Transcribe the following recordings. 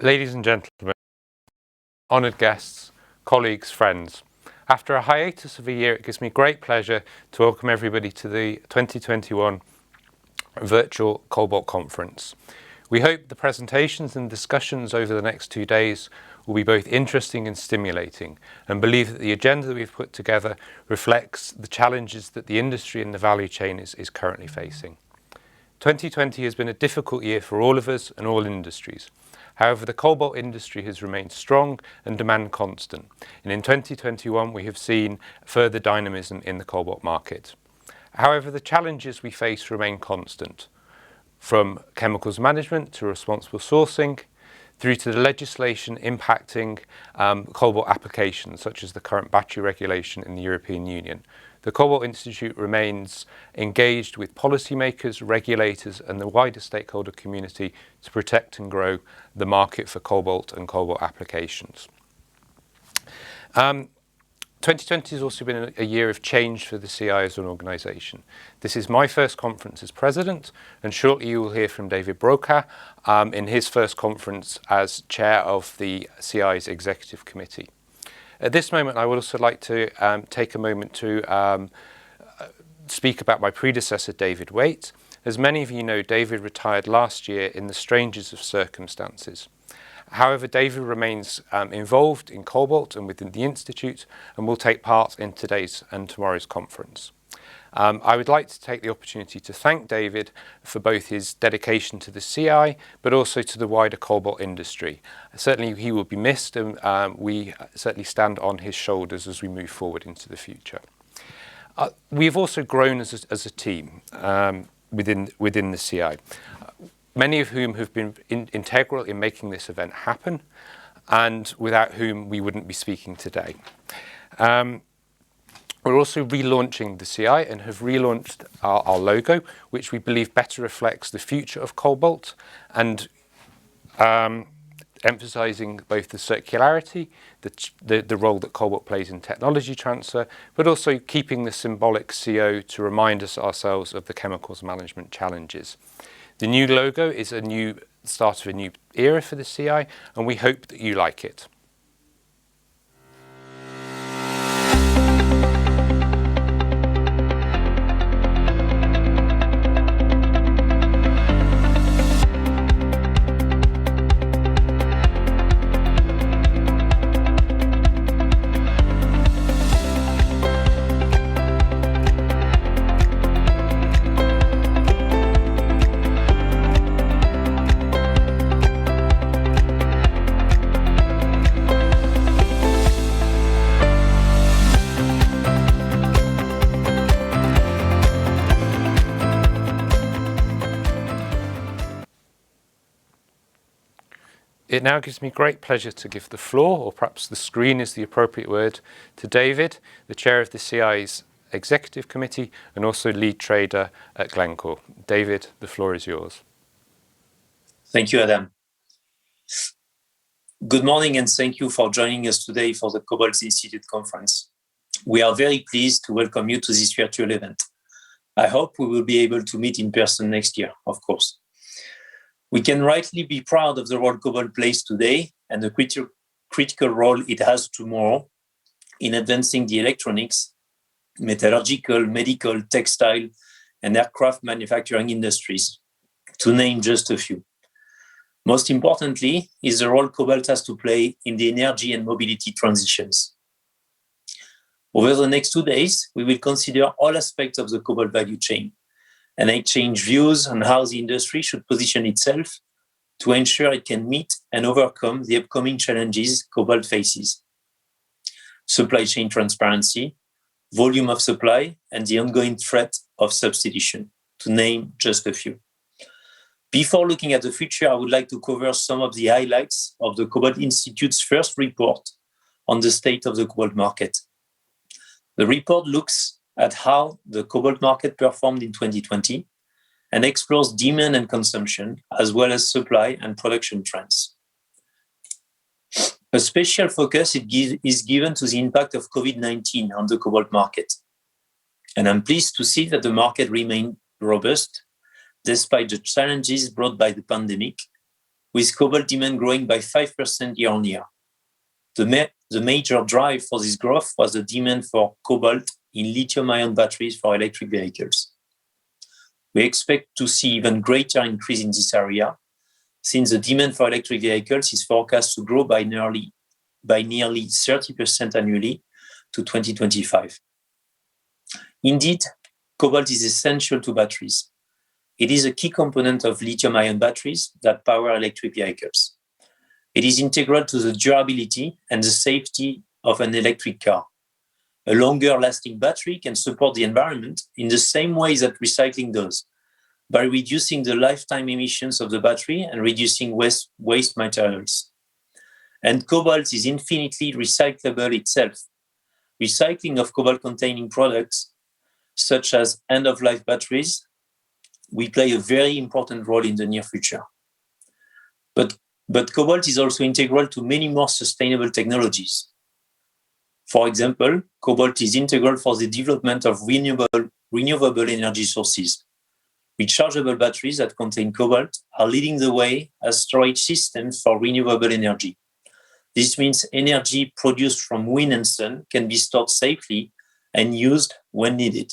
Ladies and gentlemen, honoured guests, colleagues, friends, after a hiatus of a year, it gives me great pleasure to welcome everybody to the 2021 virtual Cobalt Conference. We hope the presentations and discussions over the next 2 days will be both interesting and stimulating, and believe that the agenda that we've put together reflects the challenges that the industry and the value chain is currently facing. 2020 has been a difficult year for all of us and all industries. However, the cobalt industry has remained strong and demand constant, and in 2021 we have seen further dynamism in the cobalt market. However, the challenges we face remain constant, from chemicals management to responsible sourcing, through to the legislation impacting cobalt applications, such as the current battery regulation in the European Union. The Cobalt Institute remains engaged with policymakers, regulators and the wider stakeholder community to protect and grow the market for cobalt and cobalt applications. 2020 has also been a year of change for the CI as an organisation. This is my first conference as president, and shortly you will hear from David Brokaw in his first conference as chair of the CI's executive committee. At this moment, I would also like to take a moment to speak about my predecessor, David Waite. As many of you know, David retired last year in the strangest of circumstances. However, David remains involved in Cobalt and within the Institute and will take part in today's and tomorrow's conference. I would like to take the opportunity to thank David for both his dedication to the CI, but also to the wider cobalt industry. Certainly he will be missed, and we certainly stand on his shoulders as we move forward into the future. We've also grown as a team within the CI, many of whom have been integral in making this event happen, and without whom we wouldn't be speaking today. We're also relaunching the CI and have relaunched our logo, which we believe better reflects the future of cobalt and emphasising both the circularity, the role that cobalt plays in technology transfer, but also keeping the symbolic CO to remind us ourselves of the chemicals management challenges. The new logo is a new start of a new era for the CI, and we hope that you like it. It now gives me great pleasure to give the floor, or perhaps the screen is the appropriate word, to David, the chair of the CI's executive committee and also lead trader at Glencore. David, the floor is yours. Thank you, Adam. Good morning, and thank you for joining us today for the Cobalt Institute conference. We are very pleased to welcome you to this virtual event. I hope we will be able to meet in person next year, of course. We can rightly be proud of the role cobalt plays today and the critical role it has tomorrow in advancing the electronics, metallurgical, medical, textile, and aircraft manufacturing industries, to name just a few. Most importantly is the role cobalt has to play in the energy and mobility transitions. Over the next 2 days, we will consider all aspects of the cobalt value chain and exchange views on how the industry should position itself to ensure it can meet and overcome the upcoming challenges cobalt faces. Supply chain transparency, volume of supply, and the ongoing threat of substitution, to name just a few. Before looking at the future, I would like to cover some of the highlights of the Cobalt Institute's first report on the state of the cobalt market. The report looks at how the cobalt market performed in 2020 and explores demand and consumption, as well as supply and production trends. A special focus is given to the impact of COVID-19 on the cobalt market. And I'm pleased to see that the market remained robust despite the challenges brought by the pandemic, with cobalt demand growing by 5% year on year. The major drive for this growth was the demand for cobalt in lithium-ion batteries for electric vehicles. We expect to see even greater increase in this area, since the demand for electric vehicles is forecast to grow by nearly 30% annually to 2025. Indeed, cobalt is essential to batteries. It is a key component of lithium-ion batteries that power electric vehicles. It is integral to the durability and the safety of an electric car. A longer-lasting battery can support the environment in the same way that recycling does, by reducing the lifetime emissions of the battery and reducing waste materials. And cobalt is infinitely recyclable itself. Recycling of cobalt-containing products, such as end-of-life batteries, will play a very important role in the near future. But cobalt is also integral to many more sustainable technologies. For example, cobalt is integral for the development of renewable energy sources. Rechargeable batteries that contain cobalt are leading the way as storage systems for renewable energy. This means energy produced from wind and sun can be stored safely and used when needed.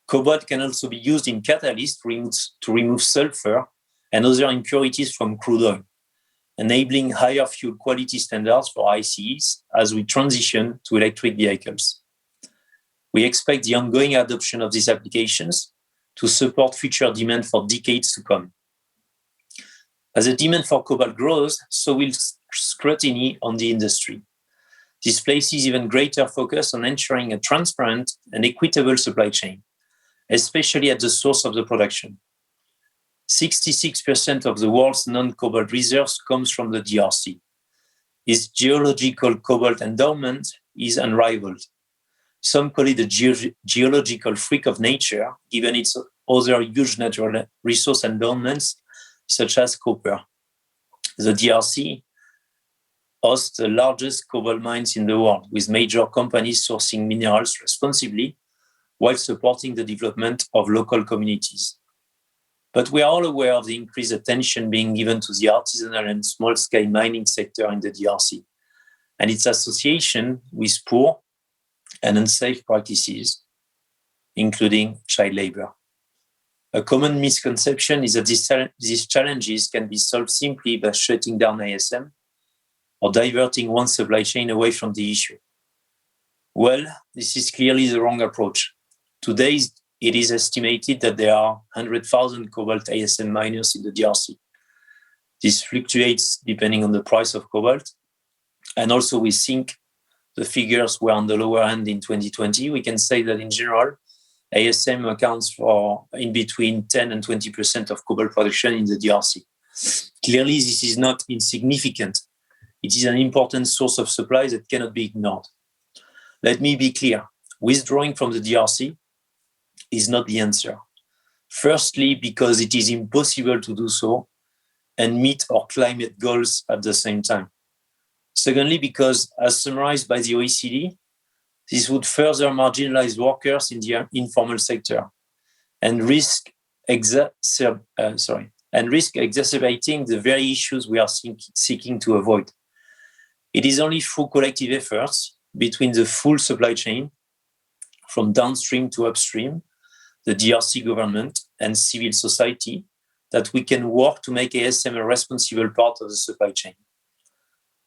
Cobalt can also be used in catalysts to remove sulfur and other impurities from crude oil, enabling higher fuel quality standards for ICEs as we transition to electric vehicles. We expect the ongoing adoption of these applications to support future demand for decades to come. As the demand for cobalt grows, so will scrutiny on the industry. This places even greater focus on ensuring a transparent and equitable supply chain, especially at the source of the production. 66% of the world's non-cobalt reserves comes from the DRC. Its geological cobalt endowment is unrivaled. Some call it a geological freak of nature, given its other huge natural resource endowments, such as copper. The DRC hosts the largest cobalt mines in the world, with major companies sourcing minerals responsibly while supporting the development of local communities. But we are all aware of the increased attention being given to the artisanal and small-scale mining sector in the DRC and its association with poor and unsafe practices, including child labor. A common misconception is that these challenges can be solved simply by shutting down ASM or diverting one supply chain away from the issue. Well, this is clearly the wrong approach. Today, it is estimated that there are 100,000 cobalt ASM miners in the DRC. This fluctuates depending on the price of cobalt. And also we think the figures were on the lower end in 2020. We can say that in general, ASM accounts for in between 10 and 20% of cobalt production in the DRC. Clearly, this is not insignificant. It is an important source of supply that cannot be ignored. Let me be clear. Withdrawing from the DRC is not the answer. Firstly, because it is impossible to do so and meet our climate goals at the same time. Secondly, because as summarized by the OECD, this would further marginalize workers in the informal sector and risk exacerbating the very issues we are seeking to avoid. It is only through collective efforts between the full supply chain, from downstream to upstream, the DRC government and civil society, that we can work to make ASM a responsible part of the supply chain.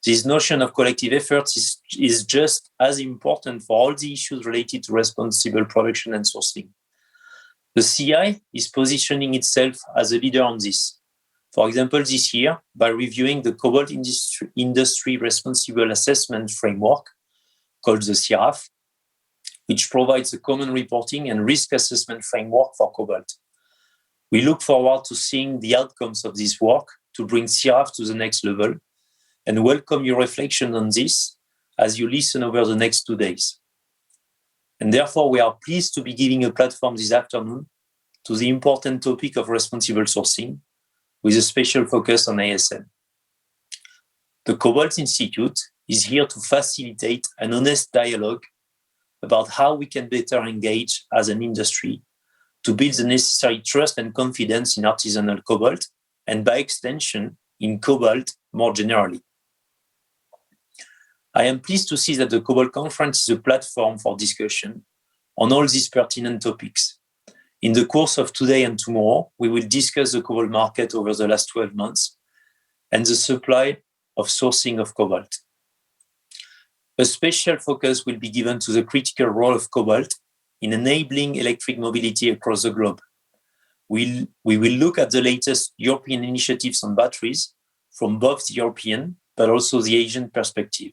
This notion of collective efforts is just as important for all the issues related to responsible production and sourcing. The CI is positioning itself as a leader on this. For example, this year, by reviewing the Cobalt Industry Responsible Assessment Framework, called the CIRAF, which provides a common reporting and risk assessment framework for cobalt. We look forward to seeing the outcomes of this work to bring CIRAF to the next level, and welcome your reflection on this as you listen over the next 2 days. And therefore, we are pleased to be giving a platform this afternoon to the important topic of responsible sourcing, with a special focus on ASM. The Cobalt Institute is here to facilitate an honest dialogue about how we can better engage as an industry to build the necessary trust and confidence in artisanal cobalt and by extension, in cobalt more generally. I am pleased to see that the Cobalt Conference is a platform for discussion on all these pertinent topics. In the course of today and tomorrow, we will discuss the cobalt market over the last 12 months and the supply of sourcing of cobalt. A special focus will be given to the critical role of cobalt in enabling electric mobility across the globe. We will look at the latest European initiatives on batteries from both the European but also the Asian perspective.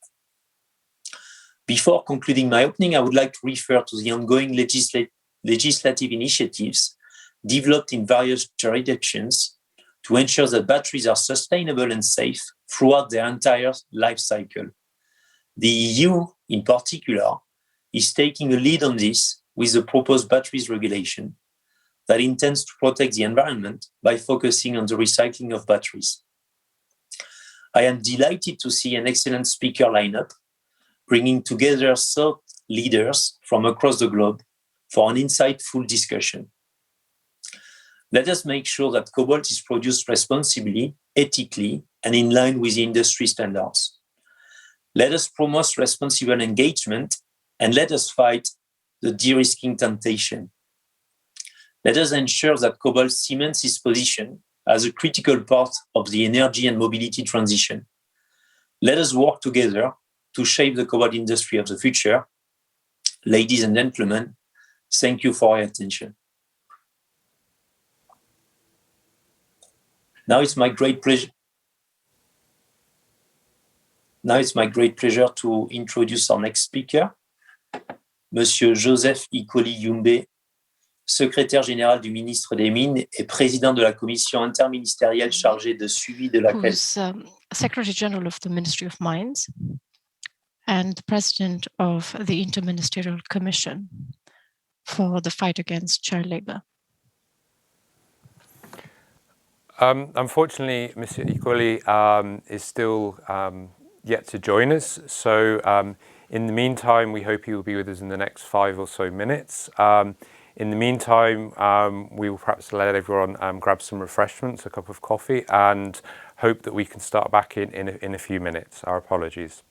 Before concluding my opening, I would like to refer to the ongoing legislative initiatives developed in various jurisdictions to ensure that batteries are sustainable and safe throughout their entire life cycle. The EU, in particular, is taking a lead on this with the proposed batteries regulation that intends to protect the environment by focusing on the recycling of batteries. I am delighted to see an excellent speaker lineup, bringing together thought leaders from across the globe for an insightful discussion. Let us make sure that cobalt is produced responsibly, ethically, and in line with the industry standards. Let us promote responsible engagement and let us fight the de-risking temptation. Let us ensure that cobalt cements its position as a critical part of the energy and mobility transition. Let us work together to shape the cobalt industry of the future. Ladies and gentlemen, thank you for your attention. Now it's my great pleasure to introduce our next speaker, Monsieur Joseph Ikoli-Yumbe, secrétaire général du ministre des Mines et président de la commission interministérielle chargée de suivi de la qualité. Secretary General of the Ministry of Mines and President of the Interministerial Commission for the fight against child labor. Unfortunately, Mr. Ikoli is still yet to join us. So in the meantime, we hope he will be with us in the next 5 or so minutes. In the meantime, we will perhaps let everyone grab some refreshments, a cup of coffee, and hope that we can start back in a few minutes. Our apologies.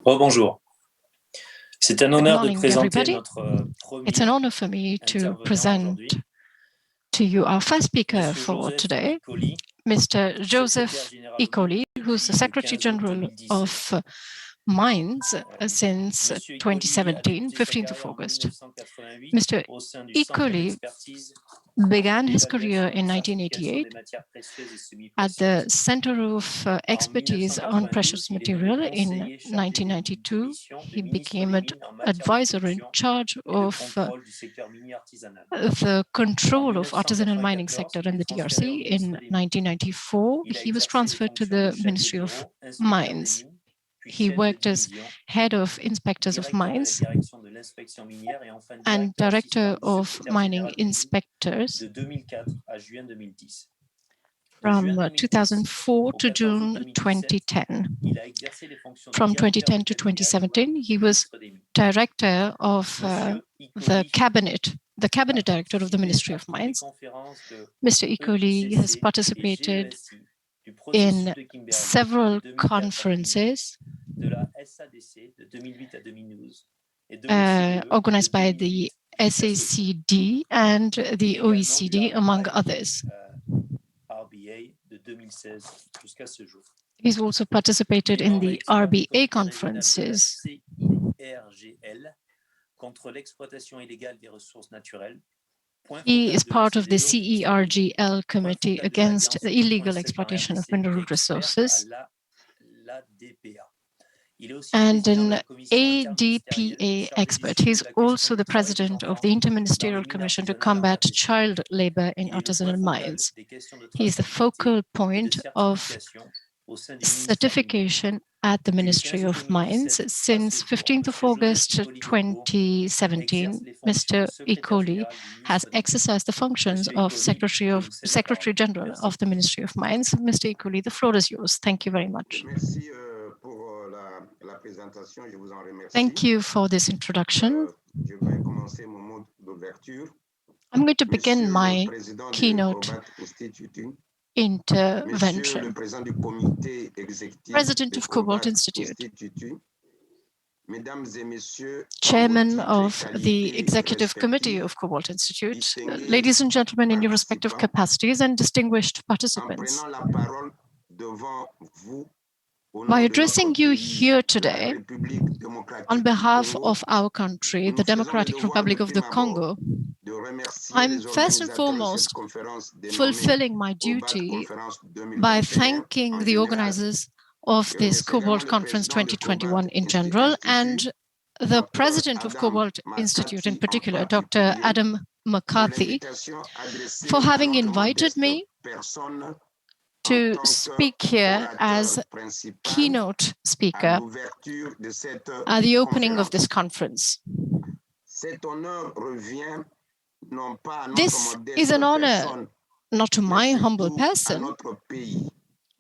Rebonjour. C'est un honneur de présenter everybody. notre It's an honor for me to present to you our first speaker for today, Mr. Joseph Icoli, who's the Secretary General of Mines since 2017, 15th of August. Mr. Icoli began his career in 1988 at the Center of Expertise on Precious Material. In 1992, he became an advisor in charge of the control of artisanal mining sector in the DRC. In 1994, he was transferred to the Ministry of Mines. He worked as head of inspectors of mines and director of mining inspectors from 2004 to June 2010. From 2010 to 2017, he was director of the cabinet director of the Ministry of Mines. Mr. Icoli has participated in several conferences organized by the SACD and the OECD, among others. He's also participated in the RBA conferences. He is part of the CERGL committee against the illegal exploitation of mineral resources and an ADPA expert. He's also the president of the Interministerial Commission to Combat Child Labor in Artisanal Mines. He is the focal point of certification at the Ministry of Mines. Since 15th of August 2017, Mr. Icoli has exercised the functions of Secretary General of the Ministry of Mines. Mr. Icoli, the floor is yours. Thank you very much. Thank you for this introduction. I'm going to begin my keynote intervention. President of Cobalt Institute, Chairman of the Executive Committee of Cobalt Institute, ladies and gentlemen in your respective capacities and distinguished participants. By addressing you here today, on behalf of our country, the Democratic Republic of the Congo, I'm first and foremost fulfilling my duty by thanking the organizers of this Cobalt Conference 2021 in general and the president of Cobalt Institute in particular, Dr. Adam McCarthy, for having invited me to speak here as keynote speaker at the opening of this conference. This is an honor not to my humble person,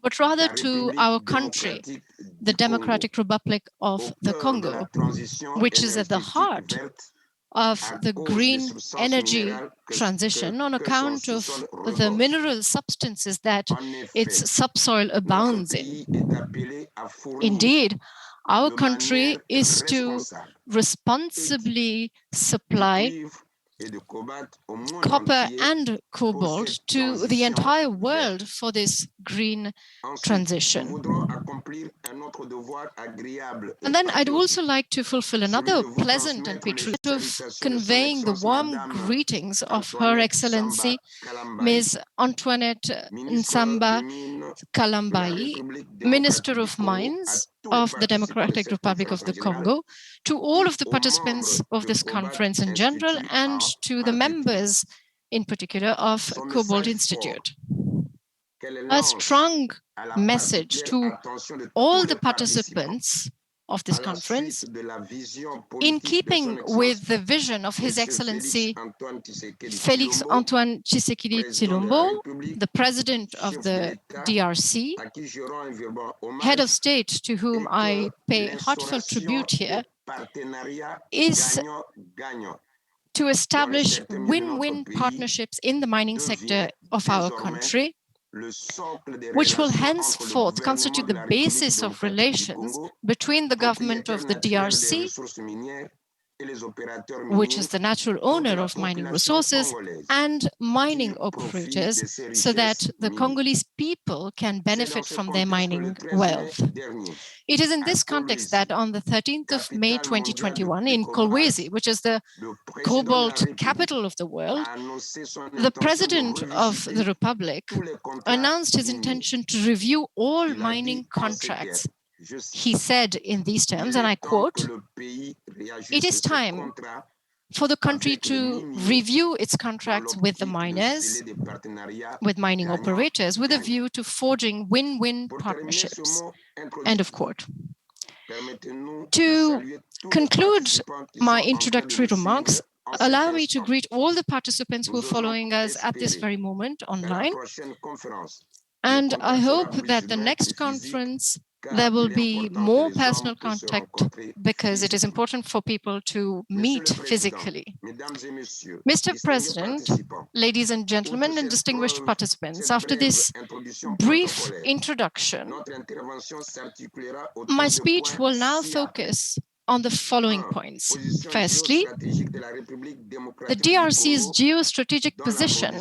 but rather to our country, the Democratic Republic of the Congo, which is at the heart of the green energy transition on account of the mineral substances that its subsoil abounds in. Indeed, our country is to responsibly supply copper and cobalt to the entire world for this green transition. And then I'd also like to fulfill another pleasant and patriotic of conveying the warm greetings of Her Excellency Ms. Antoinette Nsamba Kalambai, Minister of Mines of the Democratic Republic of the Congo, to all of the participants of this conference in general and to the members in particular of Cobalt Institute. A strong message to all the participants of this conference, in keeping with the vision of His Excellency Félix Antoine Tshisekedi Tshilombo, the President of the DRC, head of state to whom I pay heartfelt tribute here, is to establish win-win partnerships in the mining sector of our country which will henceforth constitute the basis of relations between the government of the DRC, which is the natural owner of mining resources, and mining operators, so that the Congolese people can benefit from their mining wealth. It is in this context that on the 13th of May 2021 in Kolwezi, which is the cobalt capital of the world, the President of the Republic announced his intention to review all mining contracts. He said in these terms, and I quote, "It is time for the country to review its contracts with the miners, with mining operators, with a view to forging win-win partnerships." End of quote. To conclude my introductory remarks, allow me to greet all the participants who are following us at this very moment online. And I hope that the next conference there will be more personal contact, because it is important for people to meet physically. Mr. President, ladies and gentlemen, and distinguished participants, after this brief introduction, my speech will now focus on the following points. Firstly, the DRC's geostrategic position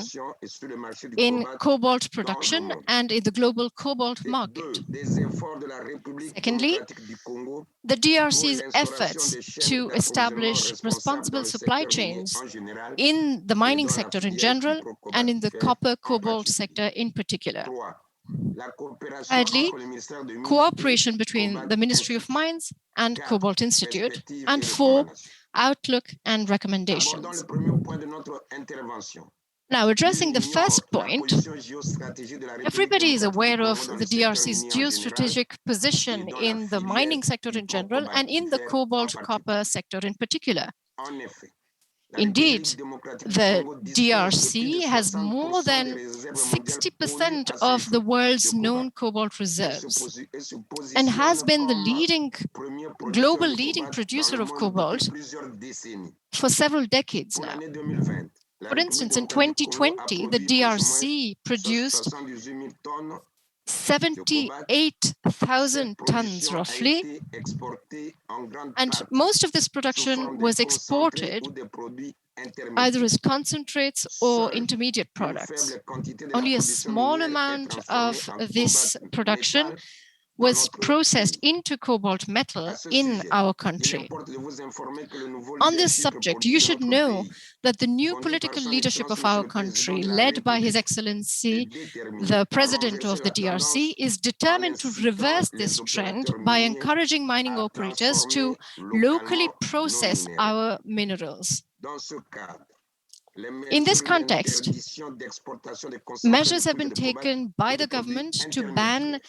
in cobalt production and in the global cobalt market. Secondly, the DRC's efforts to establish responsible supply chains in the mining sector in general and in the copper cobalt sector in particular. Thirdly, cooperation between the Ministry of Mines and Cobalt Institute. And four, outlook and recommendations. Now, addressing the first point, everybody is aware of the DRC's geostrategic position in the mining sector in general and in the cobalt copper sector in particular. Indeed, the DRC has more than 60% of the world's known cobalt reserves and has been the global leading producer of cobalt for several decades now. For instance, in 2020, the DRC produced 78,000 tons roughly, and most of this production was exported either as concentrates or intermediate products. Only a small amount of this production was processed into cobalt metal in our country. On this subject, you should know that the new political leadership of our country, led by His Excellency, the President of the DRC, is determined to reverse this trend by encouraging mining operators to locally process our minerals. In this context, measures have been taken by the government to ban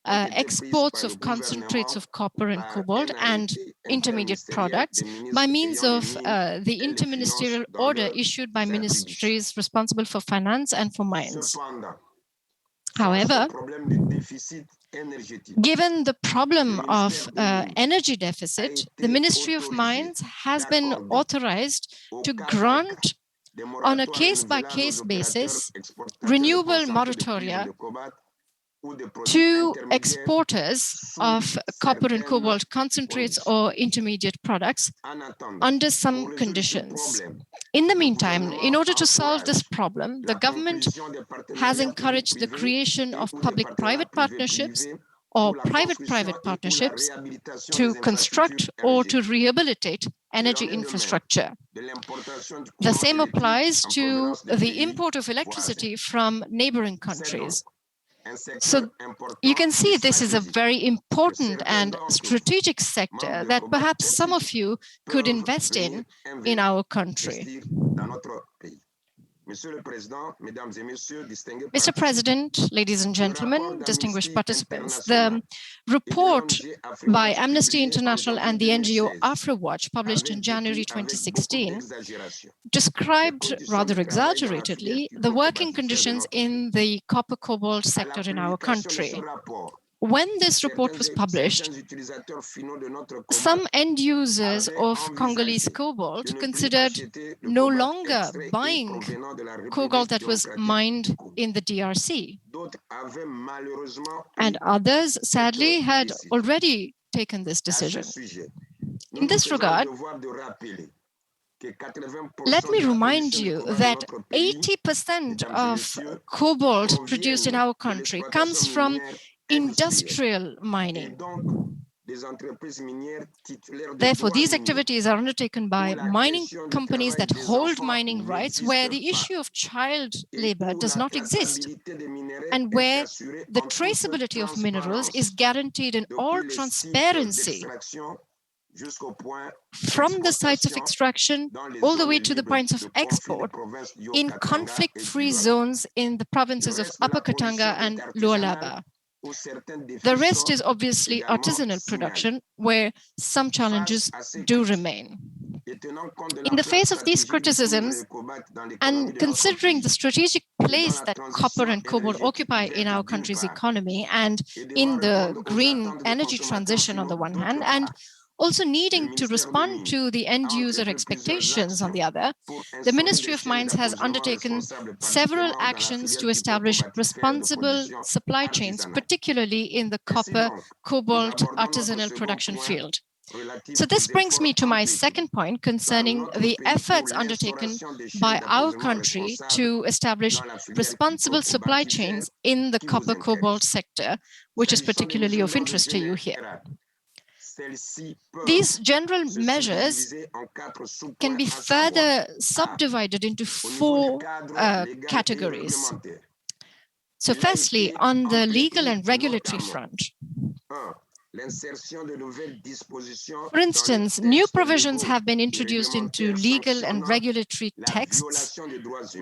exports of concentrates of copper and cobalt and intermediate products by means of the interministerial order issued by ministries responsible for finance and for mines. However, given the problem of energy deficit, the Ministry of Mines has been authorized to grant, on a case-by-case basis, renewable moratoria to exporters of copper and cobalt concentrates or intermediate products under some conditions. In the meantime, in order to solve this problem, the government has encouraged the creation of public-private partnerships or private-private partnerships to construct or to rehabilitate energy infrastructure. The same applies to the import of electricity from neighboring countries. So you can see this is a very important and strategic sector that perhaps some of you could invest in our country. Mr. President, ladies and gentlemen, distinguished participants, the report by Amnesty International and the NGO AfroWatch, published in January 2016, described rather exaggeratedly the working conditions in the copper-cobalt sector in our country. When this report was published, some end users of Congolese cobalt considered no longer buying cobalt that was mined in the DRC. And others, sadly, had already taken this decision. In this regard, let me remind you that 80% of cobalt produced in our country comes from industrial mining. Therefore, these activities are undertaken by mining companies that hold mining rights, where the issue of child labor does not exist, and where the traceability of minerals is guaranteed in all transparency, from the sites of extraction all the way to the points of export, in conflict-free zones in the provinces of Upper Katanga and Lualaba. The rest is obviously artisanal production, where some challenges do remain. In the face of these criticisms, and considering the strategic place that copper and cobalt occupy in our country's economy and in the green energy transition on the one hand, and also needing to respond to the end user expectations on the other, the Ministry of Mines has undertaken several actions to establish responsible supply chains, particularly in the copper cobalt artisanal production field. So this brings me to my second point concerning the efforts undertaken by our country to establish responsible supply chains in the copper cobalt sector, which is particularly of interest to you here. These general measures can be further subdivided into four categories. So firstly, on the legal and regulatory front, for instance, new provisions have been introduced into legal and regulatory texts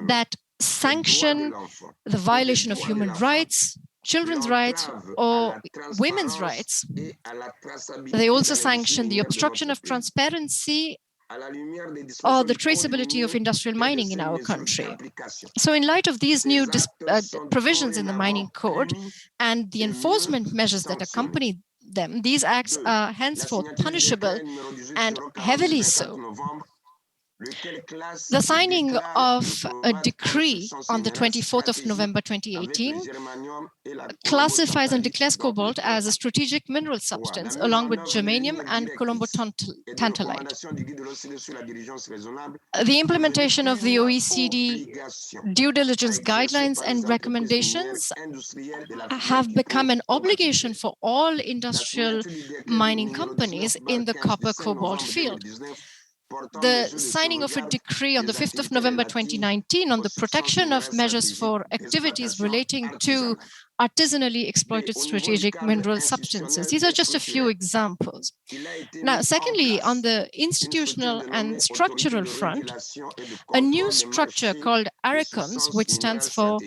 that sanction the violation of human rights, children's rights, or women's rights. They also sanction the obstruction of transparency or the traceability of industrial mining in our country. So in light of these new provisions in the mining code and the enforcement measures that accompany them, these acts are henceforth punishable and heavily so. The signing of a decree on the 24th of November 2018 classifies and declares cobalt as a strategic mineral substance, along with germanium and Colombo tantalite. The implementation of the OECD due diligence guidelines and recommendations have become an obligation for all industrial mining companies in the copper cobalt field. The signing of a decree on the 5th of November 2019 on the protection of measures for activities relating to artisanally exploited strategic mineral substances. These are just a few examples. Now, secondly, on the institutional and structural front, a new structure called ARICOMS, which stands for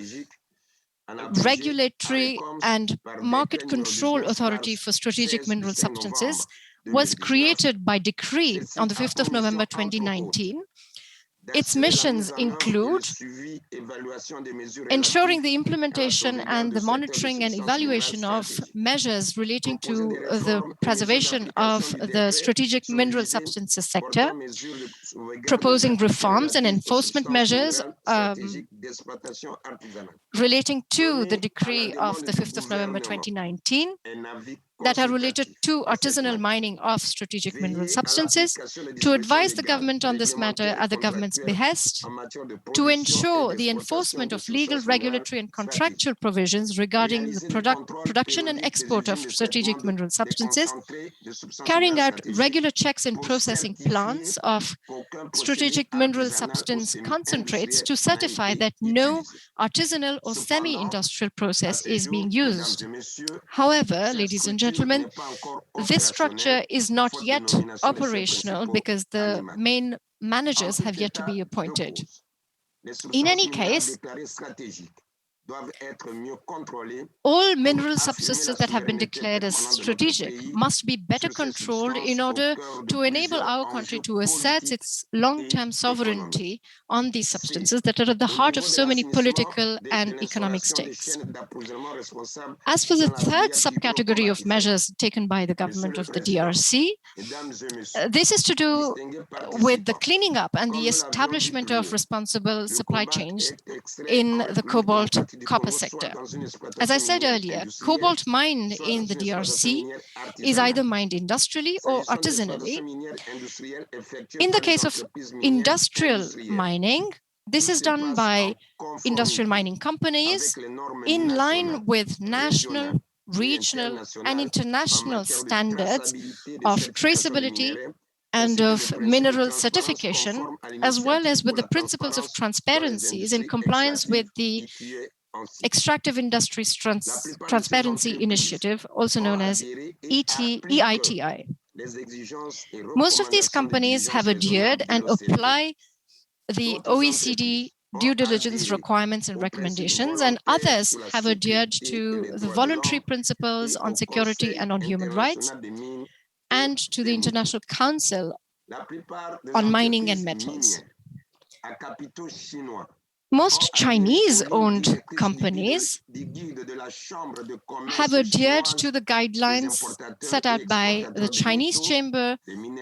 Regulatory and Market Control Authority for Strategic Mineral Substances, was created by decree on the 5th of November 2019. Its missions include ensuring the implementation and the monitoring and evaluation of measures relating to the preservation of the strategic mineral substances sector, proposing reforms and enforcement measures relating to the decree of the 5th of November 2019 that are related to artisanal mining of strategic mineral substances, to advise the government on this matter at the government's behest, to ensure the enforcement of legal, regulatory, and contractual provisions regarding the production and export of strategic mineral substances, carrying out regular checks in processing plants of strategic mineral substance concentrates to certify that no artisanal or semi-industrial process is being used. However, ladies and gentlemen, this structure is not yet operational because the main managers have yet to be appointed. In any case, all mineral substances that have been declared as strategic must be better controlled in order to enable our country to assert its long-term sovereignty on these substances that are at the heart of so many political and economic stakes. As for the third subcategory of measures taken by the government of the DRC, this is to do with the cleaning up and the establishment of responsible supply chains in the cobalt copper sector. As I said earlier, cobalt mined in the DRC is either mined industrially or artisanally. In the case of industrial mining, this is done by industrial mining companies in line with national, regional, and international standards of traceability and of mineral certification, as well as with the principles of transparencies in compliance with the Extractive Industries Transparency Initiative, also known as EITI. Most of these companies have adhered and apply the OECD due diligence requirements and recommendations, and others have adhered to the voluntary principles on security and on human rights, and to the International Council on Mining and Metals. Most Chinese-owned companies have adhered to the guidelines set out by the Chinese Chamber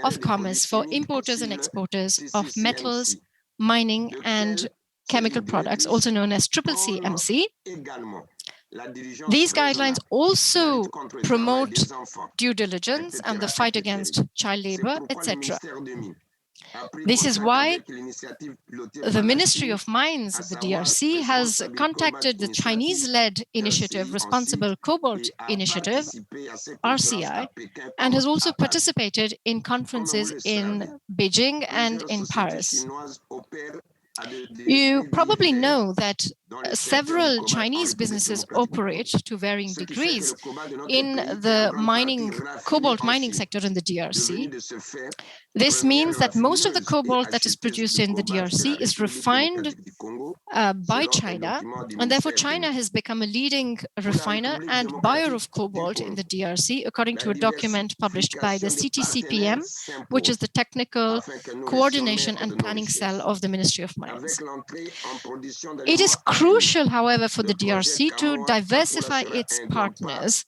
of Commerce for importers and exporters of metals, mining, and chemical products, also known as CCCMC. These guidelines also promote due diligence and the fight against child labor, etc. This is why the Ministry of Mines, the DRC, has contacted the Chinese-led initiative, Responsible Cobalt Initiative, RCI, and has also participated in conferences in Beijing and in Paris. You probably know that several Chinese businesses operate to varying degrees in the cobalt mining sector in the DRC. This means that most of the cobalt that is produced in the DRC is refined by China, and therefore China has become a leading refiner and buyer of cobalt in the DRC, according to a document published by the CTCPM, which is the Technical Coordination and Planning Cell of the Ministry of Mines. It is crucial, however, for the DRC to diversify its partners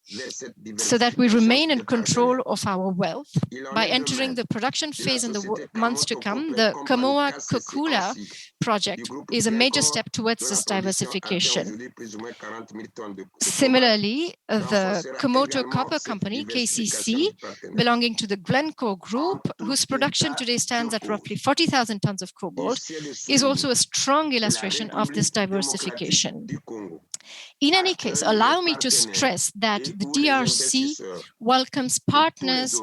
so that we remain in control of our wealth by entering the production phase in the months to come. The Kamoa-Kakula project is a major step towards this diversification. Similarly, the Komoto Copper Company, KCC, belonging to the Glencore Group, whose production today stands at roughly 40,000 tons of cobalt, is also a strong illustration of this diversification. In any case, allow me to stress that the DRC welcomes partners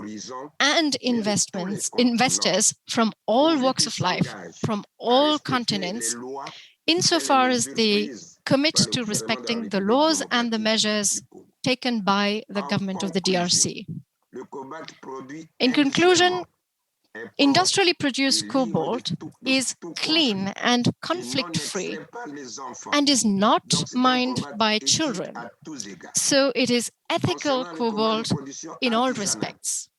and investors from all walks of life, from all continents, insofar as they commit to respecting the laws and the measures taken by the government of the DRC. In conclusion, industrially produced cobalt is clean and conflict-free and is not mined by children. So it is ethical cobalt in all respects.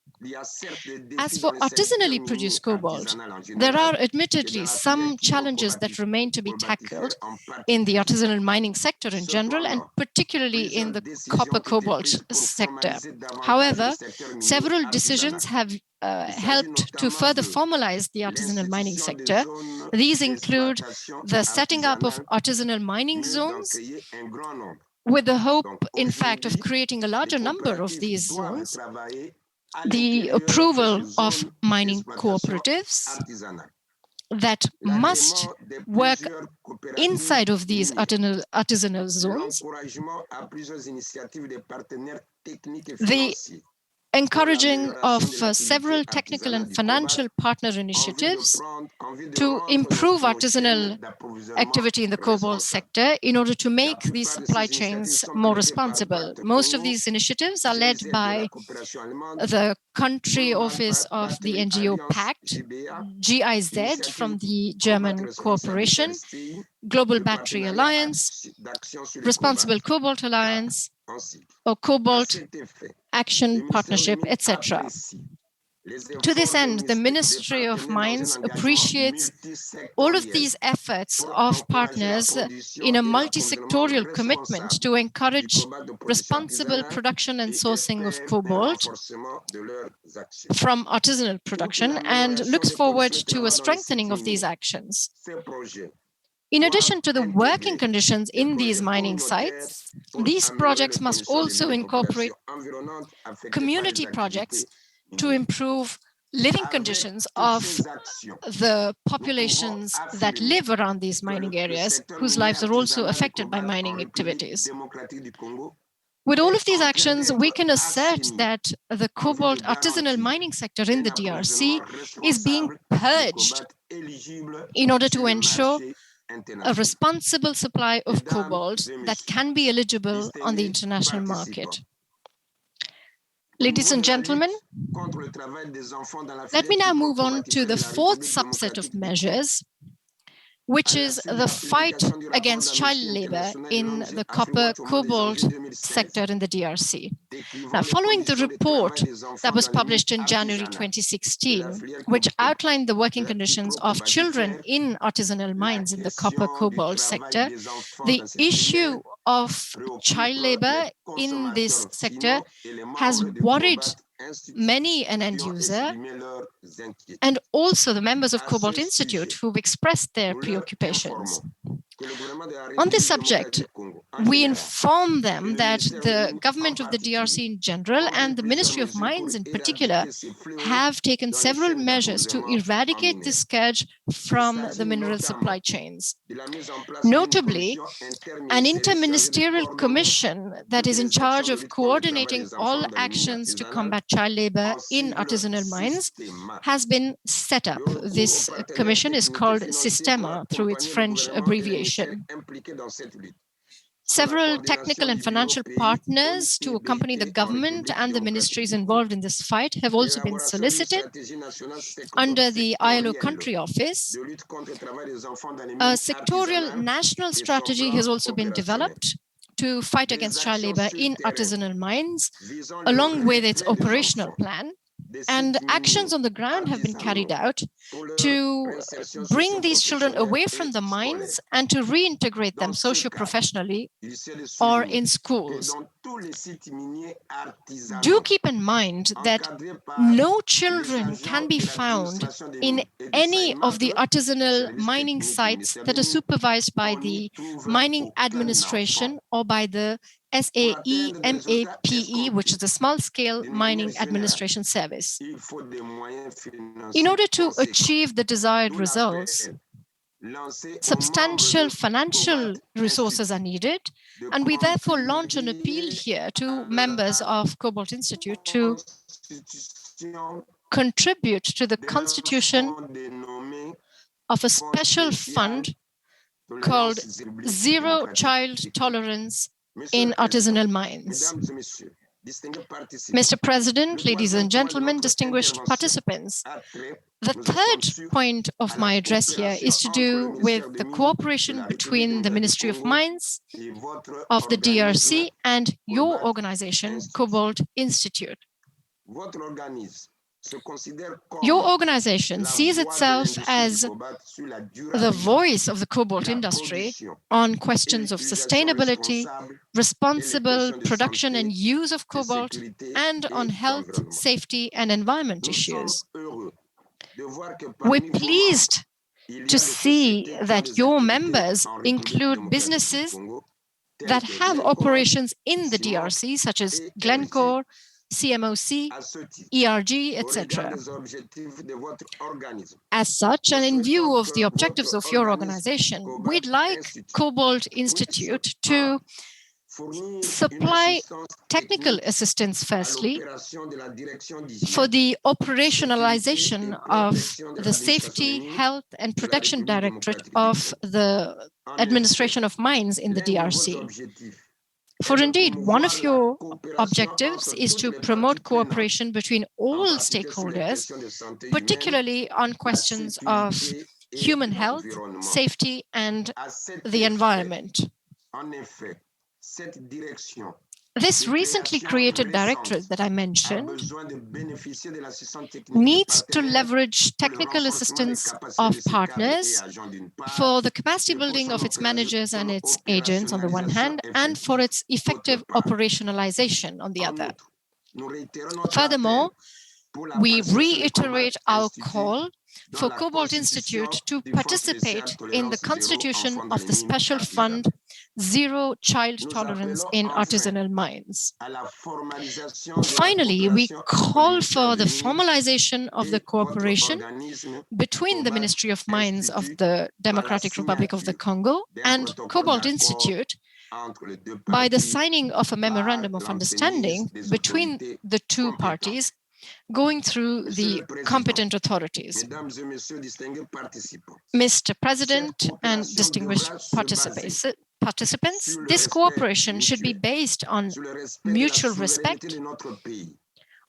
As for artisanally produced cobalt, there are admittedly some challenges that remain to be tackled in the artisanal mining sector in general, and particularly in the copper-cobalt sector. However, several decisions have helped to further formalize the artisanal mining sector. These include the setting up of artisanal mining zones, with the hope, in fact, of creating a larger number of these zones, the approval of mining cooperatives that must work inside of these artisanal zones, the encouraging of several technical and financial partner initiatives to improve artisanal activity in the cobalt sector in order to make these supply chains more responsible. Most of these initiatives are led by the country office of the NGO Pact, GIZ from the German Cooperation, Global Battery Alliance, Responsible Cobalt Alliance, or Cobalt Action Partnership, etc. To this end, the Ministry of Mines appreciates all of these efforts of partners in a multi-sectorial commitment to encourage responsible production and sourcing of cobalt from artisanal production and looks forward to a strengthening of these actions. In addition to the working conditions in these mining sites, these projects must also incorporate community projects to improve living conditions of the populations that live around these mining areas, whose lives are also affected by mining activities. With all of these actions, we can assert that the cobalt artisanal mining sector in the DRC is being purged in order to ensure a responsible supply of cobalt that can be eligible on the international market. Ladies and gentlemen, let me now move on to the fourth subset of measures, which is the fight against child labor in the copper cobalt sector in the DRC. Now, following the report that was published in January 2016, which outlined the working conditions of children in artisanal mines in the copper cobalt sector, the issue of child labor in this sector has worried many an end user and also the members of Cobalt Institute who've expressed their preoccupations. On this subject, we inform them that the government of the DRC in general and the Ministry of Mines in particular have taken several measures to eradicate this scourge from the mineral supply chains. Notably, an interministerial commission that is in charge of coordinating all actions to combat child labor in artisanal mines has been set up. This commission is called Sistema through its French abbreviation. Several technical and financial partners to accompany the government and the ministries involved in this fight have also been solicited. Under the ILO country office, a sectorial national strategy has also been developed to fight against child labor in artisanal mines, along with its operational plan. And actions on the ground have been carried out to bring these children away from the mines and to reintegrate them socio-professionally or in schools. Do keep in mind that no children can be found in any of the artisanal mining sites that are supervised by the mining administration or by the SAEMAPE, which is the Small-Scale Mining Administration Service. In order to achieve the desired results, substantial financial resources are needed, and we therefore launch an appeal here to members of Cobalt Institute to contribute to the constitution of a special fund called Zero Child Tolerance in Artisanal Mines. Mr. President, ladies and gentlemen, distinguished participants, the third point of my address here is to do with the cooperation between the Ministry of Mines of the DRC and your organization, Cobalt Institute. Your organization sees itself as the voice of the cobalt industry on questions of sustainability, responsible production and use of cobalt, and on health, safety, and environment issues. We're pleased to see that your members include businesses that have operations in the DRC, such as Glencore, CMOC, ERG, etc. As such, and in view of the objectives of your organization, we'd like Cobalt Institute to supply technical assistance, firstly, for the operationalization of the Safety, Health and Protection Directorate of the Administration of Mines in the DRC. For indeed, one of your objectives is to promote cooperation between all stakeholders, particularly on questions of human health, safety, and the environment. This recently created directorate that I mentioned needs to leverage technical assistance of partners for the capacity building of its managers and its agents on the one hand, and for its effective operationalization on the other. Furthermore, we reiterate our call for Cobalt Institute to participate in the constitution of the special fund Zero Child Tolerance in Artisanal Mines. Finally, we call for the formalization of the cooperation between the Ministry of Mines of the Democratic Republic of the Congo and Cobalt Institute by the signing of a memorandum of understanding between the two parties going through the competent authorities. Mr. President and distinguished participants, this cooperation should be based on mutual respect,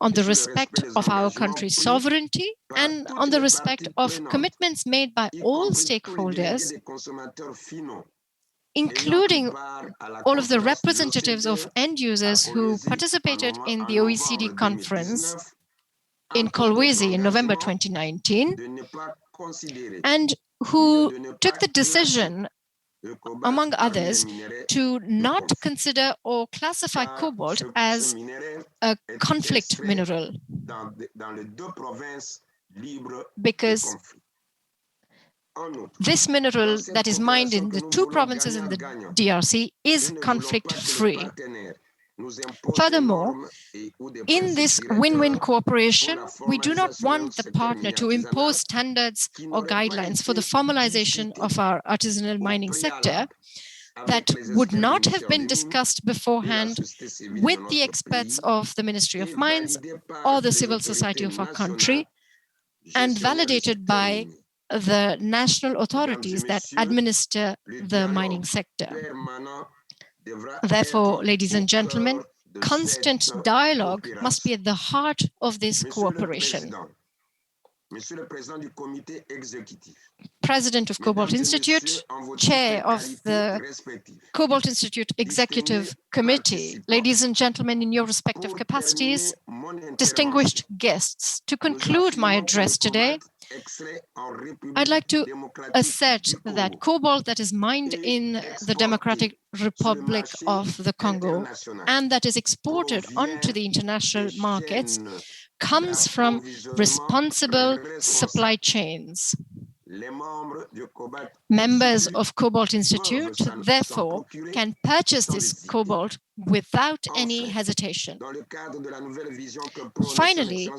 on the respect of our country's sovereignty, and on the respect of commitments made by all stakeholders, including all of the representatives of end users who participated in the OECD conference in Kolwezi in November 2019, and who took the decision, among others, to not consider or classify cobalt as a conflict mineral, because this mineral that is mined in the two provinces in the DRC is conflict-free. Furthermore, in this win-win cooperation, we do not want the partner to impose standards or guidelines for the formalization of our artisanal mining sector that would not have been discussed beforehand with the experts of the Ministry of Mines or the civil society of our country, and validated by the national authorities that administer the mining sector. Therefore, ladies and gentlemen, constant dialogue must be at the heart of this cooperation. President of Cobalt Institute, Chair of the Cobalt Institute Executive Committee, ladies and gentlemen in your respective capacities, distinguished guests, to conclude my address today, I'd like to assert that cobalt that is mined in the Democratic Republic of the Congo and that is exported onto the international markets comes from responsible supply chains. Members of Cobalt Institute, therefore, can purchase this cobalt without any hesitation. Finally,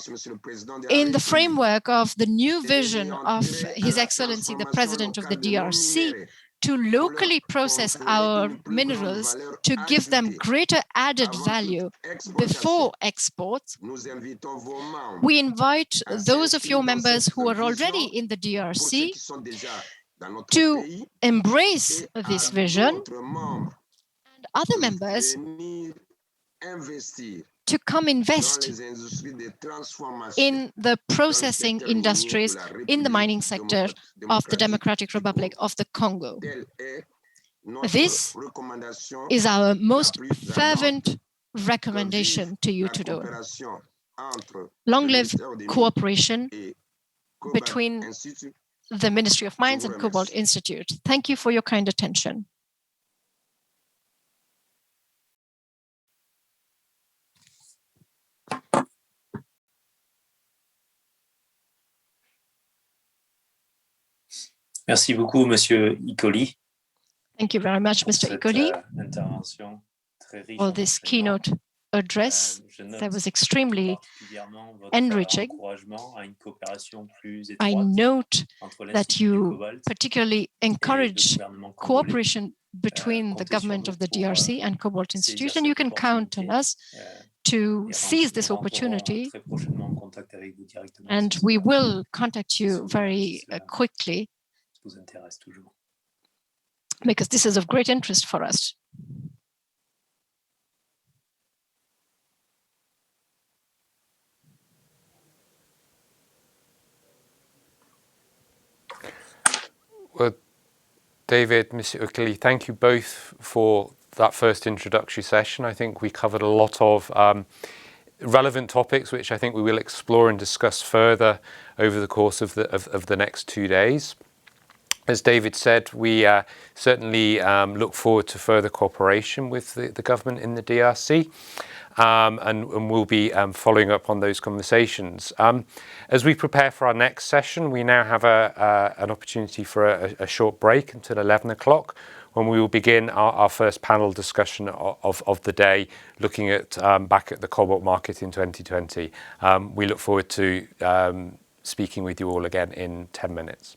in the framework of the new vision of His Excellency, the President of the DRC, to locally process our minerals to give them greater added value before exports, we invite those of your members who are already in the DRC to embrace this vision, and other members to come invest in the processing industries in the mining sector of the Democratic Republic of the Congo. This is our most fervent recommendation to you to do. Long live cooperation between the Ministry of Mines and Cobalt Institute. Thank you for your kind attention. Merci beaucoup, Monsieur Icoli. Thank you very much, Mr. Icoli, for this keynote address that was extremely enriching. I note that you particularly encourage cooperation between the government of the DRC and Cobalt Institute, and you can count on us to seize this opportunity, and we will contact you very quickly because this is of great interest for us. Well, David, Monsieur Ukeli, thank you both for that first introductory session. I think we covered a lot of relevant topics, which I think we will explore and discuss further over the course of the next 2 days. As David said, we certainly look forward to further cooperation with the government in the DRC. And we'll be following up on those conversations. As we prepare for our next session, we now have an opportunity for a short break until 11 o'clock, when we will begin our first panel discussion of the day, looking at back at the cobalt market in 2020. We look forward to speaking with you all again in 10 minutes.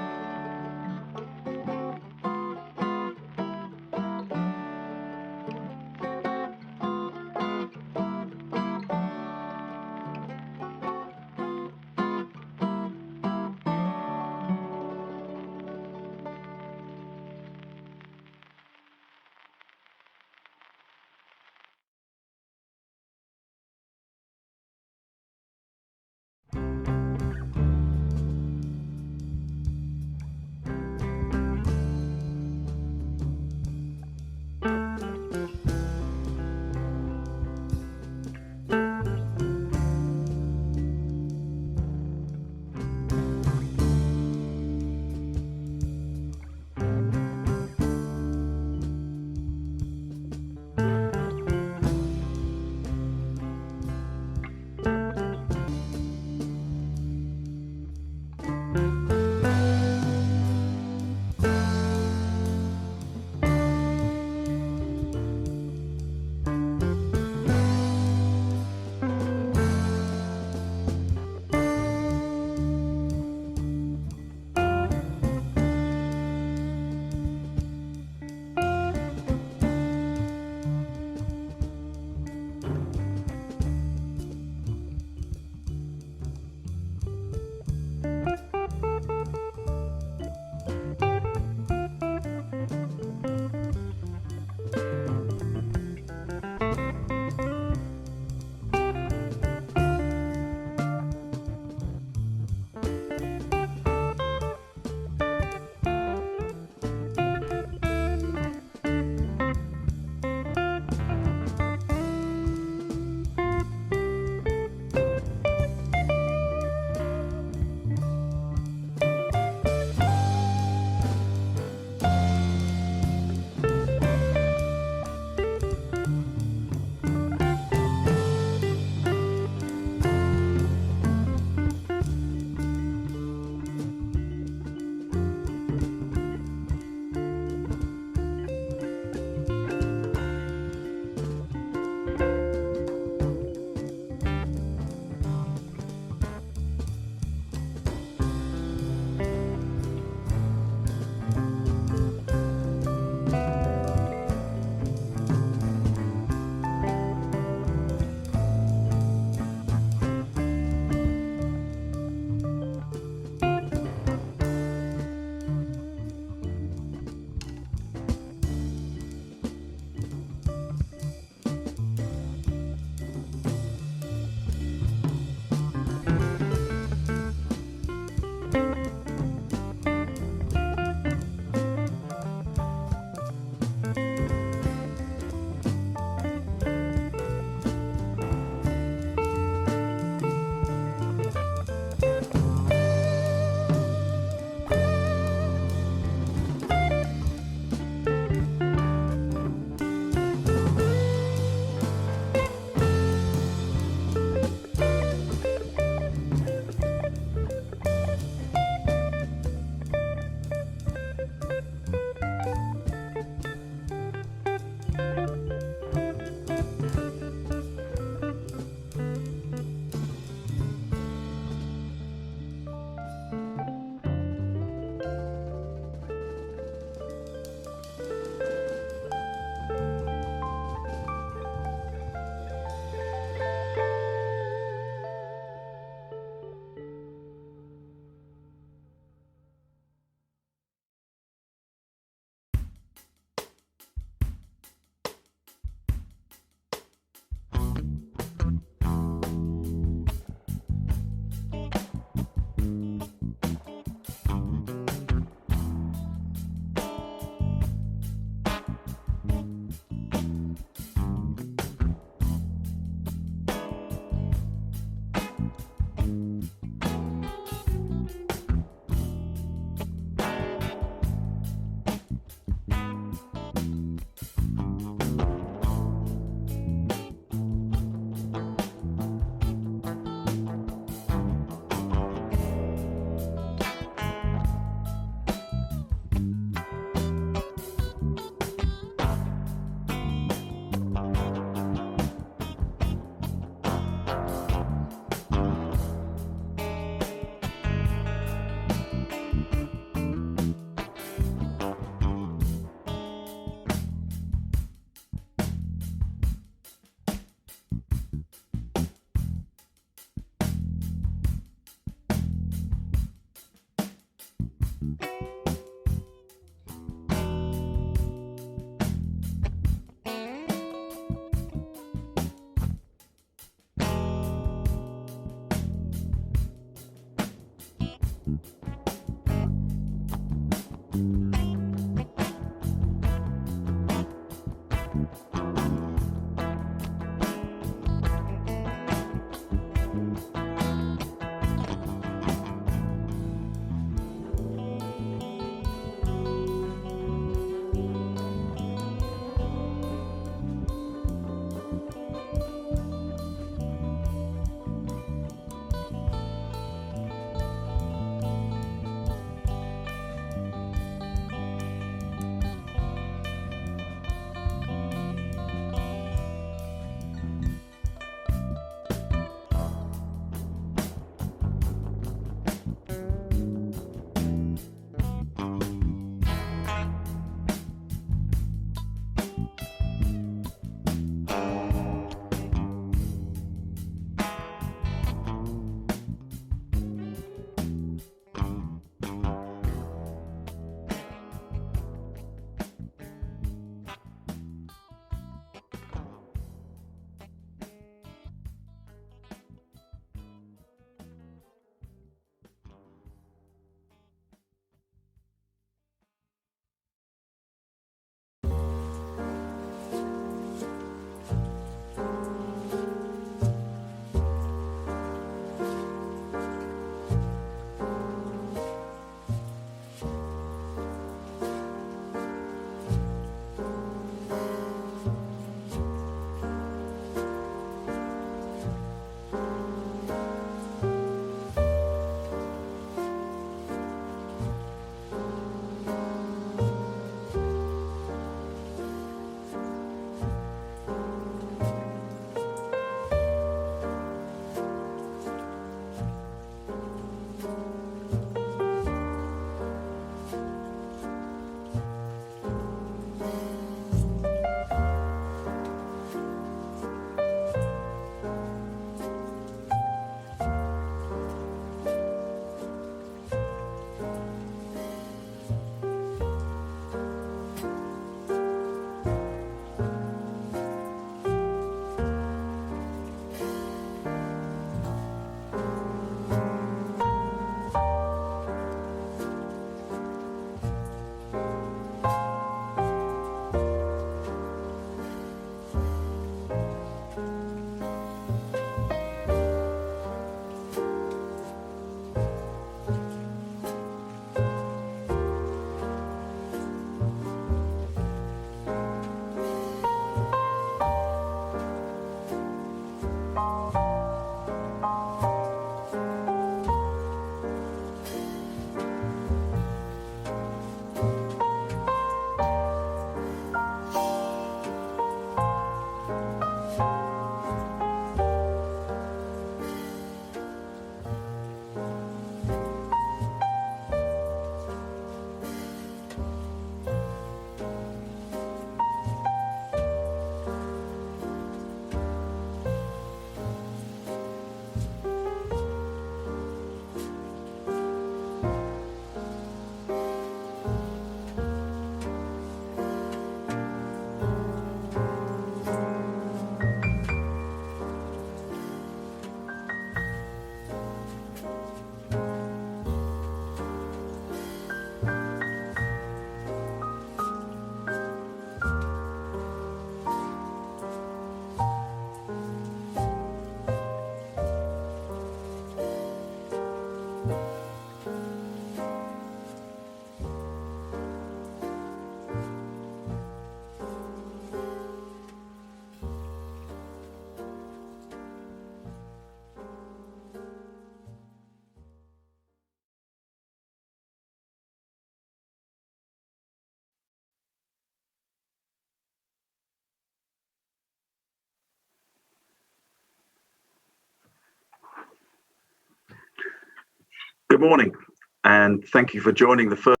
Good morning, and thank you for joining the first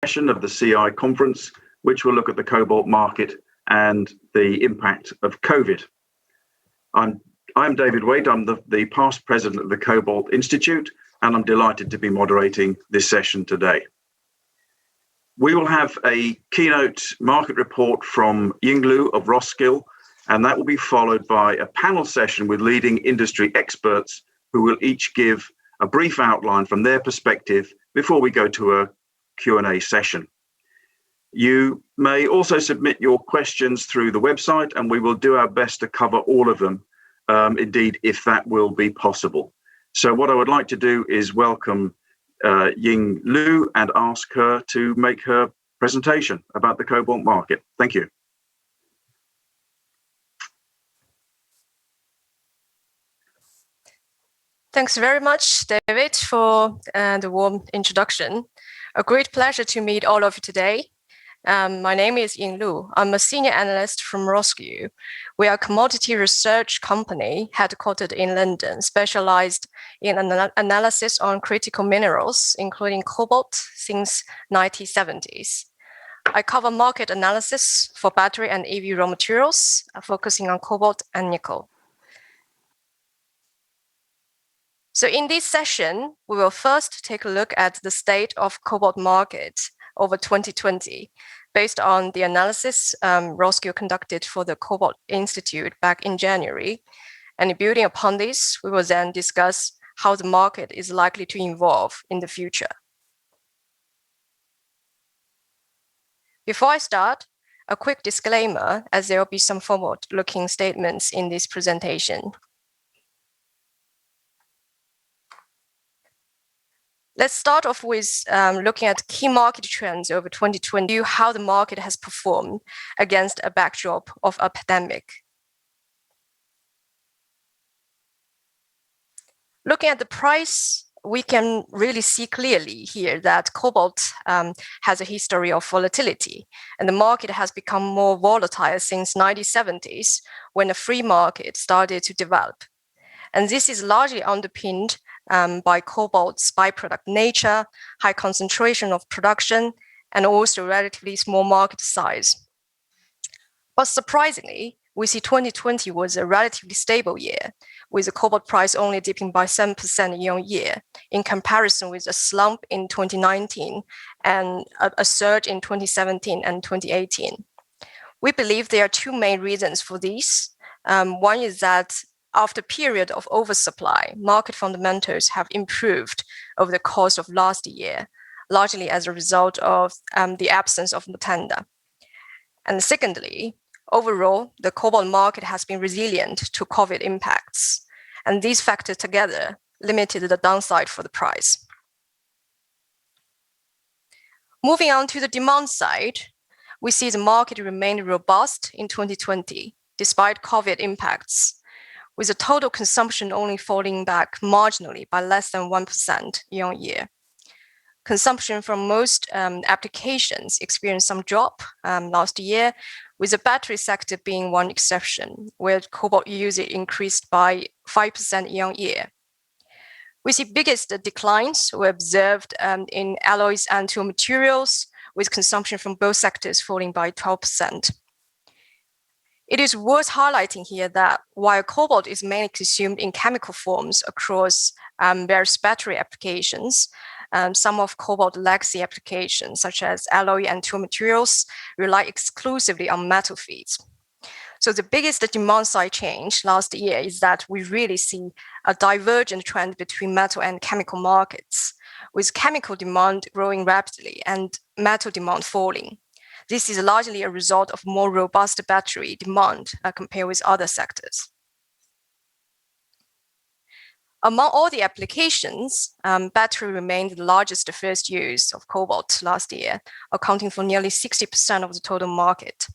session of the CI conference, which will look at the cobalt market and the impact of COVID. I'm David Wade. I'm the past president of the Cobalt Institute, and I'm delighted to be moderating this session today. We will have a keynote market report from Ying Lu of Roskill, and that will be followed by a panel session with leading industry experts who will each give a brief outline from their perspective before we go to a Q&A session. You may also submit your questions through the website, and we will do our best to cover all of them, indeed, if that will be possible. So what I would like to do is welcome Ying Lu and ask her to make her presentation about the cobalt market. Thank you. Thanks very much, David, for the warm introduction. A great pleasure to meet all of you today. My name is Ying Lu. I'm a senior analyst from Roskill. We are a commodity research company headquartered in London, specialized in analysis on critical minerals, including cobalt, since 1970s. I cover market analysis for battery and EV raw materials, focusing on cobalt and nickel. So in this session, we will first take a look at the state of cobalt market over 2020, based on the analysis Roskill conducted for the Cobalt Institute back in January. And building upon this, we will then discuss how the market is likely to evolve in the future. Before I start, a quick disclaimer, as there will be some forward-looking statements in this presentation. Let's start off with looking at key market trends over 2020, how the market has performed against a backdrop of a pandemic. Looking at the price, we can really see clearly here that cobalt has a history of volatility, and the market has become more volatile since 1970s, when a free market started to develop. And this is largely underpinned by cobalt's byproduct nature, high concentration of production, and also relatively small market size. But surprisingly, we see 2020 was a relatively stable year, with the cobalt price only dipping by 7% year on year, in comparison with a slump in 2019 and a surge in 2017 and 2018. We believe there are two main reasons for this. One is that after a period of oversupply, market fundamentals have improved over the course of last year, largely as a result of the absence of tender. And secondly, overall, the cobalt market has been resilient to COVID impacts, and these factors together limited the downside for the price. Moving on to the demand side, we see the market remained robust in 2020, despite COVID impacts, with the total consumption only falling back marginally by less than 1% year on year. Consumption from most applications experienced some drop last year, with the battery sector being one exception, where cobalt usage increased by 5% year on year. We see biggest declines were observed in alloys and tool materials, with consumption from both sectors falling by 12%. It is worth highlighting here that while cobalt is mainly consumed in chemical forms across various battery applications, some of cobalt legacy applications, such as alloy and tool materials, rely exclusively on metal feeds. So the biggest demand side change last year is that we really see a divergent trend between metal and chemical markets, with chemical demand growing rapidly and metal demand falling. This is largely a result of more robust battery demand compared with other sectors. Among all the applications, battery remained the largest first use of cobalt last year, accounting for nearly 60% of the total market.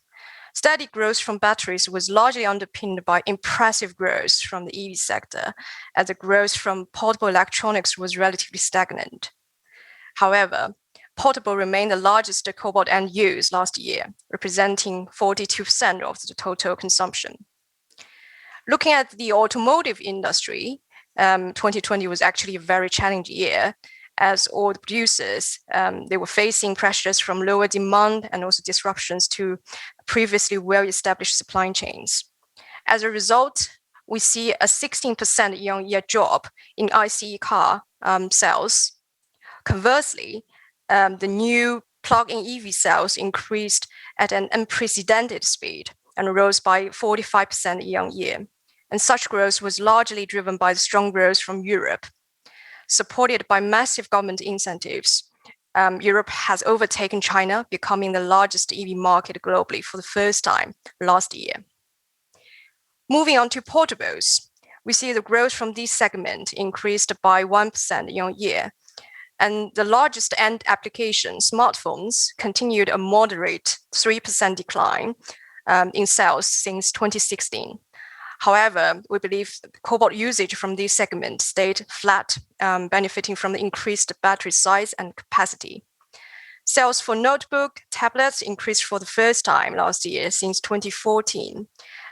Steady growth from batteries was largely underpinned by impressive growth from the EV sector, as the growth from portable electronics was relatively stagnant. However, portable remained the largest cobalt end use last year, representing 42% of the total consumption. Looking at the automotive industry, 2020 was actually a very challenging year, as all the producers, they were facing pressures from lower demand and also disruptions to previously well-established supply chains. As a result, we see a 16% year-on-year drop in ICE car sales. Conversely, the new plug-in EV sales increased at an unprecedented speed and rose by 45% year-on-year. And such growth was largely driven by the strong growth from Europe. Supported by massive government incentives, Europe has overtaken China, becoming the largest EV market globally for the first time last year. Moving on to portables, we see the growth from this segment increased by 1% year-on-year. And the largest end application, smartphones, continued a moderate 3% decline in sales since 2016. However, we believe cobalt usage from this segment stayed flat, benefiting from the increased battery size and capacity. Sales for notebook, tablets increased for the first time last year since 2014.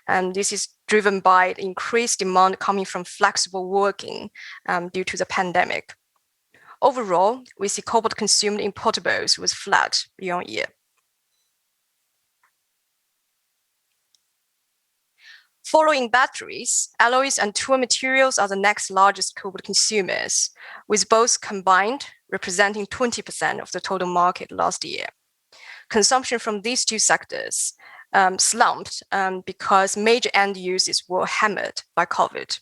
And this is driven by increased demand coming from flexible working due to the pandemic. Overall, we see cobalt consumed in portables was flat year-on-year. Following batteries, alloys and tool materials are the next largest cobalt consumers, with both combined representing 20% of the total market last year. Consumption from these two sectors slumped because major end uses were hammered by COVID.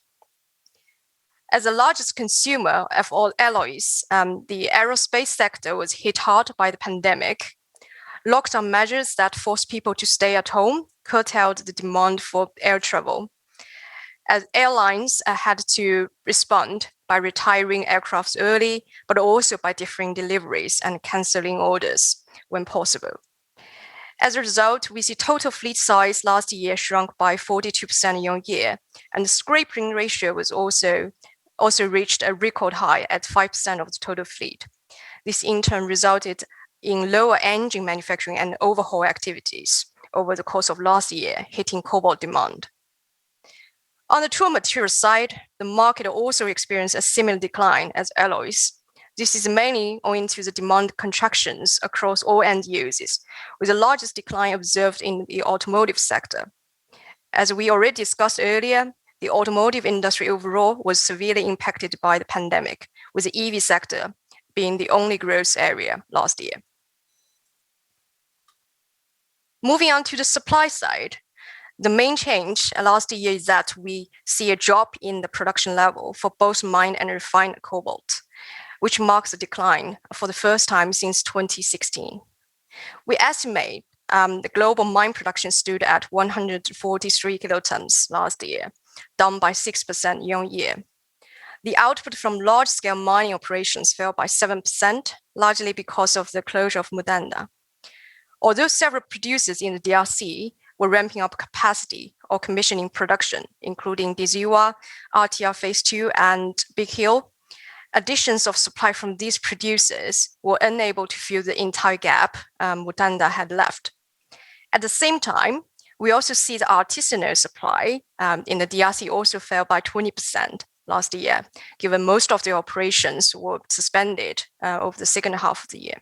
As the largest consumer of all alloys, the aerospace sector was hit hard by the pandemic. Lockdown measures that forced people to stay at home curtailed the demand for air travel, as airlines had to respond by retiring aircrafts early, but also by deferring deliveries and canceling orders when possible. As a result, we see total fleet size last year shrunk by 42% year-on-year, and the scrapping ratio was also reached a record high at 5% of the total fleet. This in turn resulted in lower engine manufacturing and overhaul activities over the course of last year, hitting cobalt demand. On the tool material side, the market also experienced a similar decline as alloys. This is mainly owing to the demand contractions across all end uses, with the largest decline observed in the automotive sector. As we already discussed earlier, the automotive industry overall was severely impacted by the pandemic, with the EV sector being the only growth area last year. Moving on to the supply side, the main change last year is that we see a drop in the production level for both mined and refined cobalt, which marks a decline for the first time since 2016. We estimate the global mine production stood at 143 kilotons last year, down by 6% year-on-year. The output from large-scale mining operations fell by 7%, largely because of the closure of Mutanda. Although several producers in the DRC were ramping up capacity or commissioning production, including Diziwa, RTR Phase 2, and Big Hill, additions of supply from these producers were unable to fill the entire gap Mutanda had left. At the same time, we also see the artisanal supply in the DRC also fell by 20% last year, given most of the operations were suspended over the second half of the year.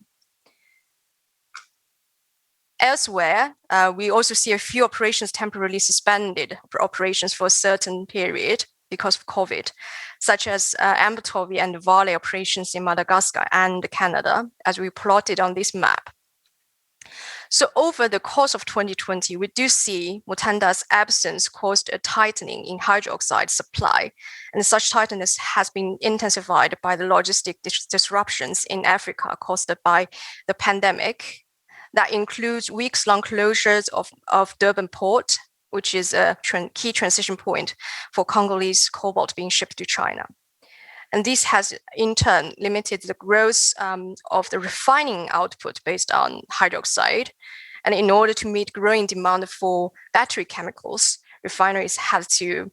Elsewhere, we also see a few operations temporarily suspended operations for a certain period because of COVID, such as Ambatovi and Vale operations in Madagascar and Canada, as we plotted on this map. So over the course of 2020, we do see Mutanda's absence caused a tightening in hydroxide supply, and such tightness has been intensified by the logistic disruptions in Africa caused by the pandemic. That includes weeks-long closures of Durban port, which is a key transition point for Congolese cobalt being shipped to China. And this has in turn limited the growth of the refining output based on hydroxide. And in order to meet growing demand for battery chemicals, refineries had to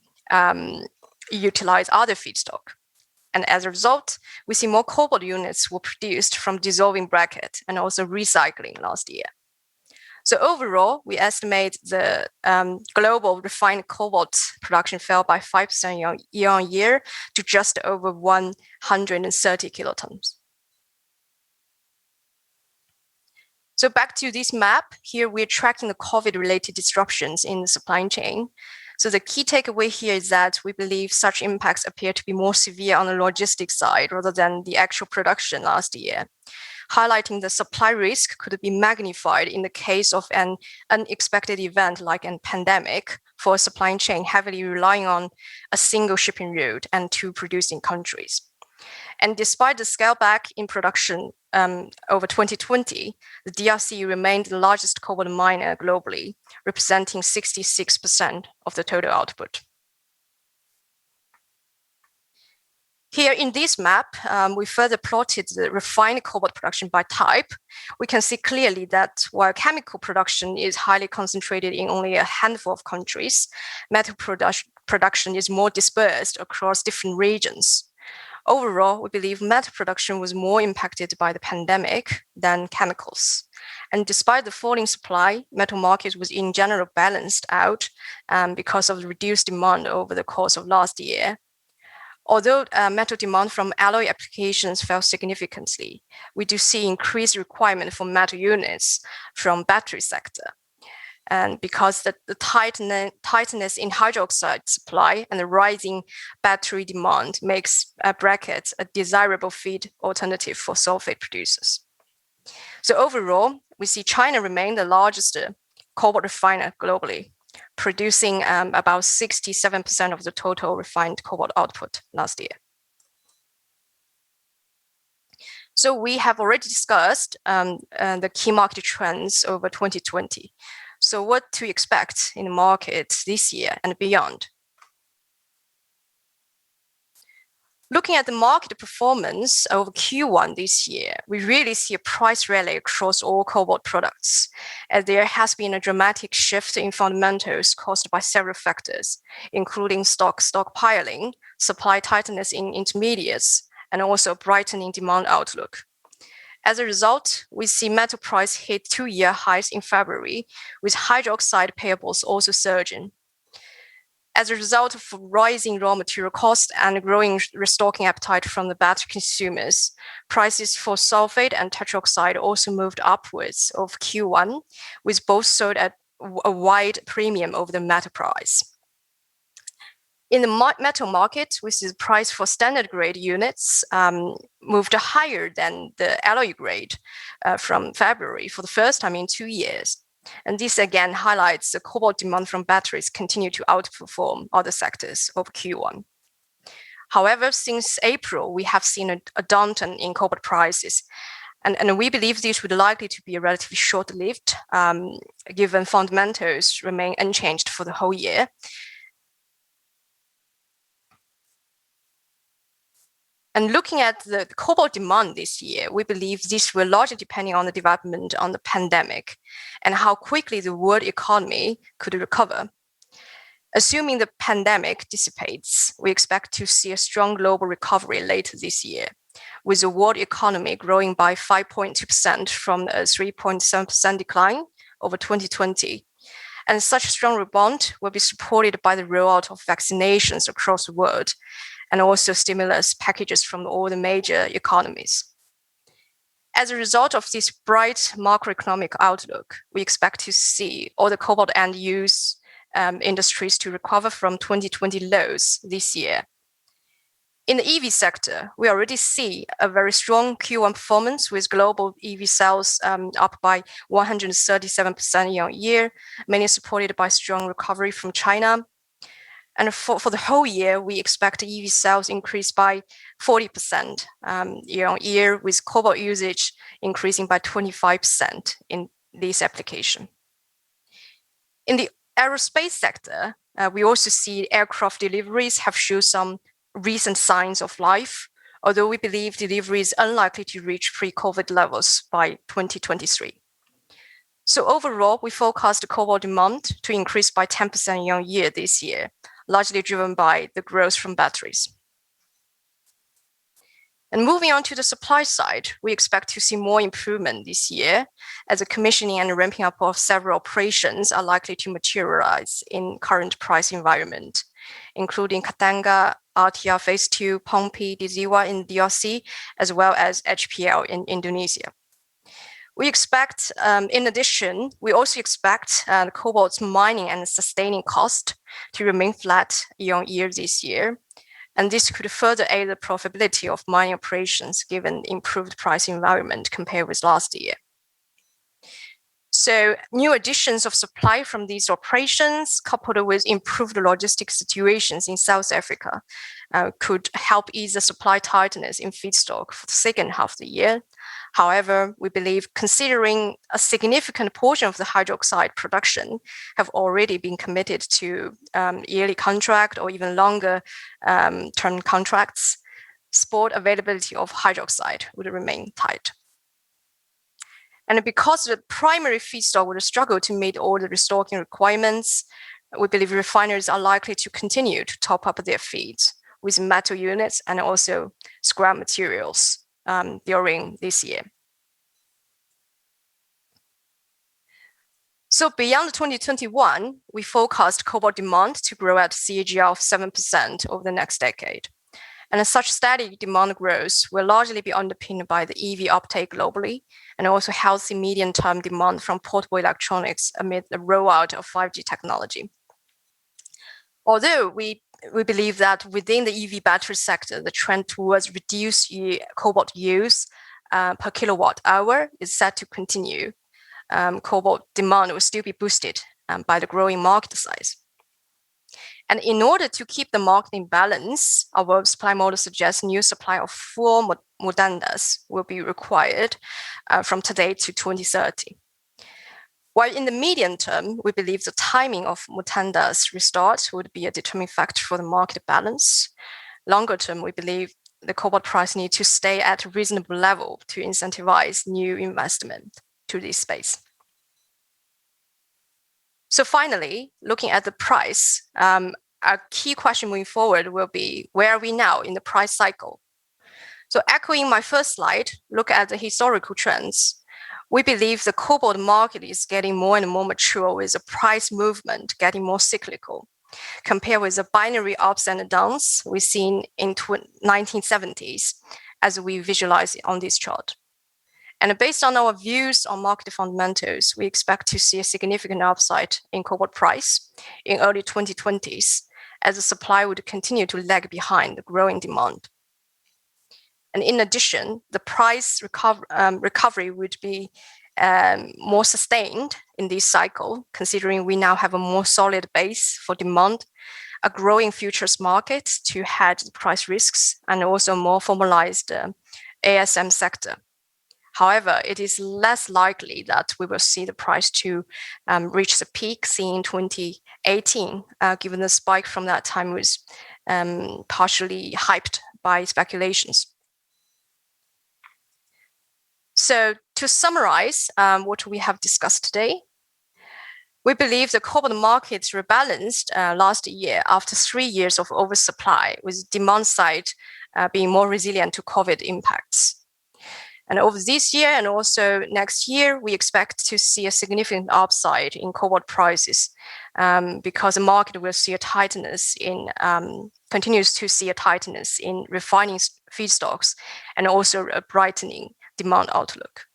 utilize other feedstock. And as a result, we see more cobalt units were produced from dissolving bracket and also recycling last year. So overall, we estimate the global refined cobalt production fell by 5% year on year to just over 130 kilotons. So back to this map, here we're tracking the COVID-related disruptions in the supply chain. So the key takeaway here is that we believe such impacts appear to be more severe on the logistics side rather than the actual production last year, highlighting the supply risk could be magnified in the case of an unexpected event like a pandemic for a supply chain heavily relying on a single shipping route and two producing countries. And despite the scale back in production over 2020, the DRC remained the largest cobalt miner globally, representing 66% of the total output. Here in this map, we further plotted the refined cobalt production by type. We can see clearly that while chemical production is highly concentrated in only a handful of countries, metal production is more dispersed across different regions. Overall, we believe metal production was more impacted by the pandemic than chemicals. And despite the falling supply, metal market was in general balanced out because of the reduced demand over the course of last year. Although metal demand from alloy applications fell significantly, we do see increased requirement for metal units from battery sector. And because the tightness in hydroxide supply and the rising battery demand makes brackets a desirable feed alternative for sulfate producers. So overall, we see China remain the largest cobalt refiner globally, producing about 67% of the total refined cobalt output last year. So we have already discussed the key market trends over 2020. So what to expect in the market this year and beyond? Looking at the market performance over Q1 this year, we really see a price rally across all cobalt products, as there has been a dramatic shift in fundamentals caused by several factors, including stockpiling, supply tightness in intermediates, and also brightening demand outlook. As a result, we see metal price hit 2-year highs in February, with hydroxide payables also surging. As a result of rising raw material costs and growing restocking appetite from the battery consumers, prices for sulfate and tetroxide also moved upwards of Q1, with both sold at a wide premium over the metal price. In the metal market, we see the price for standard grade units moved higher than the alloy grade from February for the first time in 2 years. And this again highlights the cobalt demand from batteries continue to outperform other sectors of Q1. However, since April, we have seen a downturn in cobalt prices. And we believe this would likely to be relatively short-lived, given fundamentals remain unchanged for the whole year. And looking at the cobalt demand this year, we believe this will largely depend on the development on the pandemic and how quickly the world economy could recover. Assuming the pandemic dissipates, we expect to see a strong global recovery later this year, with the world economy growing by 5.2% from a 3.7% decline over 2020. And such strong rebound will be supported by the rollout of vaccinations across the world, and also stimulus packages from all the major economies. As a result of this bright macroeconomic outlook, we expect to see all the cobalt end-use industries to recover from 2020 lows this year. In the EV sector, we already see a very strong Q1 performance with global EV sales up by 137% year on year, mainly supported by strong recovery from China. And for the whole year, we expect EV sales increase by 40% year on year, with cobalt usage increasing by 25% in this application. In the aerospace sector, we also see aircraft deliveries have shown some recent signs of life, although we believe delivery is unlikely to reach pre-COVID levels by 2023. So overall, we forecast the cobalt demand to increase by 10% year on year this year, largely driven by the growth from batteries. And moving on to the supply side, we expect to see more improvement this year as the commissioning and ramping up of several operations are likely to materialize in current price environment, including Katanga, RTR Phase 2, Pompi, Diziwa in DRC, as well as HPL in Indonesia. We expect, in addition, we also expect the cobalt's mining and sustaining cost to remain flat year-on-year this year. And this could further aid the profitability of mining operations given improved price environment compared with last year. So new additions of supply from these operations, coupled with improved logistic situations in South Africa, could help ease the supply tightness in feedstock for the second half of the year. However, we believe considering a significant portion of the hydroxide production have already been committed to yearly contract or even longer term contracts, spot availability of hydroxide would remain tight. And because the primary feedstock would struggle to meet all the restocking requirements, we believe refiners are likely to continue to top up their feeds with metal units and also scrap materials during this year. So beyond 2021, we forecast cobalt demand to grow at CAGR of 7% over the next decade. And such steady demand growth will largely be underpinned by the EV uptake globally and also healthy medium-term demand from portable electronics amid the rollout of 5G technology. Although we believe that within the EV battery sector, the trend towards reduced cobalt use per kilowatt hour is set to continue. Cobalt demand will still be boosted by the growing market size. And in order to keep the market in balance, our supply model suggests new supply of 4 Mutandas will be required from today to 2030. While in the medium term, we believe the timing of Mutanda's restart would be a determining factor for the market balance. Longer term, we believe the cobalt price needs to stay at a reasonable level to incentivize new investment to this space. So finally, looking at the price, a key question moving forward will be, where are we now in the price cycle? So echoing my first slide, look at the historical trends. We believe the cobalt market is getting more and more mature with the price movement getting more cyclical, compared with the binary ups and downs we've seen in 1970s, as we visualize on this chart. And based on our views on market fundamentals, we expect to see a significant upside in cobalt price in early 2020s, as the supply would continue to lag behind the growing demand. And in addition, the price recovery would be more sustained in this cycle, considering we now have a more solid base for demand, a growing futures market to hedge the price risks, and also more formalized ASM sector. However, it is less likely that we will see the price to reach the peak seen in 2018, given the spike from that time was partially hyped by speculations. So to summarize what we have discussed today, we believe the cobalt markets rebalanced last year after 3 years of oversupply, with demand side being more resilient to COVID impacts. And over this year and also next year, we expect to see a significant upside in cobalt prices because the market will see a tightness in, continues to see a tightness in refining feedstocks and also a brightening demand outlook.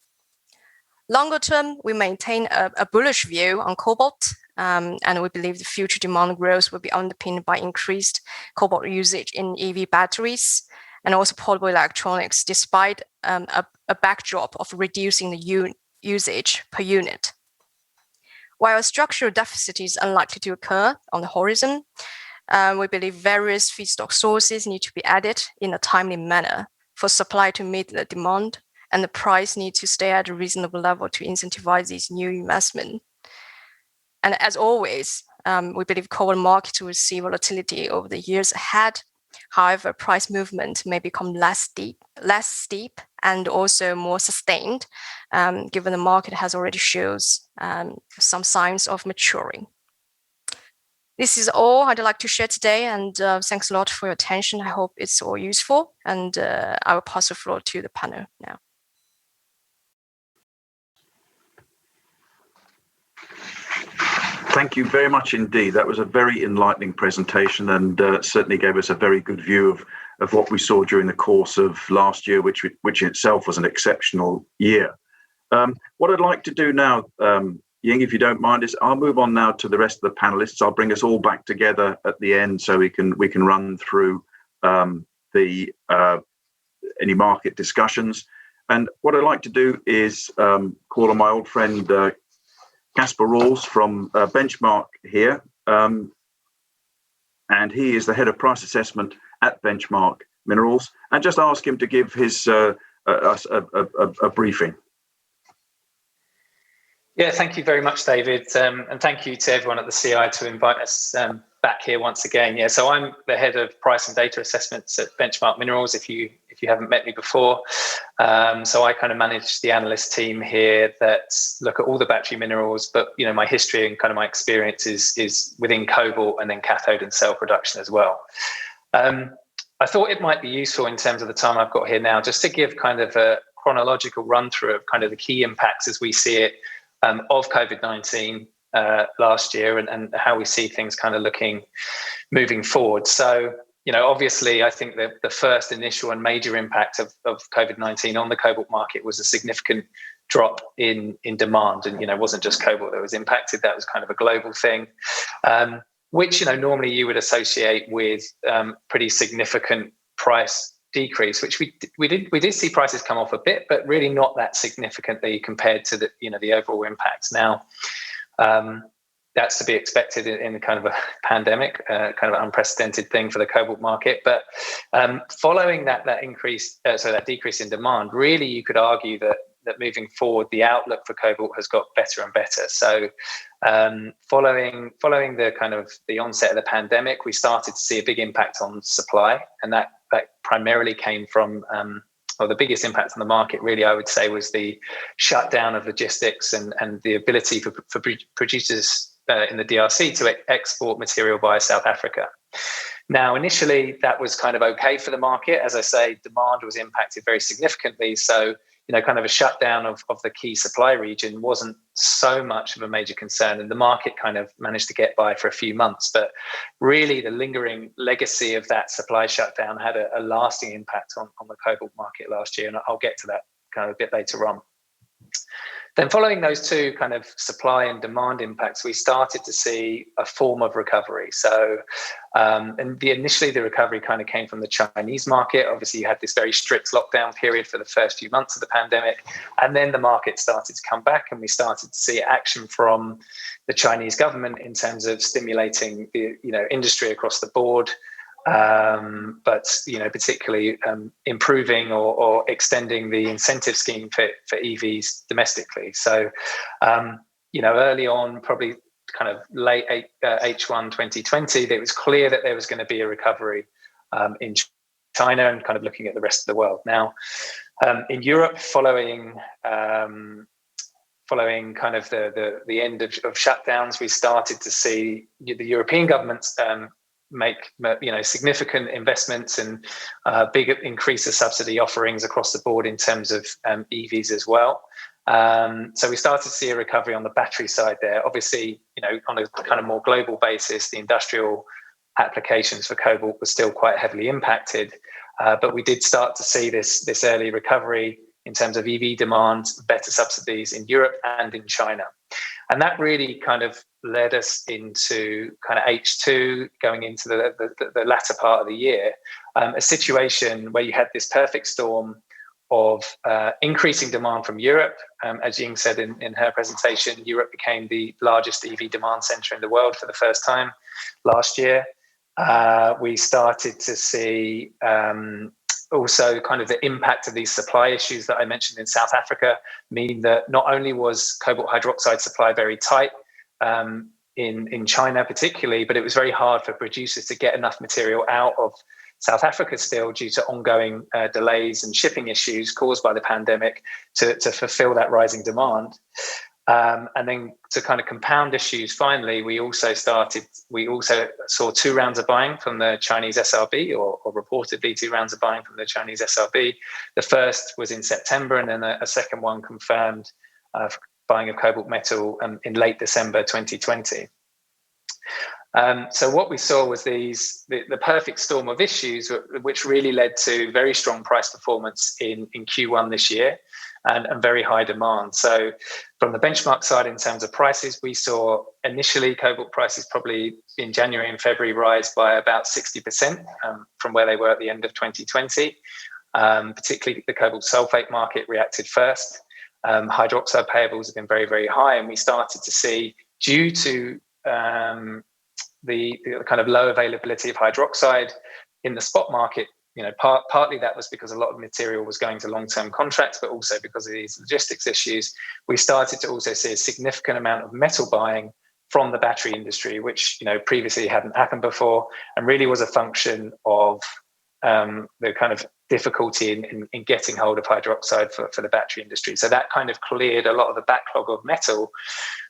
Longer term, we maintain a bullish view on cobalt, and we believe the future demand growth will be underpinned by increased cobalt usage in EV batteries and also portable electronics, despite a backdrop of reducing the usage per unit. While a structural deficit is unlikely to occur on the horizon, we believe various feedstock sources need to be added in a timely manner for supply to meet the demand, and the price needs to stay at a reasonable level to incentivize this new investment. And as always, we believe cobalt markets will see volatility over the years ahead. However, price movement may become less steep and also more sustained, given the market has already shows some signs of maturing. This is all I'd like to share today, and thanks a lot for your attention. I hope it's all useful, and I will pass the floor to the panel now. Thank you very much indeed. That was a very enlightening presentation, and certainly gave us a very good view of what we saw during the course of last year, which in itself was an exceptional year. What I'd like to do now, Ying, if you don't mind, is I'll move on now to the rest of the panelists. I'll bring us all back together at the end so we can run through any market discussions. And what I'd like to do is call on my old friend Casper Rawls from Benchmark here, and he is the head of price assessment at Benchmark Minerals, and just ask him to give his a briefing. Yeah, thank you very much, David, and thank you to everyone at the CI to invite us back here once again. Yeah, so I'm the head of price and data assessments at Benchmark Minerals. If you haven't met me before, so I kind of manage the analyst team here that look at all the battery minerals. But my history and kind of my experience is within cobalt and then cathode and cell production as well. I thought it might be useful in terms of the time I've got here now, just to give kind of a chronological run through of kind of the key impacts as we see it of COVID-19 last year and how we see things kind of moving forward. So, obviously, I think that the first initial and major impact of COVID-19 on the cobalt market was a significant drop in demand. And, it wasn't just cobalt that was impacted. That was kind of a global thing, which, normally you would associate with pretty significant price decrease, which we did see prices come off a bit, but really not that significantly compared to the overall impacts. Now, that's to be expected in kind of a pandemic, kind of an unprecedented thing for the cobalt market. But following that decrease in demand, really you could argue that moving forward, the outlook for cobalt has got better and better. So following the kind of the onset of the pandemic, we started to see a big impact on supply, and that primarily came from the biggest impact on the market, really, I would say, was the shutdown of logistics and the ability for producers in the DRC to export material via South Africa. Now, initially, that was kind of okay for the market. As I say, demand was impacted very significantly. So, kind of a shutdown of the key supply region wasn't so much of a major concern, and the market kind of managed to get by for a few months. But really, the lingering legacy of that supply shutdown had a lasting impact on the cobalt market last year, and I'll get to that kind of a bit later on. Then following those two kind of supply and demand impacts, we started to see a form of recovery. So initially the recovery kind of came from the Chinese market. Obviously, you had this very strict lockdown period for the first few months of the pandemic. And then the market started to come back, and we started to see action from the Chinese government in terms of stimulating the industry across the board. But particularly improving or extending the incentive scheme for EVs domestically. So early on, probably kind of late H1 2020, it was clear that there was going to be a recovery in China, and kind of looking at the rest of the world. Now, in Europe, following kind of the end of shutdowns, we started to see the European governments make significant investments and big increase of subsidy offerings across the board in terms of EVs as well. So we started to see a recovery on the battery side there. Obviously, on a kind of more global basis, the industrial applications for cobalt were still quite heavily impacted, but we did start to see this early recovery in terms of EV demand, better subsidies in Europe and in China. And that really kind of led us into kind of H2, going into the latter part of the year, a situation where you had this perfect storm of increasing demand from Europe. As Ying said in her presentation, Europe became the largest EV demand center in the world for the first time last year. We started to see also kind of the impact of these supply issues that I mentioned in South Africa, meaning that not only was cobalt hydroxide supply very tight in China particularly, but it was very hard for producers to get enough material out of South Africa still due to ongoing delays and shipping issues caused by the pandemic to fulfill that rising demand. And then to kind of compound issues, finally, we also saw 2 rounds of buying from the Chinese SRB, or reportedly 2 rounds of buying from the Chinese SRB. The first was in September, and then a second one confirmed buying of cobalt metal in late December 2020. So what we saw was the perfect storm of issues, which really led to very strong price performance in Q1 this year, and very high demand. So from the benchmark side, in terms of prices, we saw initially cobalt prices probably in January and February rise by about 60% from where they were at the end of 2020. Particularly the cobalt sulfate market reacted first. Hydroxide payables have been very, very high, and we started to see, due to the kind of low availability of hydroxide in the spot market, partly that was because a lot of material was going to long-term contracts, but also because of these logistics issues. We started to also see a significant amount of metal buying from the battery industry, which previously hadn't happened before, and really was a function of the kind of difficulty in getting hold of hydroxide for the battery industry. So that kind of cleared a lot of the backlog of metal,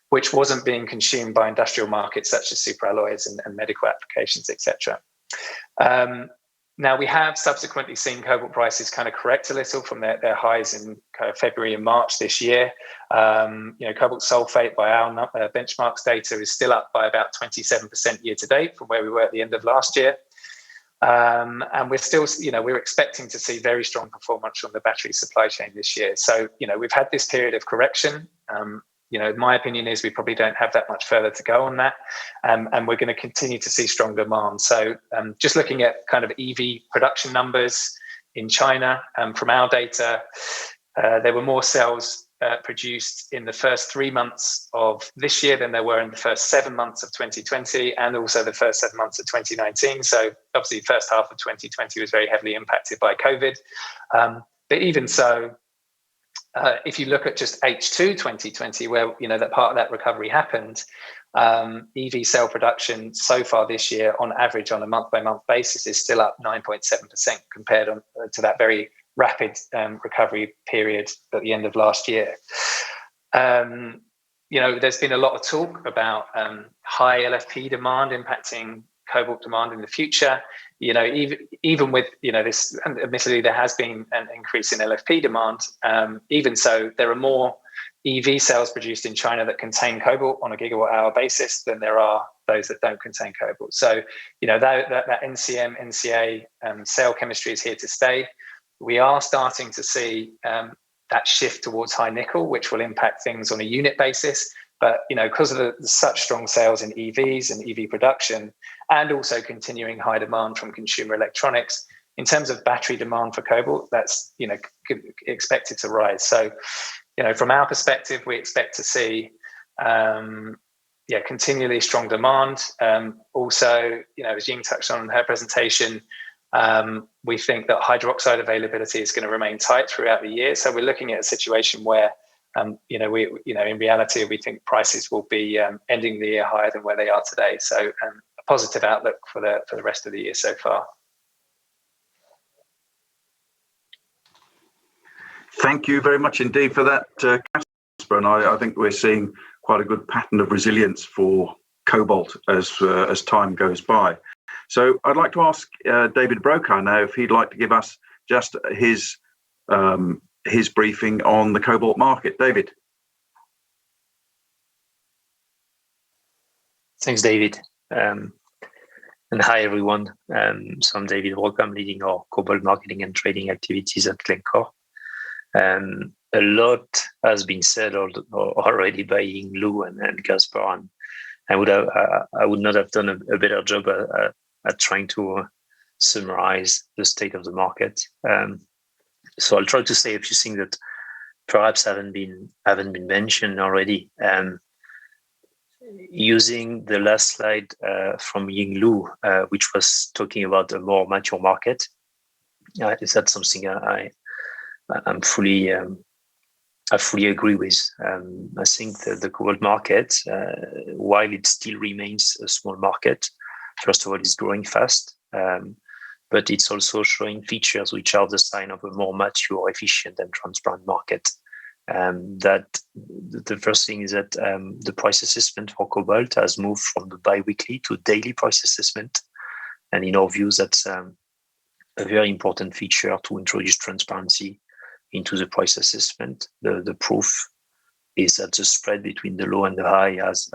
which wasn't being consumed by industrial markets such as superalloys and medical applications, etc. Now, we have subsequently seen cobalt prices kind of correct a little from their highs in kind of February and March this year. Cobalt sulfate, by our benchmarks data, is still up by about 27% year to date from where we were at the end of last year. And we're still, we're expecting to see very strong performance from the battery supply chain this year. So, we've had this period of correction. My opinion is we probably don't have that much further to go on that. And we're going to continue to see strong demand. So just looking at kind of EV production numbers in China, from our data, there were more cells produced in the first 3 months of this year than there were in the first 7 months of 2020, and also the first 7 months of 2019. So obviously the first half of 2020 was very heavily impacted by COVID. But even so, if you look at just H2 2020, where that part of that recovery happened, EV cell production so far this year, on average, on a month-by-month basis, is still up 9.7% compared to that very rapid recovery period at the end of last year. There's been a lot of talk about high LFP demand impacting cobalt demand in the future. Even with this, and admittedly there has been an increase in LFP demand. Even so, there are more EV cells produced in China that contain cobalt on a gigawatt hour basis than there are those that don't contain cobalt. So that NCM, NCA cell chemistry is here to stay. We are starting to see that shift towards high nickel, which will impact things on a unit basis. But because of the such strong sales in EVs and EV production, and also continuing high demand from consumer electronics, in terms of battery demand for cobalt, that's expected to rise. So, from our perspective, we expect to see continually strong demand. Also, as Ying touched on in her presentation, we think that hydroxide availability is going to remain tight throughout the year. So we're looking at a situation where in reality, we think prices will be ending the year higher than where they are today. So a positive outlook for the rest of the year so far. Thank you very much indeed for that, Casper. And I think we're seeing quite a good pattern of resilience for cobalt as time goes by. So I'd like to ask David Brokaw now if he'd like to give us just his briefing on the cobalt market. David. Thanks, David. And hi, everyone. So I'm David Brokaw. I'm leading our cobalt marketing and trading activities at Glencore. A lot has been said already by Ying Lu and Casper, and I would not have done a better job at trying to summarize the state of the market. So I'll try to say a few things that perhaps haven't been mentioned already. Using the last slide from Ying Lu, which was talking about a more mature market, is that something I fully agree with. I think that the cobalt market, while it still remains a small market, first of all, it's growing fast, but it's also showing features which are the sign of a more mature, efficient, and transparent market. That the first thing is that the price assessment for cobalt has moved from the bi-weekly to daily price assessment. And in our views, that's a very important feature to introduce transparency into the price assessment. The proof is that the spread between the low and the high has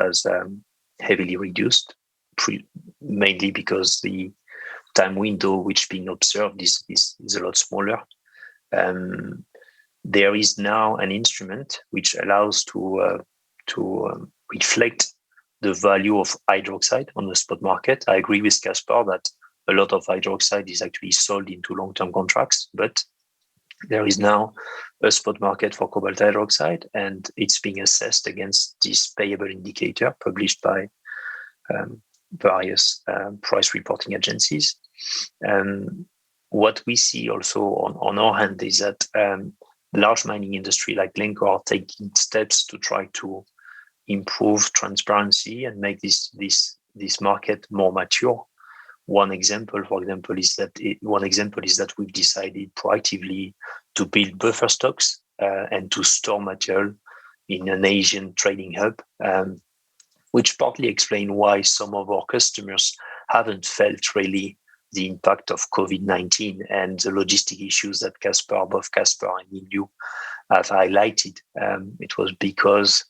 heavily reduced, mainly because the time window which being observed is a lot smaller. There is now an instrument which allows to reflect the value of hydroxide on the spot market. I agree with Caspar that a lot of hydroxide is actually sold into long-term contracts, but there is now a spot market for cobalt hydroxide, and it's being assessed against this payable indicator published by various price reporting agencies. What we see also on our hand is that large mining industry like Glencore are taking steps to try to improve transparency and make this market more mature. One example is that we've decided proactively to build buffer stocks and to store material in an Asian trading hub, which partly explain why some of our customers haven't felt really the impact of COVID-19 and the logistic issues that both Caspar and you have highlighted. It was because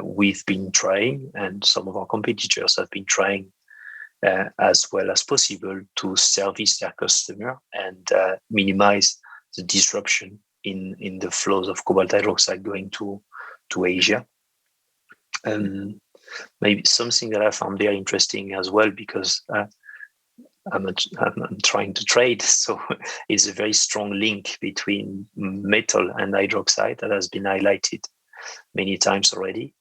we've been trying, and some of our competitors have been trying as well as possible to service their customer and minimize the disruption in the flows of cobalt hydroxide going to Asia. Maybe something that I found very interesting as well, because I'm trying to trade, so it's a very strong link between metal and hydroxide that has been highlighted many times already.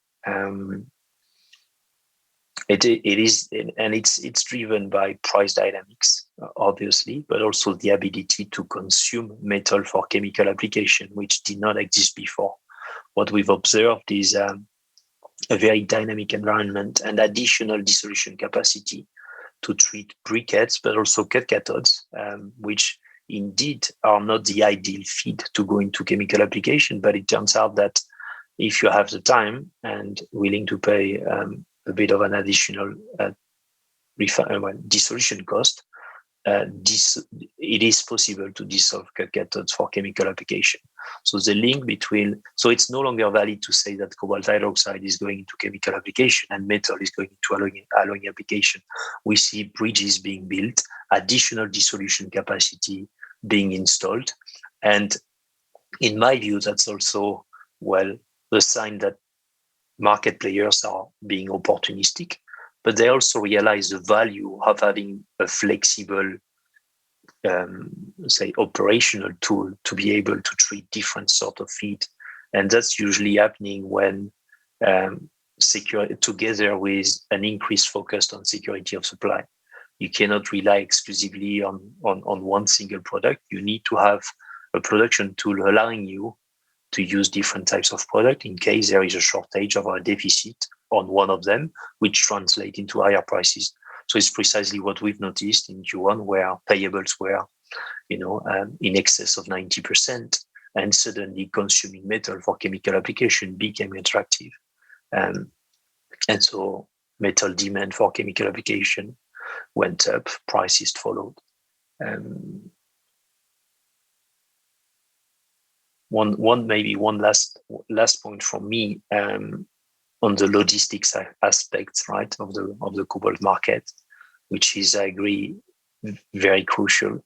It is, and it's driven by price dynamics, obviously, but also the ability to consume metal for chemical application, which did not exist before. What we've observed is a very dynamic environment and additional dissolution capacity to treat briquettes, but also cut cathodes, which indeed are not the ideal feed to go into chemical application. But it turns out that if you have the time and willing to pay a bit of an additional dissolution cost, it is possible to dissolve cut cathodes for chemical application. So the link between, so it's no longer valid to say that cobalt hydroxide is going into chemical application and metal is going into alloying application. We see bridges being built, additional dissolution capacity being installed. And in my view, that's also, well, the sign that market players are being opportunistic, but they also realize the value of having a flexible, say, operational tool to be able to treat different sort of feed. And that's usually happening when together with an increased focus on security of supply. You cannot rely exclusively on one single product. You need to have a production tool allowing you to use different types of product in case there is a shortage or a deficit on one of them, which translate into higher prices. So it's precisely what we've noticed in Q1, where payables were, in excess of 90%, and suddenly consuming metal for chemical application became attractive. And so metal demand for chemical application went up, prices followed. One last point from me on the logistics aspects, right, of the cobalt market, which is, I agree, very crucial.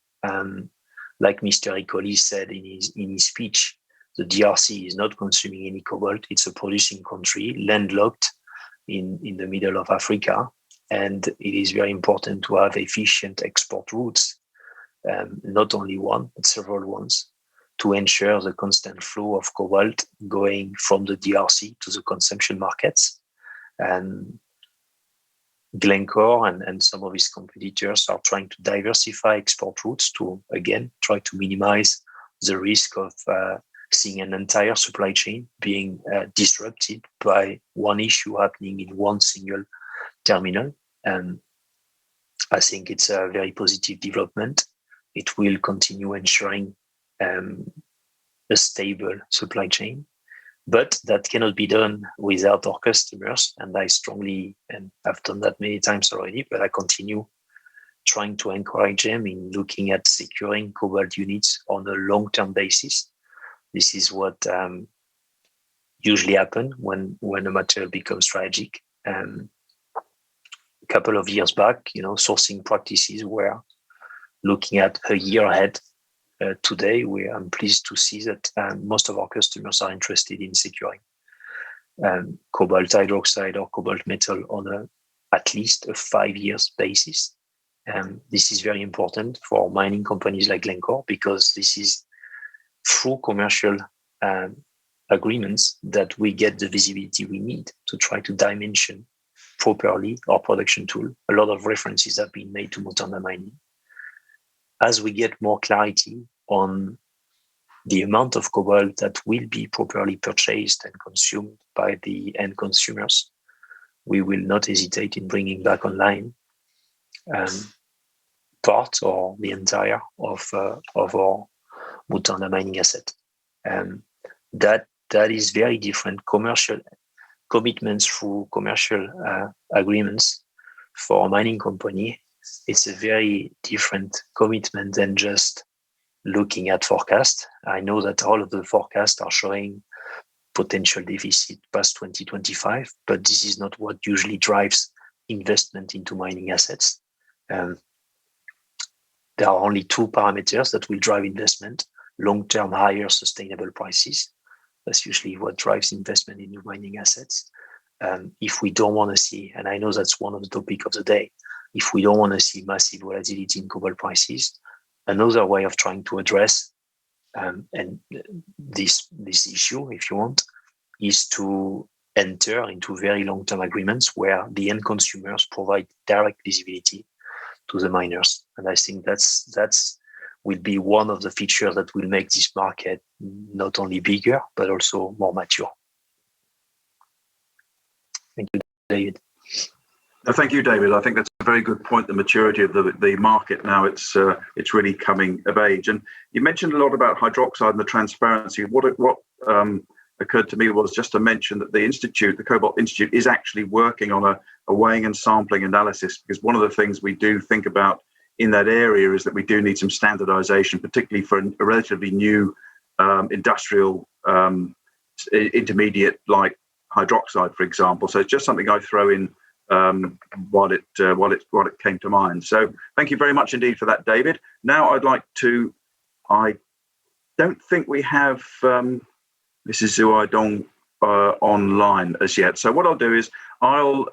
Like Mr. Icoli said in his speech, the DRC is not consuming any cobalt. It's a producing country, landlocked in the middle of Africa, and it is very important to have efficient export routes, not only one, but several ones, to ensure the constant flow of cobalt going from the DRC to the consumption markets. And Glencore and some of its competitors are trying to diversify export routes to, again, try to minimize the risk of seeing an entire supply chain being disrupted by one issue happening in one single terminal. And I think it's a very positive development. It will continue ensuring a stable supply chain. But that cannot be done without our customers. And I strongly, and I've done that many times already, but I continue trying to encourage them in looking at securing Cobalt units on a long-term basis. This is what usually happens when a material becomes strategic. A couple of years back, sourcing practices were looking at a year ahead. Today, I'm pleased to see that most of our customers are interested in securing cobalt hydroxide or cobalt metal on at least a 5 years basis. This is very important for mining companies like Glencore, because this is through commercial agreements that we get the visibility we need to try to dimension properly our production tool. A lot of references have been made to Mutanda mining. As we get more clarity on the amount of cobalt that will be properly purchased and consumed by the end consumers, we will not hesitate in bringing back online part or the entire of our Mutanda mining asset. That is very different. Commercial commitments through commercial agreements for a mining company. It's a very different commitment than just looking at forecast. I know that all of the forecasts are showing potential deficit past 2025, but this is not what usually drives investment into mining assets. There are only two parameters that will drive investment: long-term higher sustainable prices. That's usually what drives investment in new mining assets. If we don't want to see, and I know that's one of the topic of the day, if we don't want to see massive volatility in cobalt prices, another way of trying to address and this issue, if you want, is to enter into very long-term agreements where the end consumers provide direct visibility to the miners. And I think that's will be one of the features that will make this market not only bigger, but also more mature. Thank you, David. Thank you, David. I think that's a very good point. The maturity of the market now, it's really coming of age. And you mentioned a lot about hydroxide and the transparency. What occurred to me was just to mention that the Cobalt Institute is actually working on a weighing and sampling analysis, because one of the things we do think about in that area is that we do need some standardization, particularly for a relatively new industrial intermediate like hydroxide, for example. So it's just something I throw in while it came to mind. So thank you very much indeed for that, David. Now I don't think we have Mrs. Zuaidong online as yet. So what I'll do is I'll,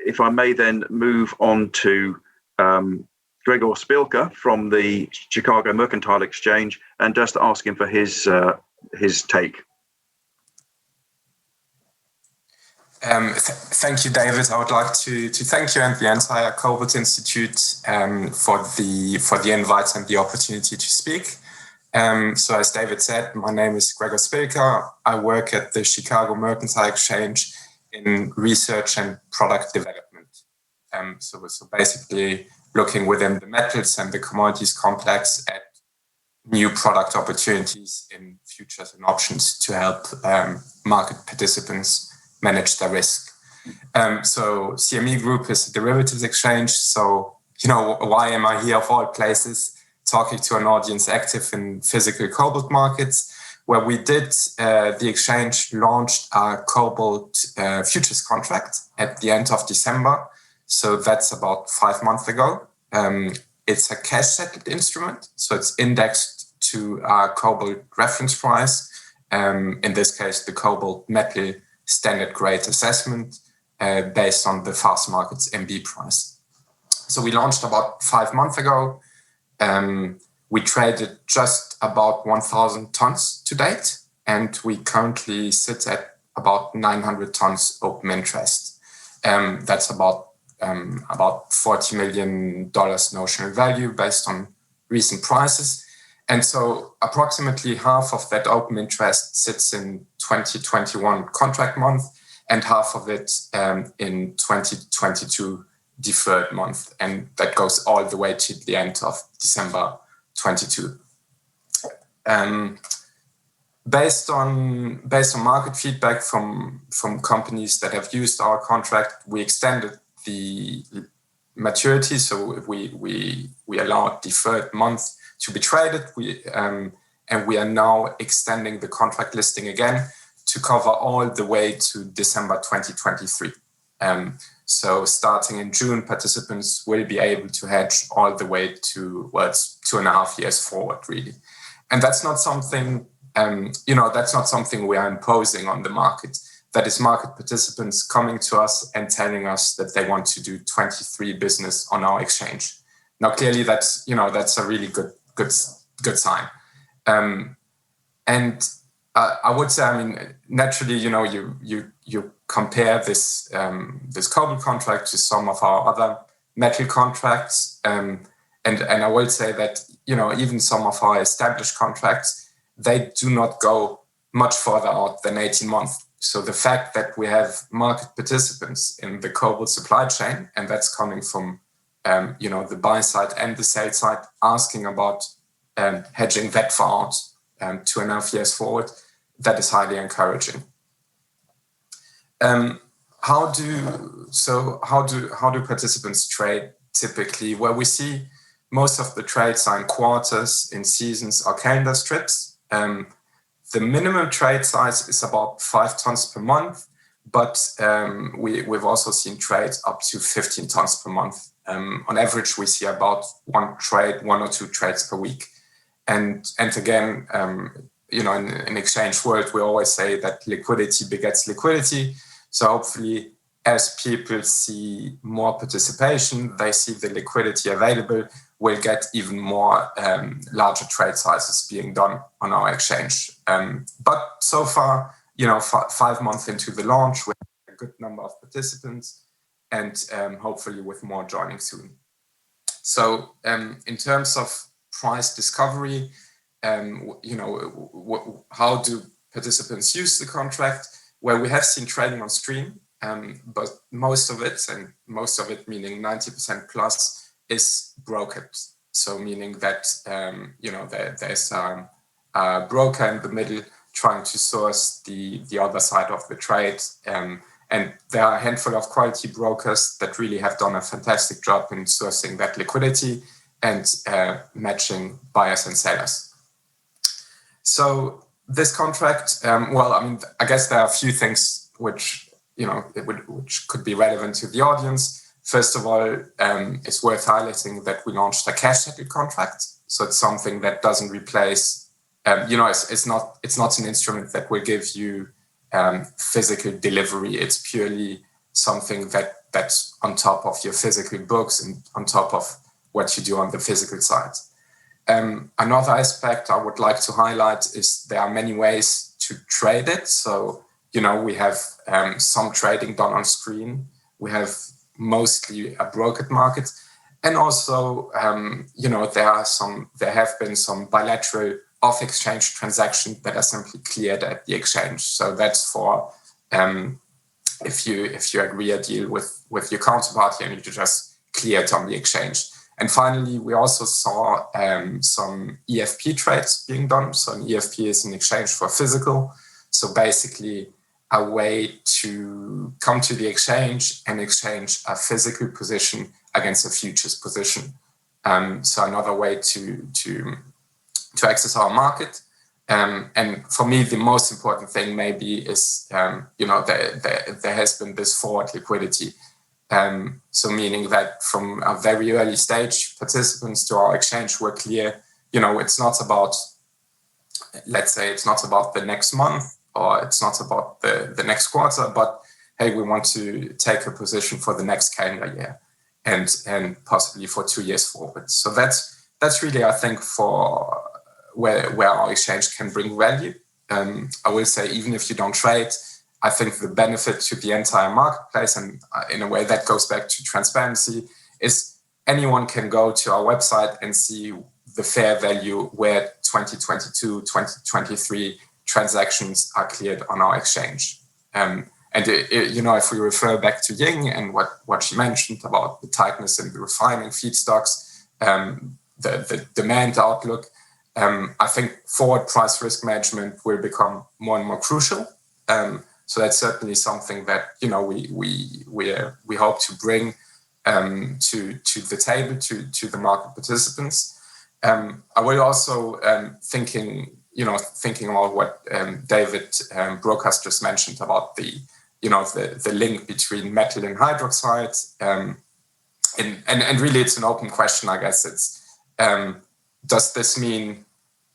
if I may then move on to Gregor Spilka from the Chicago Mercantile Exchange, and just ask him for his take. Thank you, David. I would like to thank you and the entire Cobalt Institute for the invite and the opportunity to speak. So as David said, my name is Gregor Spilka. I work at the Chicago Mercantile Exchange in research and product development. So basically looking within the metals and the commodities complex at new product opportunities in futures and options to help market participants manage their risk. So CME Group is a derivatives exchange. So, why am I here of all places talking to an audience active in physical cobalt markets? Where we did, the exchange launched our cobalt futures contract at the end of December. So that's about 5 months ago. It's a cash settled instrument. So it's indexed to our cobalt reference price. In this case, the cobalt metal standard grade assessment based on the fast market's MB price. So we launched about 5 months ago. We traded just about 1,000 tons to date, and we currently sit at about 900 tons open interest. That's about $40 million notional value based on recent prices. And so approximately half of that open interest sits in 2021 contract month and half of it in 2022 deferred month. And that goes all the way to the end of December 22. Based on market feedback from companies that have used our contract, we extended the maturity. So we allowed deferred months to be traded. And we are now extending the contract listing again to cover all the way to December 2023. So starting in June, participants will be able to hedge all the way to, well, it's 2.5 years forward, really. And that's not something, that's not something we are imposing on the market. That is market participants coming to us and telling us that they want to do 23 business on our exchange. Now, clearly, that's a really good sign. And I would say, I mean, naturally, you compare this Cobalt contract to some of our other metal contracts, and I will say that even some of our established contracts, they do not go much further out than 18 months. So the fact that we have market participants in the Cobalt supply chain, and that's coming from the buy side and the sell side, asking about hedging that far out, 2.5 years forward, that is highly encouraging. How do participants trade typically? Well, we see most of the trades are in quarters, in seasons, or calendar strips. The minimum trade size is about 5 tons per month, but we've also seen trades up to 15 tons per month. On average, we see about 1 or 2 trades per week. And again, in exchange world, we always say that liquidity begets liquidity. So hopefully, as people see more participation, they see the liquidity available, we'll get even more larger trade sizes being done on our exchange. But so far, 5 months into the launch, we have a good number of participants, and hopefully with more joining soon. So in terms of price discovery, how do participants use the contract? Well, we have seen trading on stream, but most of it meaning 90% plus, is brokered. So meaning that there's a broker in the middle trying to source the other side of the trade. And there are a handful of quality brokers that really have done a fantastic job in sourcing that liquidity and matching buyers and sellers. So this contract, I guess there are a few things which could be relevant to the audience. First of all, it's worth highlighting that we launched a cash settled contract. So it's something that doesn't replace, it's not an instrument that will give you physical delivery. It's purely something that's on top of your physical books and on top of what you do on the physical side. Another aspect I would like to highlight is there are many ways to trade it. So, we have some trading done on screen. We have mostly a brokered market. And also, there have been some bilateral off-exchange transactions that are simply cleared at the exchange. So that's for if you agree a deal with your counterparty and you just clear it on the exchange. And finally, we also saw some EFP trades being done. So an EFP is an exchange for physical. So basically a way to come to the exchange and exchange a physical position against a futures position. So another way to access our market. And for me, the most important thing maybe is, there has been this forward liquidity. So meaning that from a very early stage, participants to our exchange were clear, it's not about, let's say, it's not about the next month or it's not about the next quarter, but hey, we want to take a position for the next calendar year and possibly for 2 years forward. So that's really, I think, for where our exchange can bring value. I will say, even if you don't trade, I think the benefit to the entire marketplace, and in a way that goes back to transparency, is anyone can go to our website and see the fair value where 2022, 2023 transactions are cleared on our exchange. If we refer back to Ying and what she mentioned about the tightness in the refining feedstocks, the demand outlook, I think forward price risk management will become more and more crucial. So that's certainly something that we hope to bring to the table to the market participants. I will also thinking about what David Brokas just mentioned about the link between metal and hydroxide, and really it's an open question. I guess it's does this mean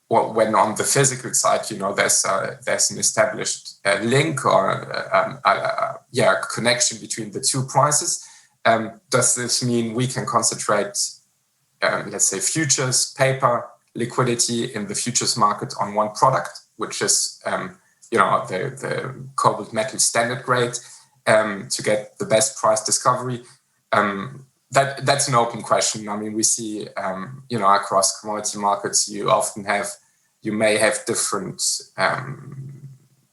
when on the physical side, there's an established link or a connection between the two prices? Does this mean we can concentrate, let's say, futures, paper, liquidity in the futures market on one product, which is the cobalt metal standard grade, to get the best price discovery? That's an open question. I mean, we see across commodity markets, you may have different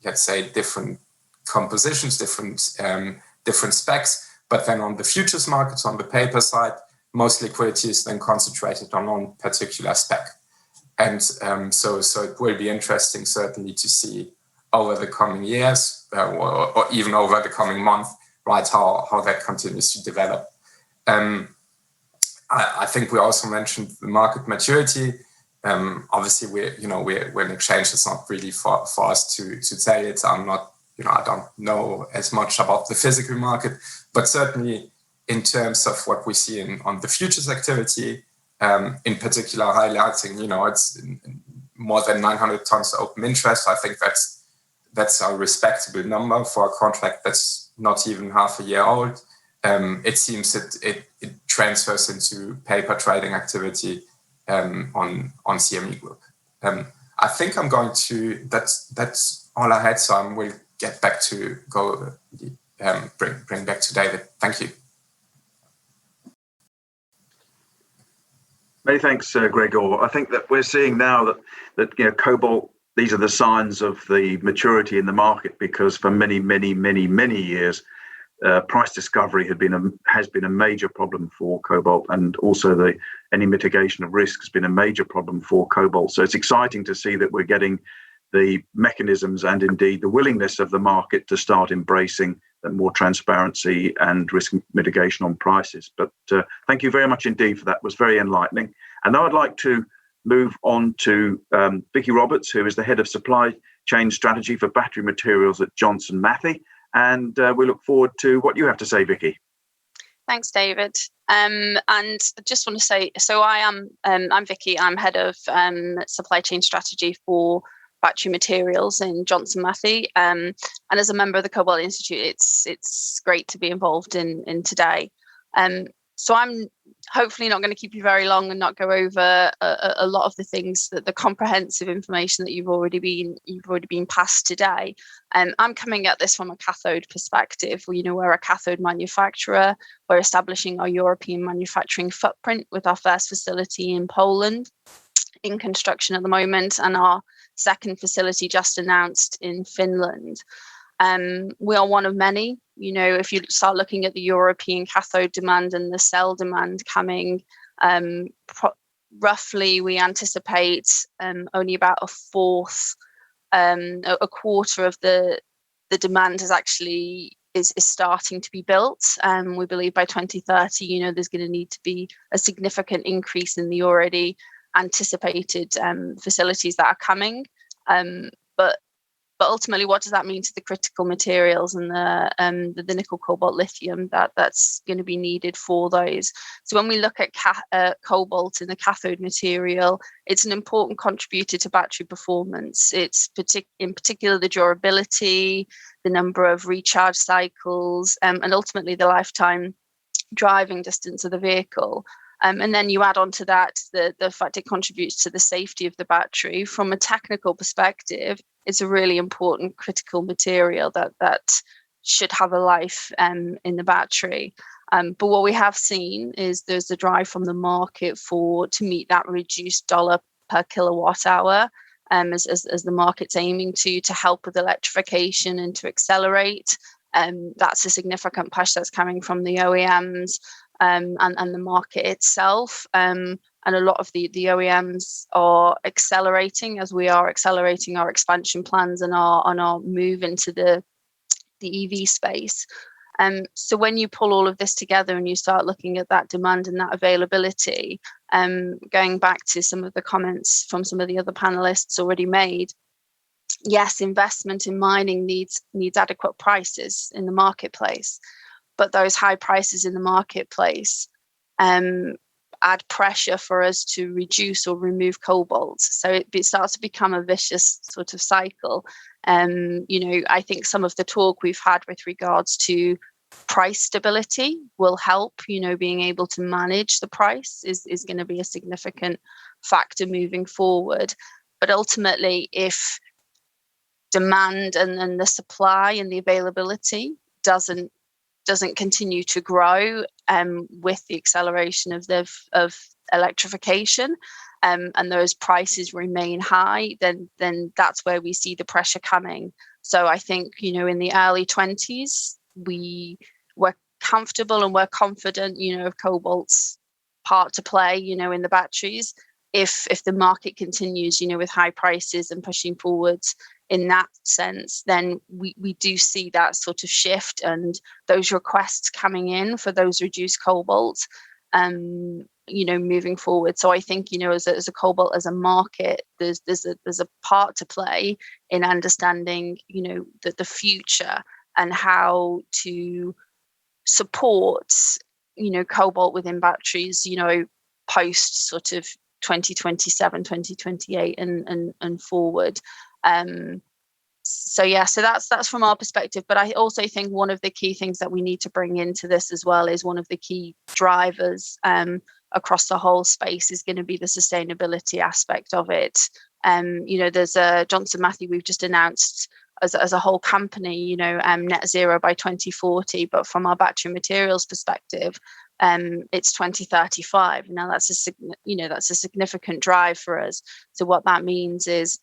let's say different compositions, different specs, but then on the futures markets, on the paper side, most liquidity is then concentrated on one particular spec. And so it will be interesting, certainly, to see over the coming years or even over the coming month, right, how that continues to develop. I think we also mentioned the market maturity. Obviously, we're an exchange. It's not really for us to tell it. I don't know as much about the physical market, but certainly in terms of what we see on the futures activity, in particular highlighting, it's more than 900 tons open interest. I think that's a respectable number for a contract that's not even half a year old. It seems that it transfers into paper trading activity on CME Group. I think I'm going to. That's all I had. So I will get back to bring back to David. Thank you. Many thanks, Gregor. I think that we're seeing now that cobalt. These are the signs of the maturity in the market, because for many years, price discovery has been a major problem for cobalt, and also any mitigation of risk has been a major problem for cobalt. So it's exciting to see that we're getting the mechanisms and indeed the willingness of the market to start embracing more transparency and risk mitigation on prices. But thank you very much indeed for that. It was very enlightening. And now I'd like to move on to Vicky Roberts, who is the head of supply chain strategy for battery materials at Johnson Matthey. And we look forward to what you have to say, Vicky. Thanks, David. And I just want to say, so I'm Vicky. I'm head of supply chain strategy for battery materials in Johnson Matthey. And as a member of the Cobalt Institute, it's great to be involved in today. So I'm hopefully not going to keep you very long and not go over a lot of the things, that the comprehensive information that you've already been passed today. I'm coming at this from a cathode perspective. We're a cathode manufacturer. We're establishing our European manufacturing footprint with our first facility in Poland in construction at the moment, and our second facility just announced in Finland. We are one of many. If you start looking at the European cathode demand and the cell demand coming, roughly we anticipate only about a quarter of the demand is starting to be built. We believe by 2030, there's going to need to be a significant increase in the already anticipated facilities that are coming. But ultimately, what does that mean to the critical materials and the nickel, cobalt, lithium that's going to be needed for those? So when we look at cobalt in the cathode material, it's an important contributor to battery performance. It's in particular the durability, the number of recharge cycles, and ultimately the lifetime driving distance of the vehicle. And then you add on to that the fact it contributes to the safety of the battery. From a technical perspective, it's a really important critical material that should have a life in the battery. But what we have seen is there's a drive from the market to meet that reduced dollar per kilowatt hour, as the market's aiming to help with electrification and to accelerate. That's a significant push that's coming from the OEMs and the market itself. And a lot of the OEMs are accelerating as we are accelerating our expansion plans and our move into the EV space. So when you pull all of this together and you start looking at that demand and that availability, going back to some of the comments from some of the other panelists already made, yes, investment in mining needs adequate prices in the marketplace, but those high prices in the marketplace add pressure for us to reduce or remove cobalt. So it starts to become a vicious sort of cycle. I think some of the talk we've had with regards to price stability will help, being able to manage the price is going to be a significant factor moving forward. But ultimately, if demand and the supply and the availability doesn't continue to grow with the acceleration of electrification, and those prices remain high, then that's where we see the pressure coming. So I think, in the early 20s, we're comfortable and we're confident, of cobalt's part to play, in the batteries. If the market continues, with high prices and pushing forwards in that sense, then we do see that sort of shift and those requests coming in for those reduced cobalt, moving forward. So I think, as a cobalt as a market, there's a part to play in understanding, the future and how to support, cobalt within batteries, post sort of 2027, 2028 and forward. So that's from our perspective. But I also think one of the key things that we need to bring into this as well is one of the key drivers across the whole space is going to be the sustainability aspect of it. There's a Johnson Matthey we've just announced as a whole company, net zero by 2040. But from our battery materials perspective, it's 2035. Now that's a significant drive for us. So what that means is,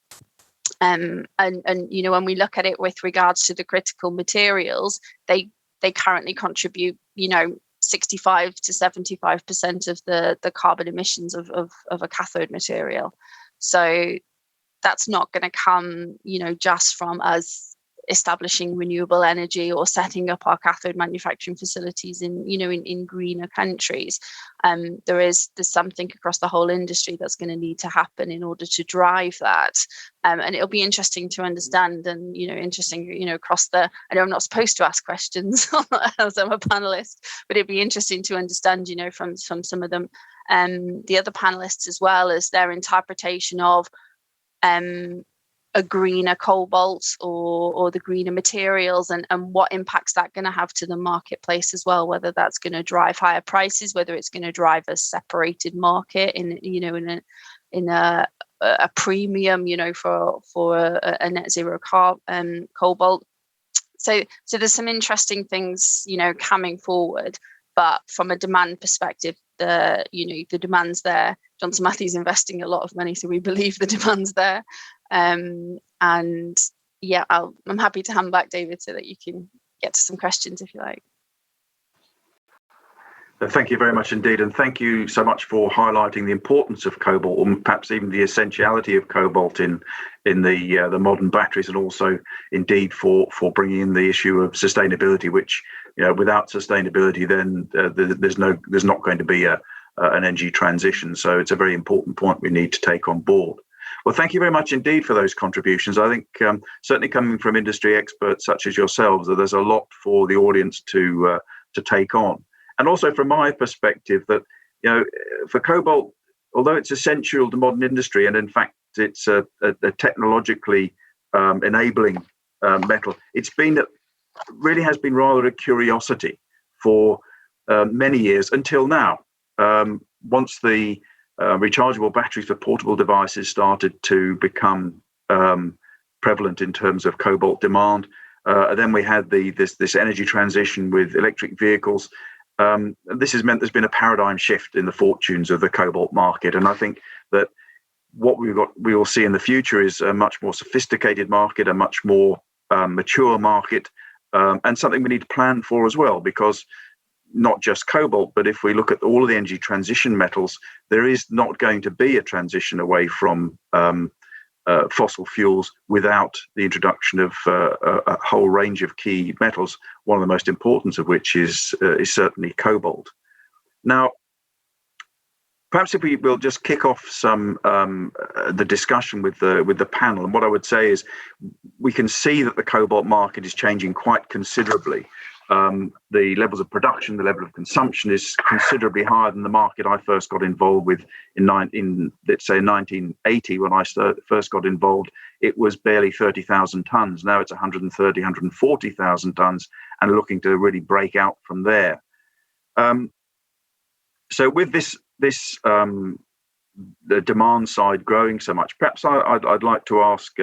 and when we look at it with regards to the critical materials, they currently contribute 65 to 75% of the carbon emissions of a cathode material. So that's not going to come just from us establishing renewable energy or setting up our cathode manufacturing facilities in greener countries. There's something across the whole industry that's going to need to happen in order to drive that. And it'll be interesting to understand and, across I know I'm not supposed to ask questions as I'm a panelist, but it'd be interesting to understand, from some of them, the other panelists as well, as their interpretation of a greener cobalt or the greener materials and what impacts that going to have to the marketplace as well, whether that's going to drive higher prices, whether it's going to drive a separated market in a premium, for a net zero cobalt. So there's some interesting things, coming forward, but from a demand perspective, the demand's there. Johnson Matthey's investing a lot of money, so we believe the demand's there. I'm happy to hand back, David, so that you can get to some questions if you like. Thank you very much indeed, and thank you so much for highlighting the importance of cobalt, or perhaps even the essentiality of cobalt in the modern batteries, and also indeed for bringing in the issue of sustainability, which without sustainability, then there's not going to be an energy transition. So it's a very important point we need to take on board. Well, thank you very much indeed for those contributions. I think certainly coming from industry experts such as yourselves, that there's a lot for the audience to take on. And also from my perspective that, for cobalt, although it's essential to modern industry, and in fact it's a technologically enabling metal, really has been rather a curiosity for many years until now. Once the rechargeable batteries for portable devices started to become prevalent in terms of cobalt demand, then we had this energy transition with electric vehicles. This has meant there's been a paradigm shift in the fortunes of the cobalt market, and I think that what we will see in the future is a much more sophisticated market, a much more mature market, and something we need to plan for as well, because not just cobalt, but if we look at all of the energy transition metals, there is not going to be a transition away from fossil fuels without the introduction of a whole range of key metals, one of the most important of which is certainly cobalt. Now, perhaps if we will just kick off some the discussion with the panel, and what I would say is we can see that the cobalt market is changing quite considerably. The levels of production, the level of consumption is considerably higher than the market I first got involved with in let's say 1980. When I first got involved, it was barely 30,000 tons. Now it's 130, 140,000 tons, and looking to really break out from there. So with this the demand side growing so much, perhaps I'd like to ask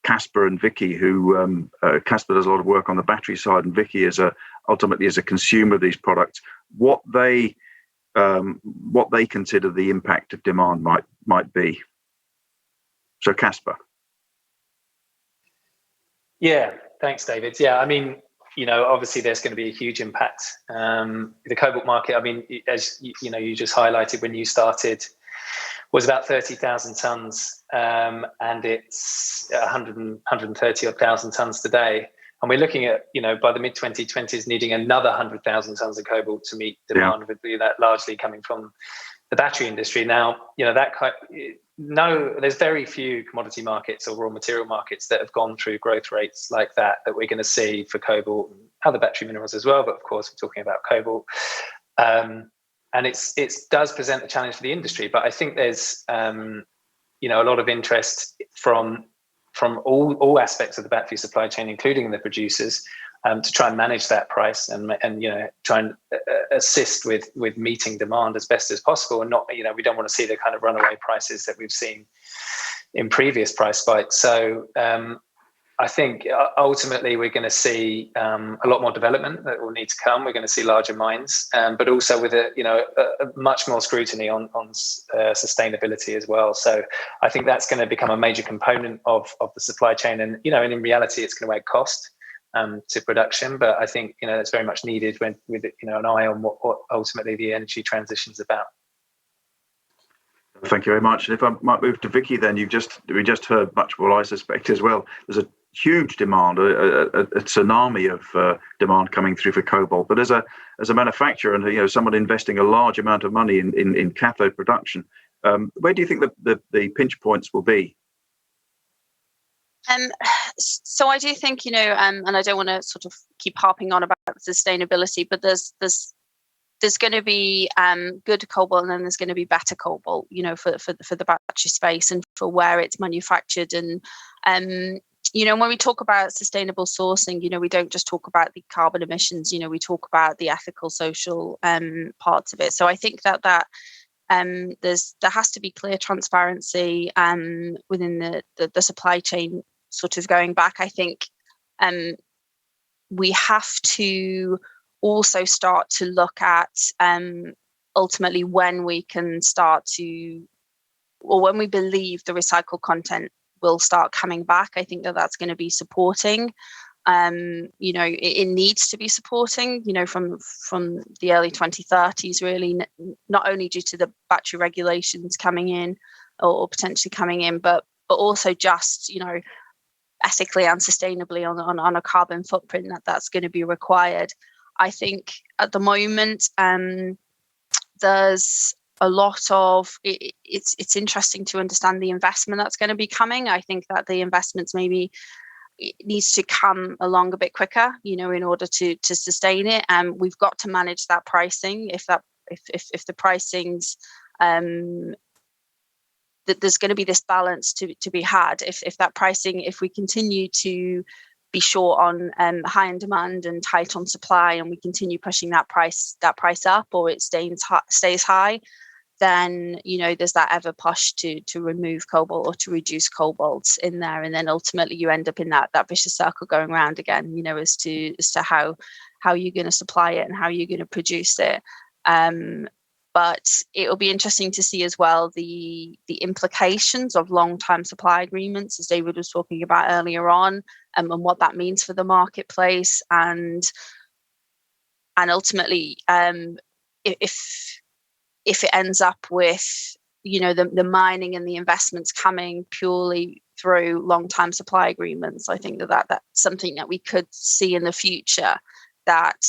Casper and Vicky, who Casper does a lot of work on the battery side, and Vicky ultimately as a consumer of these products, what they consider the impact of demand might be. So Casper. Yeah, thanks, David. Yeah, I mean, obviously there's going to be a huge impact. The cobalt market, I mean, as you just highlighted when you started, was about 30,000 tons, and it's 130 odd thousand tons today. And we're looking at, by the mid-2020s, needing another 100,000 tons of cobalt to meet demand, with that largely coming from the battery industry. Now, there's very few commodity markets or raw material markets that have gone through growth rates like that we're going to see for cobalt and other battery minerals as well. But of course, we're talking about cobalt. And it does present a challenge for the industry. But I think there's, a lot of interest from all aspects of the battery supply chain, including the producers, to try and manage that price and try and assist with meeting demand as best as possible, and not, we don't want to see the kind of runaway prices that we've seen in previous price spikes. So I think ultimately we're going to see a lot more development that will need to come. We're going to see larger mines, but also with a much more scrutiny on sustainability as well. So I think that's going to become a major component of the supply chain, and and in reality it's going to add cost to production. But I think it's very much needed with an eye on what ultimately the energy transition is about. Thank you very much. And if I might move to Vicky, then we just heard much what I suspect as well. There's a huge demand, a tsunami of demand coming through for cobalt. But as a manufacturer and someone investing a large amount of money in cathode production, where do you think the pinch points will be? So I do think and I don't want to sort of keep harping on about sustainability, but there's going to be good cobalt, and then there's going to be better cobalt, for the battery space and for where it's manufactured. And when we talk about sustainable sourcing, we don't just talk about the carbon emissions. We talk about the ethical, social parts of it. So I think that there has to be clear transparency within the supply chain. Sort of going back, I think we have to also start to look at ultimately when we can start to, or when we believe the recycled content will start coming back. I think that's going to be supporting. It needs to be supporting, from the early 2030s, really, not only due to the battery regulations coming in or potentially coming in, but also just, ethically and sustainably on a carbon footprint that's going to be required. I think at the moment there's a lot of it's interesting to understand the investment that's going to be coming. I think that the investments maybe it needs to come along a bit quicker, in order to sustain it. And we've got to manage that pricing. If the pricing's that there's going to be this balance to be had. If that pricing, if we continue to be short on high in demand and tight on supply, and we continue pushing that price up, or it stays high, then there's that ever push to remove cobalt or to reduce cobalt in there, and then ultimately you end up in that vicious circle going around again. As to how you're going to supply it and how you're going to produce it. But it will be interesting to see as well the implications of long-term supply agreements, as David was talking about earlier on, and what that means for the marketplace, and ultimately, if it ends up with the mining and the investments coming purely through long-term supply agreements, I think that's something that we could see in the future, that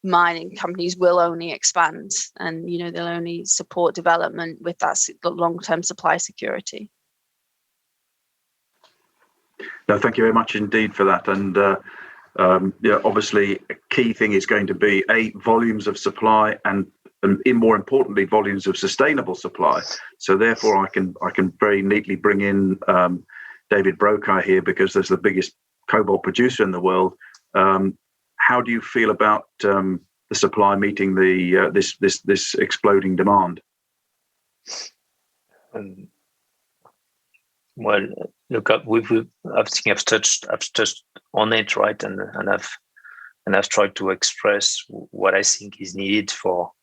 mining companies will only expand, and they'll only support development with that long-term supply security. No, thank you very much indeed for that. And obviously, a key thing is going to be volumes of supply, and more importantly, volumes of sustainable supply. So therefore, I can very neatly bring in David Brokaw here, because there's the biggest cobalt producer in the world. How do you feel about the supply meeting this exploding demand? Well, look, I think I've touched on it, right, and I've tried to express what I think is needed for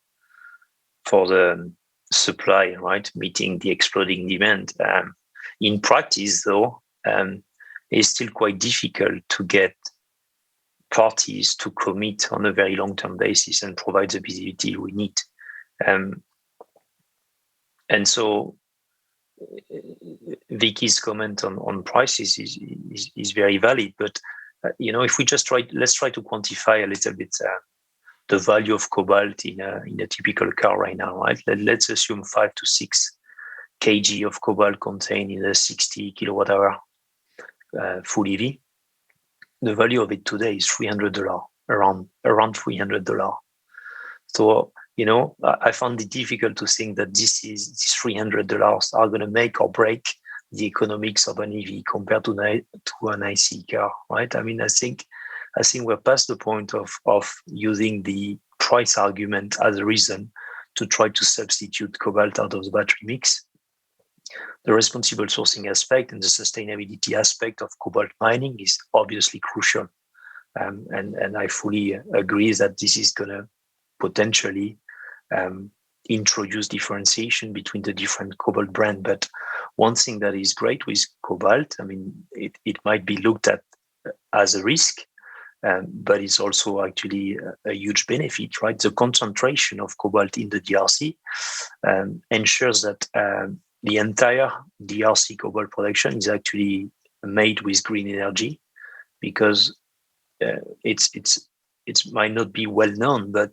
the supply, right, meeting the exploding demand. In practice, though, it's still quite difficult to get parties to commit on a very long-term basis and provide the visibility we need. And so Vicky's comment on prices is very valid, but if we just let's try to quantify a little bit the value of cobalt in a typical car right now, right? Let's assume 5 to 6 kg of cobalt contained in a 60 kilowatt hour full EV. The value of it today is $300, around $300. So, I found it difficult to think that these $300 are going to make or break the economics of an EV compared to an IC car, right? I mean, I think we're past the point of using the price argument as a reason to try to substitute cobalt out of the battery mix. The responsible sourcing aspect and the sustainability aspect of cobalt mining is obviously crucial. And I fully agree that this is going to potentially introduce differentiation between the different cobalt brands. But one thing that is great with cobalt, I mean, it might be looked at as a risk, but it's also actually a huge benefit, right? The concentration of cobalt in the DRC ensures that the entire DRC cobalt production is actually made with green energy, because it might not be well known, but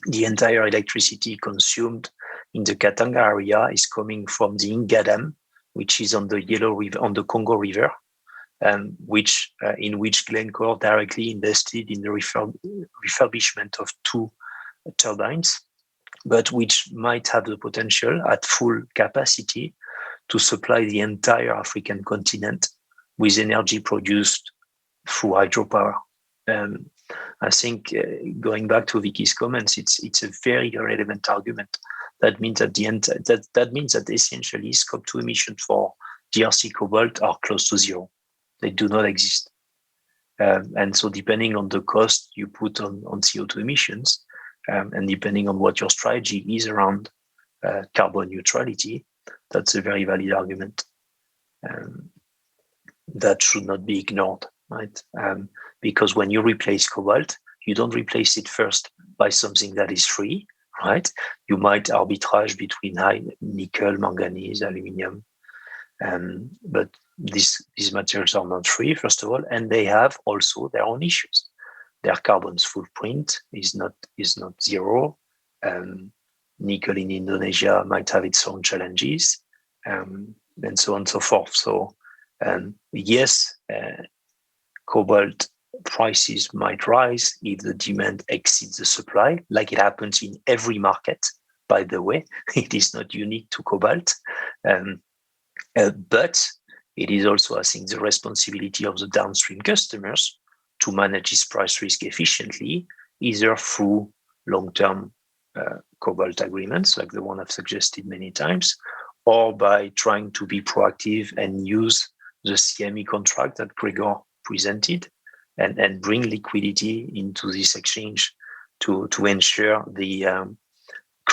the entire electricity consumed in the Katanga area is coming from the Inga Dam, which is on the on the Congo River, in which Glencore directly invested in the refurbishment of 2 turbines, but which might have the potential at full capacity to supply the entire African continent with energy produced through hydropower. I think going back to Vicky's comments, it's a very relevant argument. That means at the end, that means that essentially Scope 2 emissions for DRC cobalt are close to zero. They do not exist. And so depending on the cost you put on CO2 emissions, and depending on what your strategy is around carbon neutrality, that's a very valid argument that should not be ignored, right? Because when you replace cobalt, you don't replace it first by something that is free, right? You might arbitrage between high nickel, manganese, aluminium, but these materials are not free, first of all, and they have also their own issues. Their carbon footprint is not zero. Nickel in Indonesia might have its own challenges, and so on and so forth. So yes, cobalt prices might rise if the demand exceeds the supply, like it happens in every market, by the way. It is not unique to cobalt. But it is also, I think, the responsibility of the downstream customers to manage this price risk efficiently, either through long-term cobalt agreements, like the one I've suggested many times, or by trying to be proactive and use the CME contract that Gregor presented and bring liquidity into this exchange to ensure the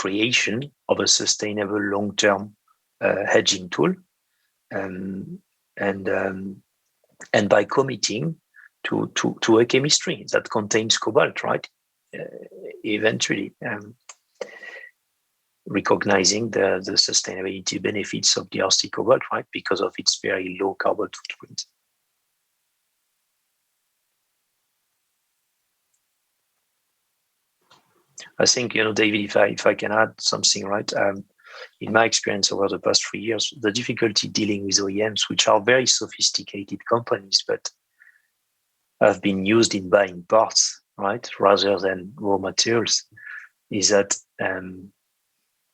creation of a sustainable long-term hedging tool, and by committing to a chemistry that contains cobalt, right? Eventually, recognizing the sustainability benefits of the RC cobalt, right, because of its very low carbon footprint. I think, David, if I can add something, right? In my experience over the past 3 years, the difficulty dealing with OEMs, which are very sophisticated companies, but have been used in buying parts, right, rather than raw materials, is that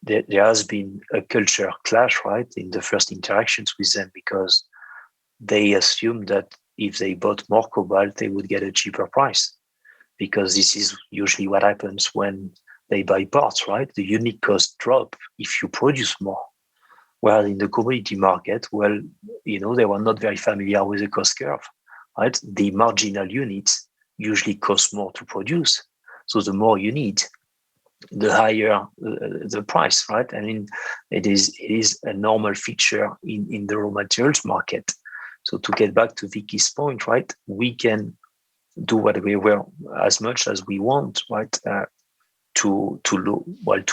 there has been a culture clash, right, in the first interactions with them, because they assumed that if they bought more cobalt, they would get a cheaper price, because this is usually what happens when they buy parts, right? The unit cost drop if you produce more. While in the commodity market, well, they were not very familiar with the cost curve, right? The marginal units usually cost more to produce. So the more you need, the higher the price, right? I mean, it is a normal feature in the raw materials market. So to get back to Vicky's point, right, we can do what we will as much as we want, right, to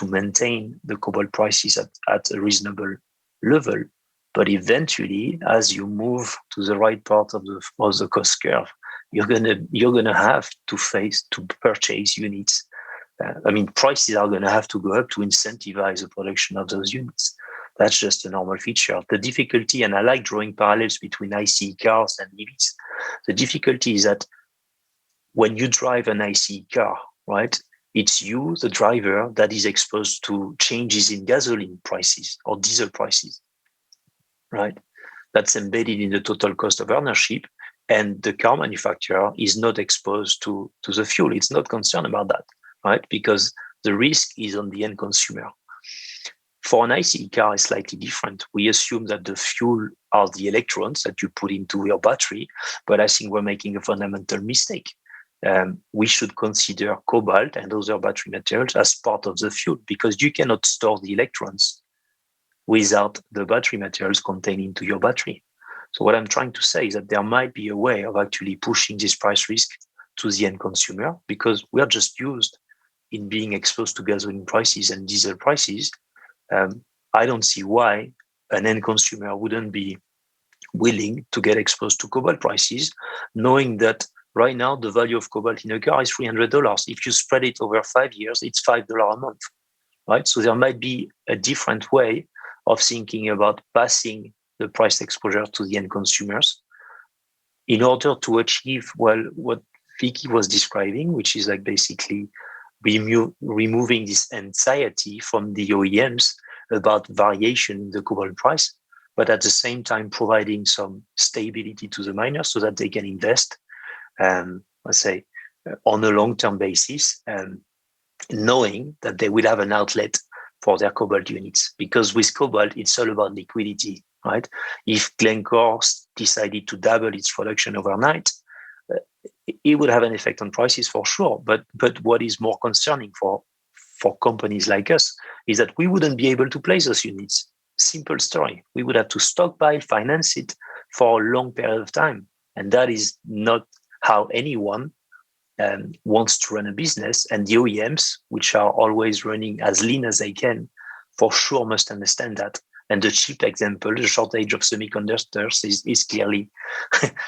maintain the cobalt prices at a reasonable level. But eventually, as you move to the right part of the cost curve, you're gonna have to purchase units. Prices are gonna have to go up to incentivize the production of those units. That's just a normal feature. The difficulty, and I like drawing parallels between ICE cars and EVs. The difficulty is that when you drive an ICE car, right, it's you, the driver, that is exposed to changes in gasoline prices or diesel prices, right? That's embedded in the total cost of ownership, and the car manufacturer is not exposed to the fuel. It's not concerned about that, right? Because the risk is on the end consumer. For an ICE car, it's slightly different. We assume that the fuel are the electrons that you put into your battery, but I think we're making a fundamental mistake. We should consider cobalt and other battery materials as part of the fuel, because you cannot store the electrons without the battery materials contained into your battery. So what I'm trying to say is that there might be a way of actually pushing this price risk to the end consumer, because we are just used in being exposed to gasoline prices and diesel prices. I don't see why an end consumer wouldn't be willing to get exposed to cobalt prices, knowing that right now the value of cobalt in a car is $300. If you spread it over 5 years, it's $5 a month, right? So there might be a different way of thinking about passing the price exposure to the end consumers in order to achieve, well, what Vicky was describing, which is like basically removing this anxiety from the OEMs about variation in the cobalt price, but at the same time providing some stability to the miners so that they can invest, let's say, on a long-term basis, knowing that they will have an outlet for their cobalt units. Because with cobalt, it's all about liquidity, right? If Glencore decided to double its production overnight, it would have an effect on prices for sure. But what is more concerning for companies like us is that we wouldn't be able to place those units. Simple story. We would have to stockpile, finance it for a long period of time. And that is not how anyone wants to run a business. And the OEMs, which are always running as lean as they can, for sure must understand that. And the cheap example, the shortage of semiconductors is clearly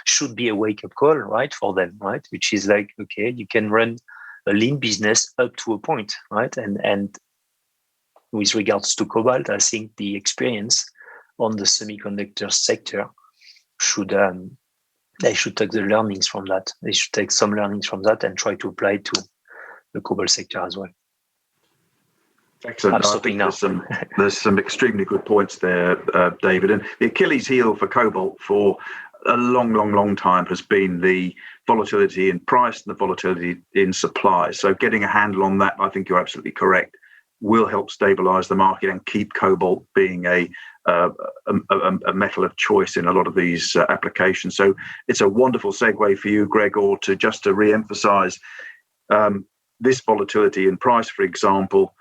should be a wake-up call, right, for them, right? Which is like, okay, you can run a lean business up to a point, right? And with regards to cobalt, I think the experience on the semiconductor sector they should take the learnings from that. They should take some learnings from that and try to apply it to the cobalt sector as well. Excellent. I think there's some extremely good points there, David. And the Achilles heel for cobalt for a long time has been the volatility in price and the volatility in supply. So getting a handle on that, I think you're absolutely correct, will help stabilize the market and keep cobalt being a metal of choice in a lot of these applications. So it's a wonderful segue for you, Gregor, to re-emphasize this volatility in price, for example,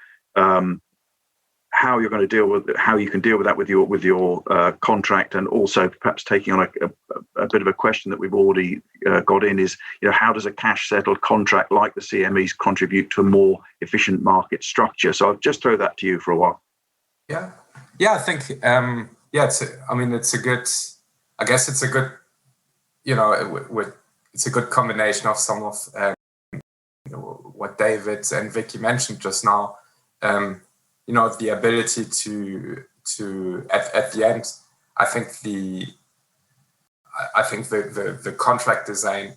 how you're going to deal with how you can deal with that with your contract, and also perhaps taking on a bit of a question that we've already got in is, how does a cash settled contract like the CMEs contribute to a more efficient market structure? So I'll just throw that to you for a while. Yeah, I think it's a good. I guess it's a good, it's a good combination of some of what David and Vicky mentioned just now. The ability to at the end, I think the contract design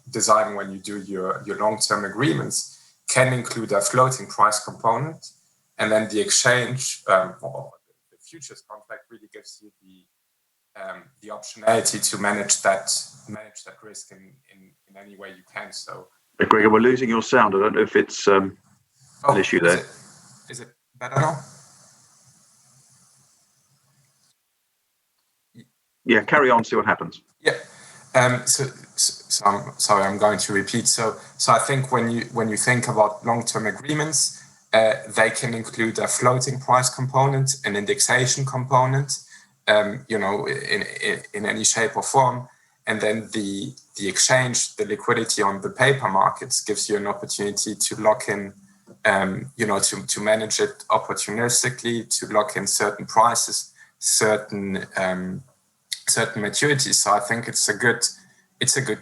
when you do your long-term agreements can include a floating price component, and then the exchange or the futures contract really gives you the optionality to manage that risk in any way you can. So, Gregor, we're losing your sound. I don't know if it's an issue there. Is it better now? Yeah, carry on, see what happens. Yeah. So I'm sorry, I'm going to repeat. So I think when you think about long-term agreements, they can include a floating price component, an indexation component, in any shape or form, and then the exchange, the liquidity on the paper markets gives you an opportunity to lock in, to manage it opportunistically, to lock in certain prices, certain maturities. So I think it's a good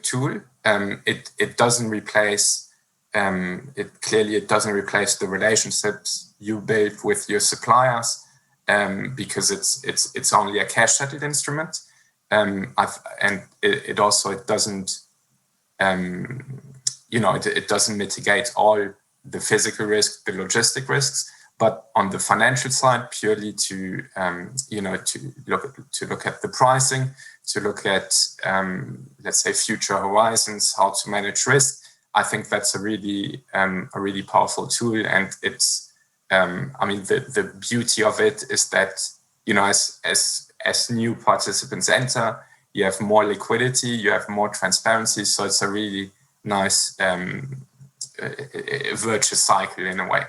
tool. It doesn't replace it doesn't replace the relationships you build with your suppliers, because it's only a cash settled instrument. It doesn't it doesn't mitigate all the physical risk, the logistic risks, but on the financial side, purely to look at the pricing, to look at let's say future horizons, how to manage risk. I think that's a really powerful tool, and it's the beauty of it is that as new participants enter, you have more liquidity, you have more transparency, so it's a really nice virtuous cycle in a way.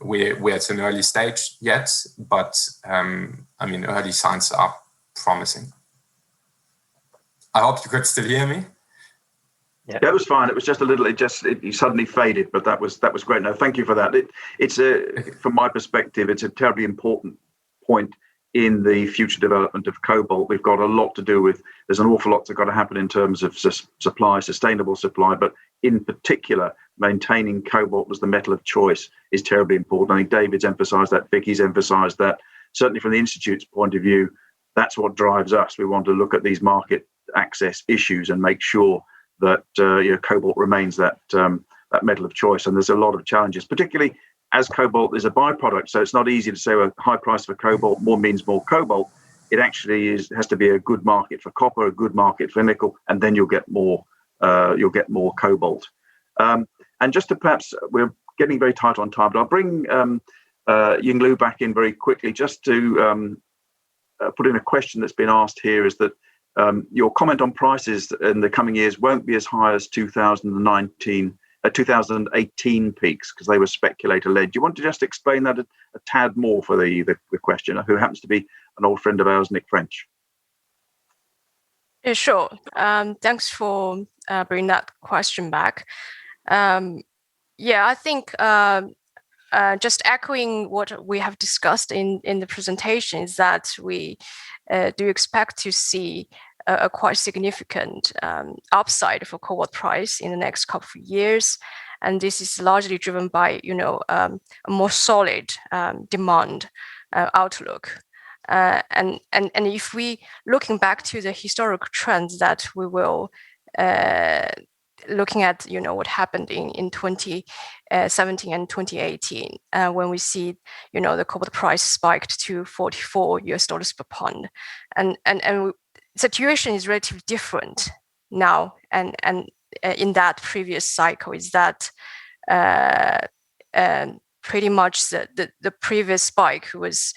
We're at an early stage yet, but early signs are promising. I hope you could still hear me. Yeah, it was fine. It was just a little. You suddenly faded, but that was great. No, thank you for that. From my perspective, it's a terribly important point in the future development of cobalt. We've got a lot to do with. There's an awful lot that's got to happen in terms of supply, sustainable supply, but in particular, maintaining cobalt as the metal of choice is terribly important. I think David's emphasised that. Vicky's emphasised that. Certainly, from the Institute's point of view, that's what drives us. We want to look at these market access issues and make sure that cobalt remains that metal of choice. And there's a lot of challenges, particularly as cobalt is a byproduct. So it's not easy to say a high price for cobalt means more cobalt. It actually has to be a good market for copper, a good market for nickel, and then you'll get more cobalt. And just to perhaps, we're getting very tight on time, but I'll bring Yinglu back in very quickly just to put in a question that's been asked here, is that your comment on prices in the coming years won't be as high as 2018 peaks because they were speculator-led. Do you want to just explain that a tad more for the questioner, who happens to be an old friend of ours, Nick French? Yeah, sure. Thanks for bringing that question back. I think just echoing what we have discussed in the presentation is that we do expect to see a quite significant upside for cobalt price in the next couple of years, and this is largely driven by a more solid demand outlook. And if we looking back to the historical trends that we will looking at what happened in 2017 and 2018 when we see the cobalt price spiked to $44 per pound, and situation is relatively different now, and in that previous cycle is that pretty much the previous spike was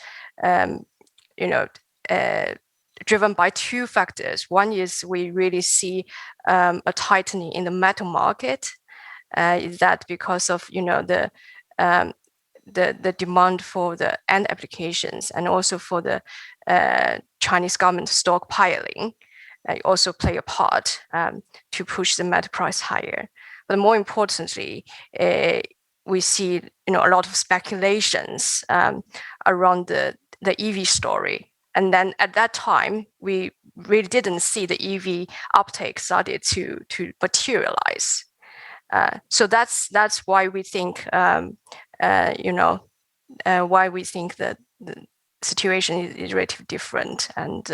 driven by two factors. One is we really see a tightening in the metal market. Is that because of the the demand for the end applications and also for the Chinese government stockpiling also play a part to push the metal price higher. But more importantly, we see a lot of speculations around the EV story. And then at that time, we really didn't see the EV uptake started to materialize. So that's why we think why we think that the situation is relatively different, and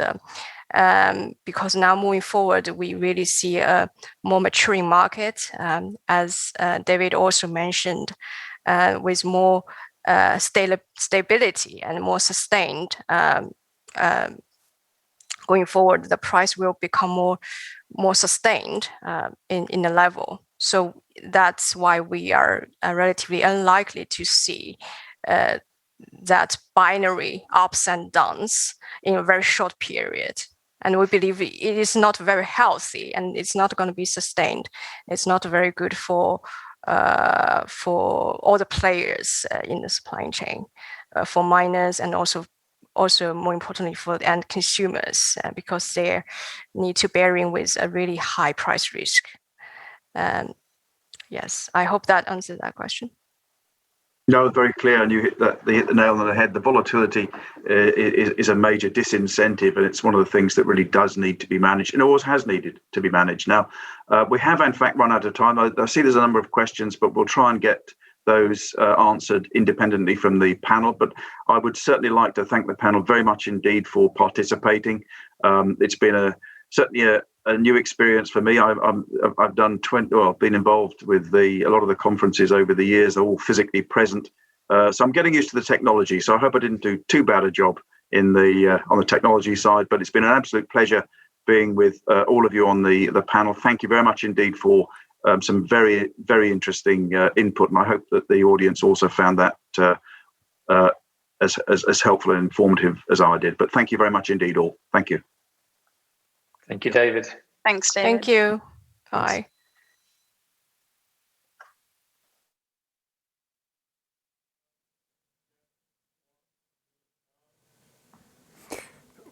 because now moving forward, we really see a more maturing market, as David also mentioned, with more stability and more sustained. Going forward, the price will become more sustained in the level. So that's why we are relatively unlikely to see that binary ups and downs in a very short period. And we believe it is not very healthy, and it's not going to be sustained. It's not very good for all the players in the supply chain, for miners, and also more importantly for the end consumers, because they need to bear in with a really high price risk. Yes, I hope that answered that question. No, very clear, and you hit the nail on the head. The volatility is a major disincentive, and it's one of the things that really does need to be managed, and always has needed to be managed. Now, we have in fact run out of time. I see there's a number of questions, but we'll try and get those answered independently from the panel. But I would certainly like to thank the panel very much indeed for participating. It's been certainly a new experience for me. I've done been involved with a lot of the conferences over the years, all physically present. So I'm getting used to the technology. So I hope I didn't do too bad a job on the technology side. But it's been an absolute pleasure being with all of you on the panel. Thank you very much indeed for some very, very interesting input. And I hope that the audience also found that as helpful and informative as I did. But thank you very much indeed, all. Thank you. Thank you, David. Thanks, David. Thank you. Bye.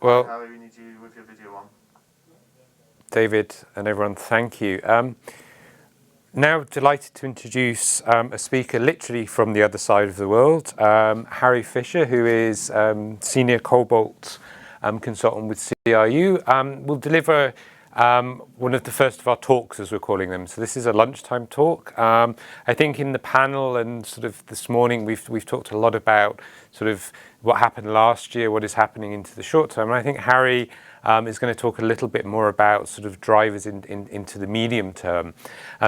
Well, Harry, we need you with your video on. David and everyone, thank you. Now delighted to introduce a speaker literally from the other side of the world, Harry Fisher, who is Senior Cobalt Consultant with CRU, will deliver one of the first of our talks, as we're calling them. So this is a lunchtime talk. I think in the panel and sort of this morning, we've talked a lot about sort of what happened last year, what is happening into the short term. And I think Harry is going to talk a little bit more about sort of drivers into the medium term.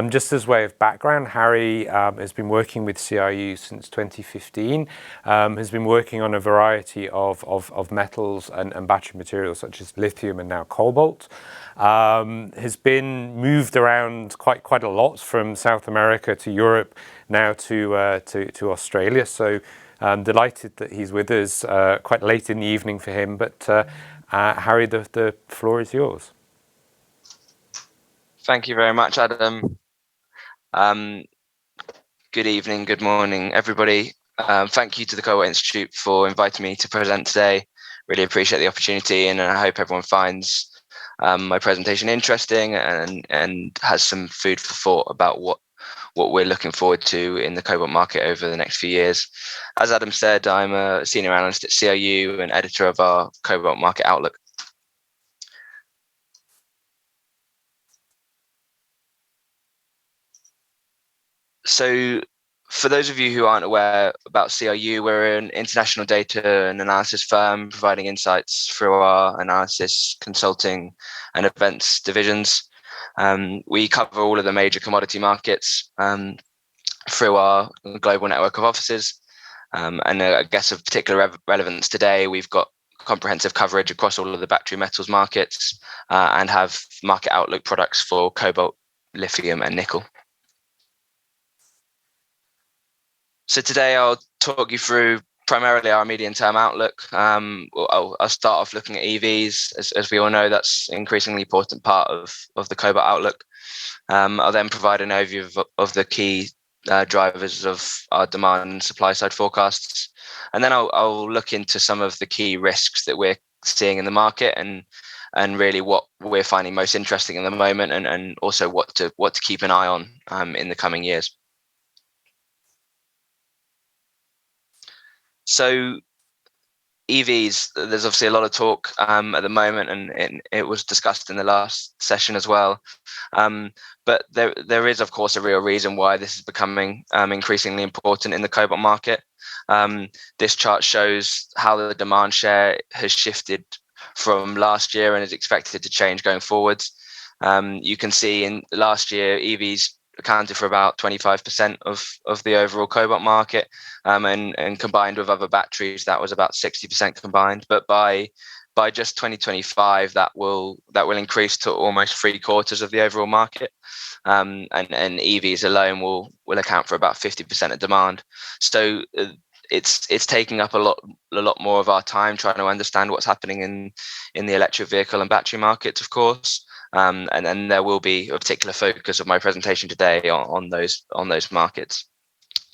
Just as way of background, Harry has been working with CRU since 2015, has been working on a variety of metals and battery materials such as lithium and now cobalt. Has been moved around quite a lot from South America to Europe, now to Australia. So I'm delighted that he's with us quite late in the evening for him. But Harry, the floor is yours. Thank you very much, Adam. Good evening, good morning, everybody. Thank you to the Cobalt Institute for inviting me to present today. Really appreciate the opportunity, and I hope everyone finds my presentation interesting and has some food for thought about what we're looking forward to in the cobalt market over the next few years. As Adam said, I'm a senior analyst at CRU and editor of our Cobalt Market Outlook. So for those of you who aren't aware about CRU, we're an international data and analysis firm providing insights through our analysis, consulting, and events divisions. We cover all of the major commodity markets through our global network of offices. And I guess of particular relevance today, we've got comprehensive coverage across all of the battery metals markets and have market outlook products for cobalt, lithium, and nickel. So today I'll talk you through primarily our medium-term outlook. I'll start off looking at EVs. As we all know, that's an increasingly important part of the Cobalt outlook. I'll then provide an overview of the key drivers of our demand and supply side forecasts. And then I'll look into some of the key risks that we're seeing in the market and really what we're finding most interesting in the moment, and also what to keep an eye on in the coming years. So EVs, there's obviously a lot of talk at the moment, and it was discussed in the last session as well. But there is, of course, a real reason why this is becoming increasingly important in the cobalt market. This chart shows how the demand share has shifted from last year and is expected to change going forwards. You can see in last year, EVs accounted for about 25% of the overall cobalt market, and combined with other batteries, that was about 60% combined. But by just 2025, that will increase to almost 3/4 of the overall market, and EVs alone will account for about 50% of demand. So it's taking up a lot more of our time trying to understand what's happening in the electric vehicle and battery markets, of course. And then there will be a particular focus of my presentation today on those markets.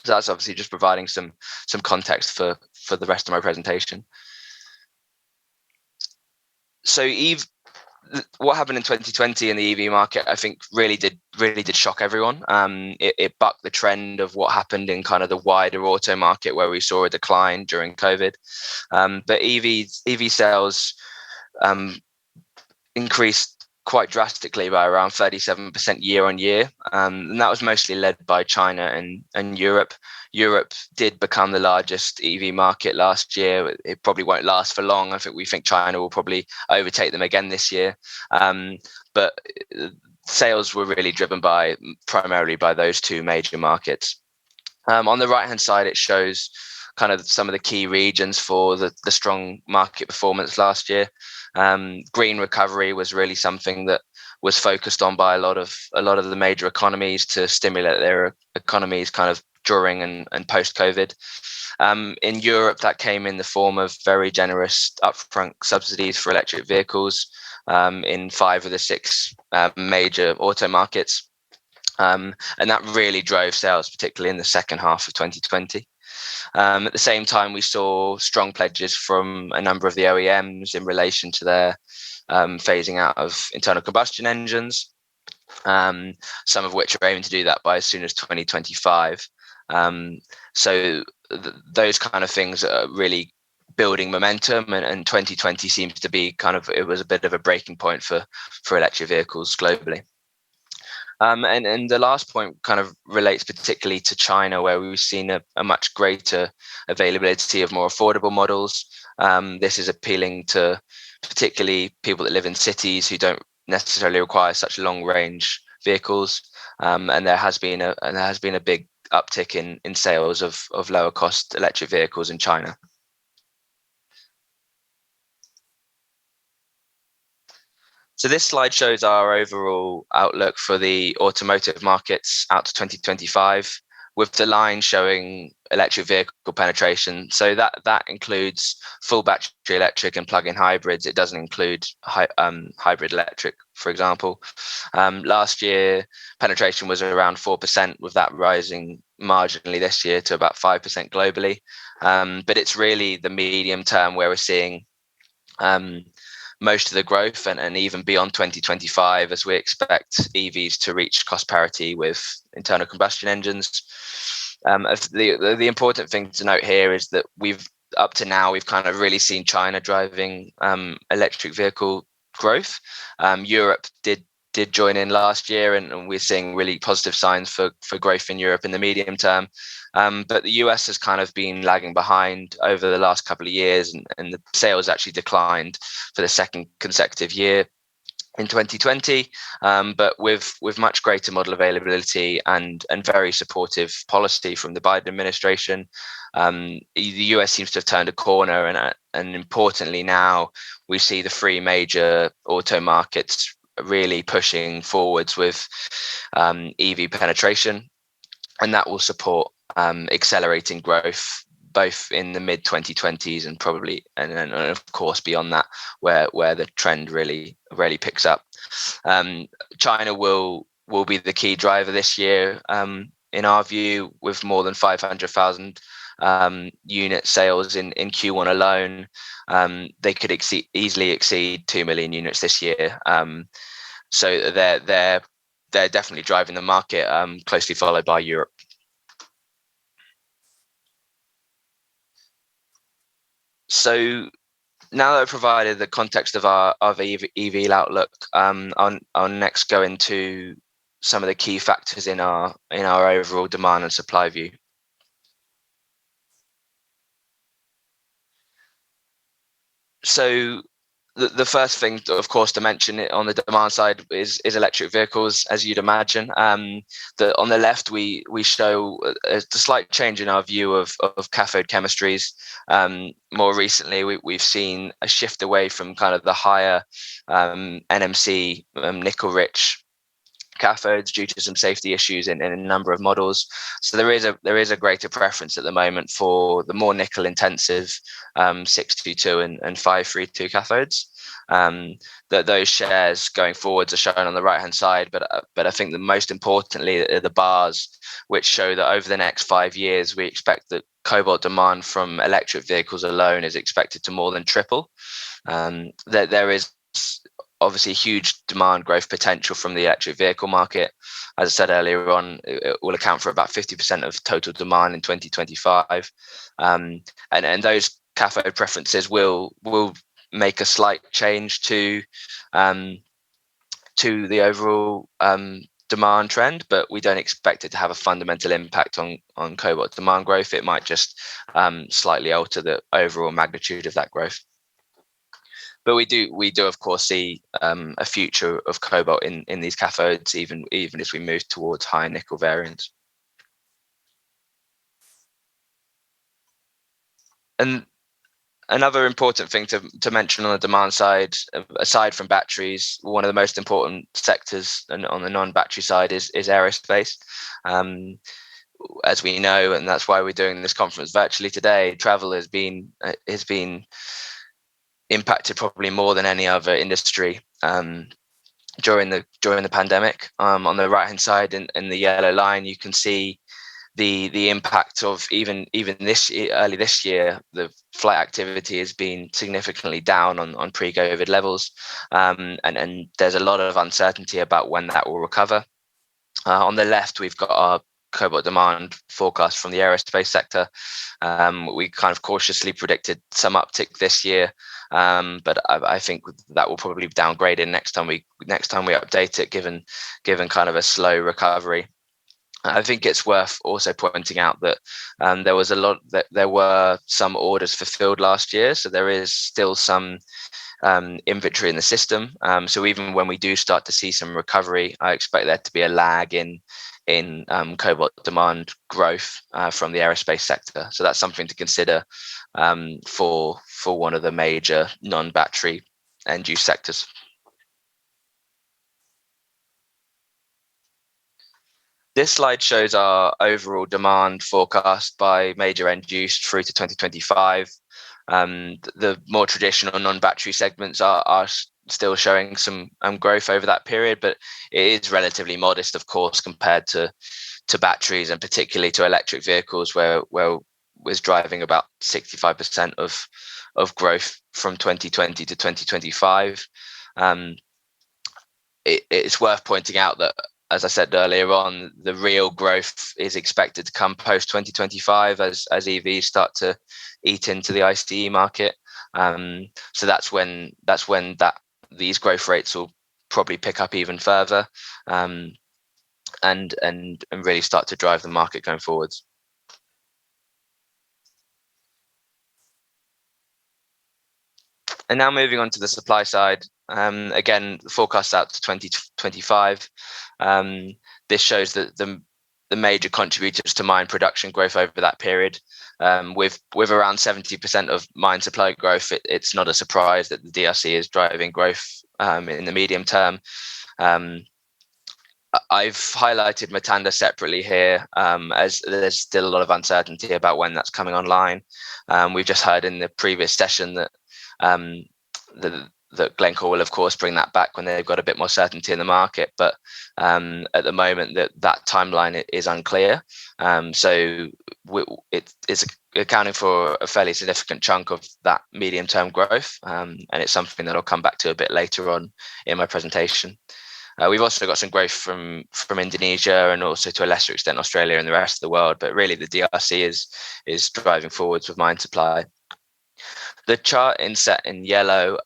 So that's obviously just providing some context for the rest of my presentation. So what happened in 2020 in the EV market, I think really did shock everyone. It bucked the trend of what happened in kind of the wider auto market, where we saw a decline during COVID. But EV sales increased quite drastically by around 37% year on year. And that was mostly led by China and Europe. Europe did become the largest EV market last year. It probably won't last for long. We think China will probably overtake them again this year. But sales were really driven primarily by those two major markets. On the right-hand side, it shows kind of some of the key regions for the strong market performance last year. Green recovery was really something that was focused on by a lot of the major economies to stimulate their economies kind of during and post-COVID. In Europe, that came in the form of very generous upfront subsidies for electric vehicles in 5 of the 6 major auto markets. And that really drove sales, particularly in the second half of 2020. At the same time, we saw strong pledges from a number of the OEMs in relation to their phasing out of internal combustion engines, some of which are aiming to do that by as soon as 2025. So those kind of things are really building momentum, and 2020 seems to be it was a bit of a breaking point for electric vehicles globally. And the last point kind of relates particularly to China, where we've seen a much greater availability of more affordable models. This is appealing to particularly people that live in cities who don't necessarily require such long range vehicles. And there has been a big uptick in sales of lower cost electric vehicles in China. So this slide shows our overall outlook for the automotive markets out to 2025, with the line showing electric vehicle penetration. So that includes full battery electric and plug-in hybrids. It doesn't include hybrid electric, for example. Last year, penetration was around 4%, with that rising marginally this year to about 5% globally. But it's really the medium term where we're seeing most of the growth, and even beyond 2025, as we expect EVs to reach cost parity with internal combustion engines. The important thing to note here is that we've kind of really seen China driving electric vehicle growth. Europe did join in last year, and we're seeing really positive signs for growth in Europe in the medium term. But the US has kind of been lagging behind over the last couple of years, and the sales actually declined for the second consecutive year in 2020. But with much greater model availability and very supportive policy from the Biden administration, the US seems to have turned a corner, and importantly now we see the 3 major auto markets really pushing forwards with EV penetration, and that will support accelerating growth both in the mid 2020s and probably and of course beyond that, where the trend really picks up. China will be the key driver this year in our view, with more than 500,000 unit sales in Q1 alone, they could easily exceed 2 million units this year. So they're definitely driving the market, closely followed by Europe. So now that I've provided the context of our EV outlook, I'll next go into some of the key factors in our overall demand and supply view. So the first thing, of course, to mention it on the demand side is electric vehicles, as you'd imagine. On the left, we show a slight change in our view of cathode chemistries. More recently, we've seen a shift away from kind of the higher NMC nickel-rich cathodes due to some safety issues in a number of models. So there is a greater preference at the moment for the more nickel intensive 622 and 532 cathodes. Those shares going forwards are shown on the right hand side, but I think that most importantly are the bars, which show that over the next 5 years we expect that cobalt demand from electric vehicles alone is expected to more than triple. There is obviously huge demand growth potential from the electric vehicle market. As I said earlier on, it will account for about 50% of total demand in 2025. And those cathode preferences will make a slight change to the overall demand trend, but we don't expect it to have a fundamental impact on cobalt demand growth. It might just slightly alter the overall magnitude of that growth. But we do of course see a future of cobalt in these cathodes, even as we move towards high nickel variants. And another important thing to mention on the demand side, aside from batteries, one of the most important sectors on the non-battery side is aerospace. As we know, and that's why we're doing this conference virtually today, travel has been impacted probably more than any other industry during the pandemic. On the right hand side in the yellow line, you can see the impact of even early this year, the flight activity has been significantly down on pre-COVID levels, and there's a lot of uncertainty about when that will recover. On the left, we've got our cobalt demand forecast from the aerospace sector. We kind of cautiously predicted some uptick this year, but I think that will probably be downgraded next time we update it, given kind of a slow recovery. I think it's worth also pointing out that there were some orders fulfilled last year, so there is still some inventory in the system. So even when we do start to see some recovery, I expect there to be a lag in cobalt demand growth from the aerospace sector. So that's something to consider for one of the major non-battery end use sectors. This slide shows our overall demand forecast by major end use through to 2025. The more traditional non-battery segments are still showing some growth over that period, but it is relatively modest, of course, compared to batteries, and particularly to electric vehicles, where was driving about 65% of growth from 2020 to 2025. It's worth pointing out that, as I said earlier on, the real growth is expected to come post 2025 as EVs start to eat into the ICE market. So that's when these growth rates will probably pick up even further, and really start to drive the market going forwards. And now moving on to the supply side, again, the forecast out to 2025. This shows that the major contributors to mine production growth over that period. With around 70% of mine supply growth, it's not a surprise that the DRC is driving growth in the medium term. I've highlighted Matanda separately here, as there's still a lot of uncertainty about when that's coming online. We've just heard in the previous session that that Glencore will, of course, bring that back when they've got a bit more certainty in the market. But at the moment, that timeline is unclear. So it's accounting for a fairly significant chunk of that medium-term growth, and it's something that I'll come back to a bit later on in my presentation. We've also got some growth from Indonesia and also to a lesser extent Australia and the rest of the world, but really the DRC is driving forwards with mine supply. The chart inset in yellow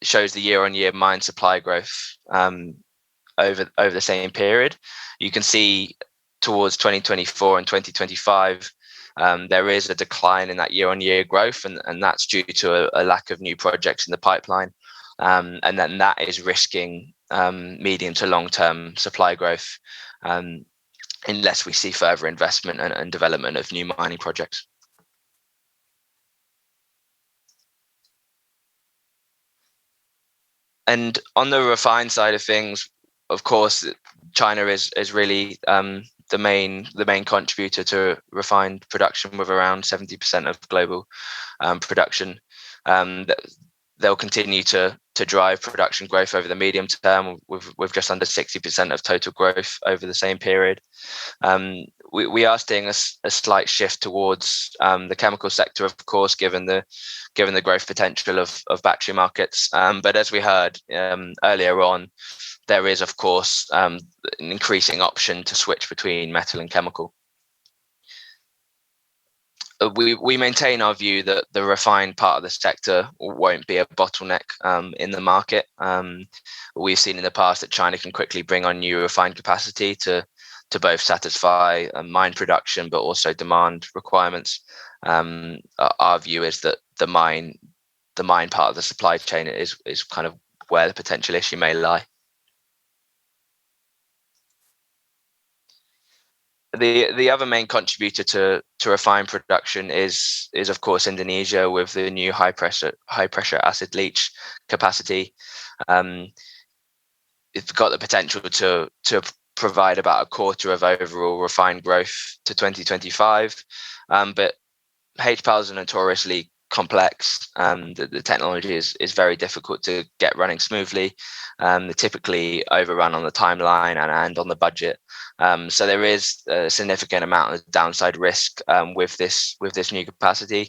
shows the year-on-year mine supply growth over the same period. You can see towards 2024 and 2025, there is a decline in that year-on-year growth, and that's due to a lack of new projects in the pipeline, and then that is risking medium to long-term supply growth unless we see further investment and development of new mining projects. And on the refined side of things, of course, China is really the main contributor to refined production, with around 70% of global production. They'll continue to drive production growth over the medium term, with just under 60% of total growth over the same period. We are seeing a slight shift towards the chemical sector, of course, given the growth potential of battery markets. But as we heard earlier on, there is, of course, an increasing option to switch between metal and chemical. We maintain our view that the refined part of the sector won't be a bottleneck in the market. We've seen in the past that China can quickly bring on new refined capacity to both satisfy mine production but also demand requirements. Our view is that the mine part of the supply chain is kind of where the potential issue may lie. The other main contributor to refined production is of course Indonesia, with the new high pressure acid leach capacity. It's got the potential to provide about a quarter of overall refined growth to 2025, but HPALs are notoriously complex. The technology is very difficult to get running smoothly. They typically overrun on the timeline and on the budget. So there is a significant amount of downside risk with this new capacity.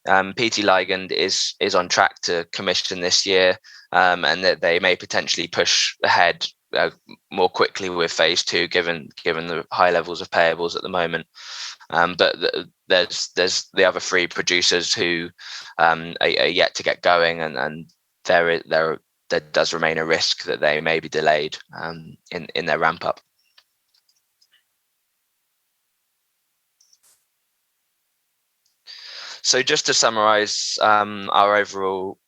PT Ligand is on track to commission this year, and that they may potentially push ahead more quickly with phase 2, given the high levels of payables at the moment. But there's the other 3 producers who are yet to get going, and there does remain a risk that they may be delayed in their ramp up. So just to summarize our overall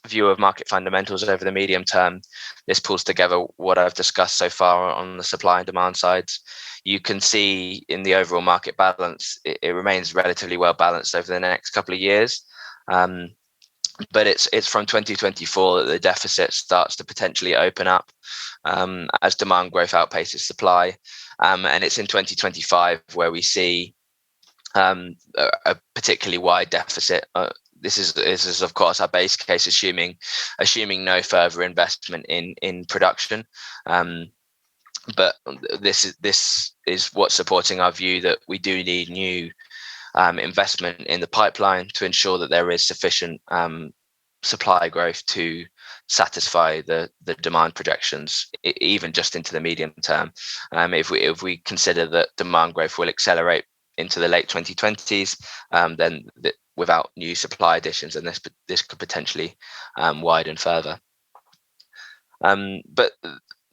view of market fundamentals over the medium term, this pulls together what I've discussed so far on the supply and demand sides. You can see in the overall market balance, it remains relatively well balanced over the next couple of years. But it's from 2024 that the deficit starts to potentially open up as demand growth outpaces supply. And it's in 2025 where we see a particularly wide deficit. This is of course our base case, assuming no further investment in production. But this is what's supporting our view that we do need new investment in the pipeline to ensure that there is sufficient supply growth to satisfy the demand projections, even just into the medium term. If we consider that demand growth will accelerate into the late 2020s, then without new supply additions, and this could potentially widen further. But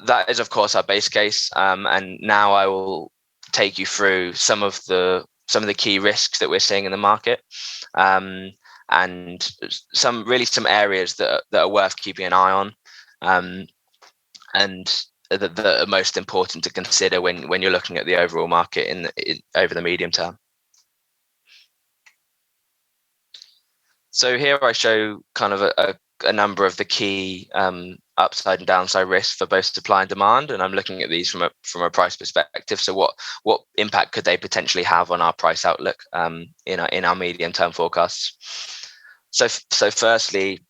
that is, of course, our base case. And now I will take you through some of the key risks that we're seeing in the market, and some areas that are worth keeping an eye on, and that are most important to consider when you're looking at the overall market over the medium term. So here I show kind of a number of the key upside and downside risks for both supply and demand, and I'm looking at these from a price perspective. So what impact could they potentially have on our price outlook in our medium term forecasts? So firstly,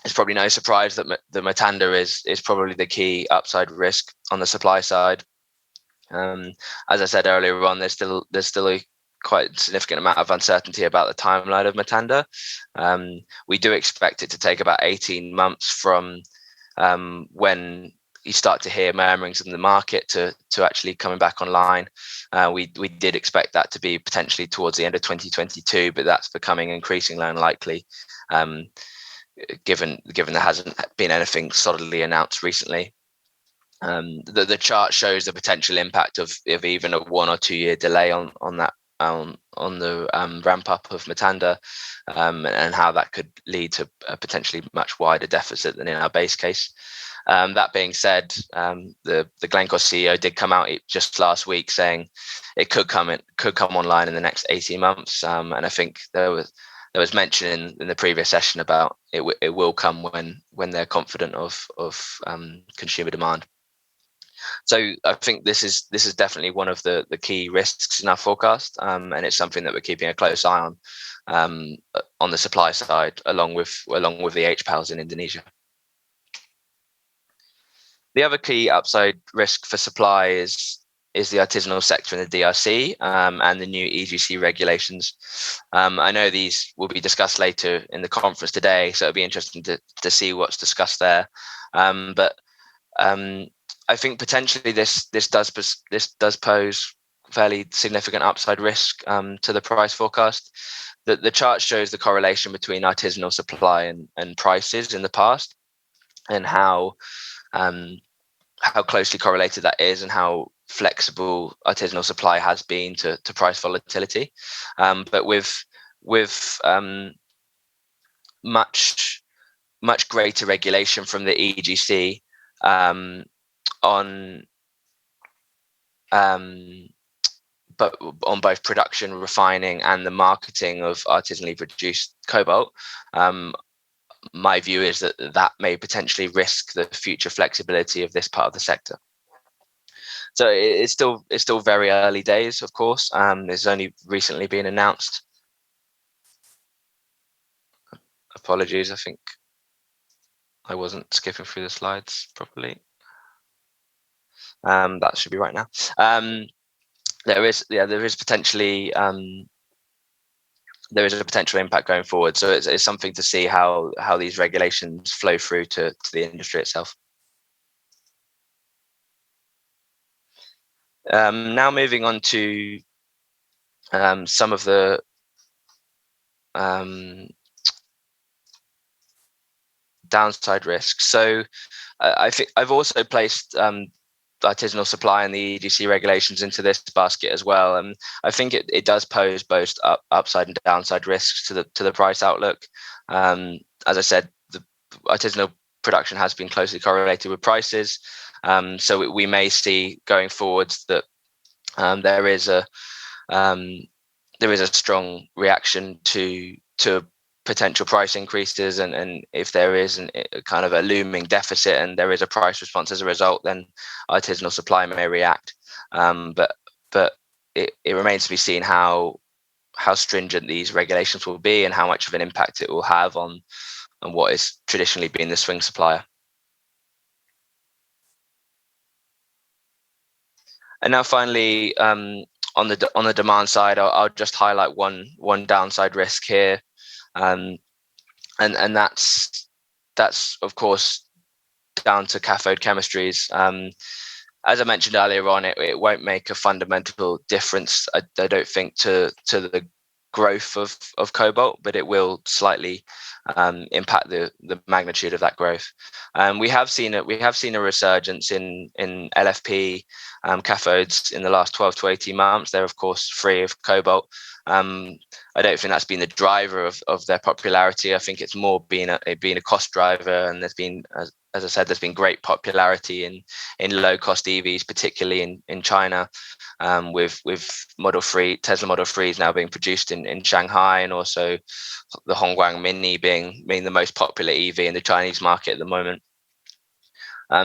it's probably no surprise that the Matanda is probably the key upside risk on the supply side. As I said earlier on, there's still a quite significant amount of uncertainty about the timeline of Matanda. We do expect it to take about 18 months from when you start to hear murmurings in the market to actually coming back online. We did expect that to be potentially towards the end of 2022, but that's becoming increasingly unlikely, given there hasn't been anything solidly announced recently. The chart shows the potential impact of even a 1 or 2 year delay on that on the ramp up of Matanda, and how that could lead to a potentially much wider deficit than in our base case. That being said, the Glencore CEO did come out just last week saying it could come online in the next 18 months, and I think there was mention in the previous session about it will come when they're confident of consumer demand. So I think this is definitely one of the key risks in our forecast, and it's something that we're keeping a close eye on the supply side, along with the HPALs in Indonesia. The other key upside risk for supply is the artisanal sector in the DRC, and the new EGC regulations. I know these will be discussed later in the conference today, so it'll be interesting to see what's discussed there. But I think potentially this does pose fairly significant upside risk to the price forecast. The chart shows the correlation between artisanal supply and prices in the past, and how closely correlated that is, and how flexible artisanal supply has been to price volatility. But with much greater regulation from the EGC but on both production, refining, and the marketing of artisanally produced cobalt, my view is that may potentially risk the future flexibility of this part of the sector. So it's still very early days, of course. It's only recently been announced. Apologies, I think I wasn't skipping through the slides properly. That should be right now. There is potentially there is a potential impact going forward. So it's something to see how these regulations flow through to the industry itself. Now moving on to some of the downside risks. So I think I've also placed artisanal supply and the EGC regulations into this basket as well, and I think it does pose both upside and downside risks to the price outlook. As I said, the artisanal production has been closely correlated with prices, so we may see going forwards that there is a strong reaction to potential price increases, and if there is a kind of a looming deficit and there is a price response as a result, then artisanal supply may react. But it remains to be seen how stringent these regulations will be and how much of an impact it will have on what is traditionally been the swing supplier. And now finally, on the demand side, I'll just highlight one downside risk here. And that's of course down to cathode chemistries. As I mentioned earlier on, it won't make a fundamental difference, I don't think, to the growth of cobalt, but it will slightly impact the magnitude of that growth. We have seen a resurgence in LFP cathodes in the last 12 to 18 months. They're of course free of cobalt. I don't think that's been the driver of their popularity. I think it's more been a cost driver, and there's been, as I said, there's been great popularity in low cost EVs, particularly in China, with Tesla Model 3s now being produced in Shanghai, and also the Hongguang Mini being the most popular EV in the Chinese market at the moment.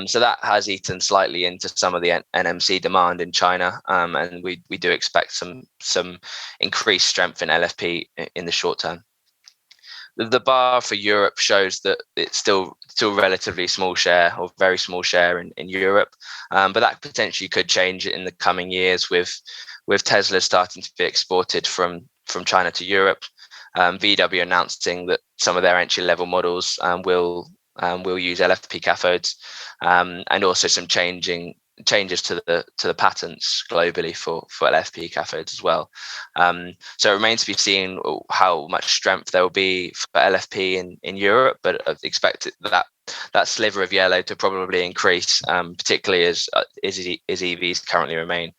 So that has eaten slightly into some of the NMC demand in China, and we do expect some increased strength in LFP in the short term. The bar for Europe shows that it's still relatively small share, or very small share in Europe, but that potentially could change in the coming years with Tesla starting to be exported from China to Europe. VW announcing that some of their entry level models will use LFP cathodes, and also some changes to the patents globally for LFP cathodes as well. So it remains to be seen how much strength there will be for LFP in Europe, but I expect that sliver of yellow to probably increase, particularly as EVs currently remain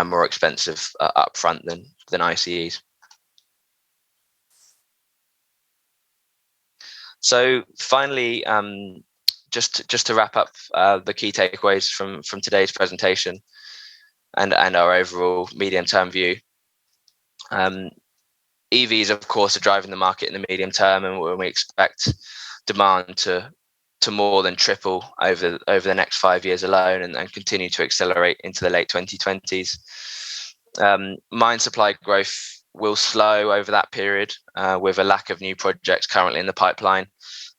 more expensive upfront than ICEs. So finally, just to wrap up the key takeaways from today's presentation and our overall medium-term view. EVs, of course, are driving the market in the medium term, and we expect demand to more than triple over the next 5 years alone, and continue to accelerate into the late 2020s. Mine supply growth will slow over that period with a lack of new projects currently in the pipeline,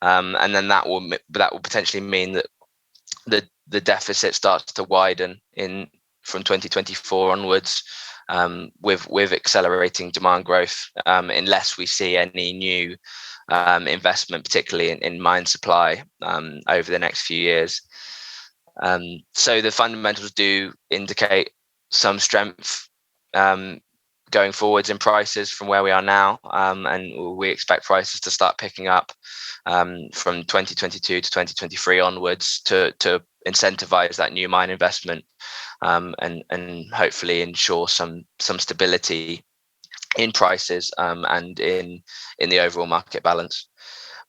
and then that will potentially mean that the deficit starts to widen from 2024 onwards, with accelerating demand growth, unless we see any new investment, particularly in mine supply, over the next few years. So the fundamentals do indicate some strength going forwards in prices from where we are now, and we expect prices to start picking up from 2022 to 2023 onwards to incentivize that new mine investment, and hopefully ensure some stability in prices and in the overall market balance.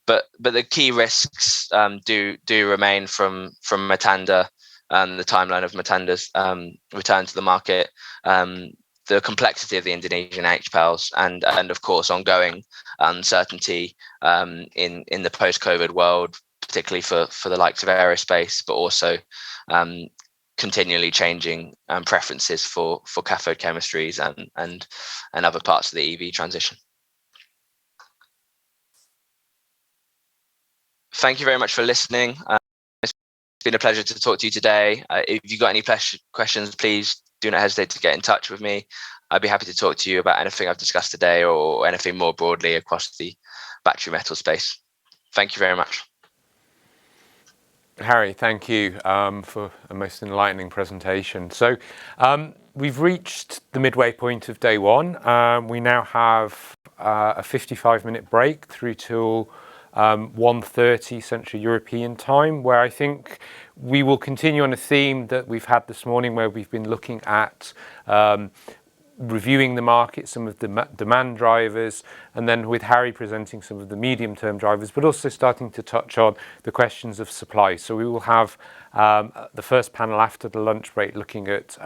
But the key risks do remain from Matanda, the timeline of Matanda's return to the market, the complexity of the Indonesian HPALs, and of course ongoing uncertainty in the post-COVID world, particularly for the likes of aerospace, but also continually changing preferences for cathode chemistries and other parts of the EV transition. Thank you very much for listening. It's been a pleasure to talk to you today. If you've got any questions, please do not hesitate to get in touch with me. I'd be happy to talk to you about anything I've discussed today, or anything more broadly across the battery metal space. Thank you very much. Harry, thank you for a most enlightening presentation. So we've reached the midway point of day one. We now have a 55-minute break through till 1:30 Central European time, where I think we will continue on a theme that we've had this morning, where we've been looking at reviewing the market, some of the demand drivers, and then with Harry presenting some of the medium-term drivers, but also starting to touch on the questions of supply. So we will have the first panel after the lunch break looking at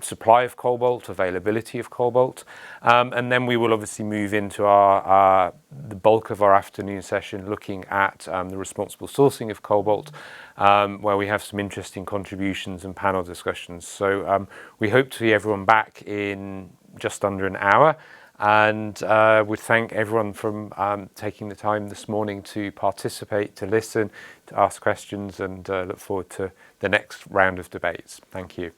supply of cobalt, availability of cobalt, and then we will obviously move into the bulk of our afternoon session looking at the responsible sourcing of cobalt, where we have some interesting contributions and panel discussions. So we hope to see everyone back in just under an hour, and would thank everyone for taking the time this morning to participate, to listen, to ask questions, and look forward to the next round of debates. Thank you.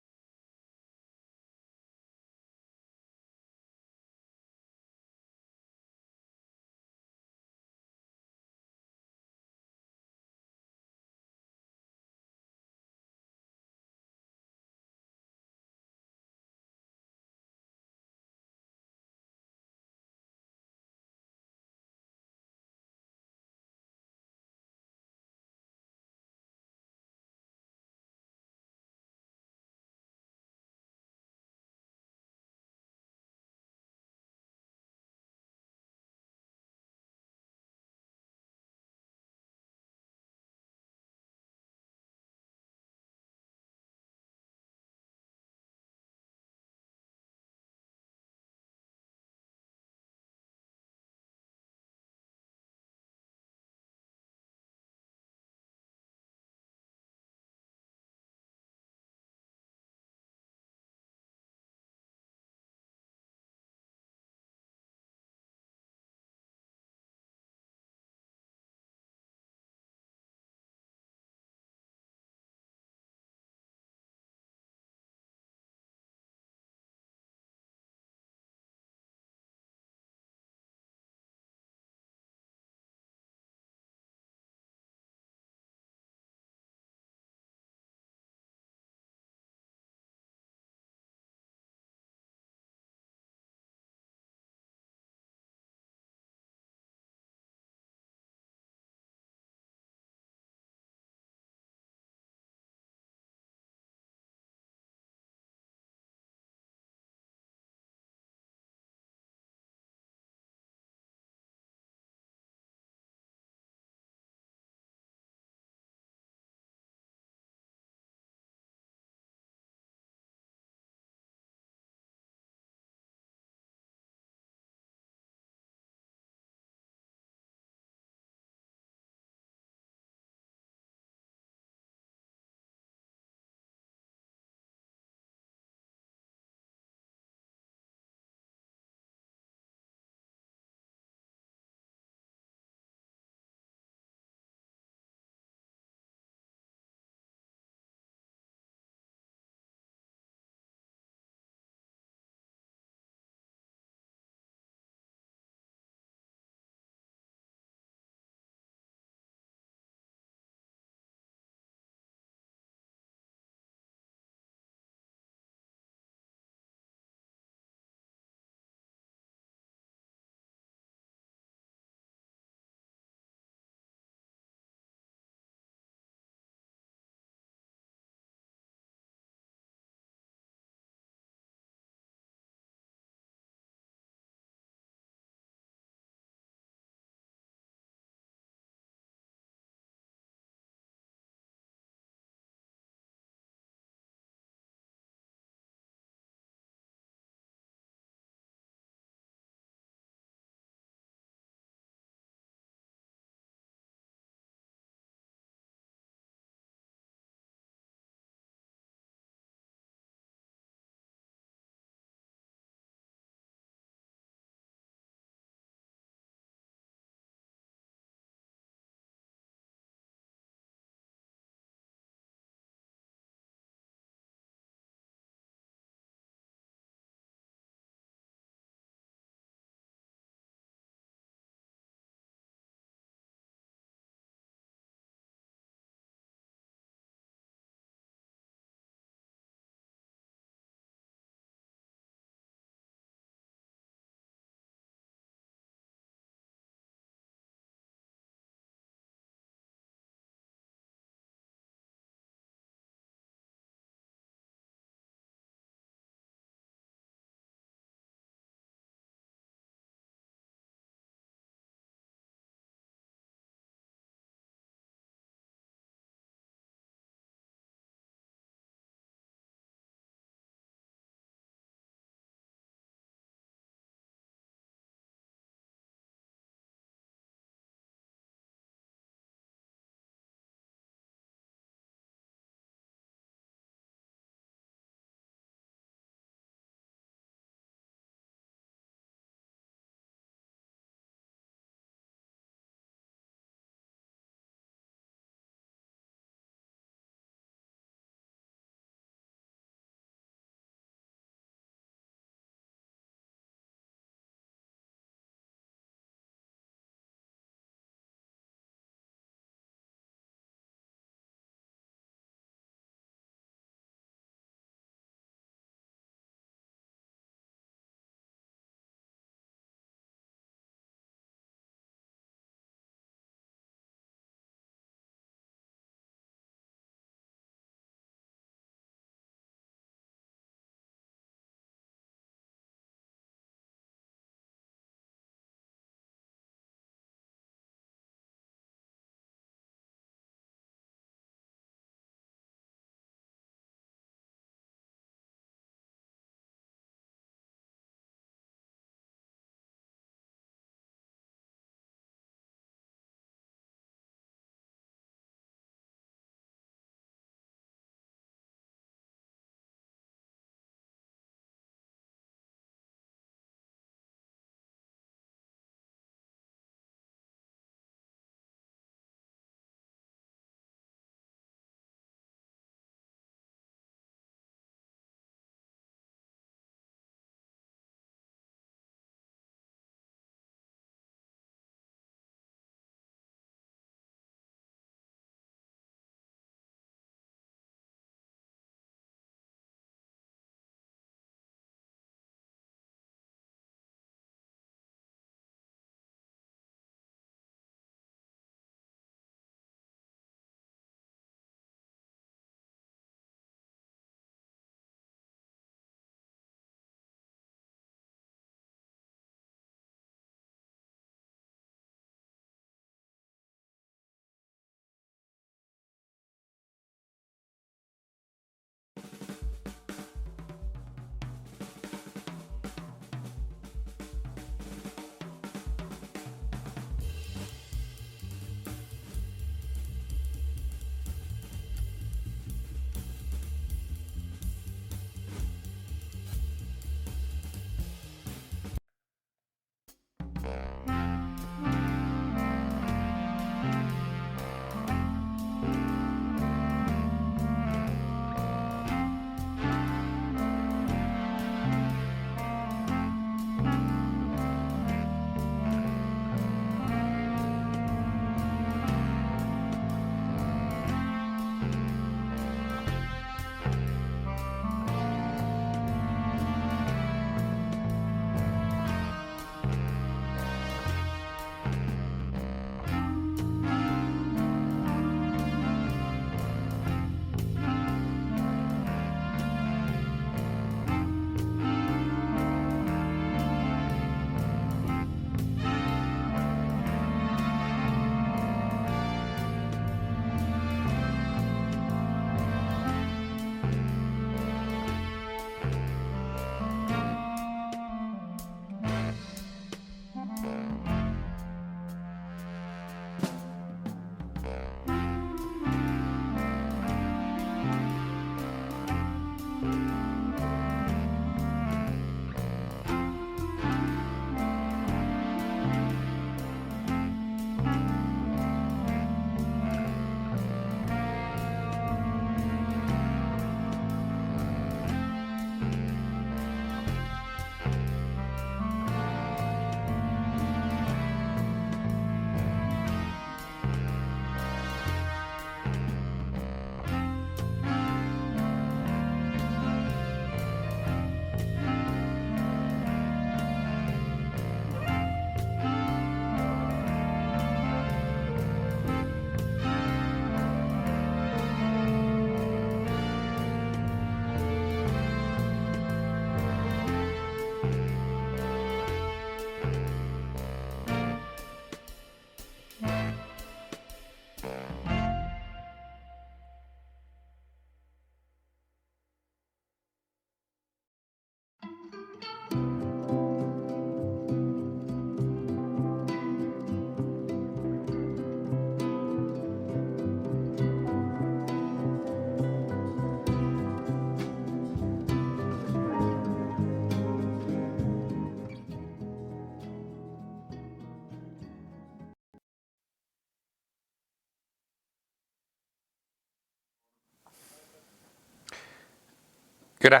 Good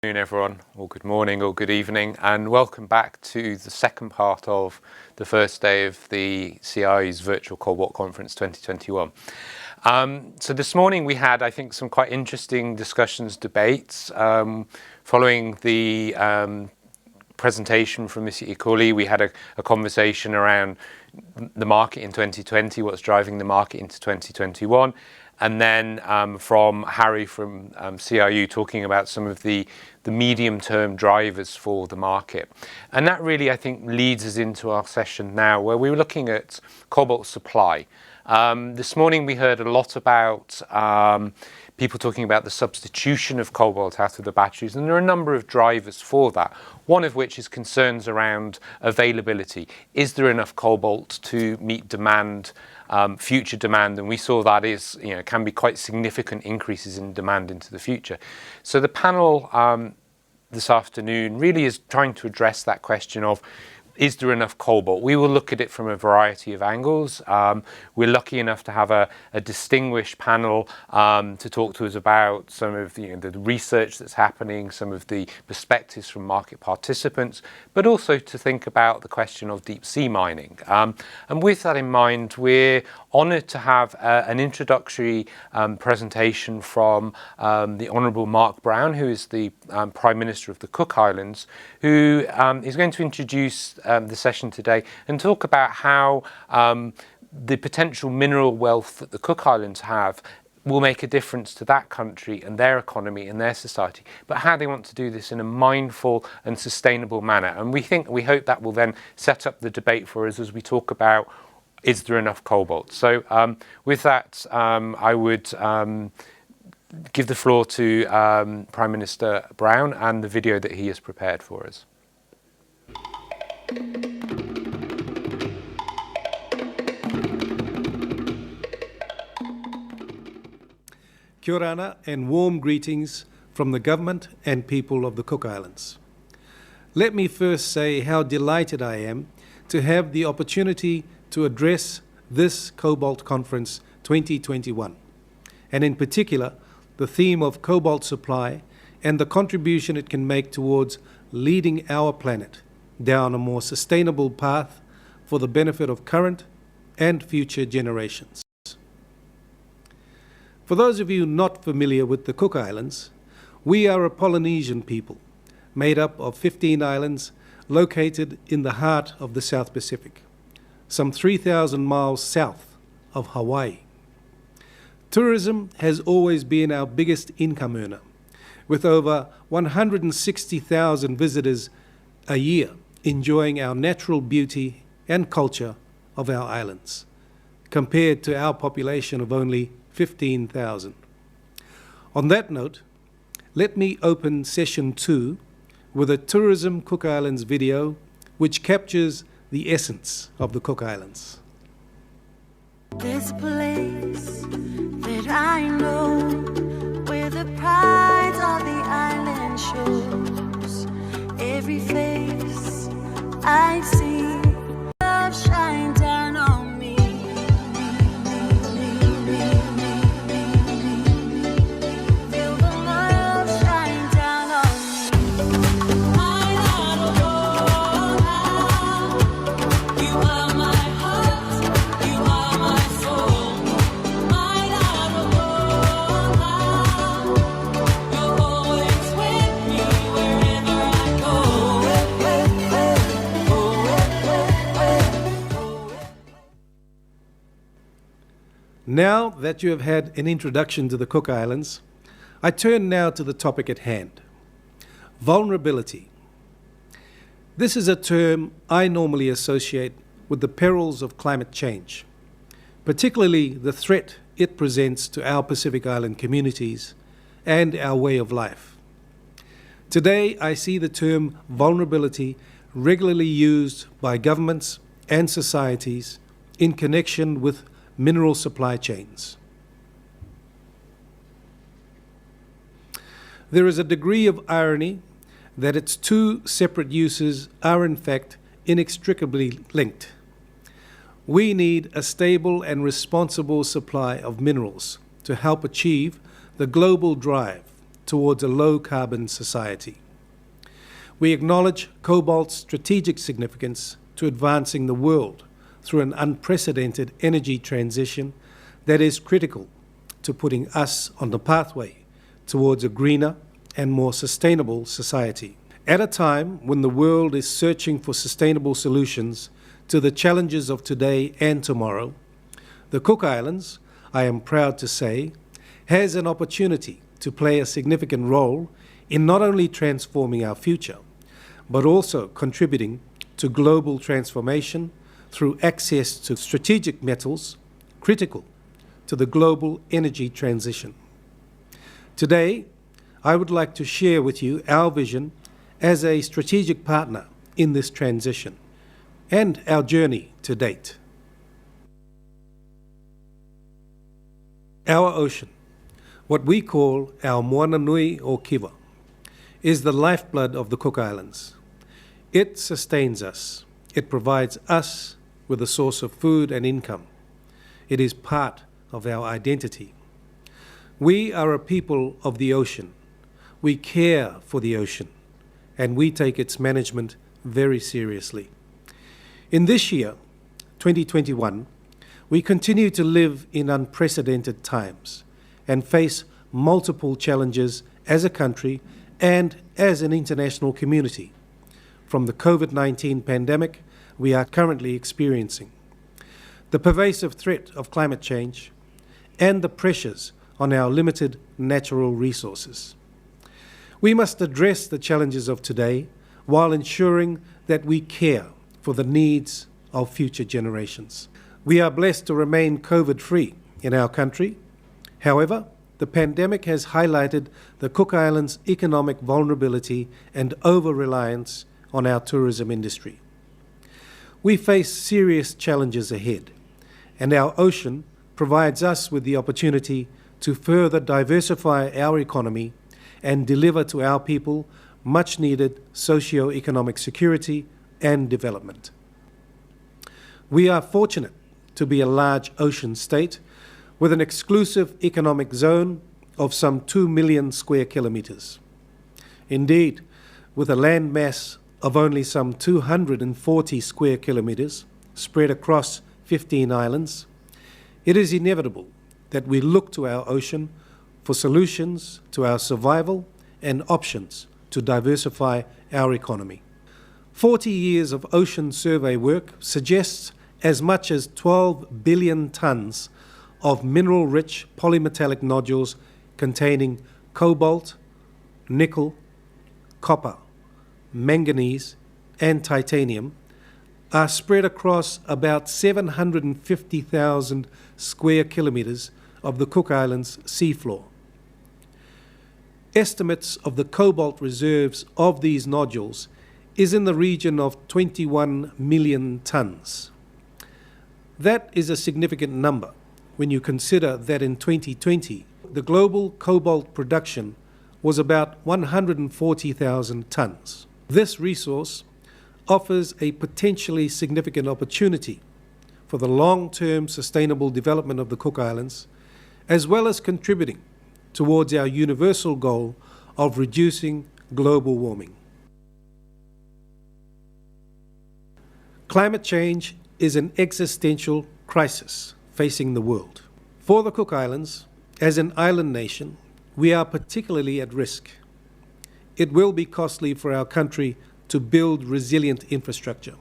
afternoon, everyone, or good morning, or good evening, and welcome back to the second part of the first day of the CI's Virtual Cobalt Conference 2021. So this morning we had, I think, some quite interesting discussions, debates. Following the presentation from Mr. Ikoli, we had a conversation around the market in 2020, what's driving the market into 2021. And then from Harry from CIU talking about some of the medium-term drivers for the market. And that really, I think, leads us into our session now, where we were looking at cobalt supply. This morning we heard a lot about people talking about the substitution of cobalt out of the batteries, and there are a number of drivers for that, one of which is concerns around availability. Is there enough cobalt to meet demand, future demand? And we saw that is, can be quite significant increases in demand into the future. So the panel this afternoon really is trying to address that question of, is there enough cobalt? We will look at it from a variety of angles. We're lucky enough to have a distinguished panel to talk to us about some of the research that's happening, some of the perspectives from market participants, but also to think about the question of deep sea mining. And with that in mind, we're honoured to have an introductory presentation from the Honourable Mark Brown, who is the Prime Minister of the Cook Islands, who is going to introduce the session today and talk about how the potential mineral wealth that the Cook Islands have will make a difference to that country and their economy and their society, but how they want to do this in a mindful and sustainable manner. And we hope that will then set up the debate for us as we talk about, is there enough cobalt? So with that, I would give the floor to Prime Minister Brown and the video that he has prepared for us. Kia ora and warm greetings from the government and people of the Cook Islands. Let me first say how delighted I am to have the opportunity to address this Cobalt Conference 2021, and in particular, the theme of cobalt supply and the contribution it can make towards leading our planet down a more sustainable path for the benefit of current and future generations. For those of you not familiar with the Cook Islands, we are a Polynesian people made up of 15 islands located in the heart of the South Pacific, some 3,000 miles south of Hawaii. Tourism has always been our biggest income earner, with over 160,000 visitors a year enjoying our natural beauty and culture of our islands, compared to our population of only 15,000. On that note, let me open session 2 with a Tourism Cook Islands video which captures the essence of the Cook Islands. There's a place that I know where the pride of every face I see. Love shine down on me. Feel the love shine down on me. My heart will go out. You are my heart, you are my soul. My heart will go out. You're always with me wherever I go. Now that you have had an introduction to the Cook Islands, I turn now to the topic at hand. Vulnerability. This is a term I normally associate with the perils of climate change, particularly the threat it presents to our Pacific Island communities and our way of life. Today, I see the term vulnerability regularly used by governments and societies in connection with mineral supply chains. There is a degree of irony that its two separate uses are in fact inextricably linked. We need a stable and responsible supply of minerals to help achieve the global drive towards a low-carbon society. We acknowledge cobalt's strategic significance to advancing the world through an unprecedented energy transition that is critical to putting us on the pathway towards a greener and more sustainable society. At a time when the world is searching for sustainable solutions to the challenges of today and tomorrow, the Cook Islands, I am proud to say, has an opportunity to play a significant role in not only transforming our future, but also contributing to global transformation through access to strategic metals critical to the global energy transition. Today, I would like to share with you our vision as a strategic partner in this transition and our journey to date. Our ocean, what we call our moana nui o kiwa, is the lifeblood of the Cook Islands. It sustains us. It provides us with a source of food and income. It is part of our identity. We are a people of the ocean. We care for the ocean, and we take its management very seriously. In this year, 2021, we continue to live in unprecedented times and face multiple challenges as a country and as an international community, from the COVID-19 pandemic we are currently experiencing, the pervasive threat of climate change, and the pressures on our limited natural resources. We must address the challenges of today while ensuring that we care for the needs of future generations. We are blessed to remain COVID-free in our country. However, the pandemic has highlighted the Cook Islands' economic vulnerability and over-reliance on our tourism industry. We face serious challenges ahead, and our ocean provides us with the opportunity to further diversify our economy and deliver to our people much-needed socio-economic security and development. We are fortunate to be a large ocean state with an exclusive economic zone of some 2 million square kilometres. Indeed, with a land mass of only some 240 square kilometres spread across 15 islands, it is inevitable that we look to our ocean for solutions to our survival and options to diversify our economy. 40 years of ocean survey work suggests as much as 12 billion tonnes of mineral-rich polymetallic nodules containing cobalt, nickel, copper, manganese, and titanium are spread across about 750,000 square kilometres of the Cook Islands seafloor. Estimates of the cobalt reserves of these nodules is in the region of 21 million tonnes. That is a significant number when you consider that in 2020, the global cobalt production was about 140,000 tonnes. This resource offers a potentially significant opportunity for the long-term sustainable development of the Cook Islands, as well as contributing towards our universal goal of reducing global warming. Climate change is an existential crisis facing the world. For the Cook Islands, as an island nation, we are particularly at risk. It will be costly for our country to build resilient infrastructure,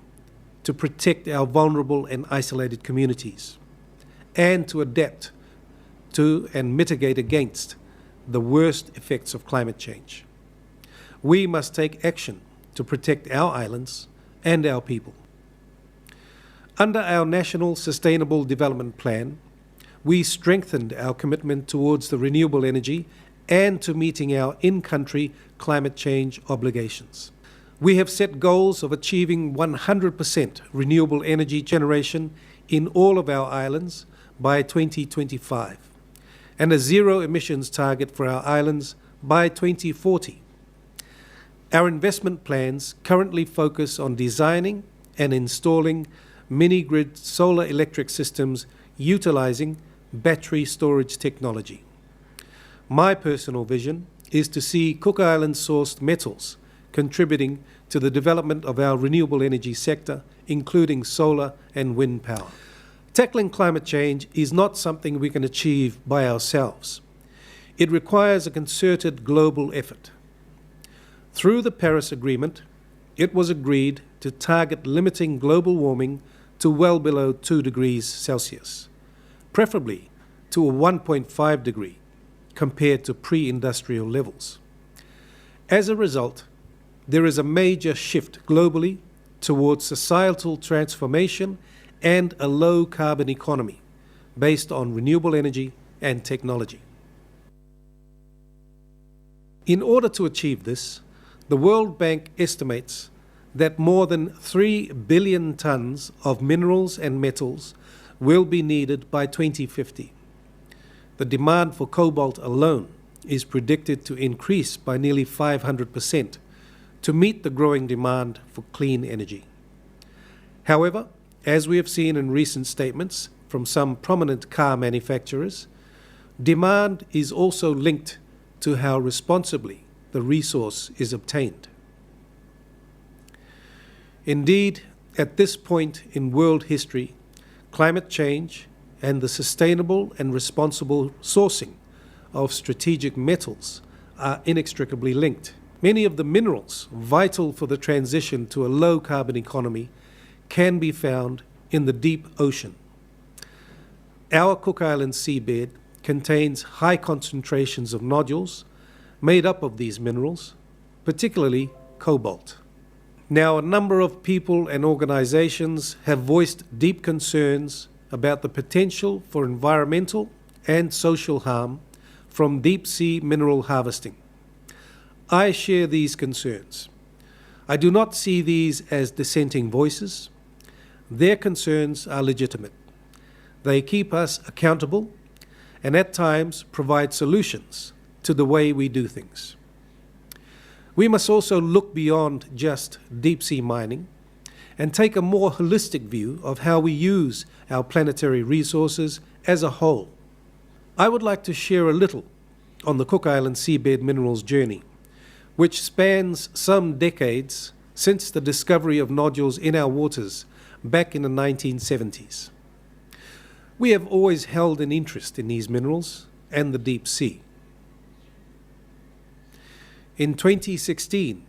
to protect our vulnerable and isolated communities, and to adapt to and mitigate against the worst effects of climate change. We must take action to protect our islands and our people. Under our National Sustainable Development Plan, we strengthened our commitment towards the renewable energy and to meeting our in-country climate change obligations. We have set goals of achieving 100% renewable energy generation in all of our islands by 2025 and a zero emissions target for our islands by 2040. Our investment plans currently focus on designing and installing mini-grid solar electric systems utilizing battery storage technology. My personal vision is to see Cook Island-sourced metals contributing to the development of our renewable energy sector, including solar and wind power. Tackling climate change is not something we can achieve by ourselves. It requires a concerted global effort. Through the Paris Agreement, it was agreed to target limiting global warming to well below 2 degrees Celsius, preferably to a 1.5 degree compared to pre-industrial levels. As a result, there is a major shift globally towards societal transformation and a low-carbon economy based on renewable energy and technology. In order to achieve this, the World Bank estimates that more than 3 billion tons of minerals and metals will be needed by 2050. The demand for cobalt alone is predicted to increase by nearly 500% to meet the growing demand for clean energy. However, as we have seen in recent statements from some prominent car manufacturers, demand is also linked to how responsibly the resource is obtained. Indeed, at this point in world history, climate change and the sustainable and responsible sourcing of strategic metals are inextricably linked. Many of the minerals vital for the transition to a low-carbon economy can be found in the deep ocean. Our Cook Island seabed contains high concentrations of nodules made up of these minerals, particularly cobalt. Now, a number of people and organizations have voiced deep concerns about the potential for environmental and social harm from deep-sea mineral harvesting. I share these concerns. I do not see these as dissenting voices. Their concerns are legitimate. They keep us accountable and at times provide solutions to the way we do things. We must also look beyond just deep-sea mining and take a more holistic view of how we use our planetary resources as a whole. I would like to share a little on the Cook Island seabed minerals journey, which spans some decades since the discovery of nodules in our waters back in the 1970s. We have always held an interest in these minerals and the deep sea. In 2016,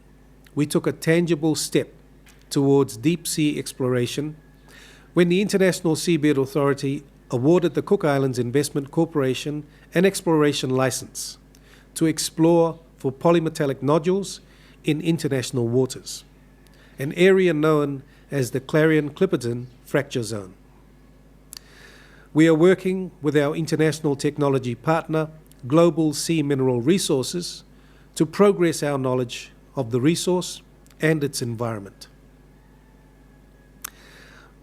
we took a tangible step towards deep-sea exploration when the International Seabed Authority awarded the Cook Islands Investment Corporation an exploration license to explore for polymetallic nodules in international waters, an area known as the Clarion-Clipperton Fracture Zone. We are working with our international technology partner, Global Sea Mineral Resources, to progress our knowledge of the resource and its environment.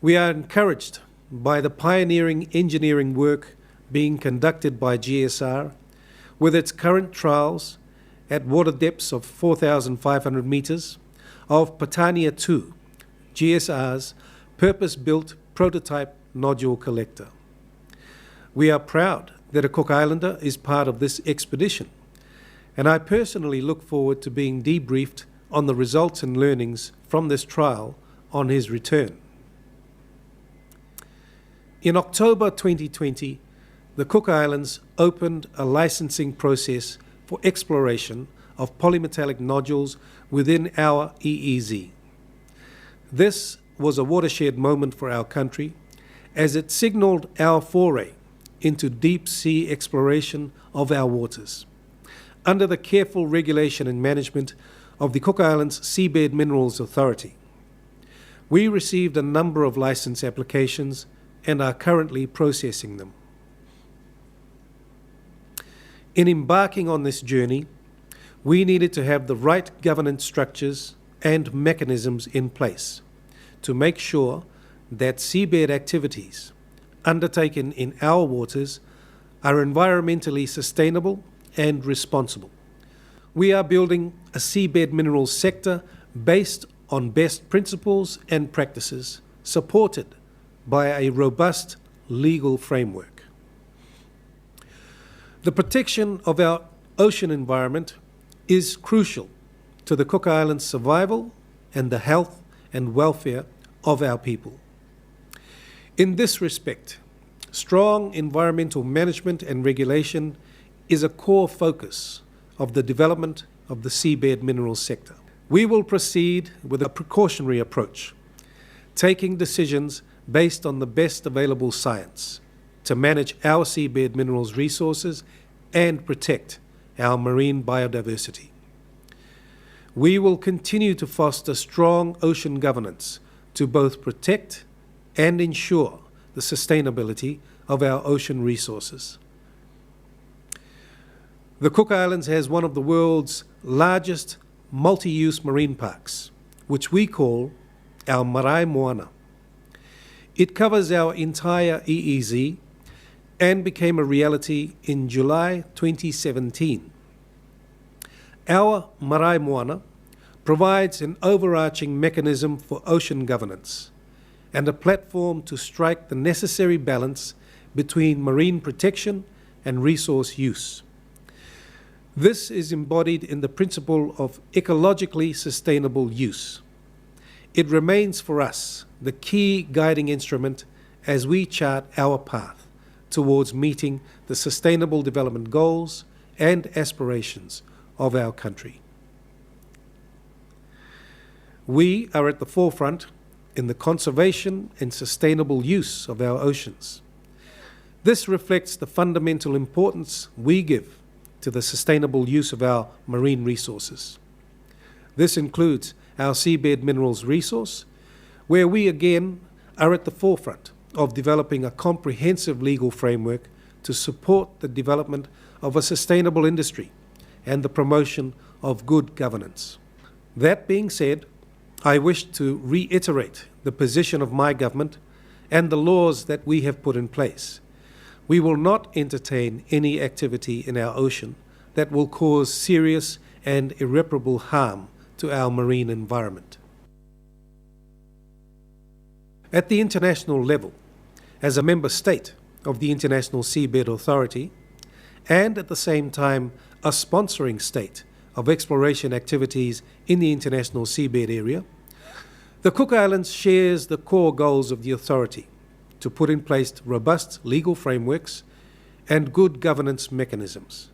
We are encouraged by the pioneering engineering work being conducted by GSR with its current trials at water depths of 4,500 meters of Patania 2, GSR's purpose-built prototype nodule collector. We are proud that a Cook Islander is part of this expedition, and I personally look forward to being debriefed on the results and learnings from this trial on his return. In October 2020, the Cook Islands opened a licensing process for exploration of polymetallic nodules within our EEZ. This was a watershed moment for our country, as it signalled our foray into deep sea exploration of our waters, under the careful regulation and management of the Cook Islands Seabed Minerals Authority. We received a number of license applications and are currently processing them. In embarking on this journey, we needed to have the right governance structures and mechanisms in place to make sure that seabed activities undertaken in our waters are environmentally sustainable and responsible. We are building a seabed minerals sector based on best principles and practices, supported by a robust legal framework. The protection of our ocean environment is crucial to the Cook Islands' survival and the health and welfare of our people. In this respect, strong environmental management and regulation is a core focus of the development of the seabed minerals sector. We will proceed with a precautionary approach, taking decisions based on the best available science to manage our seabed minerals resources and protect our marine biodiversity. We will continue to foster strong ocean governance to both protect and ensure the sustainability of our ocean resources. The Cook Islands has one of the world's largest multi-use marine parks, which we call our Marae Moana. It covers our entire EEZ and became a reality in July 2017. Our Marae Moana provides an overarching mechanism for ocean governance and a platform to strike the necessary balance between marine protection and resource use. This is embodied in the principle of ecologically sustainable use. It remains for us the key guiding instrument as we chart our path towards meeting the sustainable development goals and aspirations of our country. We are at the forefront in the conservation and sustainable use of our oceans. This reflects the fundamental importance we give to the sustainable use of our marine resources. This includes our seabed minerals resource, where we again are at the forefront of developing a comprehensive legal framework to support the development of a sustainable industry and the promotion of good governance. That being said, I wish to reiterate the position of my government and the laws that we have put in place. We will not entertain any activity in our ocean that will cause serious and irreparable harm to our marine environment. At the international level, as a member state of the International Seabed Authority, and at the same time a sponsoring state of exploration activities in the international seabed area, the Cook Islands shares the core goals of the authority to put in place robust legal frameworks and good governance mechanisms,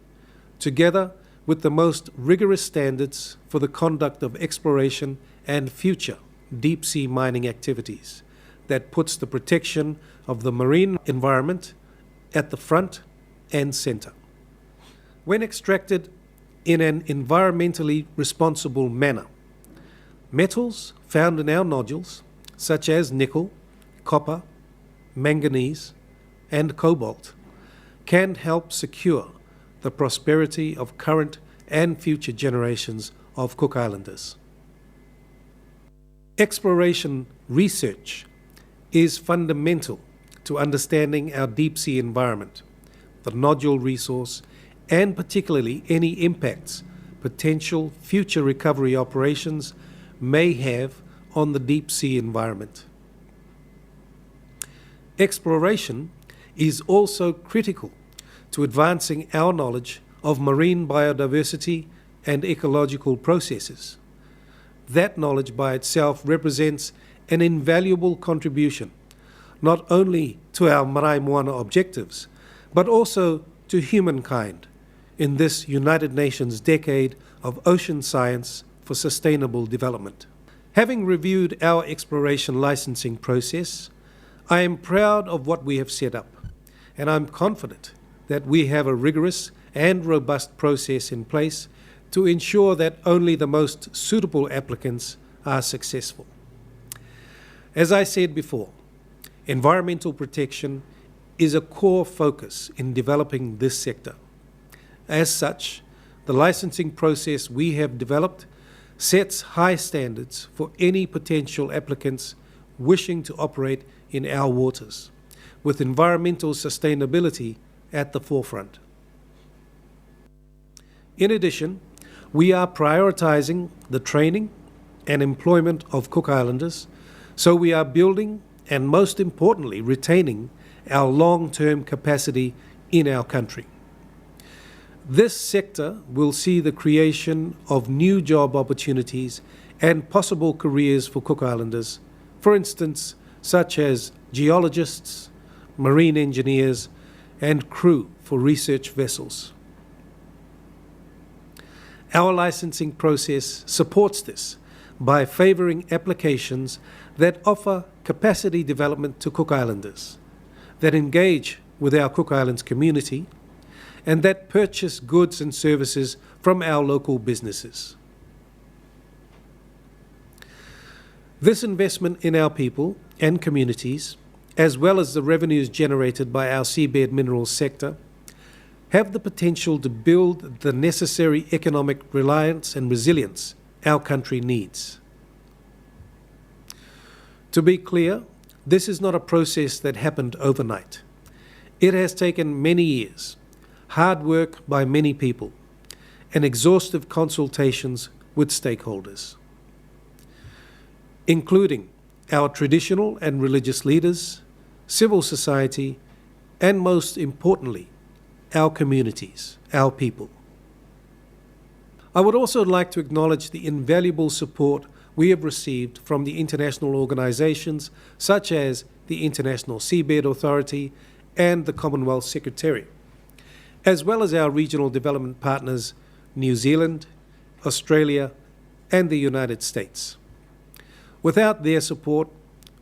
together with the most rigorous standards for the conduct of exploration and future deep-sea mining activities that puts the protection of the marine environment at the front and centre. When extracted in an environmentally responsible manner, metals found in our nodules, such as nickel, copper, manganese, and cobalt, can help secure the prosperity of current and future generations of Cook Islanders. Exploration research is fundamental to understanding our deep-sea environment, the nodule resource, and particularly any impacts potential future recovery operations may have on the deep sea environment. Exploration is also critical to advancing our knowledge of marine biodiversity and ecological processes. That knowledge by itself represents an invaluable contribution, not only to our Marae Moana objectives, but also to humankind in this United Nations decade of ocean science for sustainable development. Having reviewed our exploration licensing process, I am proud of what we have set up, and I'm confident that we have a rigorous and robust process in place to ensure that only the most suitable applicants are successful. As I said before, environmental protection is a core focus in developing this sector. As such, the licensing process we have developed sets high standards for any potential applicants wishing to operate in our waters, with environmental sustainability at the forefront. In addition, we are prioritizing the training and employment of Cook Islanders, so we are building and, most importantly, retaining our long-term capacity in our country. This sector will see the creation of new job opportunities and possible careers for Cook Islanders, for instance, such as geologists, marine engineers, and crew for research vessels. Our licensing process supports this by favouring applications that offer capacity development to Cook Islanders, that engage with our Cook Islands community, and that purchase goods and services from our local businesses. This investment in our people and communities, as well as the revenues generated by our seabed minerals sector, have the potential to build the necessary economic reliance and resilience our country needs. To be clear, this is not a process that happened overnight. It has taken many years, hard work by many people, and exhaustive consultations with stakeholders, including our traditional and religious leaders, civil society, and most importantly, our communities, our people. I would also like to acknowledge the invaluable support we have received from the international organisations such as the International Seabed Authority and the Commonwealth Secretariat, as well as our regional development partners, New Zealand, Australia, and the United States. Without their support,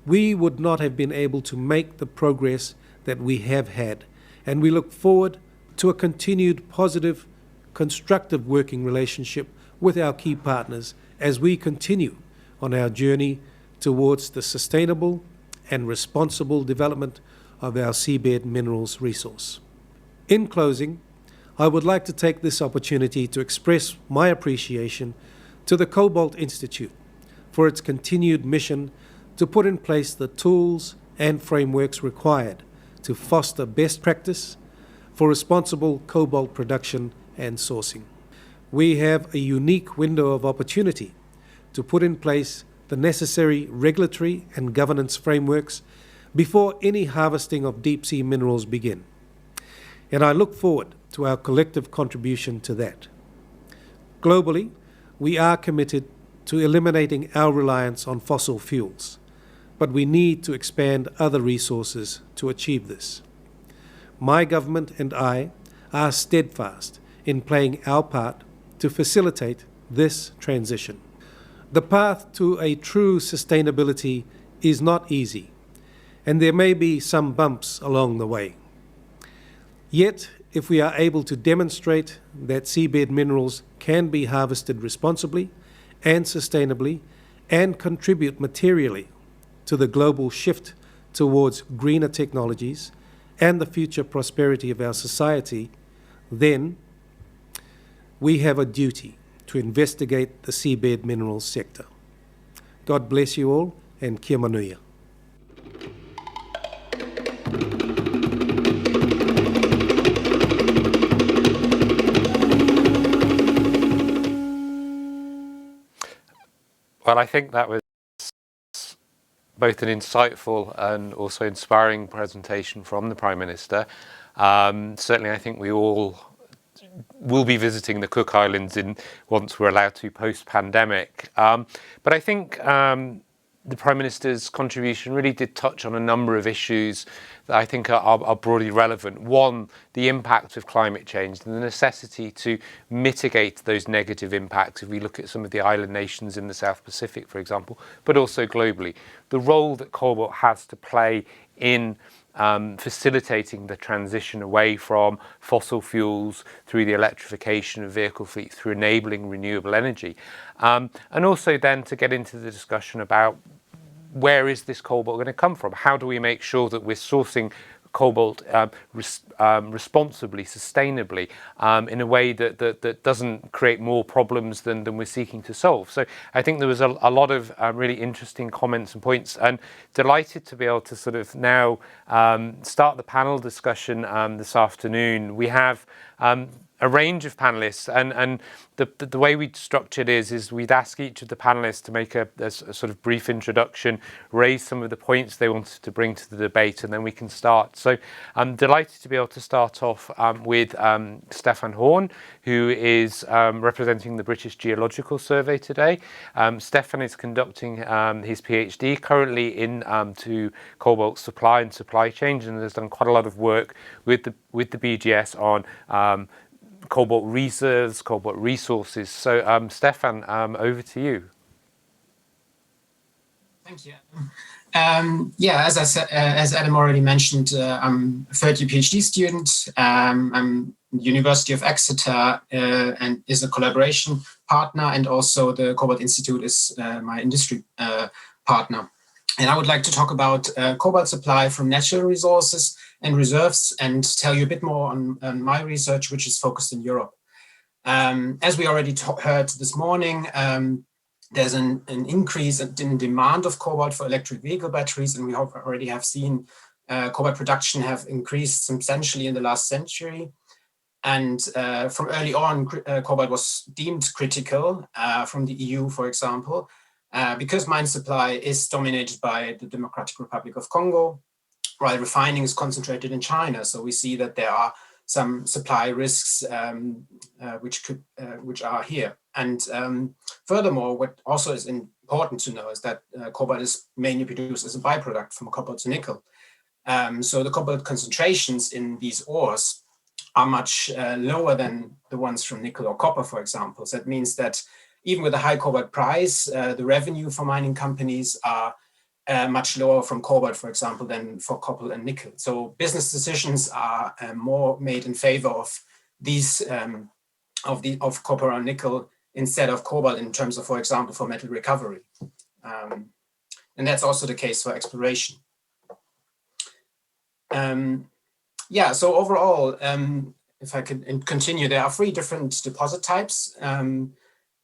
we would not have been able to make the progress that we have had, and we look forward to a continued positive, constructive working relationship with our key partners as we continue on our journey towards the sustainable and responsible development of our seabed minerals resource. In closing, I would like to take this opportunity to express my appreciation to the Cobalt Institute for its continued mission to put in place the tools and frameworks required to foster best practice for responsible cobalt production and sourcing. We have a unique window of opportunity to put in place the necessary regulatory and governance frameworks before any harvesting of deep-sea minerals begin. And I look forward to our collective contribution to that. Globally, we are committed to eliminating our reliance on fossil fuels, but we need to expand other resources to achieve this. My government and I are steadfast in playing our part to facilitate this transition. The path to a true sustainability is not easy, and there may be some bumps along the way. Yet, if we are able to demonstrate that seabed minerals can be harvested responsibly and sustainably and contribute materially to the global shift towards greener technologies and the future prosperity of our society, then we have a duty to investigate the seabed minerals sector. God bless you all, and kia manuia. Well, I think that was both an insightful and also inspiring presentation from the Prime Minister. Certainly, I think we all will be visiting the Cook Islands once we're allowed to post-pandemic. But I think the Prime Minister's contribution really did touch on a number of issues that I think are broadly relevant. One, the impact of climate change and the necessity to mitigate those negative impacts if we look at some of the island nations in the South Pacific, for example, but also globally. The role that Cobalt has to play in facilitating the transition away from fossil fuels through the electrification of vehicle fleets, through enabling renewable energy. And also then to get into the discussion about where is this cobalt going to come from? How do we make sure that we're sourcing cobalt responsibly, sustainably, in a way that doesn't create more problems than we're seeking to solve. So I think there was a lot of really interesting comments and points, and delighted to be able to sort of now start the panel discussion this afternoon. We have a range of panelists, and the way we structured is we'd ask each of the panelists to make a sort of brief introduction, raise some of the points they wanted to bring to the debate, and then we can start. So I'm delighted to be able to start off with Stefan Horn, who is representing the British Geological Survey today. Stefan is conducting his PhD currently into cobalt supply and supply chain, and has done quite a lot of work with the BGS on cobalt reserves, cobalt resources. So Stefan, over to you. Thank you. Yeah, as I said, as Adam already mentioned, I'm a third-year PhD student. I'm University of Exeter and is a collaboration partner, and also the Cobalt Institute is my industry partner. And I would like to talk about cobalt supply from natural resources and reserves, and tell you a bit more on my research, which is focused in Europe. As we already heard this morning, there's an increase in demand of cobalt for electric vehicle batteries, and we already have seen cobalt production have increased substantially in the last century. And from early on, cobalt was deemed critical from the EU, for example, because mine supply is dominated by the Democratic Republic of Congo, while refining is concentrated in China. So we see that there are some supply risks which are here. And furthermore, what also is important to know is that cobalt is mainly produced as a byproduct from cobalt to nickel. So the cobalt concentrations in these ores are much lower than the ones from nickel or copper, for example. So that means that even with a high cobalt price, the revenue for mining companies are much lower from cobalt, for example, than for copper and nickel. So business decisions are more made in favor of these of copper or nickel instead of cobalt in terms of, for example, for metal recovery. And that's also the case for exploration. Yeah, so overall, if I could continue, there are 3 different deposit types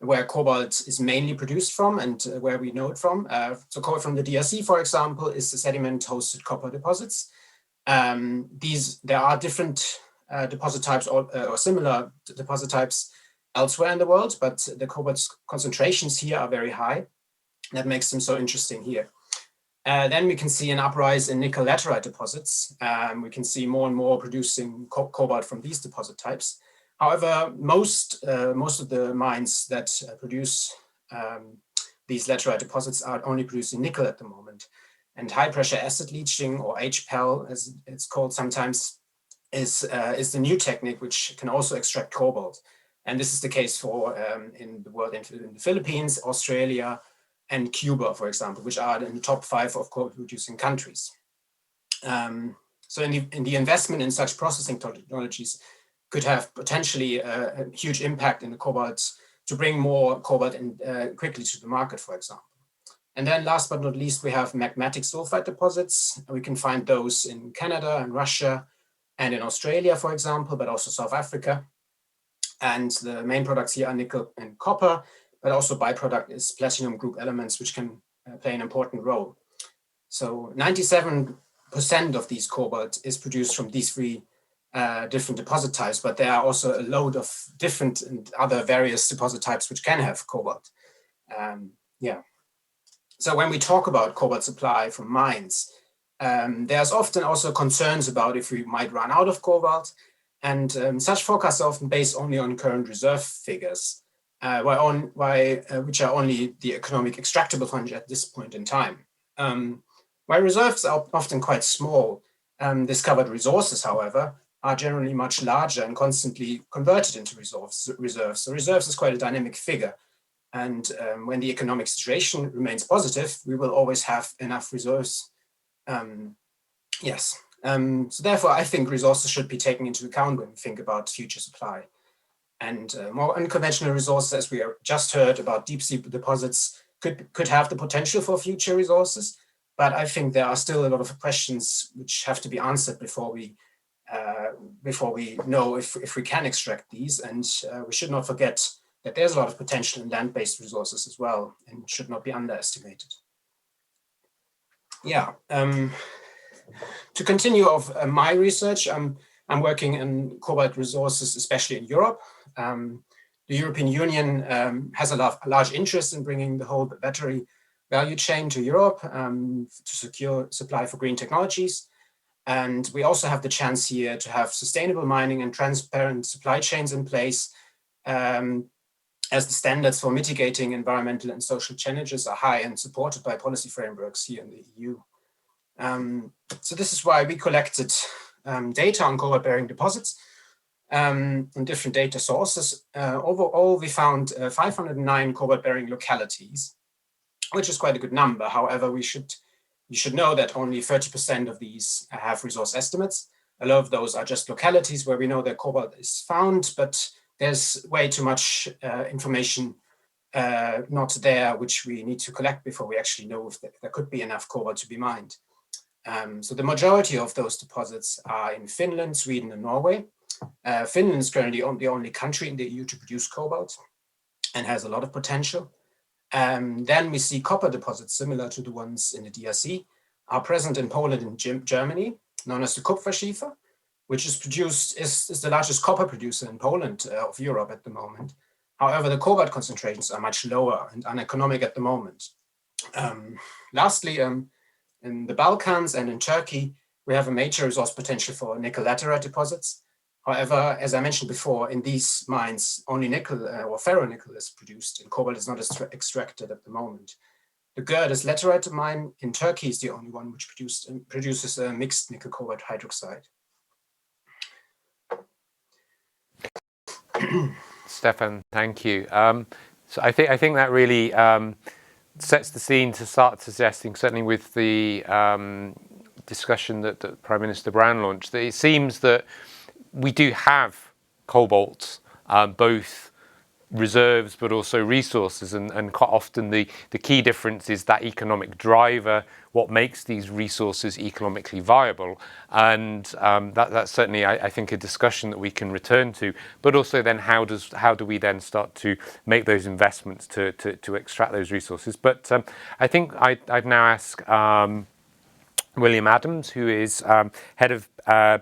where cobalt is mainly produced from and where we know it from. So cobalt from the DRC, for example, is the sediment-hosted copper deposits. There are different deposit types or similar deposit types elsewhere in the world, but the cobalt concentrations here are very high. That makes them so interesting here. Then we can see an uprise in nickel laterite deposits. We can see more and more producing cobalt from these deposit types. However, most of the mines that produce these laterite deposits are only producing nickel at the moment. And high pressure acid leaching, or HPAL as it's called sometimes, is the new technique which can also extract cobalt. And this is the case for in the world, in the Philippines, Australia, and Cuba, for example, which are in the top 5 of cobalt producing countries. So in the investment in such processing technologies could have potentially a huge impact in the cobalt to bring more cobalt quickly to the market, for example. And then last but not least, we have magmatic sulfide deposits. We can find those in Canada and Russia and in Australia, for example, but also South Africa. And the main products here are nickel and copper, but also byproduct is platinum group elements, which can play an important role. So 97% of these cobalt is produced from these 3 different deposit types, but there are also a load of different and other various deposit types which can have cobalt. Yeah, So when we talk about cobalt supply from mines, there's often also concerns about if we might run out of cobalt, and such forecasts are often based only on current reserve figures, which are only the economic extractable tonnage at this point in time. While reserves are often quite small, discovered resources, however, are generally much larger and constantly converted into reserves. So reserves is quite a dynamic figure. And when the economic situation remains positive, we will always have enough reserves. Yes. So therefore, I think resources should be taken into account when we think about future supply. And more unconventional resources, as we just heard about deep sea deposits, could have the potential for future resources. But I think there are still a lot of questions which have to be answered before we know if we can extract these. And we should not forget that there's a lot of potential in land-based resources as well, and should not be underestimated. Yeah. To continue of my research, I'm working in cobalt resources, especially in Europe. The European Union has a large interest in bringing the whole battery value chain to Europe to secure supply for green technologies. And we also have the chance here to have sustainable mining and transparent supply chains in place, as the standards for mitigating environmental and social challenges are high and supported by policy frameworks here in the EU. So this is why we collected data on cobalt-bearing deposits on different data sources. Overall, we found 509 cobalt-bearing localities, which is quite a good number. However, you should know that only 30% of these have resource estimates. A lot of those are just localities where we know that cobalt is found, but there's way too much information not there, which we need to collect before we actually know if there could be enough cobalt to be mined. So the majority of those deposits are in Finland, Sweden, and Norway. Finland is currently the only country in the EU to produce cobalt and has a lot of potential. Then we see copper deposits similar to the ones in the DRC are present in Poland and Germany, known as the Kupferschiefer, which is the largest copper producer in Poland of Europe at the moment. However, the cobalt concentrations are much lower and uneconomic at the moment. Lastly, in the Balkans and in Turkey, we have a major resource potential for nickel laterite deposits. However, as I mentioned before, in these mines, only nickel or ferronickel is produced, and cobalt is not extracted at the moment. The Gerdes laterite mine in Turkey is the only one which produces a mixed nickel cobalt hydroxide. Stefan, thank you. So I think that really sets the scene to start suggesting, certainly with the discussion that Prime Minister Brown launched, that it seems that we do have cobalt, both reserves but also resources, and quite often the key difference is that economic driver, what makes these resources economically viable. And that's certainly, I think, a discussion that we can return to. But also then how do we then start to make those investments to extract those resources? But I think I'd now ask William Adams, who is head of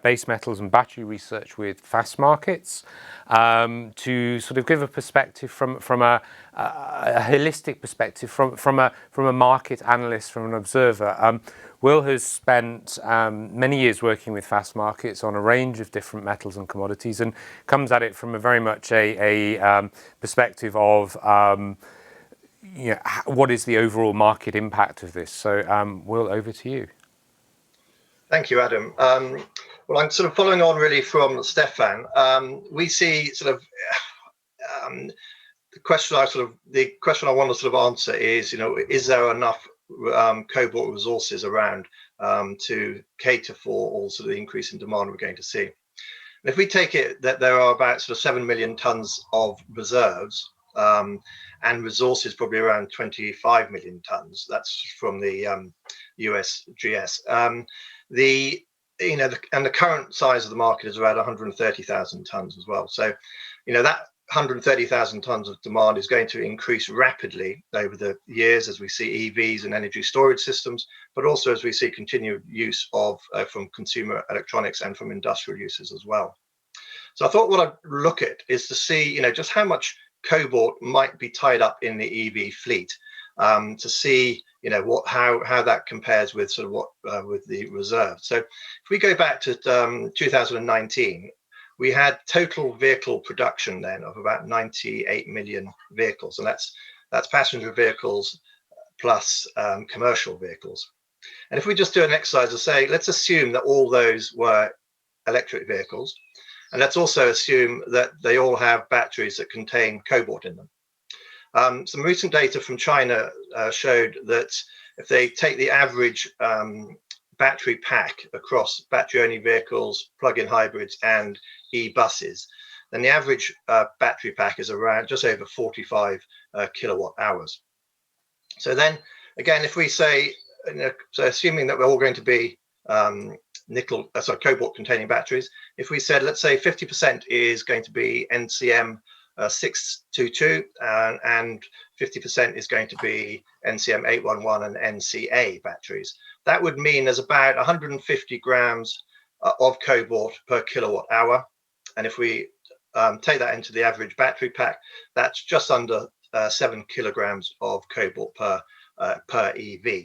base metals and battery research with Fast Markets, to sort of give a perspective from a holistic perspective, from a market analyst, from an observer. Will has spent many years working with Fast Markets on a range of different metals and commodities, and comes at it from a very much a perspective of what is the overall market impact of this. So, Will, over to you. Thank you, Adam. Well, I'm sort of following on really from Stefan. We see sort of the question I want to sort of answer is, is there enough cobalt resources around to cater for all sort of the increase in demand we're going to see? And if we take it that there are about sort of 7 million tons of reserves and resources probably around 25 million tons, that's from the USGS. And the current size of the market is around 130,000 tons as well. So, that 130,000 tons of demand is going to increase rapidly over the years as we see EVs and energy storage systems, but also as we see continued use of from consumer electronics and from industrial uses as well. So I thought what I'd look at is to see, just how much cobalt might be tied up in the EV fleet. to see, how that compares with sort of what with the reserve. So if we go back to 2019, we had total vehicle production then of about 98 million vehicles, and that's passenger vehicles plus commercial vehicles. And if we just do an exercise to say, let's assume that all those were electric vehicles, and let's also assume that they all have batteries that contain cobalt in them. Some recent data from China showed that if they take the average battery pack across battery-only vehicles, plug-in hybrids, and e-buses, then the average battery pack is around just over 45 kilowatt hours. So then, again, if we say, so assuming that we're all going to be cobalt-containing batteries, if we said, let's say 50% is going to be NCM 622 and 50% is going to be NCM 811 and NCA batteries, that would mean there's about 150 grams of cobalt per kilowatt hour. And if we take that into the average battery pack, that's just under 7 kilograms of cobalt per EV.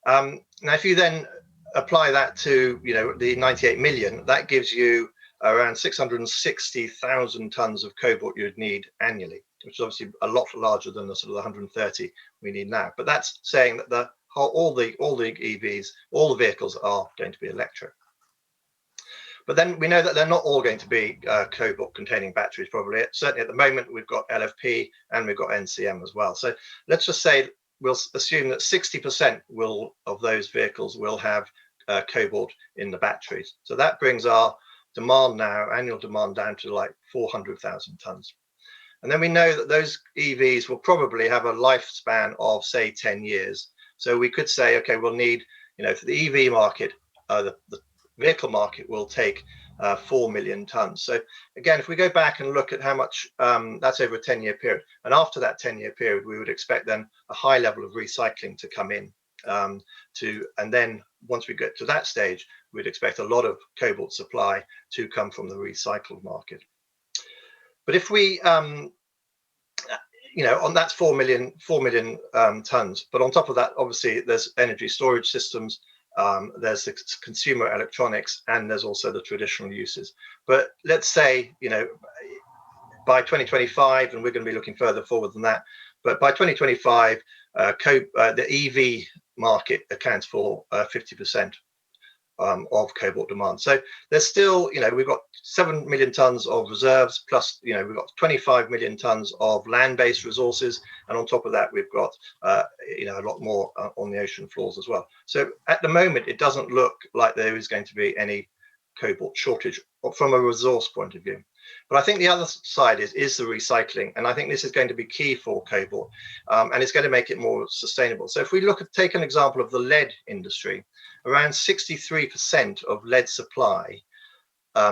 Now, if you then apply that to the 98 million, that gives you around 660,000 tons of cobalt you'd need annually, which is obviously a lot larger than the sort of 130 we need now. But that's saying that all the EVs, all the vehicles are going to be electric. But then we know that they're not all going to be cobalt-containing batteries, probably. Certainly at the moment, we've got LFP and we've got NCM as well. So let's just say we'll assume that 60% of those vehicles will have cobalt in the batteries. So that brings our demand now, annual demand, down to like 400,000 tons. And then we know that those EVs will probably have a lifespan of, say, 10 years. So we could say, okay, we'll need, for the EV market, the vehicle market will take 4 million tons. So again, if we go back and look at how much, that's over a 10-year period. And after that 10-year period, we would expect then a high level of recycling to come in. And then once we get to that stage, we'd expect a lot of cobalt supply to come from the recycled market. But if we, on that's 4 million tons. But on top of that, obviously, there's energy storage systems, there's the consumer electronics, and there's also the traditional uses. But let's say, by 2025, and we're going to be looking further forward than that, but by 2025, the EV market accounts for 50% of cobalt demand. So there's still, we've got 7 million tons of reserves, plus, we've got 25 million tons of land-based resources, and on top of that, we've got, a lot more on the ocean floors as well. So at the moment, it doesn't look like there is going to be any cobalt shortage from a resource point of view. But I think the other side is the recycling, and I think this is going to be key for cobalt, and it's going to make it more sustainable. So if we take an example of the lead industry, around 63% of lead supply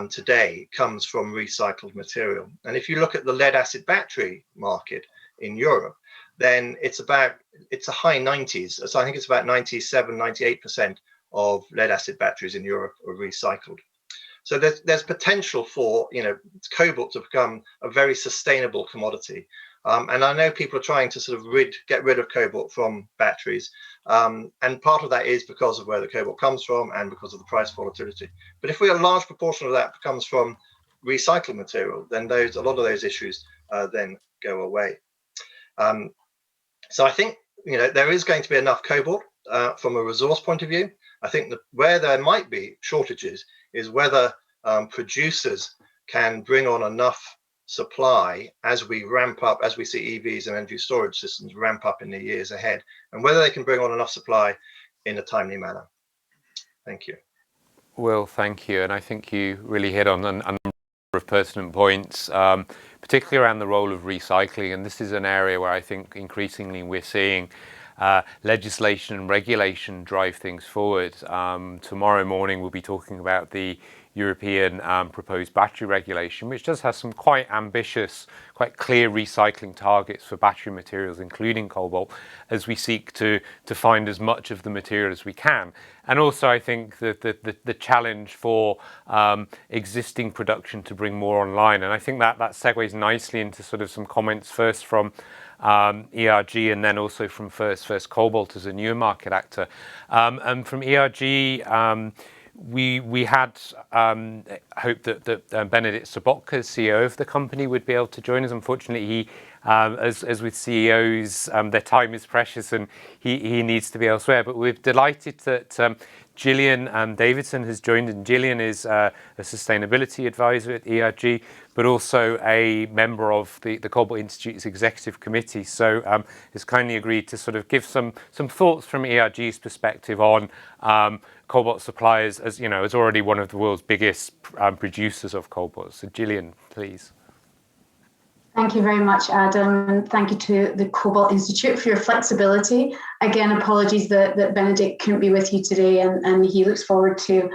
today comes from recycled material. And if you look at the lead acid battery market in Europe, then it's a high 90s. So I think it's about 97, 98% of lead acid batteries in Europe are recycled. So there's potential for cobalt to become a very sustainable commodity, and I know people are trying to sort of get rid of cobalt from batteries, and part of that is because of where the cobalt comes from and because of the price volatility. But if a large proportion of that comes from recycled material, then a lot of those issues then go away. So I think there is going to be enough cobalt from a resource point of view. I think that where there might be shortages is whether producers can bring on enough supply as we ramp up, as we see EVs and energy storage systems ramp up in the years ahead, and whether they can bring on enough supply in a timely manner. Thank you. Will, thank you. And I think you really hit on a number of pertinent points, particularly around the role of recycling. And this is an area where I think increasingly we're seeing legislation and regulation drive things forward. Tomorrow morning we'll be talking about the European proposed battery regulation, which does have some quite ambitious, quite clear recycling targets for battery materials, including cobalt, as we seek to find as much of the material as we can. And also I think that the challenge for existing production to bring more online. And I think that segues nicely into sort of some comments first from ERG, and then also from First Cobalt as a newer market actor. And from ERG, we had hoped that Benedikt Sobotka, CEO of the company, would be able to join us. Unfortunately, he, as with CEOs, their time is precious and he needs to be elsewhere. But we're delighted that Gillian Davidson has joined, and Gillian is a sustainability advisor at ERG, but also a member of the Cobalt Institute's executive committee. So has kindly agreed to sort of give some thoughts from ERG's perspective on cobalt suppliers, as you know, as already one of the world's biggest producers of cobalt. So Gillian, please. Thank you very much, Adam, and thank you to the Cobalt Institute for your flexibility. Again, apologies that Benedikt couldn't be with you today, and he looks forward to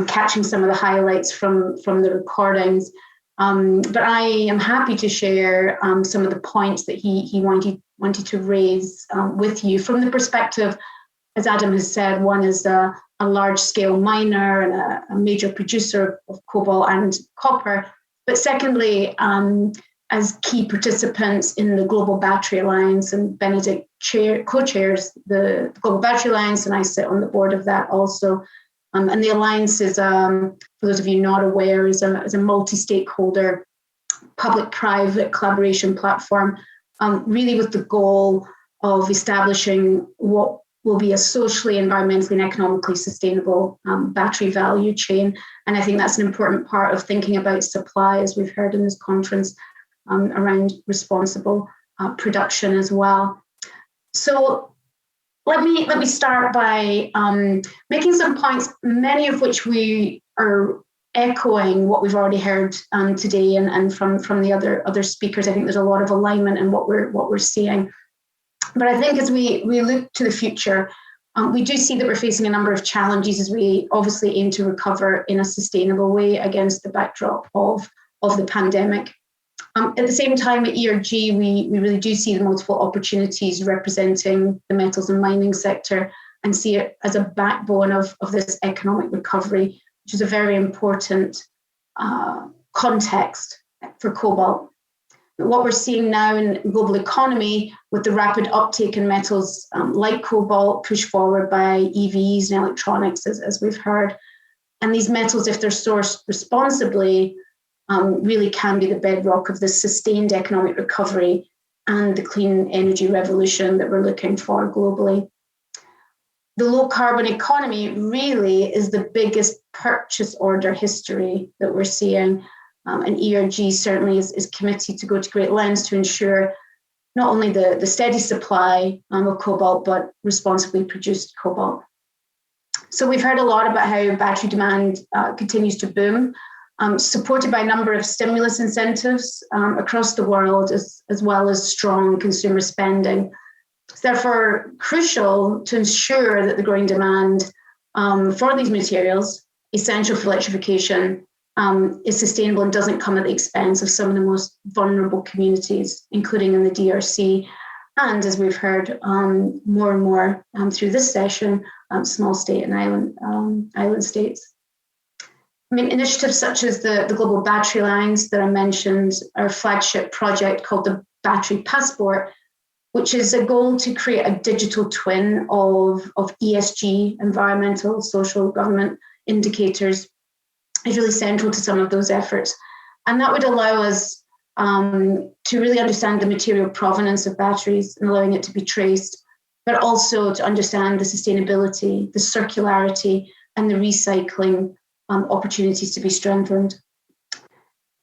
catching some of the highlights from the recordings. But I am happy to share some of the points that he wanted to raise with you from the perspective, as Adam has said. One is a large-scale miner and a major producer of cobalt and copper, but secondly, as key participants in the Global Battery Alliance, and Benedikt co-chairs the Global Battery Alliance, and I sit on the board of that also. And the Alliance is, for those of you not aware, is a multi-stakeholder public-private collaboration platform, really with the goal of establishing what will be a socially, environmentally, and economically sustainable battery value chain. And I think that's an important part of thinking about supply, as we've heard in this conference, around responsible production as well. So let me start by making some points, many of which we are echoing what we've already heard today and from the other speakers. I think there's a lot of alignment in what we're seeing. But I think as we look to the future, we do see that we're facing a number of challenges as we obviously aim to recover in a sustainable way against the backdrop of the pandemic. At the same time, at ERG, we really do see the multiple opportunities representing the metals and mining sector and see it as a backbone of this economic recovery, which is a very important context for cobalt. What we're seeing now in the global economy with the rapid uptake in metals like cobalt pushed forward by EVs and electronics, as we've heard. And these metals, if they're sourced responsibly, really can be the bedrock of this sustained economic recovery and the clean energy revolution that we're looking for globally. The low carbon economy really is the biggest purchase order history that we're seeing. And ERG certainly is committed to go to great lengths to ensure not only the steady supply of cobalt, but responsibly produced cobalt. So we've heard a lot about how battery demand continues to boom, supported by a number of stimulus incentives across the world, as well as strong consumer spending. It's therefore crucial to ensure that the growing demand for these materials, essential for electrification, is sustainable and doesn't come at the expense of some of the most vulnerable communities, including in the DRC. And as we've heard more and more through this session, small state and island states. I mean, initiatives such as the Global Battery Alliance that I mentioned, our flagship project called the Battery Passport, which is a goal to create a digital twin of ESG, environmental, social, government indicators, is really central to some of those efforts. And that would allow us to really understand the material provenance of batteries and allowing it to be traced, but also to understand the sustainability, the circularity, and the recycling opportunities to be strengthened.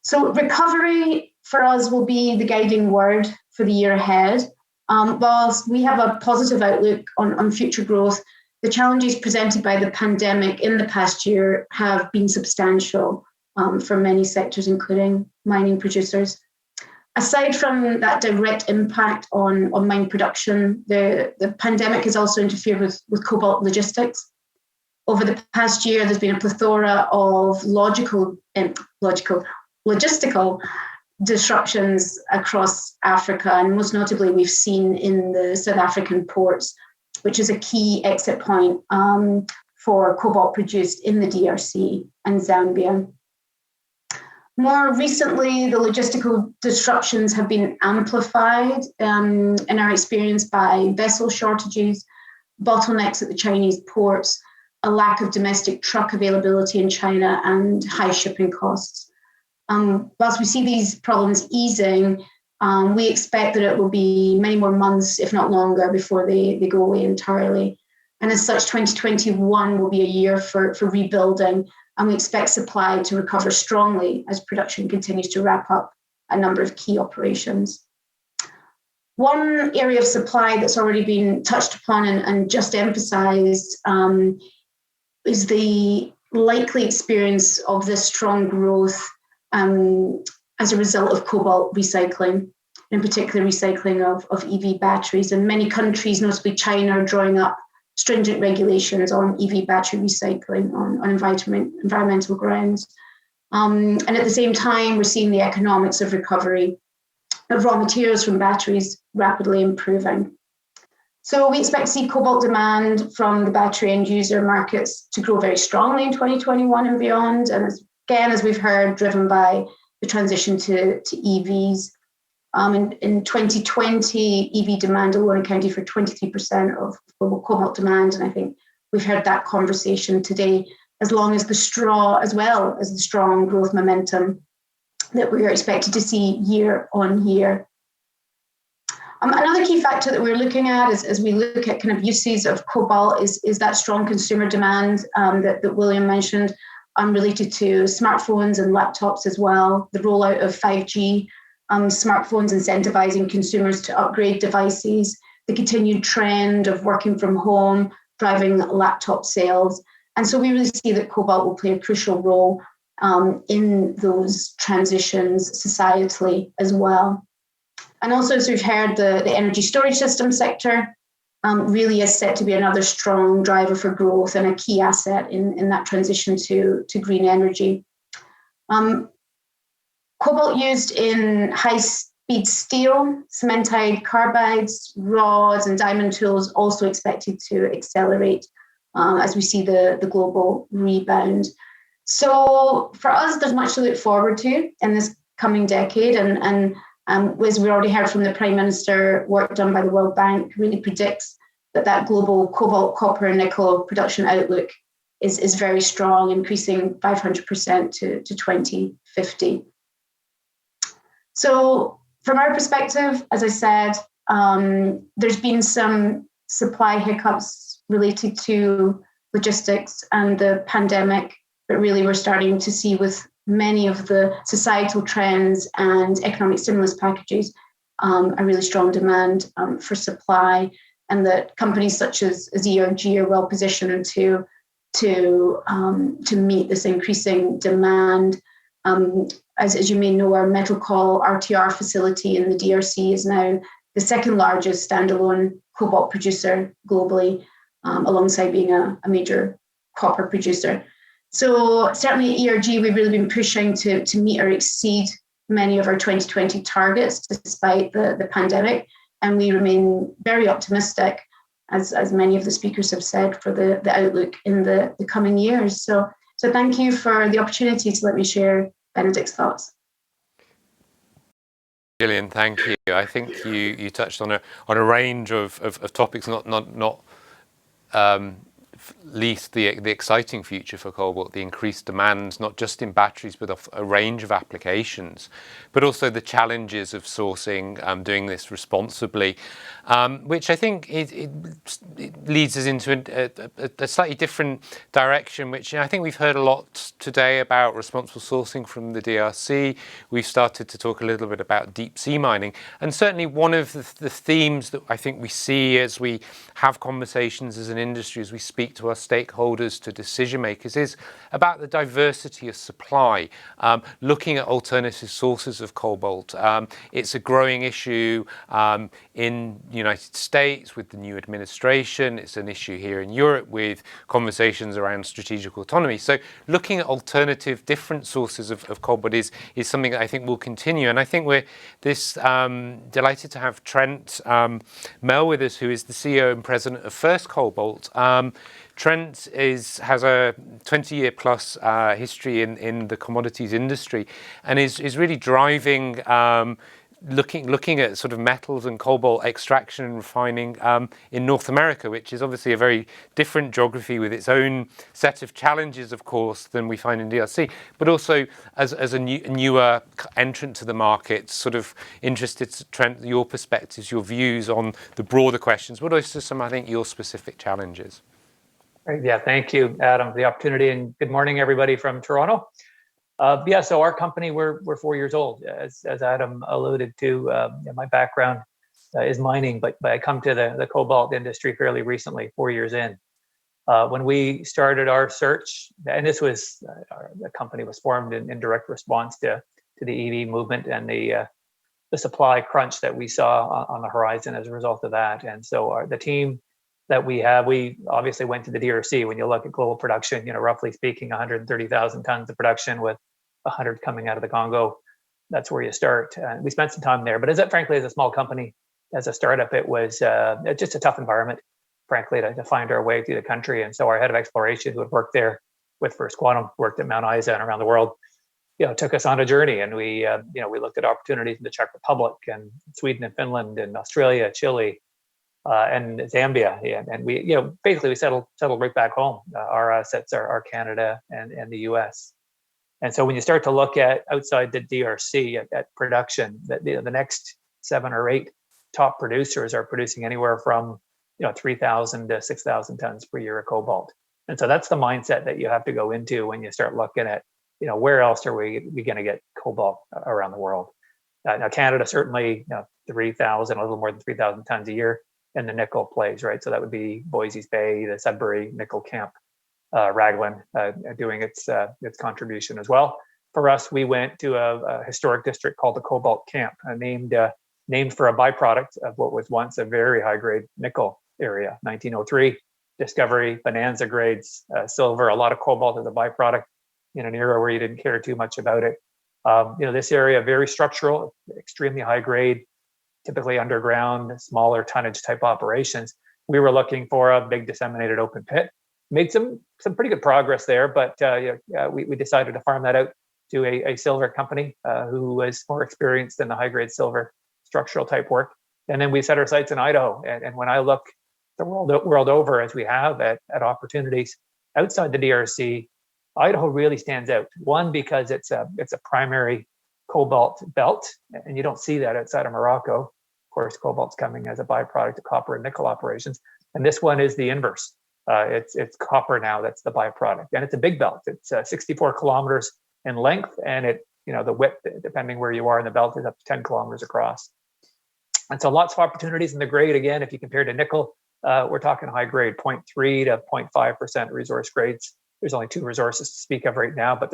So recovery for us will be the guiding word for the year ahead. Whilst we have a positive outlook on future growth, the challenges presented by the pandemic in the past year have been substantial for many sectors, including mining producers. Aside from that direct impact on mine production, the pandemic has also interfered with cobalt logistics. Over the past year, there's been a plethora of logistical disruptions across Africa, and most notably we've seen in the South African ports, which is a key exit point for cobalt produced in the DRC and Zambia. More recently, the logistical disruptions have been amplified in our experience by vessel shortages, bottlenecks at the Chinese ports, a lack of domestic truck availability in China, and high shipping costs. Whilst we see these problems easing, we expect that it will be many more months, if not longer, before they go away entirely. And as such, 2021 will be a year for rebuilding, and we expect supply to recover strongly as production continues to wrap up a number of key operations. One area of supply that's already been touched upon and just emphasized is the likely experience of this strong growth as a result of cobalt recycling, in particular recycling of EV batteries. And many countries, notably China, are drawing up stringent regulations on EV battery recycling on environmental grounds. And at the same time, we're seeing the economics of recovery of raw materials from batteries rapidly improving. So we expect to see cobalt demand from the battery end user markets to grow very strongly in 2021 and beyond. And as we've heard, driven by the transition to EVs. In 2020, EV demand alone accounted for 23% of global cobalt demand. And I think we've heard that conversation today, as well as the strong growth momentum that we are expected to see year on year. Another key factor that we're looking at as we look at kind of uses of cobalt is that strong consumer demand that William mentioned, related to smartphones and laptops as well, the rollout of 5G smartphones incentivizing consumers to upgrade devices, the continued trend of working from home, driving laptop sales. And so we really see that cobalt will play a crucial role in those transitions societally as well. And also, as we've heard, the energy storage system sector really is set to be another strong driver for growth and a key asset in that transition to green energy. Cobalt used in high-speed steel, cementite carbides, rods, and diamond tools also expected to accelerate as we see the global rebound. So for us, there's much to look forward to in this coming decade. And as we already heard from the Prime Minister, work done by the World Bank really predicts that global cobalt, copper, and nickel production outlook is very strong, increasing 500% to 2050. So from our perspective, as I said, there's been some supply hiccups related to logistics and the pandemic, but really we're starting to see with many of the societal trends and economic stimulus packages a really strong demand for supply, and that companies such as ERG are well positioned to meet this increasing demand. As you may know, our metal call RTR facility in the DRC is now the second largest standalone cobalt producer globally, alongside being a major copper producer. So certainly at ERG, we've really been pushing to meet or exceed many of our 2020 targets despite the pandemic. And we remain very optimistic, as many of the speakers have said, for the outlook in the coming years. So thank you for the opportunity to let me share Benedict's thoughts. Gillian, thank you. I think you touched on a range of topics, not least the exciting future for cobalt, the increased demand, not just in batteries, but of a range of applications, but also the challenges of sourcing, doing this responsibly, which I think it leads us into a slightly different direction, which I think we've heard a lot today about responsible sourcing from the DRC. We've started to talk a little bit about deep sea mining. And certainly one of the themes that I think we see as we have conversations as an industry, as we speak to our stakeholders, to decision makers, is about the diversity of supply, looking at alternative sources of cobalt. It's a growing issue in the United States with the new administration. It's an issue here in Europe with conversations around strategic autonomy. So looking at alternative, different sources of cobalt is something that I think will continue. And I think we're delighted to have Trent Mell with us, who is the CEO and president of First Cobalt. Trent has a 20-year plus history in the commodities industry, and is really driving looking at sort of metals and cobalt extraction and refining in North America, which is obviously a very different geography with its own set of challenges, of course, than we find in DRC, but also as a newer entrant to the market, sort of interested, Trent, your perspectives, your views on the broader questions, but also some, I think, your specific challenges. Great. Yeah, thank you, Adam, for the opportunity, and good morning, everybody from Toronto. So our company, we're 4 years old, as Adam alluded to. My background is mining, but I come to the cobalt industry fairly recently, 4 years in. When we started our search, and this was, the company was formed in direct response to the EV movement and the supply crunch that we saw on the horizon as a result of that. And so the team that we have, we obviously went to the DRC. When you look at global production, roughly speaking, 130,000 tons of production with 100 coming out of the Congo. That's where you start. We spent some time there, but frankly, as a small company, as a startup, it was just a tough environment, frankly, to find our way through the country. And so our head of exploration, who had worked there with First Quantum, worked at Mount Isa and around the world, took us on a journey. And we looked at opportunities in the Czech Republic and Sweden and Finland and Australia, Chile, and Zambia. And we, basically we settled right back home. Our assets are Canada and the US. And so when you start to look at outside the DRC at production, the next 7 or 8 top producers are producing anywhere from 3,000 to 6,000 tons per year of cobalt. And so that's the mindset that you have to go into when you start looking at where else are we going to get cobalt around the world. Now Canada certainly 3,000, a little more than 3,000 tons a year, and the nickel plays, right? So that would be Voisey's Bay, the Sudbury nickel camp. Raglan doing its contribution as well. For us, we went to a historic district called the Cobalt Camp, named for a byproduct of what was once a very high-grade nickel area. 1903 discovery, bonanza grades, silver, a lot of cobalt as a byproduct in an era where you didn't care too much about it. This area, very structural, extremely high grade, typically underground, smaller tonnage type operations. We were looking for a big disseminated open pit. Made some pretty good progress there, but we decided to farm that out to a silver company who was more experienced in the high-grade silver structural type work. And then we set our sights in Idaho. And when I look the world over, as we have at opportunities outside the DRC, Idaho really stands out. One, because it's a primary cobalt belt, and you don't see that outside of Morocco. Of course, cobalt's coming as a byproduct of copper and nickel operations. And this one is the inverse. It's copper now that's the byproduct, and it's a big belt. It's 64 kilometers in length, and the width, depending where you are in the belt, is up to 10 kilometers across. And so lots of opportunities in the grade. Again, if you compare to nickel, we're talking high grade, 0.3 to 0.5% resource grades. There's only 2 resources to speak of right now, but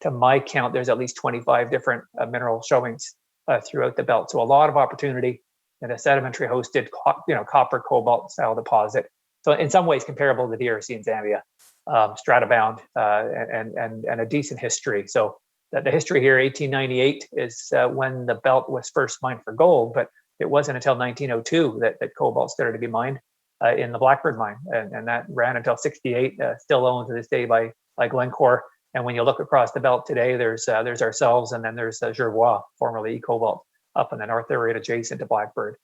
to my count, there's at least 25 different mineral showings throughout the belt. So a lot of opportunity in a sedimentary hosted, copper cobalt style deposit. So in some ways comparable to the DRC and Zambia, stratabound and a decent history. So the history here, 1898 is when the belt was first mined for gold, but it wasn't until 1902 that cobalt started to be mined in the Blackbird mine, and that ran until 68, still owned to this day by Glencore. And when you look across the belt today, there's ourselves, and then there's Jervois, formerly eCobalt, up in the north area adjacent to Blackbird.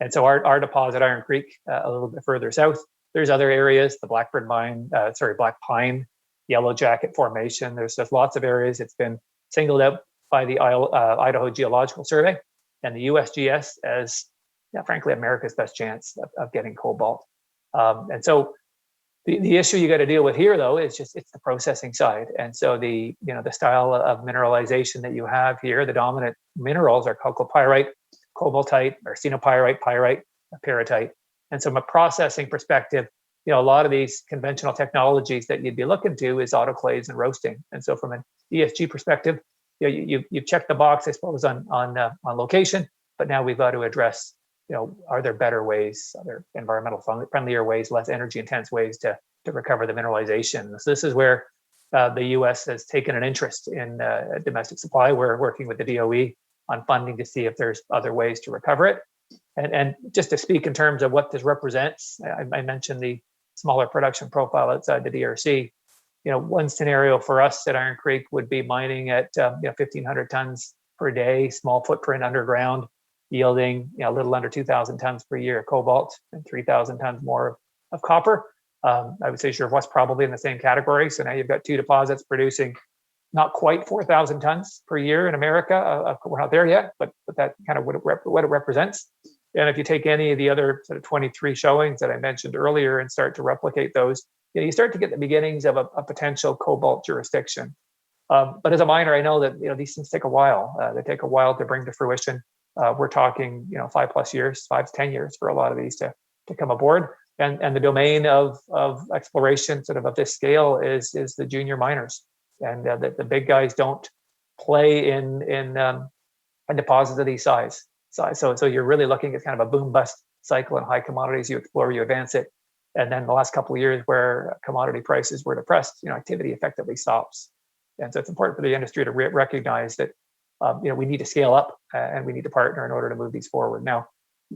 And so our deposit, Iron Creek, a little bit further south. There's other areas, the Blackbird mine, Black Pine, Yellow Jacket Formation. There's lots of areas. It's been singled out by the Idaho Geological Survey and the USGS as, frankly, America's best chance of getting cobalt. And so the issue you got to deal with here, though, is it's the processing side. And so the style of mineralization that you have here, the dominant minerals are chalcopyrite, cobaltite, arsenopyrite, pyrite, pyrrhotite. And so from a processing perspective, a lot of these conventional technologies that you'd be looking to is autoclaves and roasting. And so from an ESG perspective, you've checked the box, I suppose, on location, but now we've got to address, are there better ways, are there environmental friendlier ways, less energy intense ways to recover the mineralization? So this is where the US has taken an interest in domestic supply. We're working with the DOE on funding to see if there's other ways to recover it. And just to speak in terms of what this represents, I mentioned the smaller production profile outside the DRC. One scenario for us at Iron Creek would be mining at 1,500 tons per day, small footprint underground, yielding a little under 2,000 tons per year of cobalt and 3,000 tons more of copper. I would say Sure West probably in the same category. So now you've got two deposits producing not quite 4,000 tons per year in America. We're not there yet, but that kind of what it represents. And if you take any of the other sort of 23 showings that I mentioned earlier and start to replicate those, you start to get the beginnings of a potential cobalt jurisdiction. But as a miner, I know that these things take a while. They take a while to bring to fruition. We're talking 5+ years, 5 to 10 years for a lot of these to come aboard. And the domain of exploration sort of this scale is the junior miners. And the big guys don't play in deposits of these size. So you're really looking at kind of a boom bust cycle in high commodities. You explore, you advance it, and then the last couple of years where commodity prices were depressed, activity effectively stops. And so it's important for the industry to recognize that we need to scale up and we need to partner in order to move these forward. Now,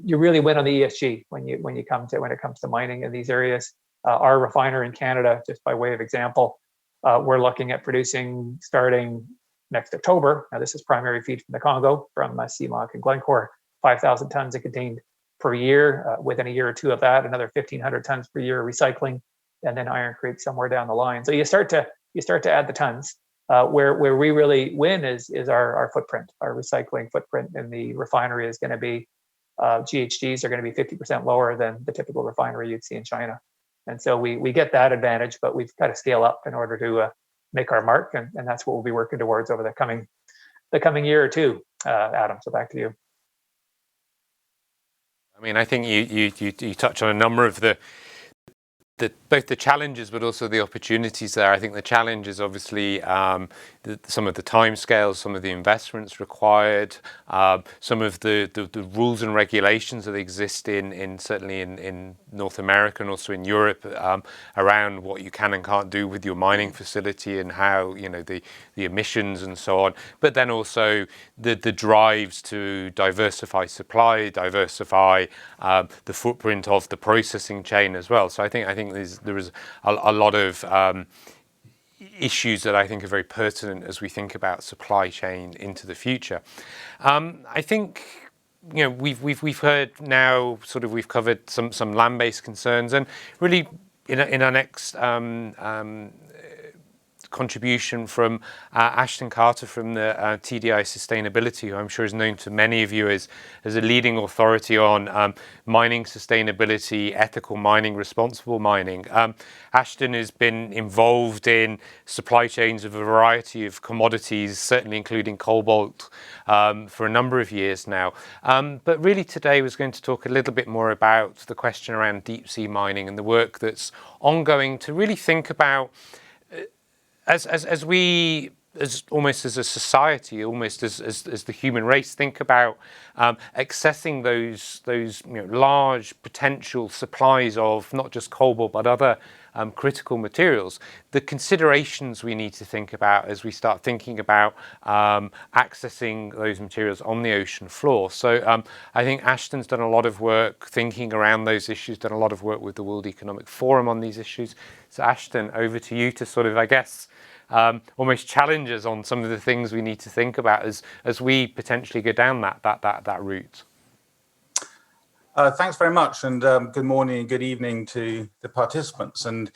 you really win on the ESG when it comes to mining in these areas. Our refiner in Canada, just by way of example, we're looking at producing starting next October. Now, this is primary feed from the Congo, from CMOC and Glencore, 5,000 tons of contained per year. Within a year or two of that, another 1,500 tons per year recycling, and then Iron Creek somewhere down the line. So you start to add the tons. Where we really win is our footprint. Our recycling footprint in the refinery is going to be GHGs are going to be 50% lower than the typical refinery you'd see in China. And so we get that advantage, but we've got to scale up in order to make our mark, and that's what we'll be working towards over the coming year or two. Adam, so back to you. I mean, I think you touch on a number of both the challenges but also the opportunities there. I think the challenge is obviously some of the timescales, some of the investments required, some of the rules and regulations that exist certainly in North America and also in Europe around what you can and can't do with your mining facility and how the emissions and so on. But then also the drives to diversify supply, diversify the footprint of the processing chain as well. So I think there is a lot of issues that I think are very pertinent as we think about supply chain into the future. I think we've heard now we've covered some land-based concerns, and really in our next contribution from Ashton Carter from the TDI Sustainability, who I'm sure is known to many of you as a leading authority on mining sustainability, ethical mining, responsible mining. Ashton has been involved in supply chains of a variety of commodities, certainly including cobalt, for a number of years now. But really today was going to talk a little bit more about the question around deep sea mining and the work that's ongoing to really think about as we, almost as a society, almost as the human race, think about accessing those large potential supplies of not just cobalt but other critical materials, the considerations we need to think about as we start thinking about accessing those materials on the ocean floor. So I think Ashton's done a lot of work thinking around those issues, done a lot of work with the World Economic Forum on these issues. So Ashton, over to you to sort of, I guess, almost challenge us on some of the things we need to think about as we potentially go down that route. Thanks very much, and good morning and good evening to the participants. And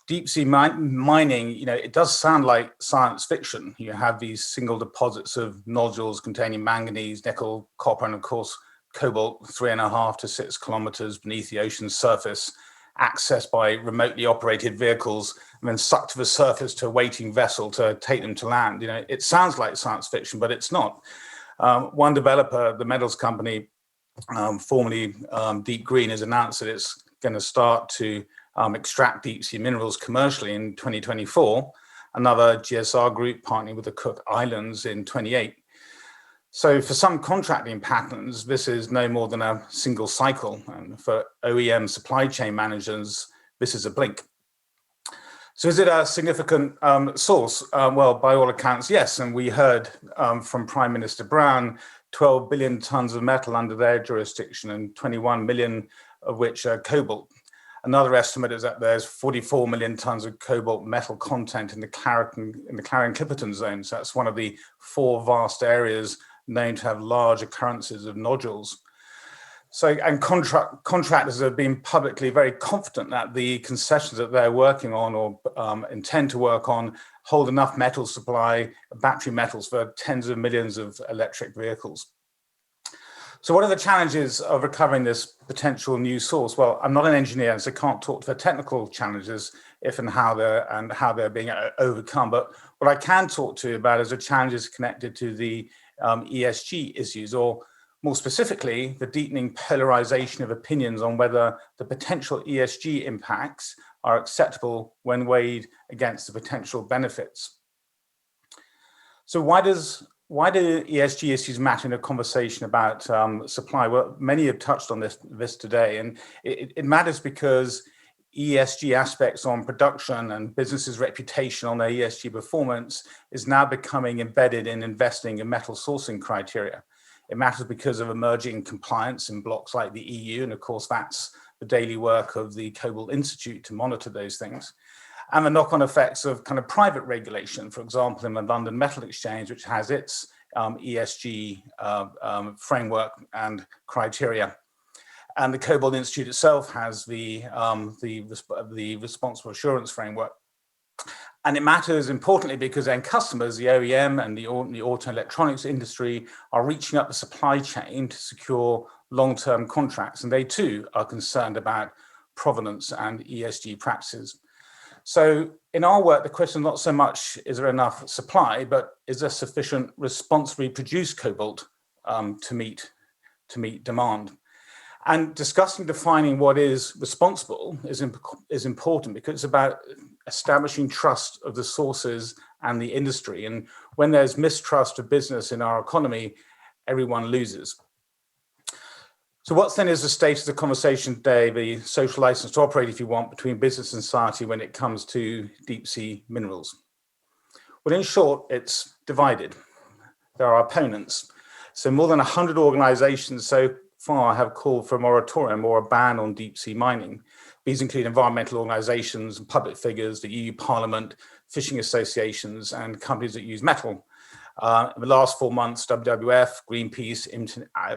deep sea mining, it does sound like science fiction. You have these single deposits of nodules containing manganese, nickel, copper, and of course cobalt 3.5 to 6 kilometers beneath the ocean's surface, accessed by remotely operated vehicles and then sucked to the surface to a waiting vessel to take them to land. It sounds like science fiction, but it's not. One developer, the metals company, formerly Deep Green, has announced that it's going to start to extract deep sea minerals commercially in 2024. Another GSR group partnering with the Cook Islands in 2028. So for some contracting patterns, this is no more than a single cycle. And for OEM supply chain managers, this is a blink. So is it a significant source? Well, by all accounts, yes. And we heard from Prime Minister Brown, 12 billion tons of metal under their jurisdiction and 21 million of which are cobalt. Another estimate is that there's 44 million tons of cobalt metal content in the Clarion-Clipperton zone. So that's one of the 4 vast areas known to have large occurrences of nodules. So, and contractors have been publicly very confident that the concessions that they're working on or intend to work on hold enough metal supply, battery metals, for tens of millions of electric vehicles. So what are the challenges of recovering this potential new source? Well, I'm not an engineer, so can't talk to the technical challenges if and how they're being overcome. But what I can talk to you about is the challenges connected to the ESG issues, or more specifically, the deepening polarization of opinions on whether the potential ESG impacts are acceptable when weighed against the potential benefits. So why do ESG issues matter in a conversation about supply? Well, many have touched on this today, and it matters because ESG aspects on production and businesses' reputation on their ESG performance is now becoming embedded in investing in metal sourcing criteria. It matters because of emerging compliance in blocks like the EU, and of course that's the daily work of the Cobalt Institute to monitor those things. And the knock-on effects of kind of private regulation, for example, in the London Metal Exchange, which has its ESG framework and criteria. And the Cobalt Institute itself has the responsible assurance framework. And it matters importantly because then customers, the OEM and the auto electronics industry, are reaching up the supply chain to secure long-term contracts. And they too are concerned about provenance and ESG practices. So in our work, the question is not so much is there enough supply, but is there sufficient responsibly produced cobalt to meet demand? And discussing, defining what is responsible is important because it's about establishing trust of the sources and the industry. And when there's mistrust of business in our economy, everyone loses. So what then is the state of the conversation today, the social license to operate, if you want, between business and society when it comes to deep sea minerals? Well, in short, it's divided. There are opponents. So more than 100 organizations so far have called for a moratorium or a ban on deep sea mining. These include environmental organizations and public figures, the EU Parliament, fishing associations, and companies that use metal. In the last 4 months, WWF, Greenpeace,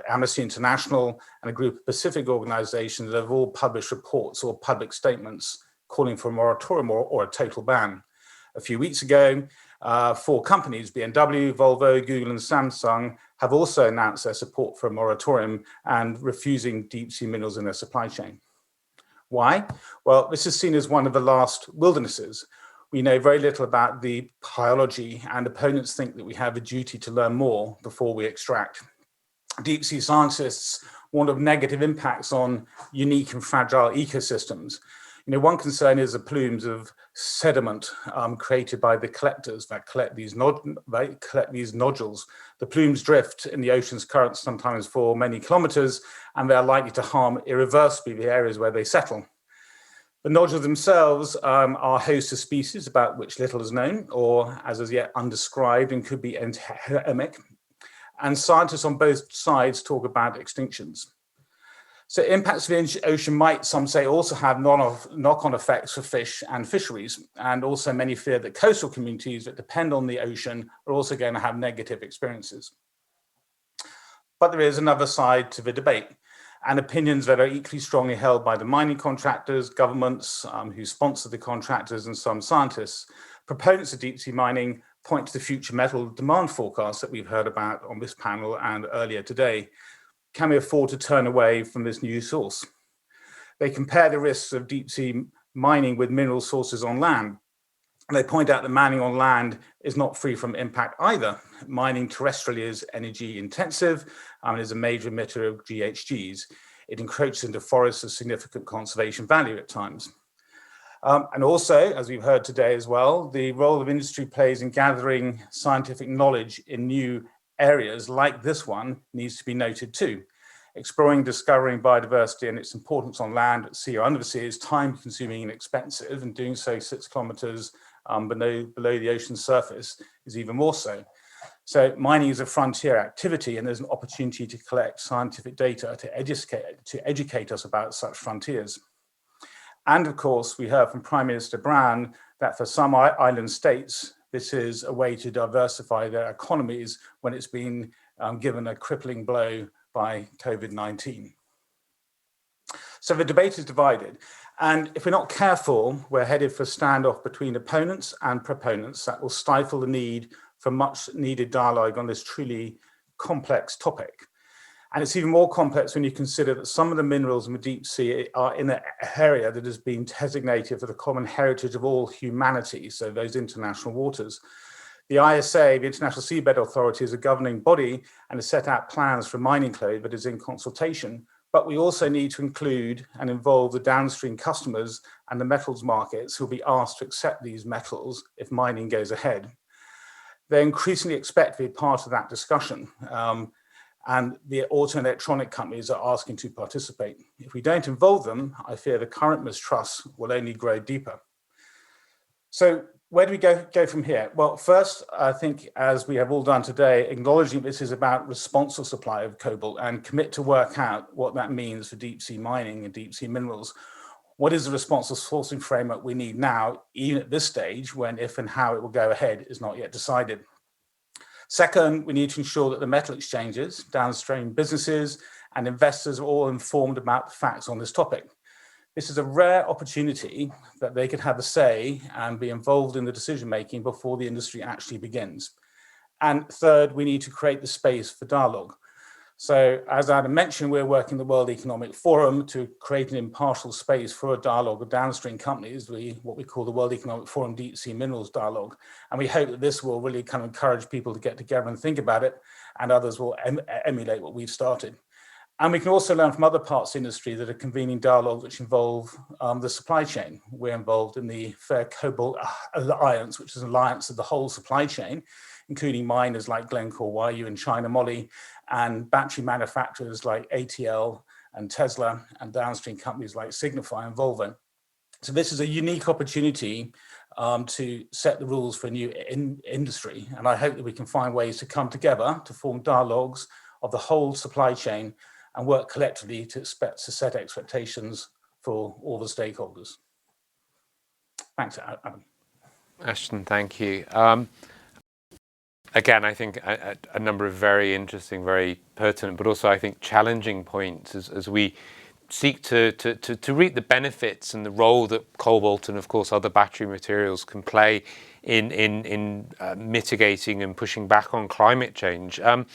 Amnesty International, and a group of Pacific organizations have all published reports or public statements calling for a moratorium or a total ban. A few weeks ago, 4 companies, BMW, Volvo, Google, and Samsung, have also announced their support for a moratorium and refusing deep sea minerals in their supply chain. Why? Well, this is seen as one of the last wildernesses. We know very little about the biology, and opponents think that we have a duty to learn more before we extract. Deep sea scientists warn of negative impacts on unique and fragile ecosystems. You know, one concern is the plumes of sediment created by the collectors that collect these nodules. The plumes drift in the ocean's currents sometimes for many kilometers, and they're likely to harm irreversibly the areas where they settle. The nodules themselves are host to species about which little is known, or as yet undescribed, and could be endemic. And scientists on both sides talk about extinctions. So impacts of the ocean might, some say, also have knock-on effects for fish and fisheries. And also many fear that coastal communities that depend on the ocean are also going to have negative experiences. But there is another side to the debate, and opinions that are equally strongly held by the mining contractors, governments who sponsor the contractors, and some scientists. Proponents of deep sea mining point to the future metal demand forecast that we've heard about on this panel and earlier today. Can we afford to turn away from this new source? They compare the risks of deep sea mining with mineral sources on land. And they point out that mining on land is not free from impact either. Mining terrestrially is energy intensive and is a major emitter of GHGs. It encroaches into forests of significant conservation value at times. And also, as we've heard today as well, the role of industry plays in gathering scientific knowledge in new areas like this one needs to be noted too. Exploring, discovering biodiversity and its importance on land, at sea, or under the sea is time consuming and expensive, and doing so 6 kilometers below the ocean surface is even more so. So mining is a frontier activity, and there's an opportunity to collect scientific data to educate us about such frontiers. And of course, we heard from Prime Minister Brown that for some island states, this is a way to diversify their economies when it's been given a crippling blow by COVID-19. So the debate is divided. And if we're not careful, we're headed for a standoff between opponents and proponents that will stifle the need for much needed dialogue on this truly complex topic. And it's even more complex when you consider that some of the minerals in the deep sea are in an area that has been designated for the common heritage of all humanity, so those international waters. The ISA, the International Seabed Authority, is a governing body and has set out plans for mining code that is in consultation. But we also need to include and involve the downstream customers and the metals markets who will be asked to accept these metals if mining goes ahead. They increasingly expect to be part of that discussion. And the auto and electronic companies are asking to participate. If we don't involve them, I fear the current mistrust will only grow deeper. So where do we go from here? Well, first, I think, as we have all done today, acknowledging this is about responsible supply of cobalt and commit to work out what that means for deep sea mining and deep sea minerals. What is the responsible sourcing framework we need now, even at this stage, when if and how it will go ahead is not yet decided? Second, we need to ensure that the metal exchanges, downstream businesses, and investors are all informed about the facts on this topic. This is a rare opportunity that they can have a say and be involved in the decision-making before the industry actually begins. And third, we need to create the space for dialogue. So as Adam mentioned, we're working the World Economic Forum to create an impartial space for a dialogue of downstream companies, what we call the World Economic Forum Deep Sea Minerals Dialogue. And we hope that this will really kind of encourage people to get together and think about it, and others will emulate what we've started. And we can also learn from other parts of the industry that are convening dialogue which involve the supply chain. We're involved in the Fair Cobalt Alliance, which is an alliance of the whole supply chain, including miners like Glencore, Yu and China Moly, and battery manufacturers like ATL and Tesla, and downstream companies like Signify and Volvo. So this is a unique opportunity to set the rules for a new industry. And I hope that we can find ways to come together to form dialogues of the whole supply chain and work collectively to set expectations for all the stakeholders. Thanks, Adam. Ashton, thank you. Again, I think a number of very interesting, very pertinent, but also I think challenging points as we seek to reap the benefits and the role that cobalt and of course other battery materials can play in mitigating and pushing back on climate change. And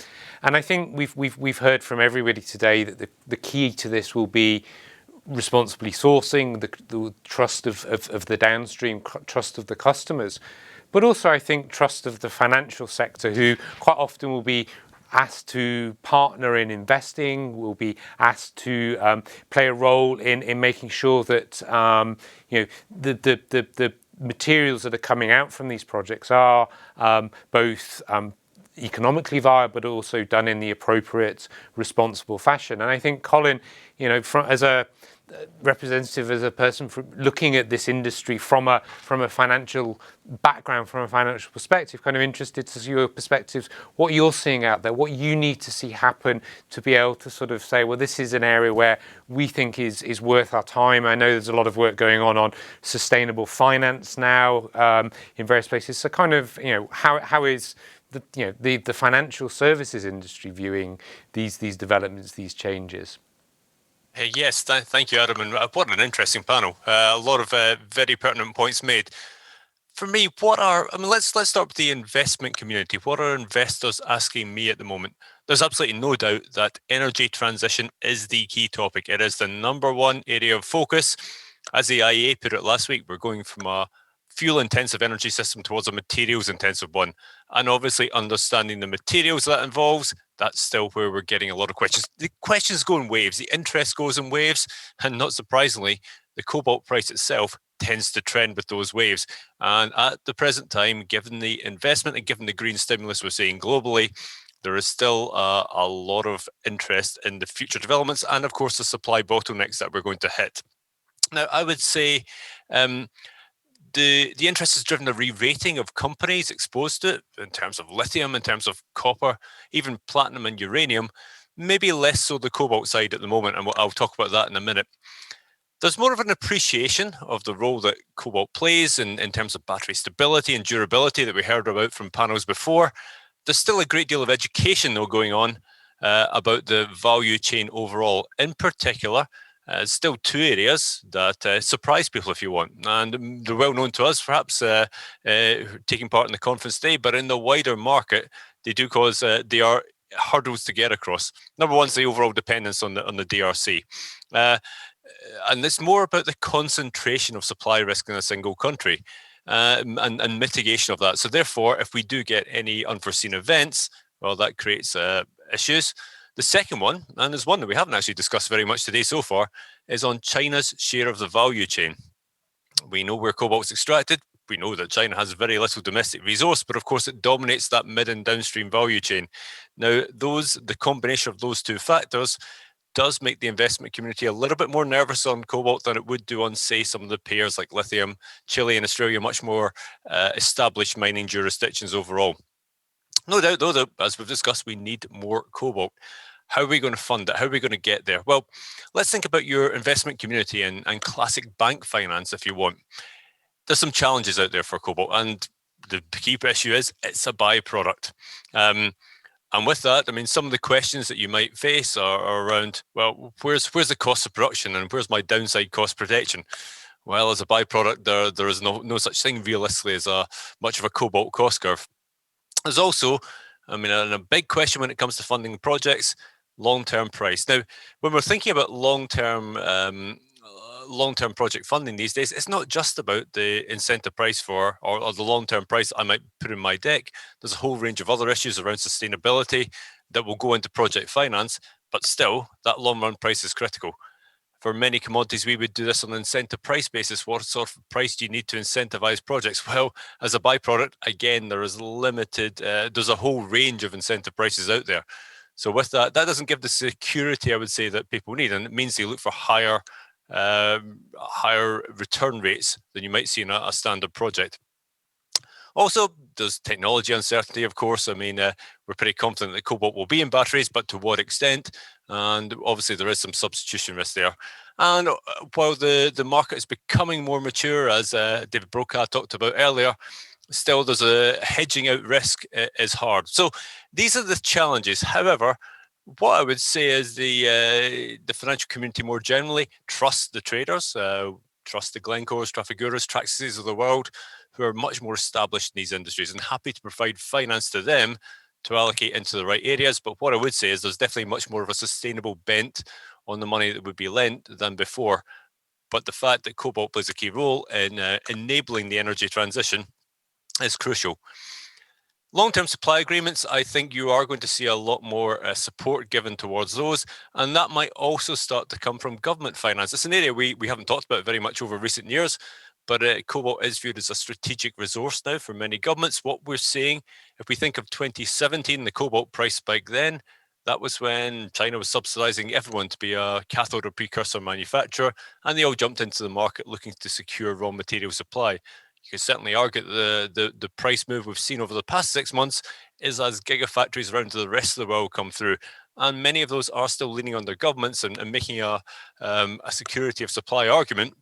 I think we've heard from everybody today that the key to this will be responsibly sourcing, the trust of the downstream, trust of the customers, but also I think trust of the financial sector, who quite often will be asked to partner in investing, will be asked to play a role in making sure that the materials that are coming out from these projects are both economically viable, but also done in the appropriate, responsible fashion. And I think, Colin, as a representative, as a person looking at this industry from a financial background, from a financial perspective, kind of interested to see your perspectives, what you're seeing out there, what you need to see happen to be able to sort of say, well, this is an area where we think is worth our time. I know there's a lot of work going on sustainable finance now in various places. So kind of, how is the financial services industry viewing these developments, these changes? Yes, thank you, Adam, and what an interesting panel. A lot of very pertinent points made. For me, let's start with the investment community. What are investors asking me at the moment? There's absolutely no doubt that energy transition is the key topic. It is the #1 area of focus. As the IEA put it last week, we're going from a fuel-intensive energy system towards a materials-intensive one. And obviously understanding the materials that involves, that's still where we're getting a lot of questions. The questions go in waves, the interest goes in waves, and not surprisingly, the cobalt price itself tends to trend with those waves. And at the present time, given the investment and given the green stimulus we're seeing globally, there is still a lot of interest in the future developments and, of course, the supply bottlenecks that we're going to hit. Now, I would say the interest has driven a re-rating of companies exposed to it in terms of lithium, in terms of copper, even platinum and uranium, maybe less so the cobalt side at the moment, and I'll talk about that in a minute. There's more of an appreciation of the role that cobalt plays in terms of battery stability and durability that we heard about from panels before. There's still a great deal of education, though, going on about the value chain overall. In particular, still two areas that surprise people, if you want, and they're well known to us, perhaps taking part in the conference today, but in the wider market, they do cause they are hurdles to get across. Number one is the overall dependence on the DRC. And it's more about the concentration of supply risk in a single country and mitigation of that. So therefore, if we do get any unforeseen events, well, that creates issues. The second one, and is one that we haven't actually discussed very much today so far, is on China's share of the value chain. We know where cobalt is extracted. We know that China has very little domestic resource, but of course it dominates that mid and downstream value chain. Now, the combination of those two factors does make the investment community a little bit more nervous on cobalt than it would do on, say, some of the pairs like lithium, Chile and Australia, much more established mining jurisdictions overall. No doubt, though, that as we've discussed, we need more cobalt. How are we going to fund it? How are we going to get there? Well, let's think about your investment community and classic bank finance, if you want. There's some challenges out there for cobalt, and the key issue is it's a byproduct. And with that, I mean, some of the questions that you might face are around, well, where's the cost of production and where's my downside cost protection? Well, as a byproduct, there is no such thing realistically as much of a cobalt cost curve. There's also, I mean, a big question when it comes to funding projects, long-term price. Now, when we're thinking about long-term project funding these days, it's not just about the incentive price or the long-term price I might put in my deck. There's a whole range of other issues around sustainability that will go into project finance, but still, that long-run price is critical. For many commodities, we would do this on an incentive price basis. What sort of price do you need to incentivize projects? Well, as a byproduct, again, there is limited, there's a whole range of incentive prices out there. So with that doesn't give the security, I would say, that people need, and it means they look for higher return rates than you might see in a standard project. Also, there's technology uncertainty, of course. I mean, we're pretty confident that cobalt will be in batteries, but to what extent? And obviously, there is some substitution risk there. And while the market is becoming more mature, as David Brokaw talked about earlier, still there's a hedging out risk is hard. So these are the challenges. However, what I would say is the financial community more generally trusts the traders, trust the Glencores, Trafiguras, Traxxas of the world, who are much more established in these industries and happy to provide finance to them to allocate into the right areas. But what I would say is there's definitely much more of a sustainable bent on the money that would be lent than before. But the fact that cobalt plays a key role in enabling the energy transition is crucial. Long-term supply agreements, I think you are going to see a lot more support given towards those, and that might also start to come from government finance. It's an area we haven't talked about very much over recent years, but cobalt is viewed as a strategic resource now for many governments. What we're seeing, if we think of 2017, the cobalt price spike then, that was when China was subsidizing everyone to be a cathode or precursor manufacturer, and they all jumped into the market looking to secure raw material supply. You could certainly argue that the price move we've seen over the past 6 months is as gigafactories around the rest of the world come through. And many of those are still leaning on their governments and making a security of supply argument.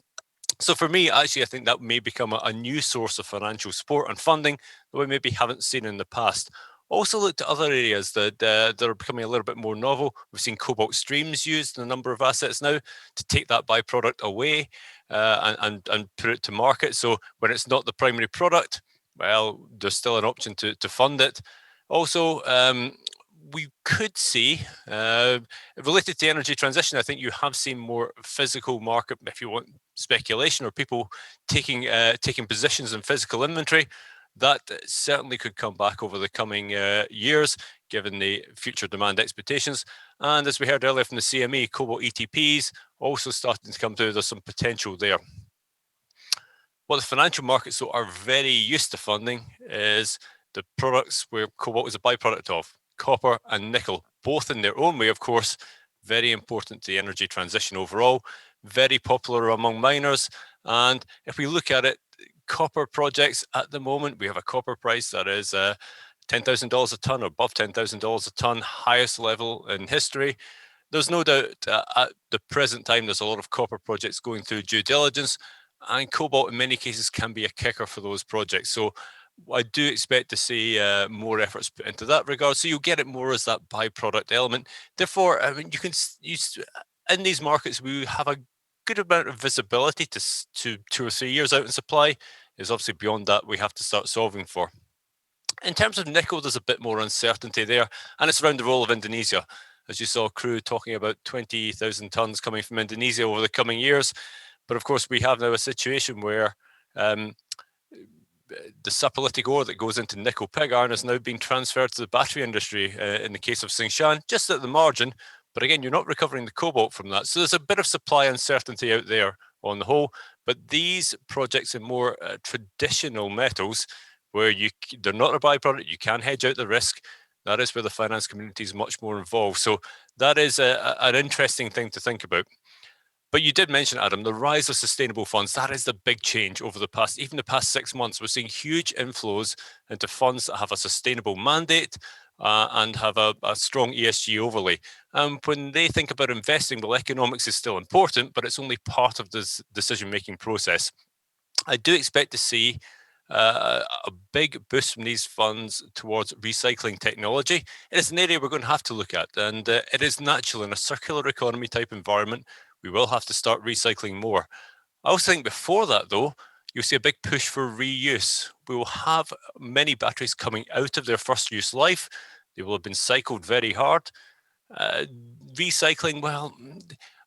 So for me, actually, I think that may become a new source of financial support and funding that we maybe haven't seen in the past. Also look to other areas that are becoming a little bit more novel. We've seen cobalt streams used in a number of assets now to take that byproduct away and put it to market. So when it's not the primary product, well, there's still an option to fund it. Also, we could see, related to energy transition, I think you have seen more physical market, if you want, speculation or people taking positions in physical inventory. That certainly could come back over the coming years, given the future demand expectations. And as we heard earlier from the CME, cobalt ETPs also starting to come through. There's some potential there. What the financial markets are very used to funding is the products where cobalt is a byproduct of, copper and nickel, both in their own way, of course, very important to the energy transition overall, very popular among miners. And if we look at it, copper projects at the moment, we have a copper price that is $10,000 a ton or above $10,000 a ton, highest level in history. There's no doubt at the present time there's a lot of copper projects going through due diligence, and cobalt in many cases can be a kicker for those projects. So I do expect to see more efforts put into that regard. So you'll get it more as that byproduct element. Therefore, I mean, you can use in these markets we have a good amount of visibility to 2 or 3 years out in supply. Is obviously beyond that we have to start solving for. In terms of nickel, there's a bit more uncertainty there, and it's around the role of Indonesia. As you saw, Crew talking about 20,000 tons coming from Indonesia over the coming years. But of course, we have now a situation where the saprolitic ore that goes into nickel pig iron is now being transferred to the battery industry in the case of Tsingshan, just at the margin. But again, you're not recovering the cobalt from that. So there's a bit of supply uncertainty out there on the whole. But these projects in more traditional metals, where they're not a byproduct, you can hedge out the risk. That is where the finance community is much more involved. So that is an interesting thing to think about. But you did mention, Adam, the rise of sustainable funds. That is the big change over the past 6 months. We're seeing huge inflows into funds that have a sustainable mandate and have a strong ESG overlay. When they think about investing, well, economics is still important, but it's only part of this decision-making process. I do expect to see a big boost from these funds towards recycling technology. It is an area we're going to have to look at, and it is natural in a circular economy type environment. We will have to start recycling more. I also think before that, though, you'll see a big push for reuse. We will have many batteries coming out of their first use life. They will have been cycled very hard. Recycling, well,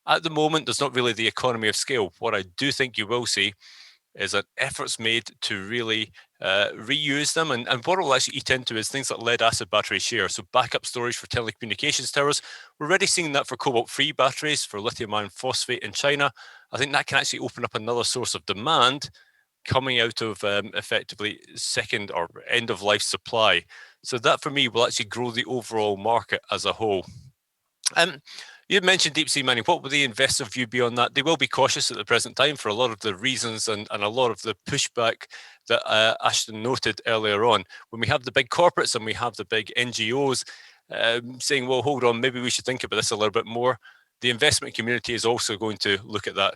at the moment, there's not really the economy of scale. What I do think you will see is that efforts made to really reuse them. And what it will actually eat into is things like lead acid battery share. So backup storage for telecommunications towers. We're already seeing that for cobalt-free batteries, for lithium iron phosphate in China. I think that can actually open up another source of demand coming out of effectively second or end of life supply. So that for me will actually grow the overall market as a whole. You mentioned deep sea mining. What would the investor view be on that? They will be cautious at the present time for a lot of the reasons and a lot of the pushback that Ashton noted earlier on. When we have the big corporates and we have the big NGOs saying, well, hold on, maybe we should think about this a little bit more, the investment community is also going to look at that.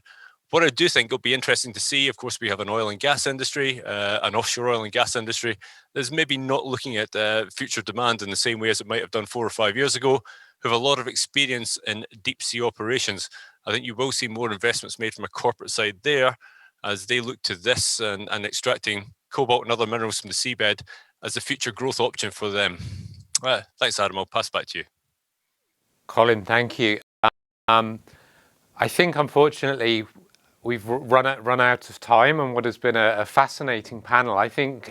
What I do think will be interesting to see, of course, we have an oil and gas industry, an offshore oil and gas industry that's maybe not looking at future demand in the same way as it might have done 4 or 5 years ago, who have a lot of experience in deep sea operations. I think you will see more investments made from a corporate side there as they look to this and extracting cobalt and other minerals from the seabed as a future growth option for them. Thanks, Adam. I'll pass back to you. Colin, thank you. I think, unfortunately, we've run out of time on what has been a fascinating panel. I think,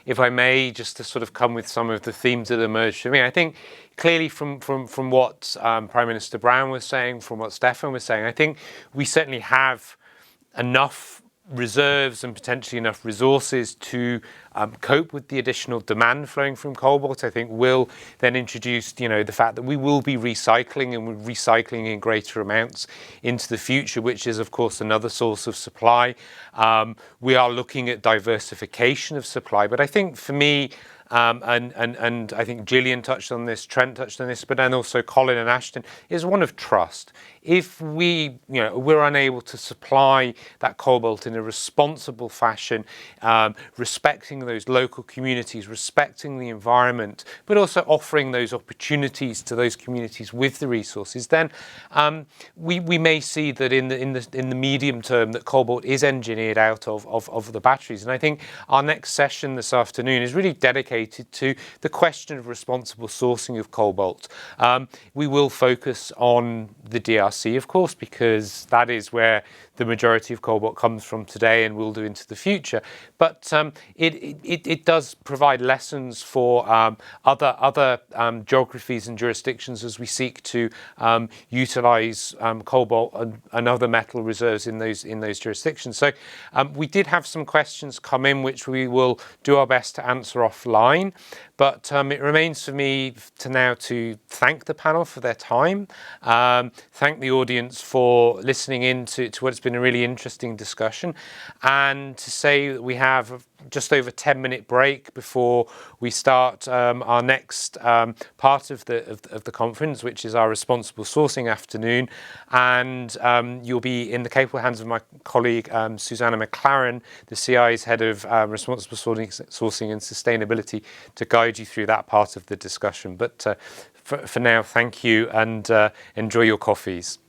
if I may, just to sort of come with some of the themes that emerged for me, I think clearly from what Prime Minister Brown was saying, from what Stefan was saying, I think we certainly have enough reserves and potentially enough resources to cope with the additional demand flowing from cobalt. I think will then introduce, the fact that we will be recycling and we're recycling in greater amounts into the future, which is of course another source of supply. We are looking at diversification of supply, but I think for me, and I think Gillian touched on this, Trent touched on this, but then also Colin and Ashton, is one of trust. If we're unable to supply that cobalt in a responsible fashion, respecting those local communities, respecting the environment, but also offering those opportunities to those communities with the resources, then we may see that in the medium term that cobalt is engineered out of the batteries. And I think our next session this afternoon is really dedicated to the question of responsible sourcing of cobalt. We will focus on the DRC, of course, because that is where the majority of cobalt comes from today and will do into the future. But it does provide lessons for other geographies and jurisdictions as we seek to utilize cobalt and other metal reserves in those jurisdictions. So we did have some questions come in which we will do our best to answer offline. But it remains for me to thank the panel for their time, thank the audience for listening in to what's been a really interesting discussion, and to say that we have just over 10-minute break before we start our next part of the conference, which is our responsible sourcing afternoon. And you'll be in the capable hands of my colleague Susanna McLaren, the CI's head of responsible sourcing and sustainability, to guide you through that part of the discussion. But for now, thank you, and enjoy your coffees.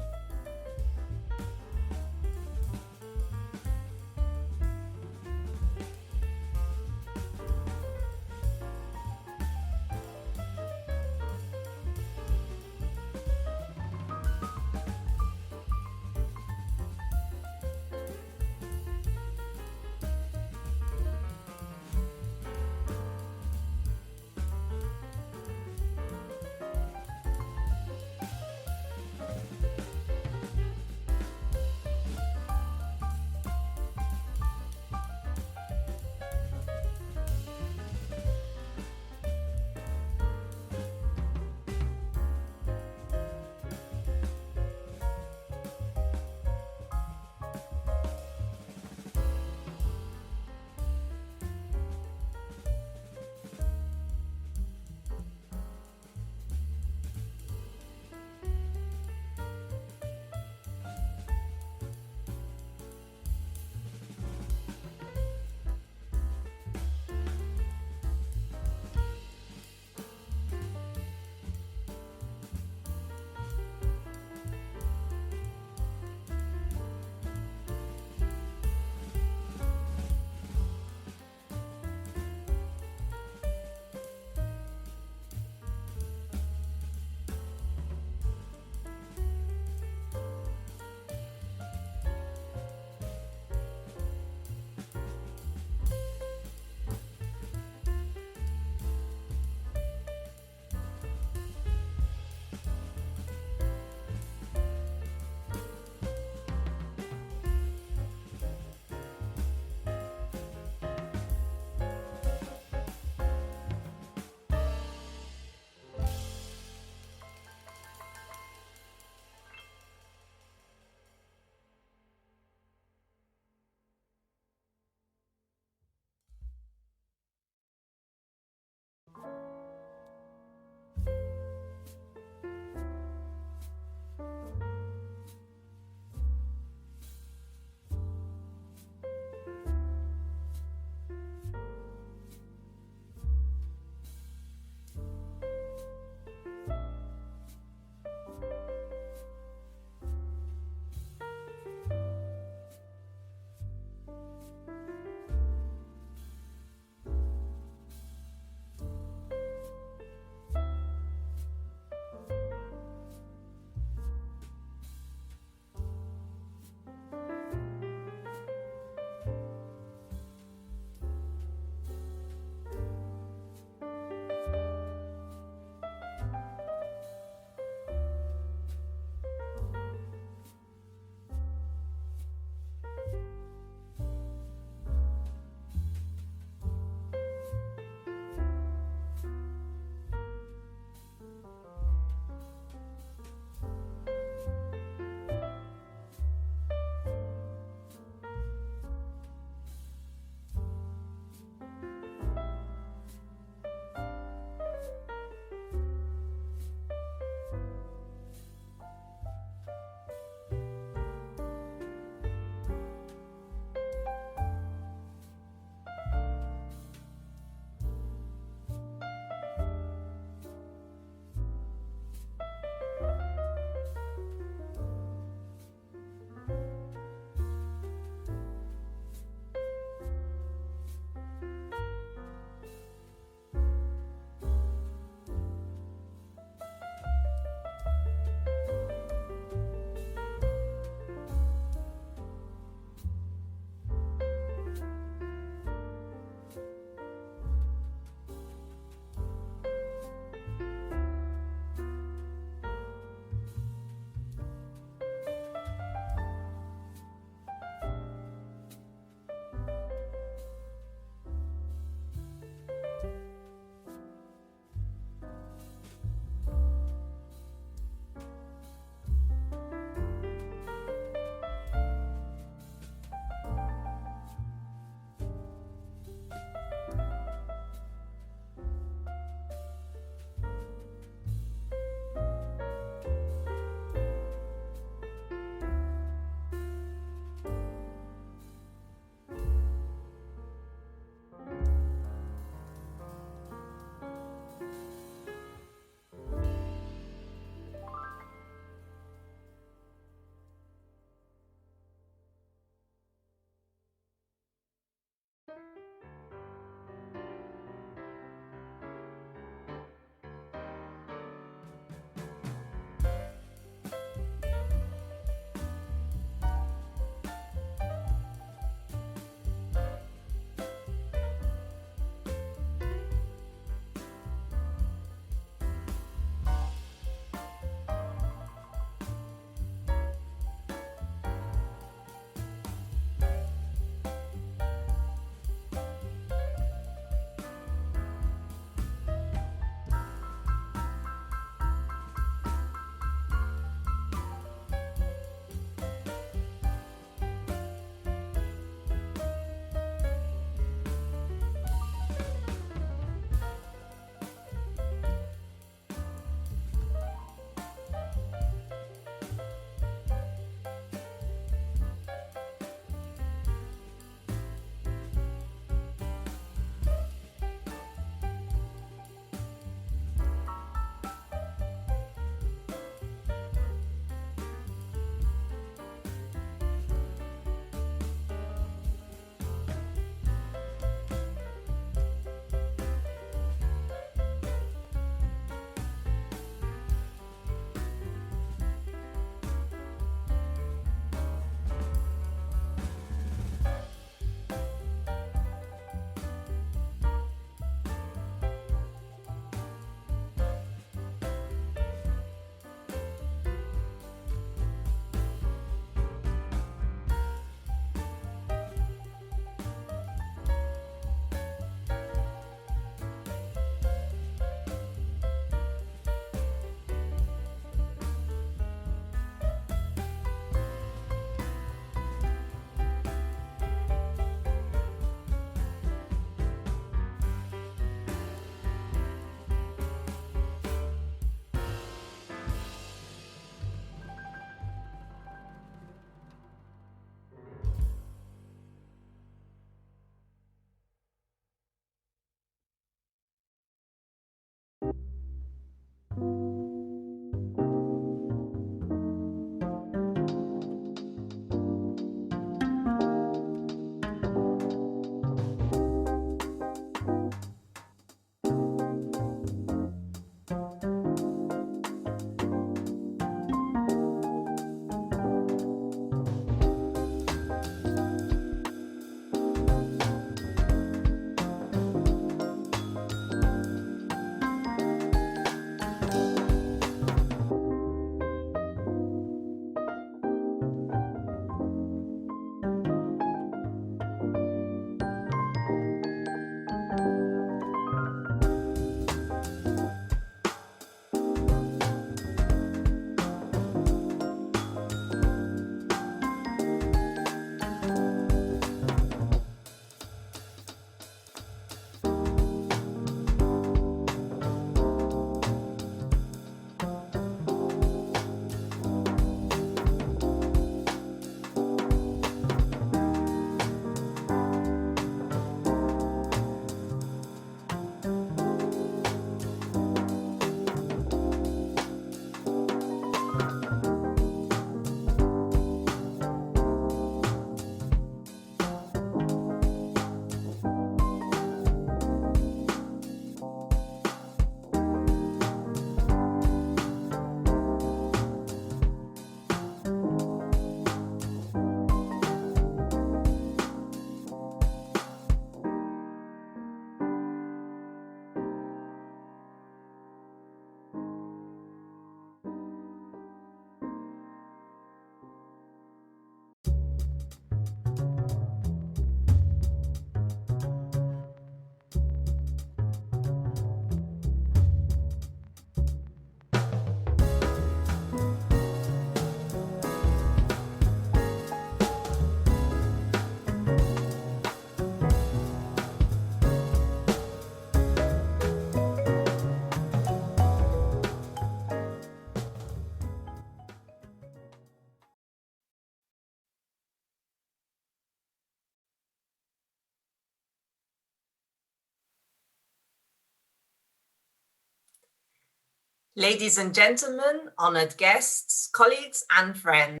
Ladies and gentlemen, honored guests, colleagues and friends,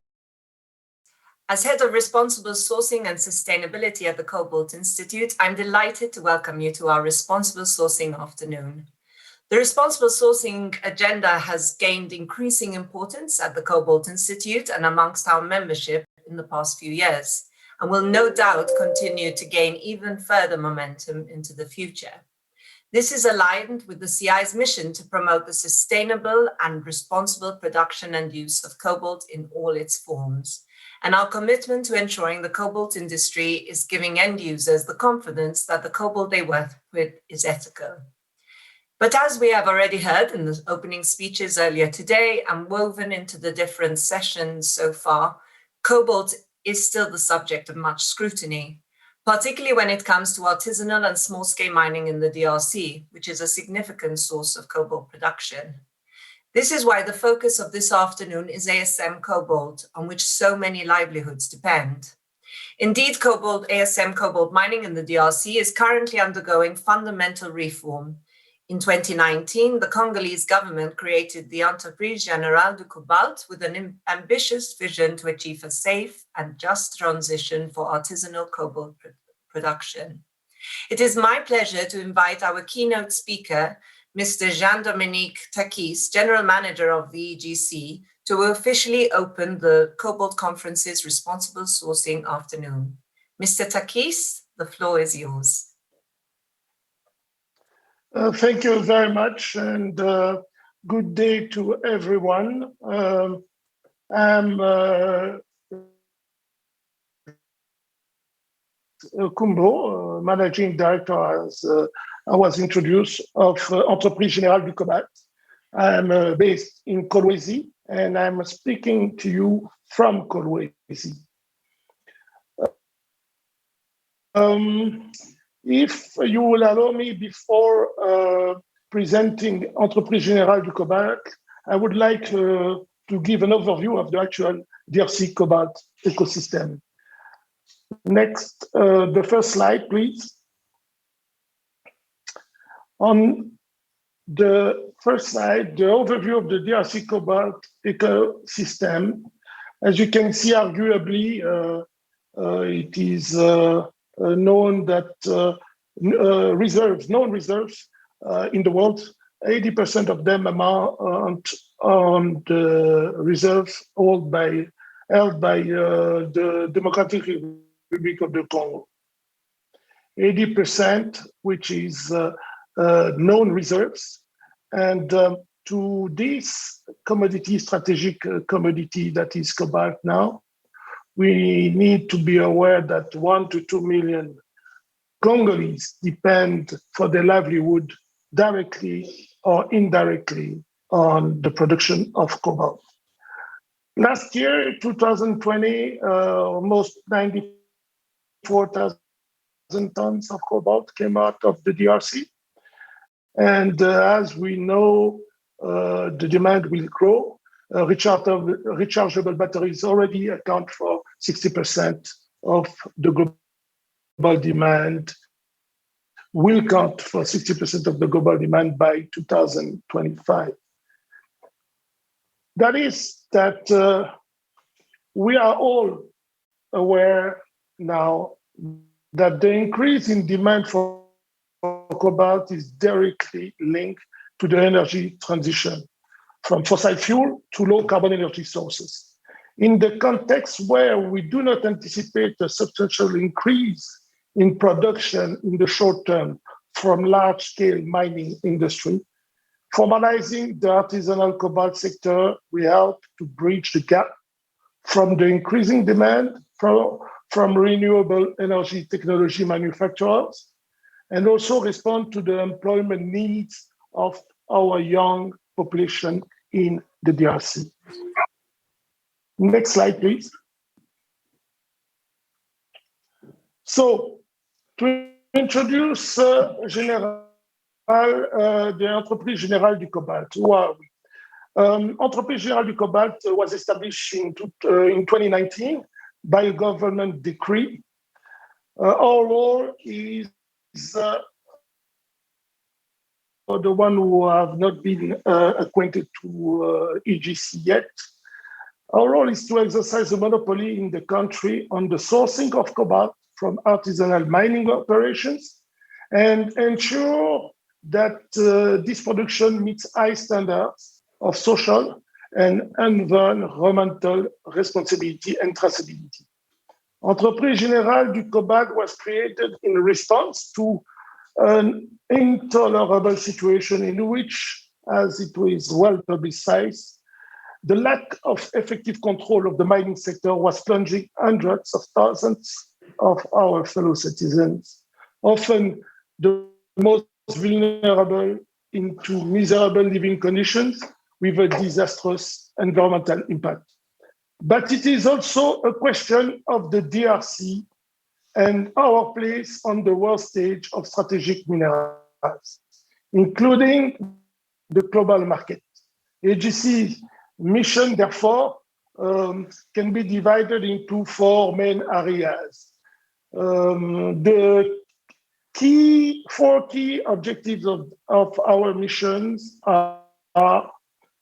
As Head of Responsible Sourcing and Sustainability at the Cobalt Institute, I'm delighted to welcome you to our Responsible Sourcing Afternoon. The responsible sourcing agenda has gained increasing importance at the Cobalt Institute and amongst our membership in the past few years, and will no doubt continue to gain even further momentum into the future. This is aligned with the CI's mission to promote the sustainable and responsible production and use of cobalt in all its forms, and our commitment to ensuring the cobalt industry is giving end users the confidence that the cobalt they work with is ethical. But as we have already heard in the opening speeches earlier today and woven into the different sessions so far, cobalt is still the subject of much scrutiny, particularly when it comes to artisanal and small-scale mining in the DRC, which is a significant source of cobalt production. This is why the focus of this afternoon is ASM Cobalt, on which so many livelihoods depend. Indeed, ASM Cobalt mining in the DRC is currently undergoing fundamental reform. In 2019, the Congolese government created the Entreprise Générale du Cobalt with an ambitious vision to achieve a safe and just transition for artisanal cobalt production. It is my pleasure to invite our keynote speaker, Mr. Jean-Dominique Takis, General Manager of the EGC, to officially open the Cobalt Conference's Responsible Sourcing Afternoon. Mr. Takis, the floor is yours. Thank you very much, and good day to everyone. I'm Kumbo, Managing Director, as I was introduced, of Entreprise Générale du Cobalt. I'm based in Kolwezi, and I'm speaking to you from Kolwezi. If you will allow me, before presenting Entreprise Générale du Cobalt, I would like to give an overview of the actual DRC cobalt ecosystem. Next, the first slide, please. On the first slide, the overview of the DRC cobalt ecosystem. As you can see, arguably, it is known that known reserves in the world, 80% of them amount on the reserves held by the Democratic Republic of the Congo. 80%, which is known reserves. And to this commodity, strategic commodity that is cobalt now, we need to be aware that 1 to 2 million Congolese depend for their livelihood directly or indirectly on the production of cobalt. Last year, 2020, almost 94,000 tons of cobalt came out of the DRC. And as we know, the demand will grow. Rechargeable batteries already account for 60% of the global demand, will count for 60% of the global demand by 2025. That is that we are all aware now that the increase in demand for cobalt is directly linked to the energy transition from fossil fuel to low carbon energy sources. In the context where we do not anticipate a substantial increase in production in the short term from large-scale mining industry, formalizing the artisanal cobalt sector will help to bridge the gap from the increasing demand from renewable energy technology manufacturers, and also respond to the employment needs of our young population in the DRC. Next slide, please. So, to introduce the Entreprise Générale du Cobalt, who are we? Entreprise Générale du Cobalt was established in 2019 by a government decree. Our role is for the one who have not been acquainted to EGC yet. Our role is to exercise a monopoly in the country on the sourcing of cobalt from artisanal mining operations and ensure that this production meets high standards of social and environmental responsibility and traceability. Entreprise Générale du Cobalt was created in response to an intolerable situation in which, as it was well publicized, the lack of effective control of the mining sector was plunging hundreds of thousands of our fellow citizens, often the most vulnerable, into miserable living conditions with a disastrous environmental impact. But it is also a question of the DRC and our place on the world stage of strategic minerals, including the global market. AGC mission, therefore, can be divided into four main areas. The four key objectives of our missions are: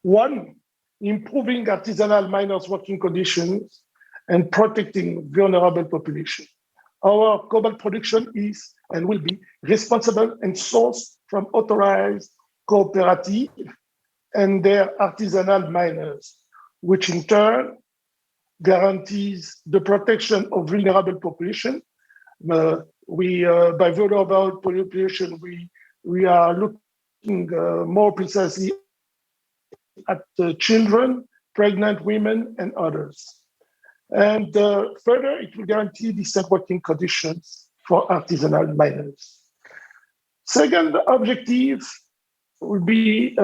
one, improving artisanal miners' working conditions and protecting vulnerable populations. Our cobalt production is and will be responsible and sourced from authorized cooperatives and their artisanal miners, which in turn guarantees the protection of vulnerable population. By vulnerable population, we are looking more precisely at children, pregnant women, and others. And further, it will guarantee decent working conditions for artisanal miners. Second objective will be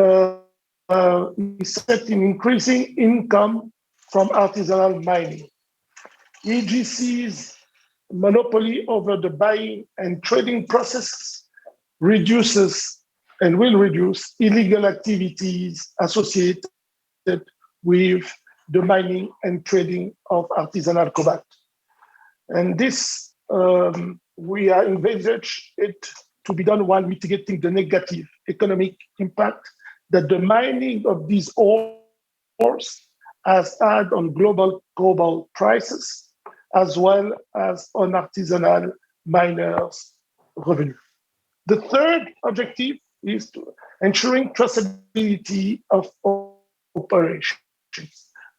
set in increasing income from artisanal mining. EGC's monopoly over the buying and trading processes reduces and will reduce illegal activities associated with the mining and trading of artisanal cobalt. And this, we are envisaged it to be done while mitigating the negative economic impact that the mining of these ores has had on global cobalt prices, as well as on artisanal miners' revenue. The third objective is ensuring traceability of operations.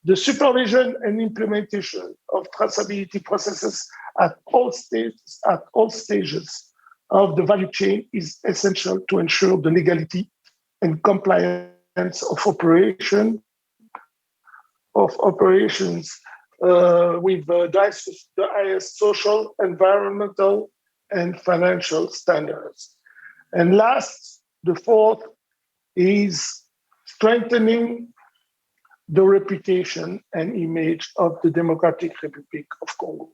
The supervision and implementation of traceability processes at all stages of the value chain is essential to ensure the legality and compliance of operations with the highest social, environmental, and financial standards. And last, the fourth is strengthening the reputation and image of the Democratic Republic of Congo.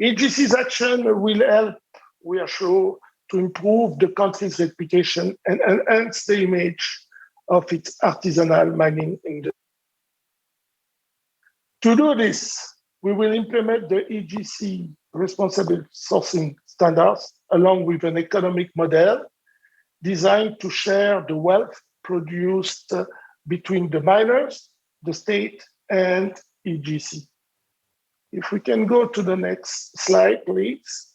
EGC's action will help, we are sure, to improve the country's reputation and enhance the image of its artisanal mining industry. To do this, we will implement the EGC responsible sourcing standards along with an economic model designed to share the wealth produced between the miners, the state, and EGC. If we can go to the next slide, please.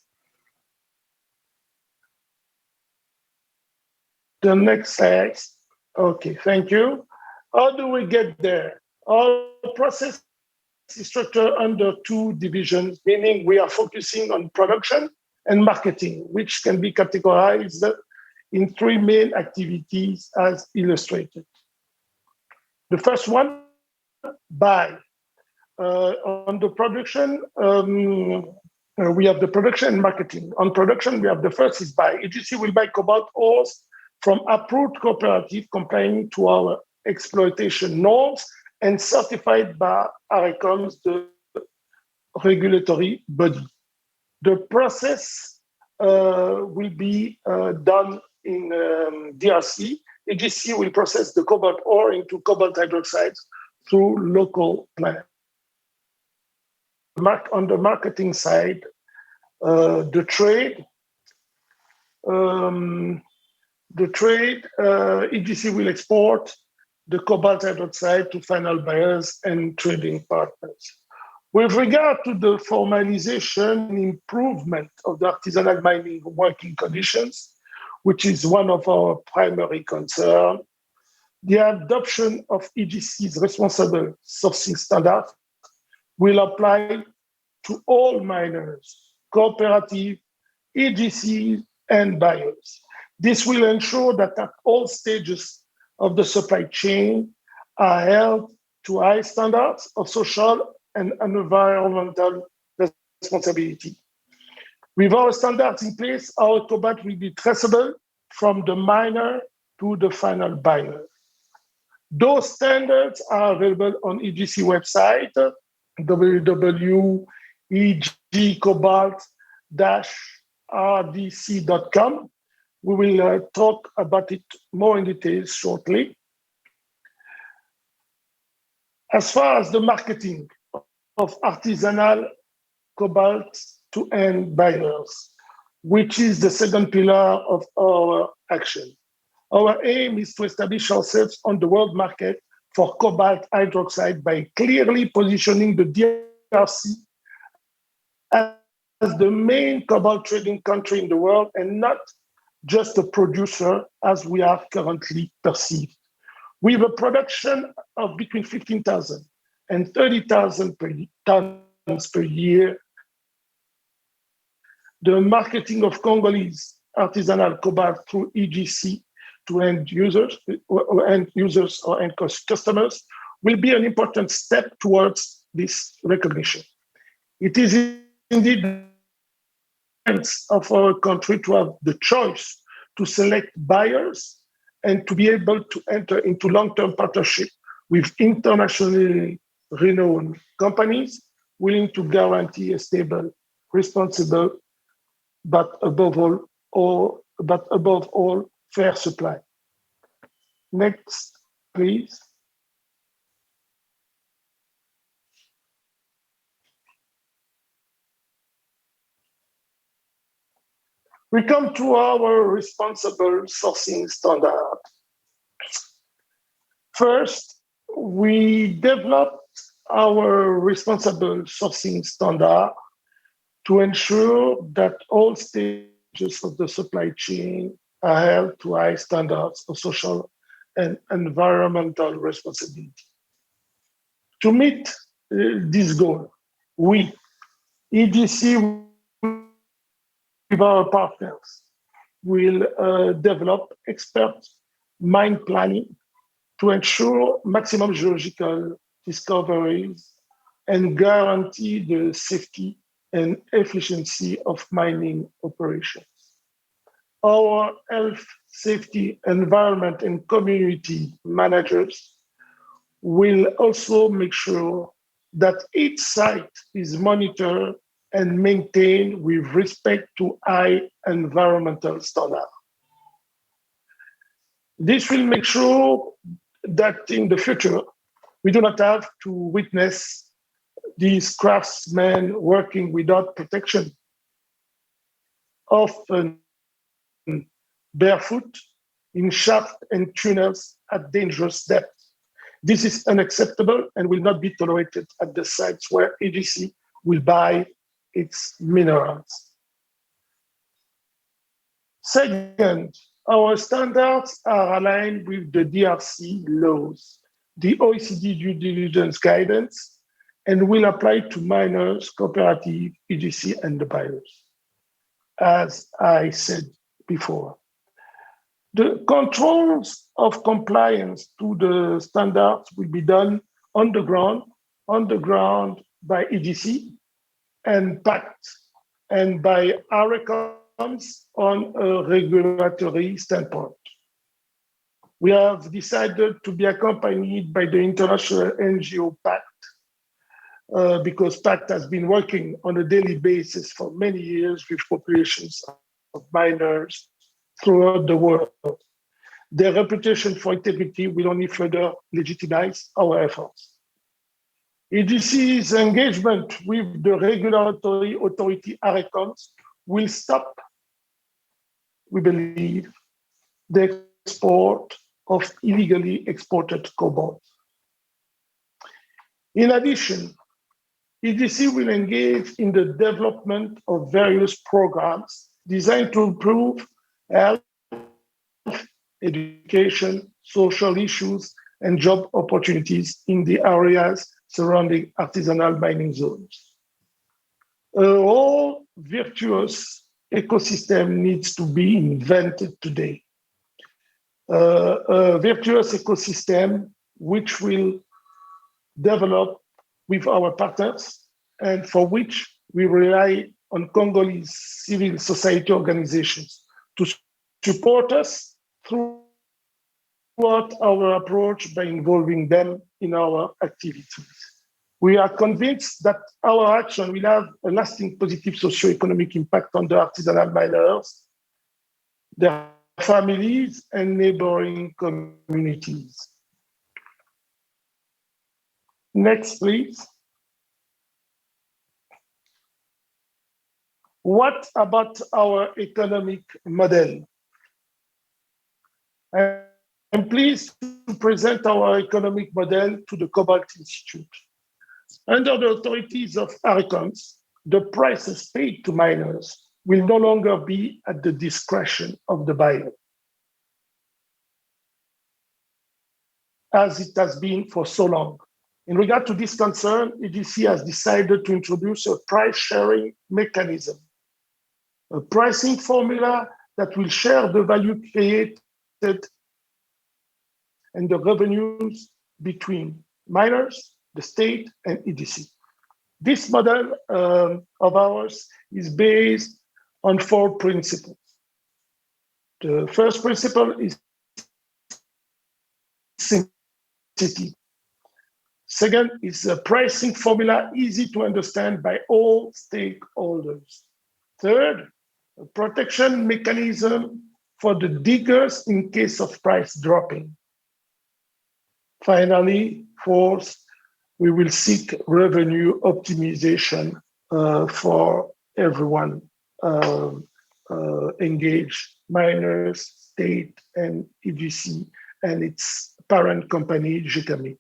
The next slide. Okay, thank you. How do we get there? Our process is structured under two divisions, meaning we are focusing on production and marketing, which can be categorized in three main activities as illustrated. The first one, buy. On the production, we have the production and marketing. On production, we have the first is buy. EGC will buy cobalt ores from approved cooperative complying to our exploitation norms and certified by ARECOMS, the regulatory body. The process will be done in DRC. EGC will process the cobalt ore into cobalt hydroxide through local plants. On the marketing side, the trade, EGC will export the cobalt hydroxide to final buyers and trading partners. With regard to the formalization and improvement of the artisanal mining working conditions, which is one of our primary concerns, the adoption of EGC's responsible sourcing standard will apply to all miners, cooperative, EGCs, and buyers. This will ensure that at all stages of the supply chain are held to high standards of social and environmental responsibility. With our standards in place, our cobalt will be traceable from the miner to the final buyer. Those standards are available on EGC website, www.egcobalt-rdc.com. We will talk about it more in detail shortly. As far as the marketing of artisanal cobalt to end buyers, which is the second pillar of our action. Our aim is to establish ourselves on the world market for cobalt hydroxide by clearly positioning the DRC as the main cobalt trading country in the world and not just a producer as we are currently perceived. With a production of between 15,000 and 30,000 tons per year, the marketing of Congolese artisanal cobalt through EGC to end users or end customers will be an important step towards this recognition. It is indeed the strength of our country to have the choice to select buyers and to be able to enter into long-term partnership with internationally renowned companies willing to guarantee a stable, responsible, but above all, fair supply. Next, please. We come to our responsible sourcing standard. First, we developed our responsible sourcing standard to ensure that all stages of the supply chain are held to high standards of social and environmental responsibility. To meet this goal, we, EGC, with our partners, will develop expert mine planning to ensure maximum geological discoveries and guarantee the safety and efficiency of mining operations. Our health, safety, environment, and community managers will also make sure that each site is monitored and maintained with respect to high environmental standards. This will make sure that in the future, we do not have to witness these craftsmen working without protection, often barefoot, in shafts and tunnels at dangerous depths. This is unacceptable and will not be tolerated at the sites where EGC will buy its minerals. Second, our standards are aligned with the DRC laws, the OECD due diligence guidance, and will apply to miners, cooperative, EGC, and the buyers, as I said before. The controls of compliance to the standards will be done on the ground by EGC and PACT, and by ARECOMS on a regulatory standpoint. We have decided to be accompanied by the international NGO PACT, because PACT has been working on a daily basis for many years with populations of miners throughout the world. Their reputation for integrity will only further legitimize our efforts. EGC's engagement with the regulatory authority ARECOMS will stop, we believe, the export of illegally exported cobalt. In addition, EDC will engage in the development of various programs designed to improve health, education, social issues, and job opportunities in the areas surrounding artisanal mining zones. A whole virtuous ecosystem needs to be invented today. A virtuous ecosystem which will develop with our partners and for which we rely on Congolese civil society organizations to support us throughout our approach by involving them in our activities. We are convinced that our action will have a lasting positive socio-economic impact on the artisanal miners, their families, and neighboring communities. Next, please. What about our economic model? I'm pleased to present our economic model to the Cobalt Institute. Under the authorities of ARICOMS, the prices paid to miners will no longer be at the discretion of the buyer, as it has been for so long. In regard to this concern, EDC has decided to introduce a price-sharing mechanism, a pricing formula that will share the value created and the revenues between miners, the state, and EDC. This model of ours is based on 4 principles. The first principle is simplicity. Second is a pricing formula easy to understand by all stakeholders. Third, a protection mechanism for the diggers in case of price dropping. Finally, fourth, we will seek revenue optimization for everyone engaged, miners, state, and EDC, and its parent company, GKMI.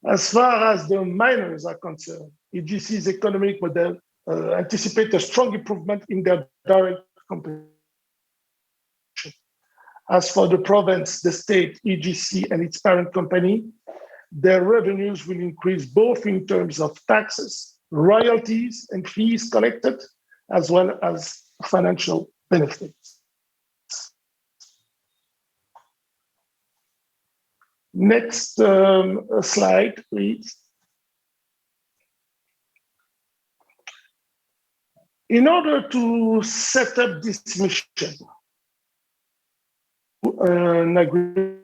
As far as the miners are concerned, EDC's economic model anticipates a strong improvement in their direct competition. As for the province, the state, EDC, and its parent company, their revenues will increase both in terms of taxes, royalties, and fees collected, as well as financial benefits. Next slide, please. In order to set up this mission, an agreement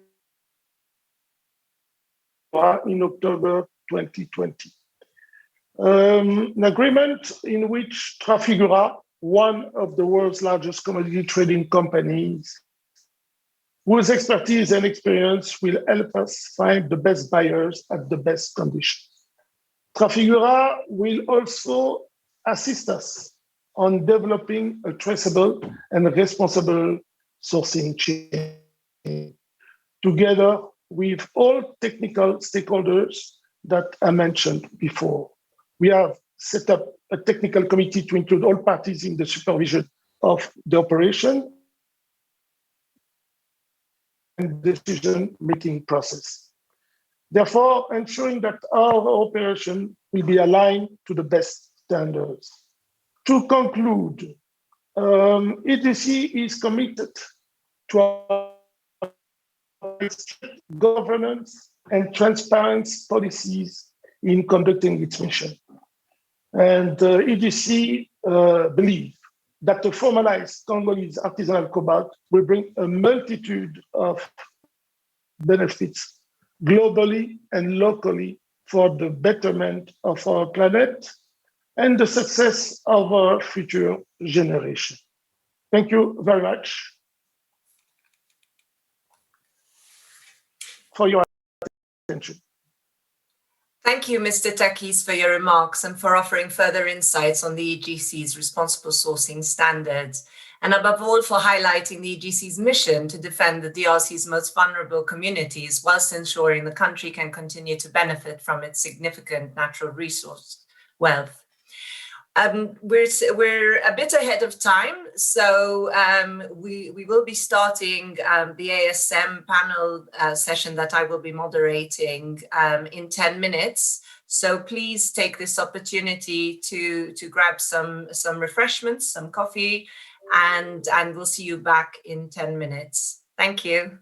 in October 2020. An agreement in which Trafigura, one of the world's largest commodity trading companies, whose expertise and experience will help us find the best buyers at the best conditions. Trafigura will also assist us on developing a traceable and responsible sourcing chain, together with all technical stakeholders that I mentioned before. We have set up a technical committee to include all parties in the supervision of the operation and decision-making process. Therefore, ensuring that our operation will be aligned to the best standards. To conclude, EDC is committed to governance and transparency policies in conducting its mission. And EDC believes that the formalized Congolese artisanal cobalt will bring a multitude of benefits globally and locally for the betterment of our planet and the success of our future generation. Thank you very much for your attention. Thank you, Mr. Takis, for your remarks and for offering further insights on the EGC's responsible sourcing standards and above all for highlighting the EGC's mission to defend the DRC's most vulnerable communities whilst ensuring the country can continue to benefit from its significant natural resource wealth. We're a bit ahead of time, so we will be starting the ASM panel session that I will be moderating in 10 minutes. So please take this opportunity to grab some refreshments, some coffee, and we'll see you back in 10 minutes. Thank you.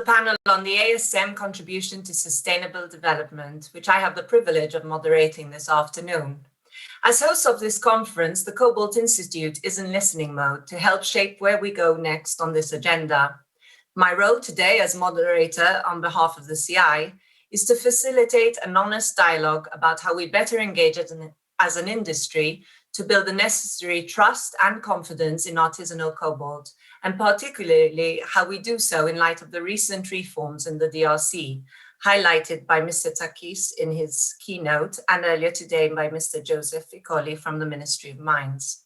panel on the ASM contribution to sustainable development, which I have the privilege of moderating this afternoon. As host of this conference, the Cobalt Institute is in listening mode to help shape where we go next on this agenda. My role today as moderator on behalf of the CI is to facilitate an honest dialogue about how we better engage as an industry to build the necessary trust and confidence in artisanal cobalt, and particularly how we do so in light of the recent reforms in the DRC, highlighted by Mr. Takis in his keynote and earlier today by Mr. Joseph Icoli from the Ministry of Mines.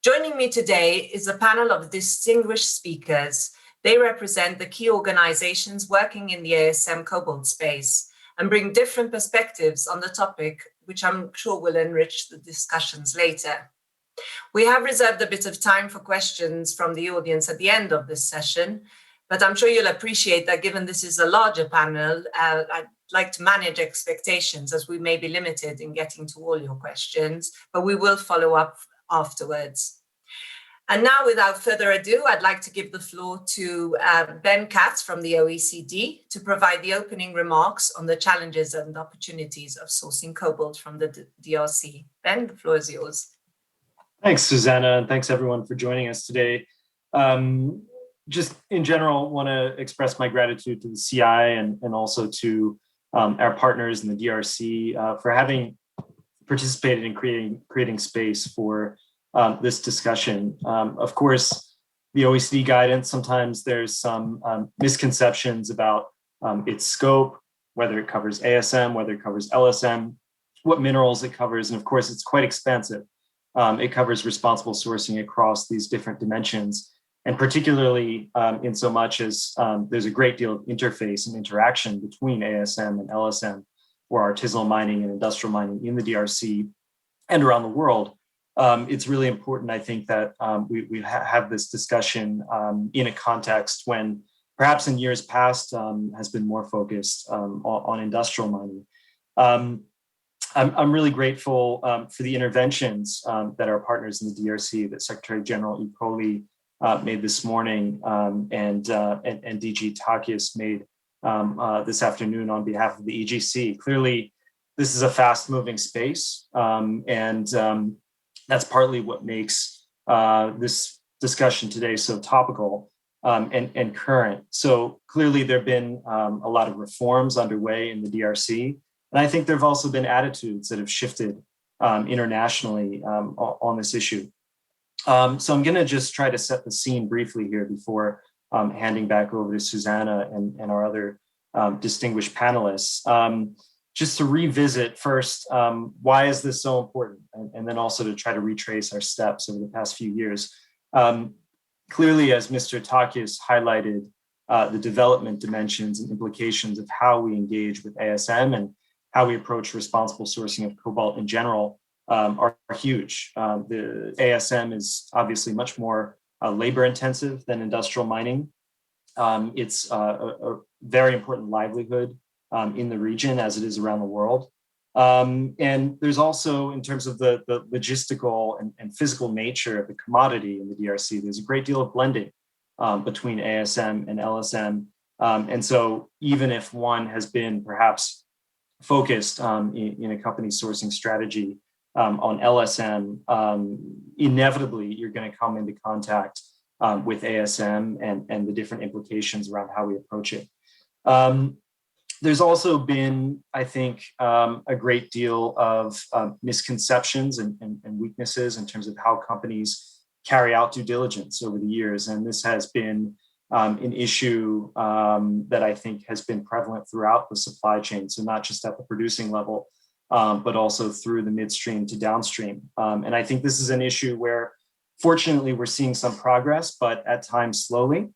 Joining me today is a panel of distinguished speakers. They represent the key organizations working in the ASM cobalt space and bring different perspectives on the topic, which I'm sure will enrich the discussions later. We have reserved a bit of time for questions from the audience at the end of this session, but I'm sure you'll appreciate that given this is a larger panel, I'd like to manage expectations as we may be limited in getting to all your questions, but we will follow up afterwards. And now, without further ado, I'd like to give the floor to Ben Katz from the OECD to provide the opening remarks on the challenges and opportunities of sourcing cobalt from the DRC. Ben, the floor is yours. Thanks, Susanna, and thanks everyone for joining us today. Just in general, want to express my gratitude to the CI and also to our partners in the DRC for having participated in creating space for this discussion. Of course, the OECD guidance, sometimes there's some misconceptions about its scope, whether it covers ASM, whether it covers LSM, what minerals it covers, and of course, it's quite expansive. It covers responsible sourcing across these different dimensions, and particularly in so much as there's a great deal of interface and interaction between ASM and LSM, or artisanal mining and industrial mining in the DRC and around the world. It's really important, I think, that we have this discussion in a context when perhaps in years past has been more focused on industrial mining. I'm really grateful for the interventions that our partners in the DRC, that Secretary General Icoli made this morning and DG Takis made this afternoon on behalf of the EGC. Clearly, this is a fast-moving space, and that's partly what makes this discussion today so topical and current. So clearly there have been a lot of reforms underway in the DRC. And I think there have also been attitudes that have shifted internationally on this issue. So I'm gonna just try to set the scene briefly here before handing back over to Susanna and our other distinguished panelists. Just to revisit first, why is this so important? And then also to try to retrace our steps over the past few years. Clearly, as Mr. Takis highlighted, the development dimensions and implications of how we engage with ASM and how we approach responsible sourcing of cobalt in general are huge. The ASM is obviously much more labor intensive than industrial mining. It's a very important livelihood in the region as it is around the world. And there's also, in terms of the logistical and physical nature of the commodity in the DRC, there's a great deal of blending between ASM and LSM. And so even if one has been perhaps focused in a company sourcing strategy on LSM, inevitably you're going to come into contact with ASM and the different implications around how we approach it. There's also been, I think, a great deal of misconceptions and weaknesses in terms of how companies carry out due diligence over the years. And this has been an issue that I think has been prevalent throughout the supply chain. So not just at the producing level, but also through the midstream to downstream. And I think this is an issue where, fortunately, we're seeing some progress, but at times slowly.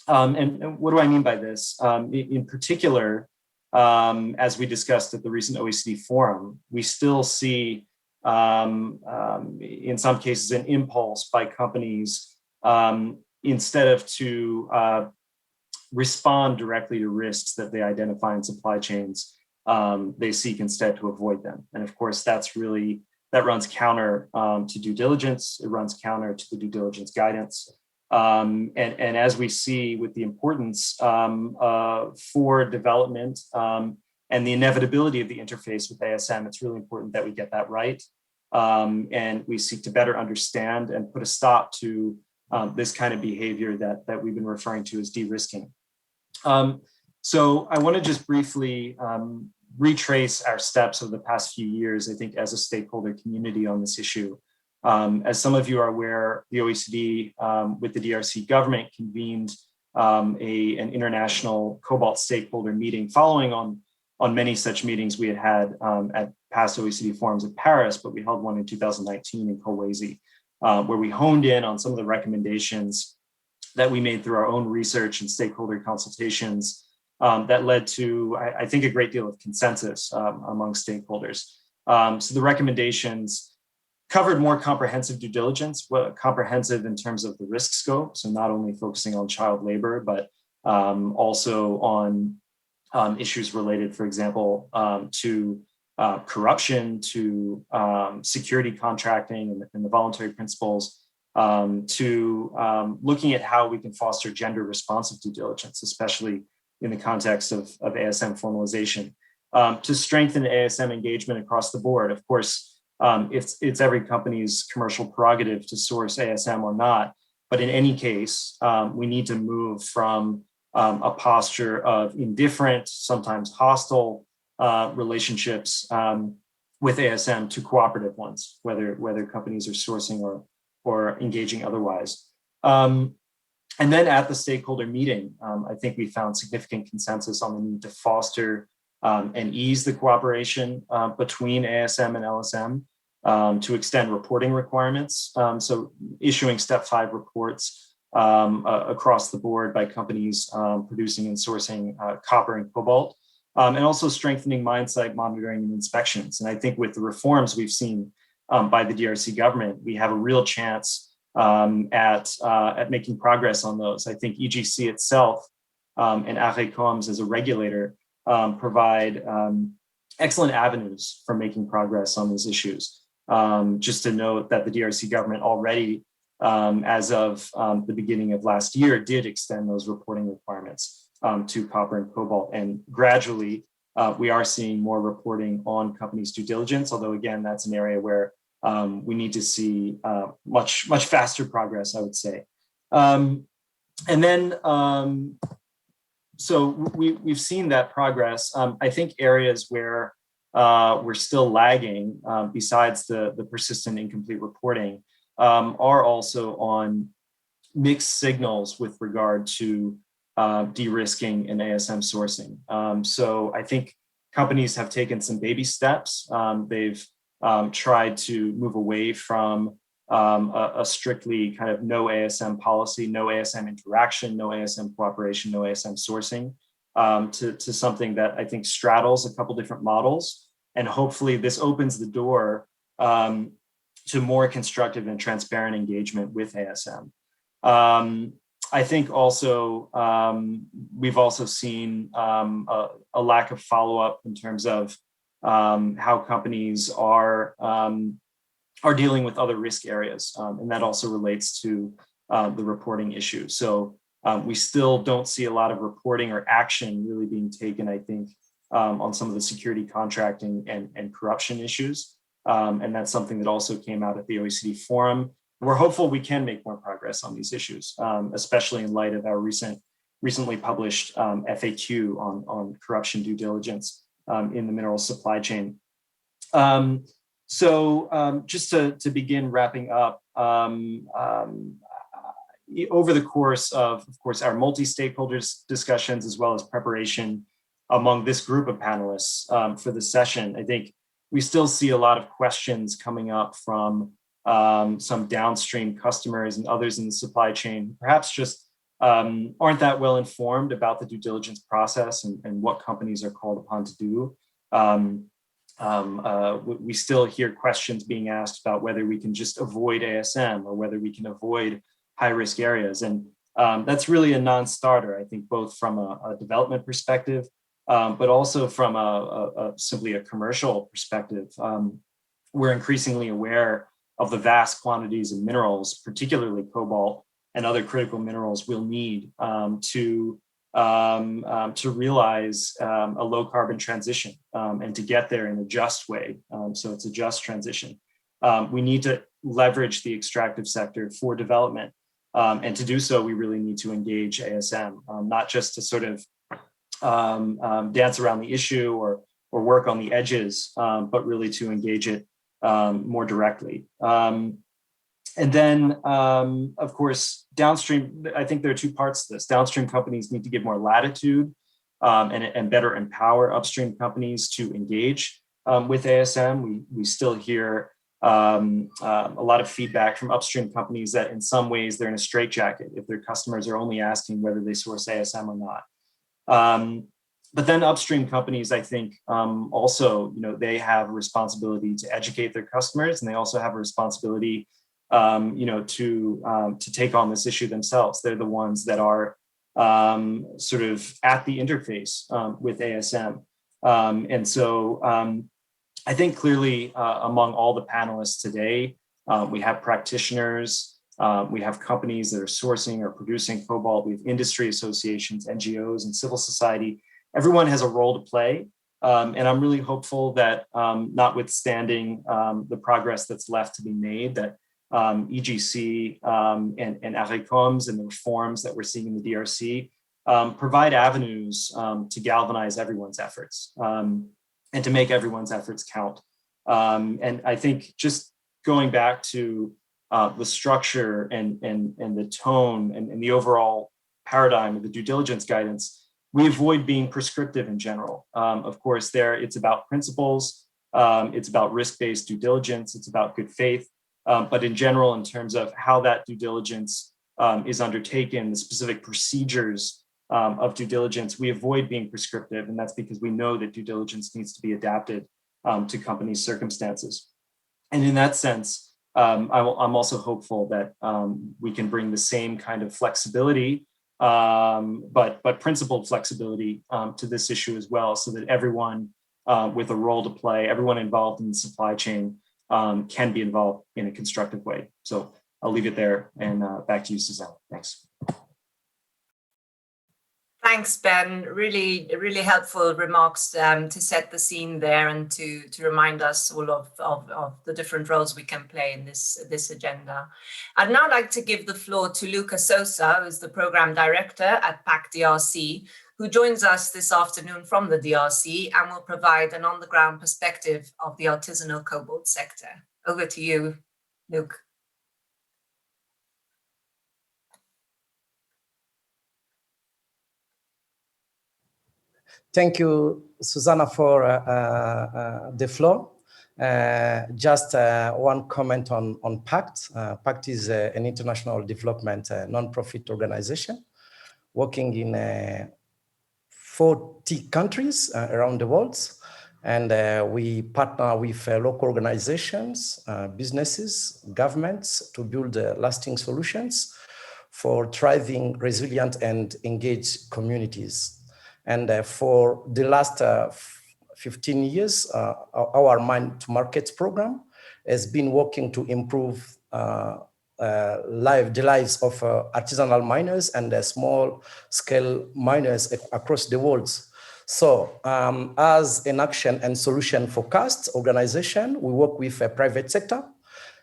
And what do I mean by this? In particular, as we discussed at the recent OECD forum, we still see, in some cases, an impulse by companies, instead of to respond directly to risks that they identify in supply chains, they seek instead to avoid them. And of course, that runs counter to due diligence. It runs counter to the due diligence guidance. And as we see with the importance for development and the inevitability of the interface with ASM, it's really important that we get that right. And we seek to better understand and put a stop to this kind of behavior that we've been referring to as de-risking. So I want to just briefly retrace our steps over the past few years, I think, as a stakeholder community on this issue. As some of you are aware, the OECD with the DRC government convened an international Cobalt stakeholder meeting following on many such meetings we had at past OECD forums in Paris, but we held one in 2019 in Kolwezi, where we honed in on some of the recommendations that we made through our own research and stakeholder consultations that led to, I think, a great deal of consensus among stakeholders. So the recommendations covered more comprehensive due diligence, comprehensive in terms of the risk scope, so not only focusing on child labor, but also on issues related, for example, to corruption, to security contracting and the voluntary principles, to looking at how we can foster gender responsive due diligence, especially in the context of ASM formalization, to strengthen ASM engagement across the board. Of course, it's every company's commercial prerogative to source ASM or not, but in any case, we need to move from a posture of indifferent, sometimes hostile relationships with ASM to cooperative ones, whether companies are sourcing or engaging otherwise. And then at the stakeholder meeting, I think we found significant consensus on the need to foster and ease the cooperation between ASM and LSM, to extend reporting requirements. So issuing step 5 reports across the board by companies producing and sourcing copper and cobalt, and also strengthening mine site monitoring and inspections. And I think with the reforms we've seen by the DRC government, we have a real chance at making progress on those. I think EGC itself and ARECOMS as a regulator provide excellent avenues for making progress on these issues. Just to note that the DRC government already, as of the beginning of last year, did extend those reporting requirements to copper and cobalt. And gradually, we are seeing more reporting on companies' due diligence, although again, that's an area where we need to see much faster progress, I would say. And then, so we've seen that progress. I think areas where we're still lagging, besides the persistent incomplete reporting, are also on mixed signals with regard to de-risking and ASM sourcing. So I think companies have taken some baby steps. They've tried to move away from a strictly kind of no ASM policy, no ASM interaction, no ASM cooperation, no ASM sourcing, to something that I think straddles a couple different models. And hopefully this opens the door to more constructive and transparent engagement with ASM. I think also we've also seen a lack of follow-up in terms of how companies are dealing with other risk areas, and that also relates to the reporting issue. So we still don't see a lot of reporting or action really being taken, I think, on some of the security contracting and corruption issues. And that's something that also came out at the OECD forum. We're hopeful we can make more progress on these issues, especially in light of our recently published FAQ on corruption due diligence in the mineral supply chain. So just to begin wrapping up, over the course of course, our multi-stakeholders discussions, as well as preparation among this group of panelists for the session, I think we still see a lot of questions coming up from some downstream customers and others in the supply chain, perhaps just aren't that well informed about the due diligence process and what companies are called upon to do. We still hear questions being asked about whether we can just avoid ASM or whether we can avoid high-risk areas. And that's really a non-starter, I think, both from a development perspective, but also from simply a commercial perspective. We're increasingly aware of the vast quantities of minerals, particularly cobalt, and other critical minerals we'll need to realize a low carbon transition and to get there in a just way. So it's a just transition. We need to leverage the extractive sector for development. And to do so, we really need to engage ASM, not just to sort of dance around the issue or work on the edges, but really to engage it more directly. And then, of course, downstream, I think there are two parts to this. Downstream companies need to give more latitude and better empower upstream companies to engage with ASM. We still hear a lot of feedback from upstream companies that in some ways they're in a straitjacket if their customers are only asking whether they source ASM or not. But then upstream companies, I think, also, they have a responsibility to educate their customers, and they also have a responsibility to take on this issue themselves. They're the ones that are sort of at the interface with ASM. And so I think clearly among all the panelists today, we have practitioners, we have companies that are sourcing or producing cobalt, we have industry associations, NGOs, and civil society. Everyone has a role to play. And I'm really hopeful that notwithstanding the progress that's left to be made, that EGC and ARECOMS and the reforms that we're seeing in the DRC provide avenues to galvanize everyone's efforts and to make everyone's efforts count. And I think just going back to the structure and the tone and the overall paradigm of the due diligence guidance, we avoid being prescriptive in general. Of course, it's about principles, it's about risk-based due diligence, it's about good faith. But in general, in terms of how that due diligence is undertaken, the specific procedures of due diligence, we avoid being prescriptive. And that's because we know that due diligence needs to be adapted to companies' circumstances. And in that sense, I'm also hopeful that we can bring the same kind of flexibility, but principled flexibility to this issue as well, so that everyone with a role to play, everyone involved in the supply chain, can be involved in a constructive way. So I'll leave it there, and back to you, Suzanne. Thanks. Thanks, Ben. Really, really helpful remarks to set the scene there and to remind us all of the different roles we can play in this agenda. I'd now like to give the floor to Luca Sosa, who's the Program Director at PAC DRC, who joins us this afternoon from the DRC and will provide an on-the-ground perspective of the artisanal cobalt sector. Over to you, Luke. Thank you, Susanna, for the floor. Just one comment on PACT. PACT is an international development non-profit organization working in 40 countries around the world. And we partner with local organizations, businesses, governments to build lasting solutions for thriving, resilient, and engaged communities. And for the last 15 years, our Mine to Market program has been working to improve the lives of artisanal miners and small-scale miners across the world. So as an action and solution focused organization, we work with a private sector,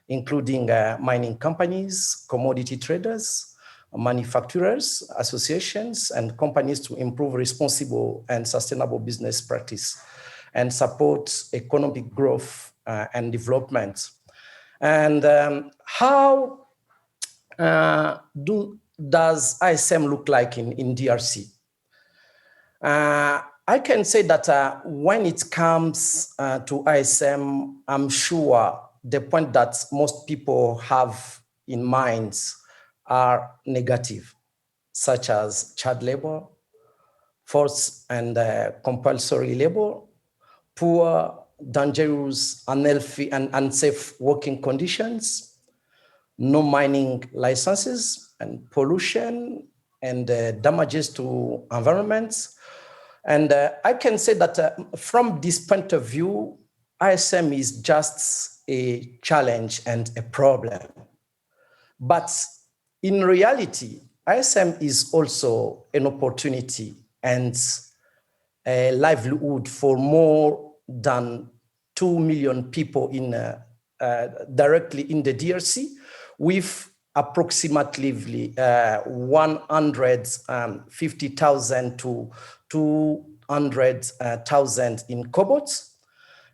including mining companies, commodity traders, manufacturers, associations, and companies to improve responsible and sustainable business practice and support economic growth and development. And how does ISM look like in DRC? I can say that when it comes to ISM, I'm sure the point that most people have in mind are negative, such as child labor, forced and compulsory labor, poor, dangerous, unhealthy, and unsafe working conditions, no mining licenses, and pollution, and damages to environments. And I can say that from this point of view, ISM is just a challenge and a problem. But in reality, ISM is also an opportunity and a livelihood for more than 2 million people in directly in the DRC, with approximately 150,000 to 200,000 in Cobalt.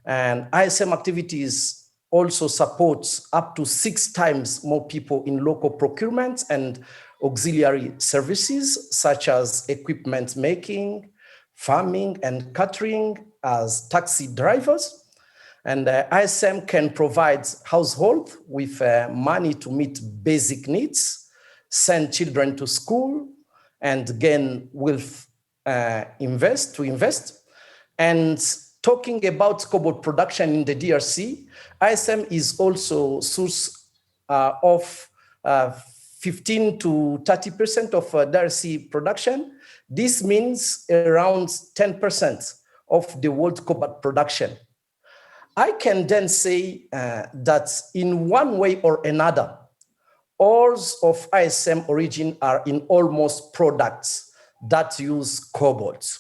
And ISM activities also supports up to 6 times more people in local procurement and auxiliary services, such as equipment making, farming, and catering as taxi drivers. And ISM can provide households with money to meet basic needs, send children to school, and gain wealth invest. And talking about cobalt production in the DRC, ISM is also source of 15 to 30% of DRC production. This means around 10% of the world cobalt production. I can then say that in one way or another, ores of ISM origin are in almost products that use cobalt.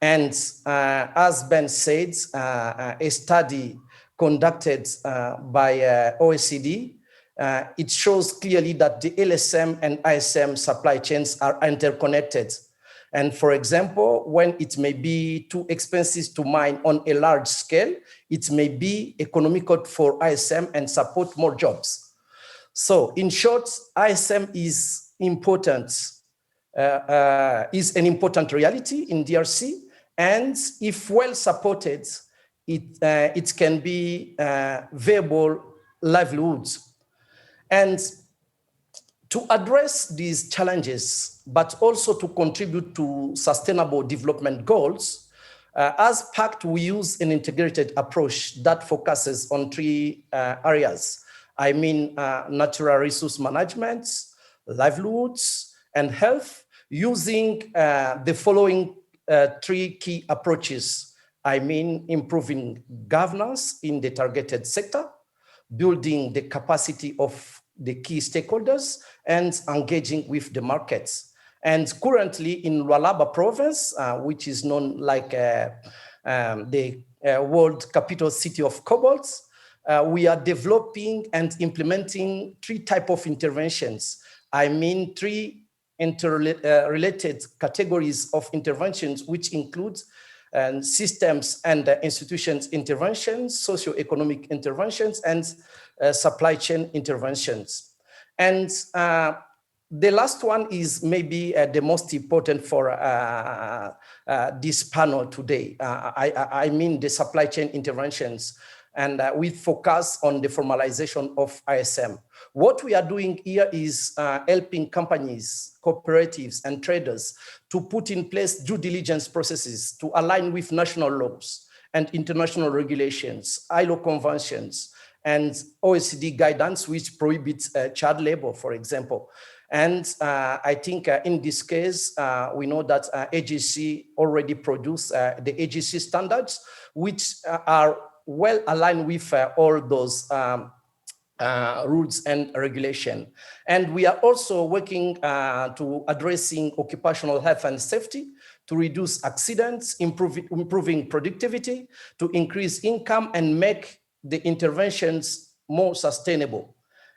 And as Ben said, a study conducted by OECD, it shows clearly that the LSM and ISM supply chains are interconnected. And for example, when it may be too expensive to mine on a large scale, it may be economical for ISM and support more jobs. So in short, ISM is important, is an important reality in DRC. And if well supported, it can be viable livelihoods. And to address these challenges, but also to contribute to sustainable development goals, as PACT, we use an integrated approach that focuses on 3 areas. I mean, natural resource management, livelihoods, and health, using the following 3 key approaches. I mean, improving governance in the targeted sector, building the capacity of the key stakeholders, and engaging with the markets. And currently in Lualaba province, which is known like the world capital city of cobalt, we are developing and implementing 3 types of interventions. I mean, 3 interrelated categories of interventions, which include systems and institutions interventions, socioeconomic interventions, and supply chain interventions. And the last one is maybe the most important for this panel today. I mean the supply chain interventions, and we focus on the formalization of ISM. What we are doing here is helping companies, cooperatives, and traders to put in place due diligence processes to align with national laws and international regulations, ILO conventions, and OECD guidance, which prohibits child labor, for example. And I think in this case, we know that AGC already produced the AGC standards, which are well aligned with all those rules and regulation. And we are also working to addressing occupational health and safety, to reduce accidents, improving productivity, to increase income, and make the interventions more sustainable.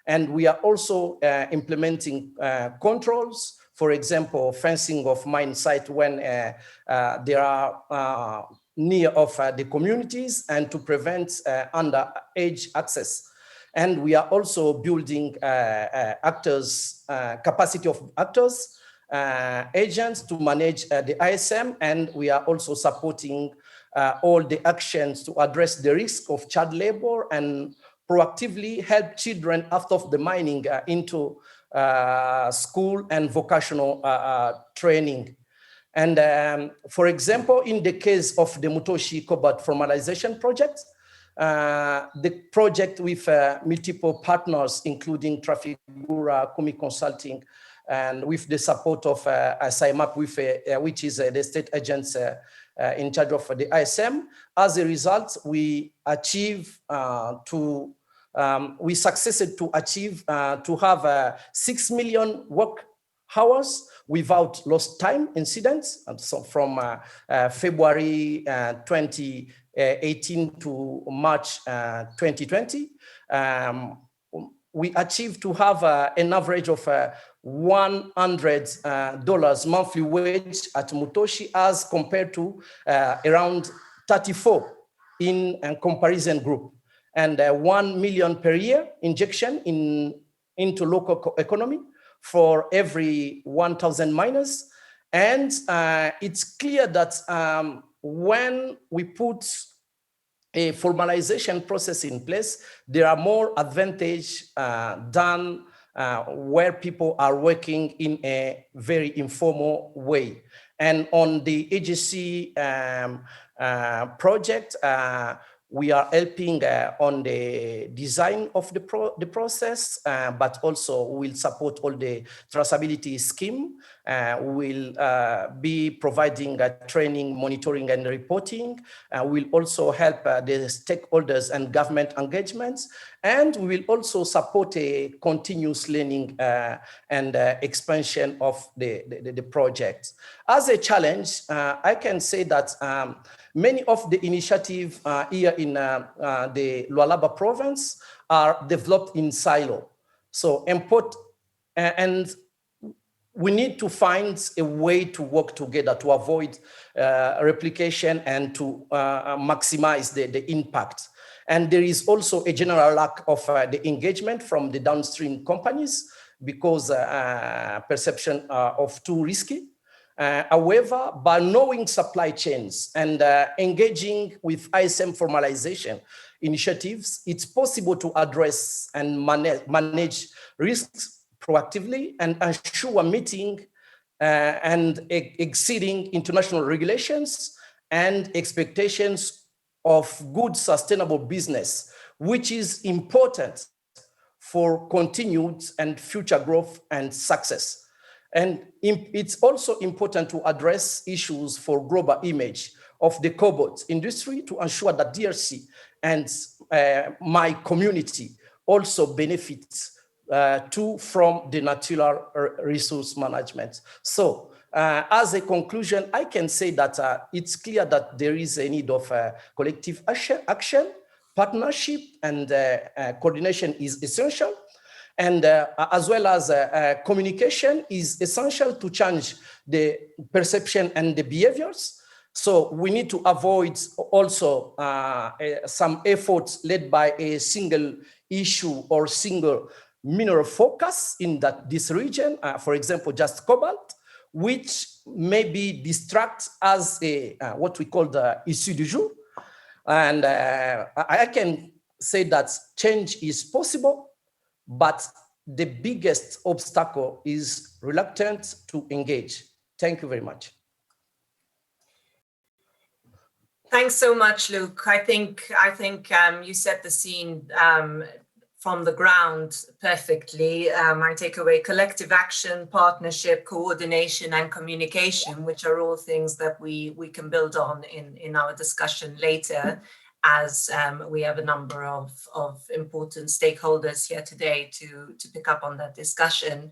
And we are also implementing controls, for example, fencing of mine site when there are near of the communities, and to prevent underage access. And we are also building capacity of actors, agents to manage the ISM, and we are also supporting all the actions to address the risk of child labor and proactively help children out of the mining into school and vocational training. And for example, in the case of the Mutoshi Cobalt Formalization Project, the project with multiple partners, including Trafigura, Kumi Consulting, and with the support of SIMAP, which is the state agents in charge of the ISM. As a result, we achieve to we succeeded to achieve to have 6 million work hours without lost time incidents. And so from February 2018 to March 2020, we achieved to have an average of $100 monthly wage at Mutoshi as compared to around 34 in a comparison group, and 1 million per year injection into local economy for every 1,000 miners. And it's clear that when we put a formalization process in place, there are more advantage than where people are working in a very informal way. And on the AGC project, we are helping on the design of the process, but also will support all the traceability scheme. We'll be providing training, monitoring, and reporting. We'll also help the stakeholders and government engagements. And we will also support a continuous learning and expansion of the project. As a challenge, I can say that many of the initiatives here in the Lualaba province are developed in silo. So and we need to find a way to work together to avoid replication and to maximize the impact. And there is also a general lack of the engagement from the downstream companies because perception of too risky. However, by knowing supply chains and engaging with ISM formalization initiatives, it's possible to address and manage risks proactively and ensure meeting and exceeding international regulations and expectations of good sustainable business, which is important for continued and future growth and success. And it's also important to address issues for global image of the cobalt industry to ensure that DRC and my community also benefits too from the natural resource management. So as a conclusion, I can say that it's clear that there is a need of collective action, partnership, and coordination is essential. And as well as communication is essential to change the perception and the behaviors. So we need to avoid also some efforts led by a single issue or single mineral focus in this region, for example, just cobalt, which maybe distract as a what we call the issue du jour. And I can say that change is possible, but the biggest obstacle is reluctance to engage. Thank you very much. Thanks so much, Luke. I think you set the scene from the ground perfectly. I take away collective action, partnership, coordination, and communication, which are all things that we can build on in our discussion later, as we have a number of important stakeholders here today to pick up on that discussion.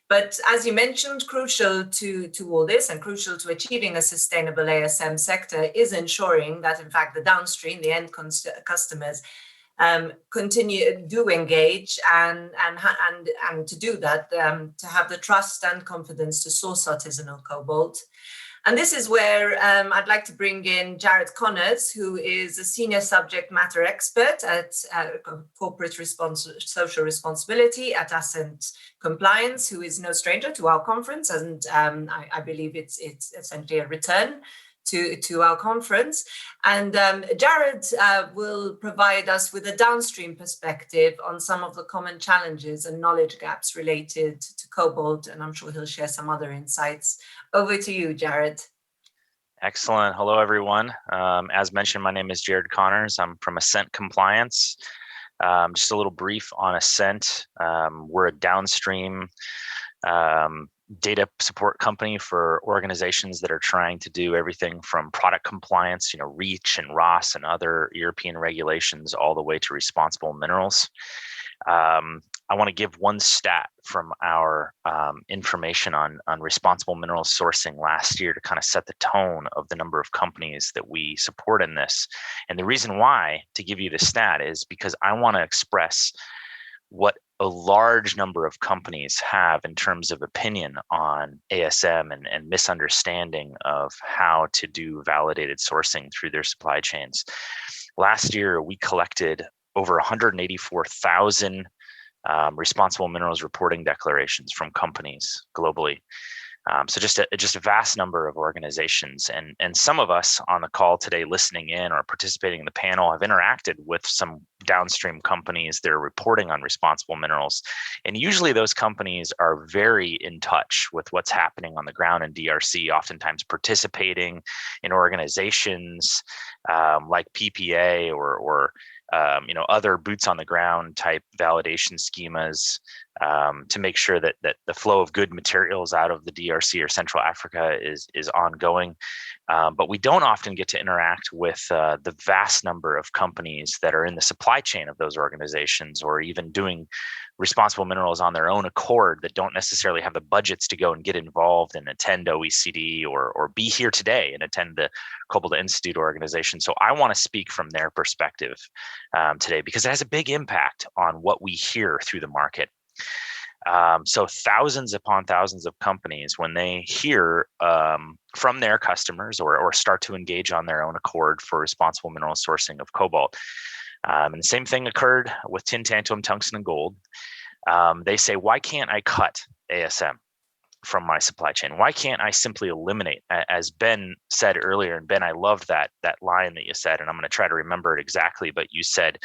But as you mentioned, crucial to all this and crucial to achieving a sustainable ASM sector is ensuring that, in fact, the downstream, the end customers, do engage and to do that, to have the trust and confidence to source artisanal cobalt. And this is where I'd like to bring in Jared Connors, who is a senior subject matter expert at corporate social responsibility at Ascent Compliance, who is no stranger to our conference. And I believe it's essentially a return to our conference. And Jared will provide us with a downstream perspective on some of the common challenges and knowledge gaps related to cobalt, and I'm sure he'll share some other insights. Over to you, Jared. Excellent. Hello, everyone. As mentioned, my name is Jared Connors. I'm from Ascent Compliance. Just a little brief on Ascent. We're a downstream data support company for organizations that are trying to do everything from product compliance, REACH and ROS and other European regulations, all the way to responsible minerals. I want to give one stat from our information on responsible minerals sourcing last year to kind of set the tone of the number of companies that we support in this. And the reason why, to give you the stat, is because I want to express what a large number of companies have in terms of opinion on ASM and misunderstanding of how to do validated sourcing through their supply chains. Last year, we collected over 184,000 responsible minerals reporting declarations from companies globally. So just a vast number of organizations, and some of us on the call today listening in or participating in the panel have interacted with some downstream companies that are reporting on responsible minerals. And usually those companies are very in touch with what's happening on the ground in DRC, oftentimes participating in organizations like PPA or other boots on the ground type validation schemas to make sure that the flow of good materials out of the DRC or Central Africa is ongoing. But we don't often get to interact with the vast number of companies that are in the supply chain of those organizations, or even doing responsible minerals on their own accord, that don't necessarily have the budgets to go and get involved and attend OECD or be here today and attend the Cobalt Institute organization. So I want to speak from their perspective today, because it has a big impact on what we hear through the market. So thousands upon thousands of companies, when they hear from their customers or start to engage on their own accord for responsible mineral sourcing of cobalt, and the same thing occurred with tin, tantalum, tungsten, and gold. They say, why can't I cut ASM from my supply chain? Why can't I simply eliminate, as Ben said earlier? And Ben, I loved that line that you said, and I'm going to try to remember it exactly, but you said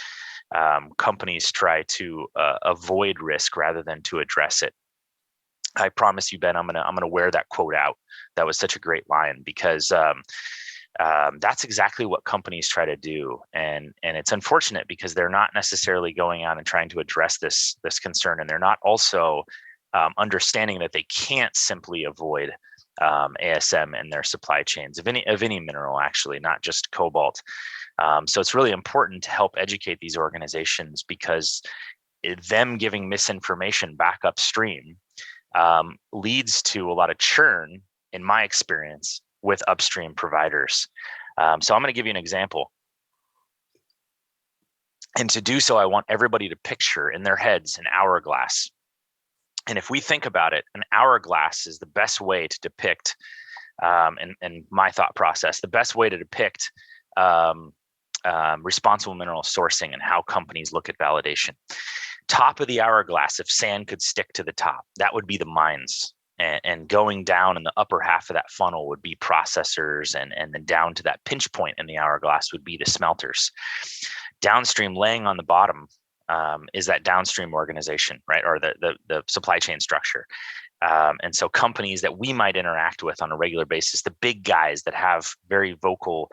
companies try to avoid risk rather than to address it. I promise you, Ben, I'm gonna wear that quote out. That was such a great line, because that's exactly what companies try to do, and it's unfortunate because they're not necessarily going out and trying to address this concern, and they're not also understanding that they can't simply avoid ASM and their supply chains of any mineral, actually, not just cobalt. So it's really important to help educate these organizations, because them giving misinformation back upstream leads to a lot of churn, in my experience, with upstream providers. So I'm going to give you an example. And to do so, I want everybody to picture in their heads an hourglass. And if we think about it, an hourglass is the best way to depict, and my thought process, the best way to depict responsible mineral sourcing and how companies look at validation. Top of the hourglass, if sand could stick to the top, that would be the mines. And going down in the upper half of that funnel would be processors, and then down to that pinch point in the hourglass would be the smelters. Downstream, laying on the bottom, is that downstream organization, right? Or the supply chain structure. And so companies that we might interact with on a regular basis, the big guys that have very vocal,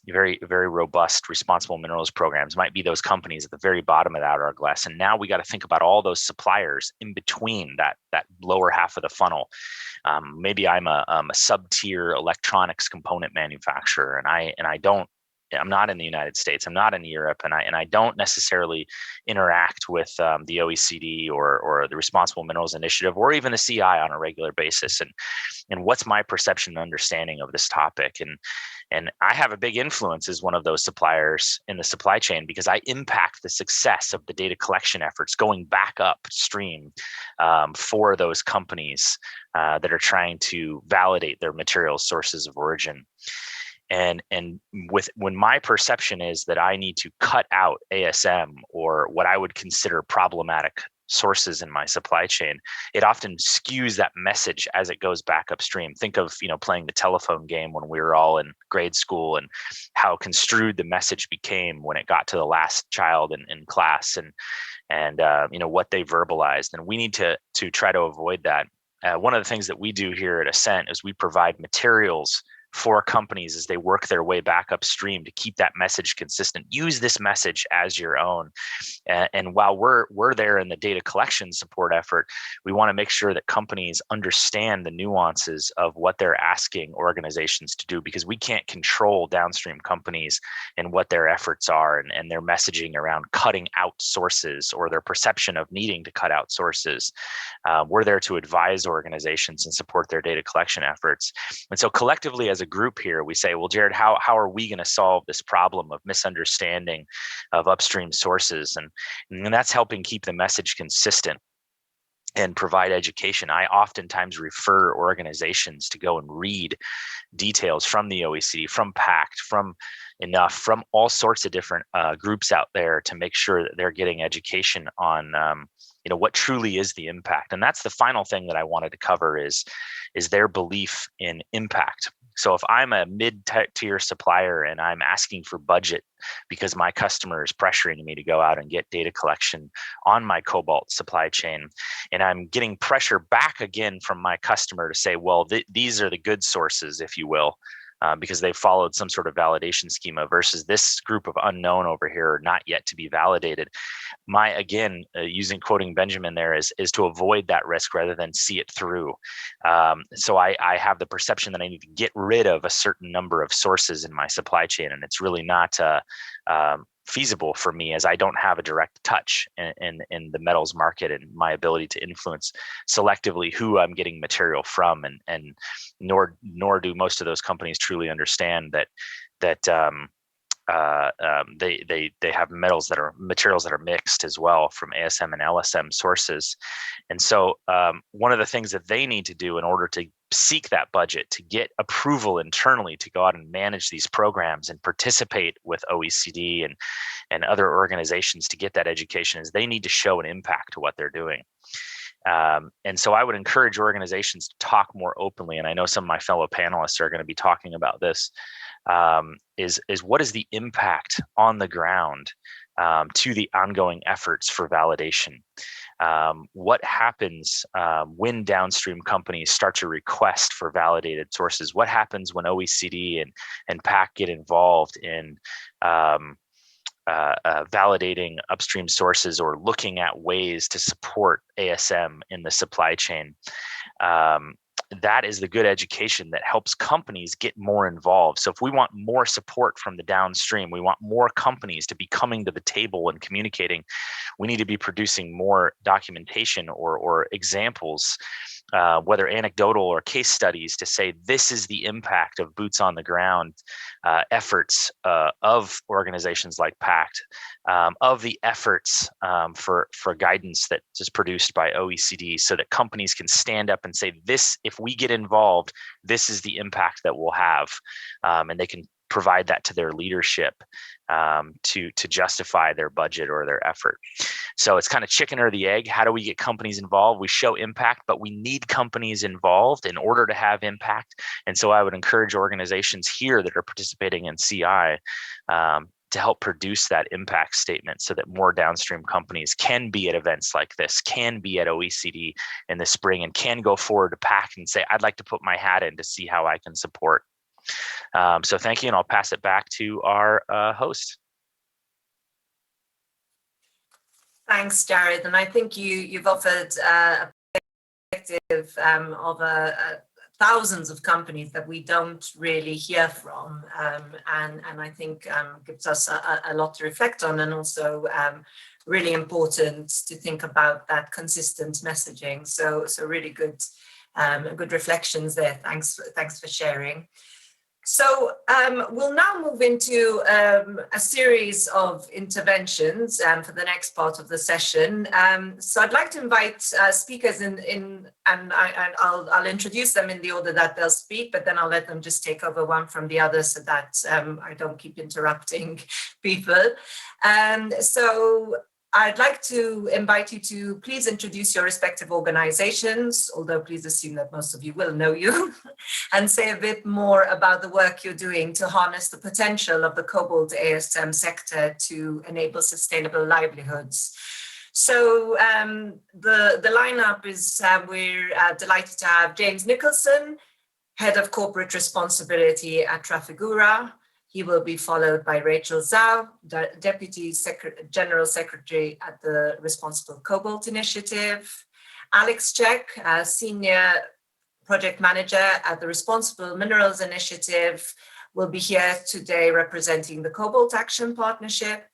very robust responsible minerals programs, might be those companies at the very bottom of that hourglass. And now we got to think about all those suppliers in between that lower half of the funnel. Maybe I'm a sub-tier electronics component manufacturer, and I'm not in the United States, I'm not in Europe, and I don't necessarily interact with the OECD or the Responsible Minerals Initiative, or even the CI on a regular basis. And what's my perception and understanding of this topic? And I have a big influence as one of those suppliers in the supply chain, because I impact the success of the data collection efforts going back upstream for those companies that are trying to validate their material sources of origin. And when my perception is that I need to cut out ASM or what I would consider problematic sources in my supply chain, it often skews that message as it goes back upstream. Think of playing the telephone game when we were all in grade school, and how construed the message became when it got to the last child in class, and what they verbalized. And we need to try to avoid that. One of the things that we do here at Ascent is we provide materials for companies as they work their way back upstream to keep that message consistent. Use this message as your own. And while we're there in the data collection support effort, we want to make sure that companies understand the nuances of what they're asking organizations to do, because we can't control downstream companies and what their efforts are and their messaging around cutting out sources or their perception of needing to cut out sources. We're there to advise organizations and support their data collection efforts. And so collectively as a group here, we say, well, Jared, how are we going to solve this problem of misunderstanding of upstream sources? And that's helping keep the message consistent and provide education. I oftentimes refer organizations to go and read details from the OECD, from PACT, from Enough, from all sorts of different groups out there to make sure that they're getting education on what truly is the impact. And that's the final thing that I wanted to cover is their belief in impact. So if I'm a mid-tier supplier and I'm asking for budget because my customer is pressuring me to go out and get data collection on my Cobalt supply chain, and I'm getting pressure back again from my customer to say, well, these are the good sources, if you will, because they followed some sort of validation schema versus this group of unknown over here are not yet to be validated. Quoting Benjamin there is to avoid that risk rather than see it through. So I have the perception that I need to get rid of a certain number of sources in my supply chain, and it's really not feasible for me as I don't have a direct touch in the metals market and my ability to influence selectively who I'm getting material from, and nor do most of those companies truly understand that they have materials that are mixed as well from ASM and LSM sources. And so one of the things that they need to do in order to seek that budget, to get approval internally to go out and manage these programs and participate with OECD and other organizations to get that education, is they need to show an impact to what they're doing. And so I would encourage organizations to talk more openly, and I know some of my fellow panelists are going to be talking about this, is what is the impact on the ground to the ongoing efforts for validation? What happens when downstream companies start to request for validated sources? What happens when OECD and PAC get involved in validating upstream sources or looking at ways to support ASM in the supply chain? That is the good education that helps companies get more involved. So if we want more support from the downstream, we want more companies to be coming to the table and communicating, we need to be producing more documentation or examples, whether anecdotal or case studies, to say this is the impact of boots on the ground efforts of organizations like PACT, of the efforts for guidance that is produced by OECD, so that companies can stand up and say, this, if we get involved, this is the impact that we'll have, and they can provide that to their leadership to justify their budget or their effort. So it's kind of chicken or the egg. How do we get companies involved? We show impact, but we need companies involved in order to have impact. And so I would encourage organizations here that are participating in CI to help produce that impact statement, so that more downstream companies can be at events like this, can be at OECD in the spring, and can go forward to PAC and say, I'd like to put my hat in to see how I can support. So thank you, and I'll pass it back to our host. Thanks, Jared. And I think you've offered a perspective of thousands of companies that we don't really hear from, and I think gives us a lot to reflect on, and also really important to think about that consistent messaging. So really good reflections there. Thanks for sharing. So we'll now move into a series of interventions for the next part of the session. So I'd like to invite speakers in, and I'll introduce them in the order that they'll speak, but then I'll let them just take over one from the other, so that I don't keep interrupting people. So I'd like to invite you to please introduce your respective organizations, although please assume that most of you will know you, and say a bit more about the work you're doing to harness the potential of the Cobalt ASM sector to enable sustainable livelihoods. So the lineup is, we're delighted to have James Nicholson, Head of Corporate Responsibility at Trafigura. He will be followed by Rachel Zhao, Deputy General Secretary at the Responsible Cobalt Initiative. Alex Czech, Senior Project Manager at the Responsible Minerals Initiative, will be here today representing the Cobalt Action Partnership.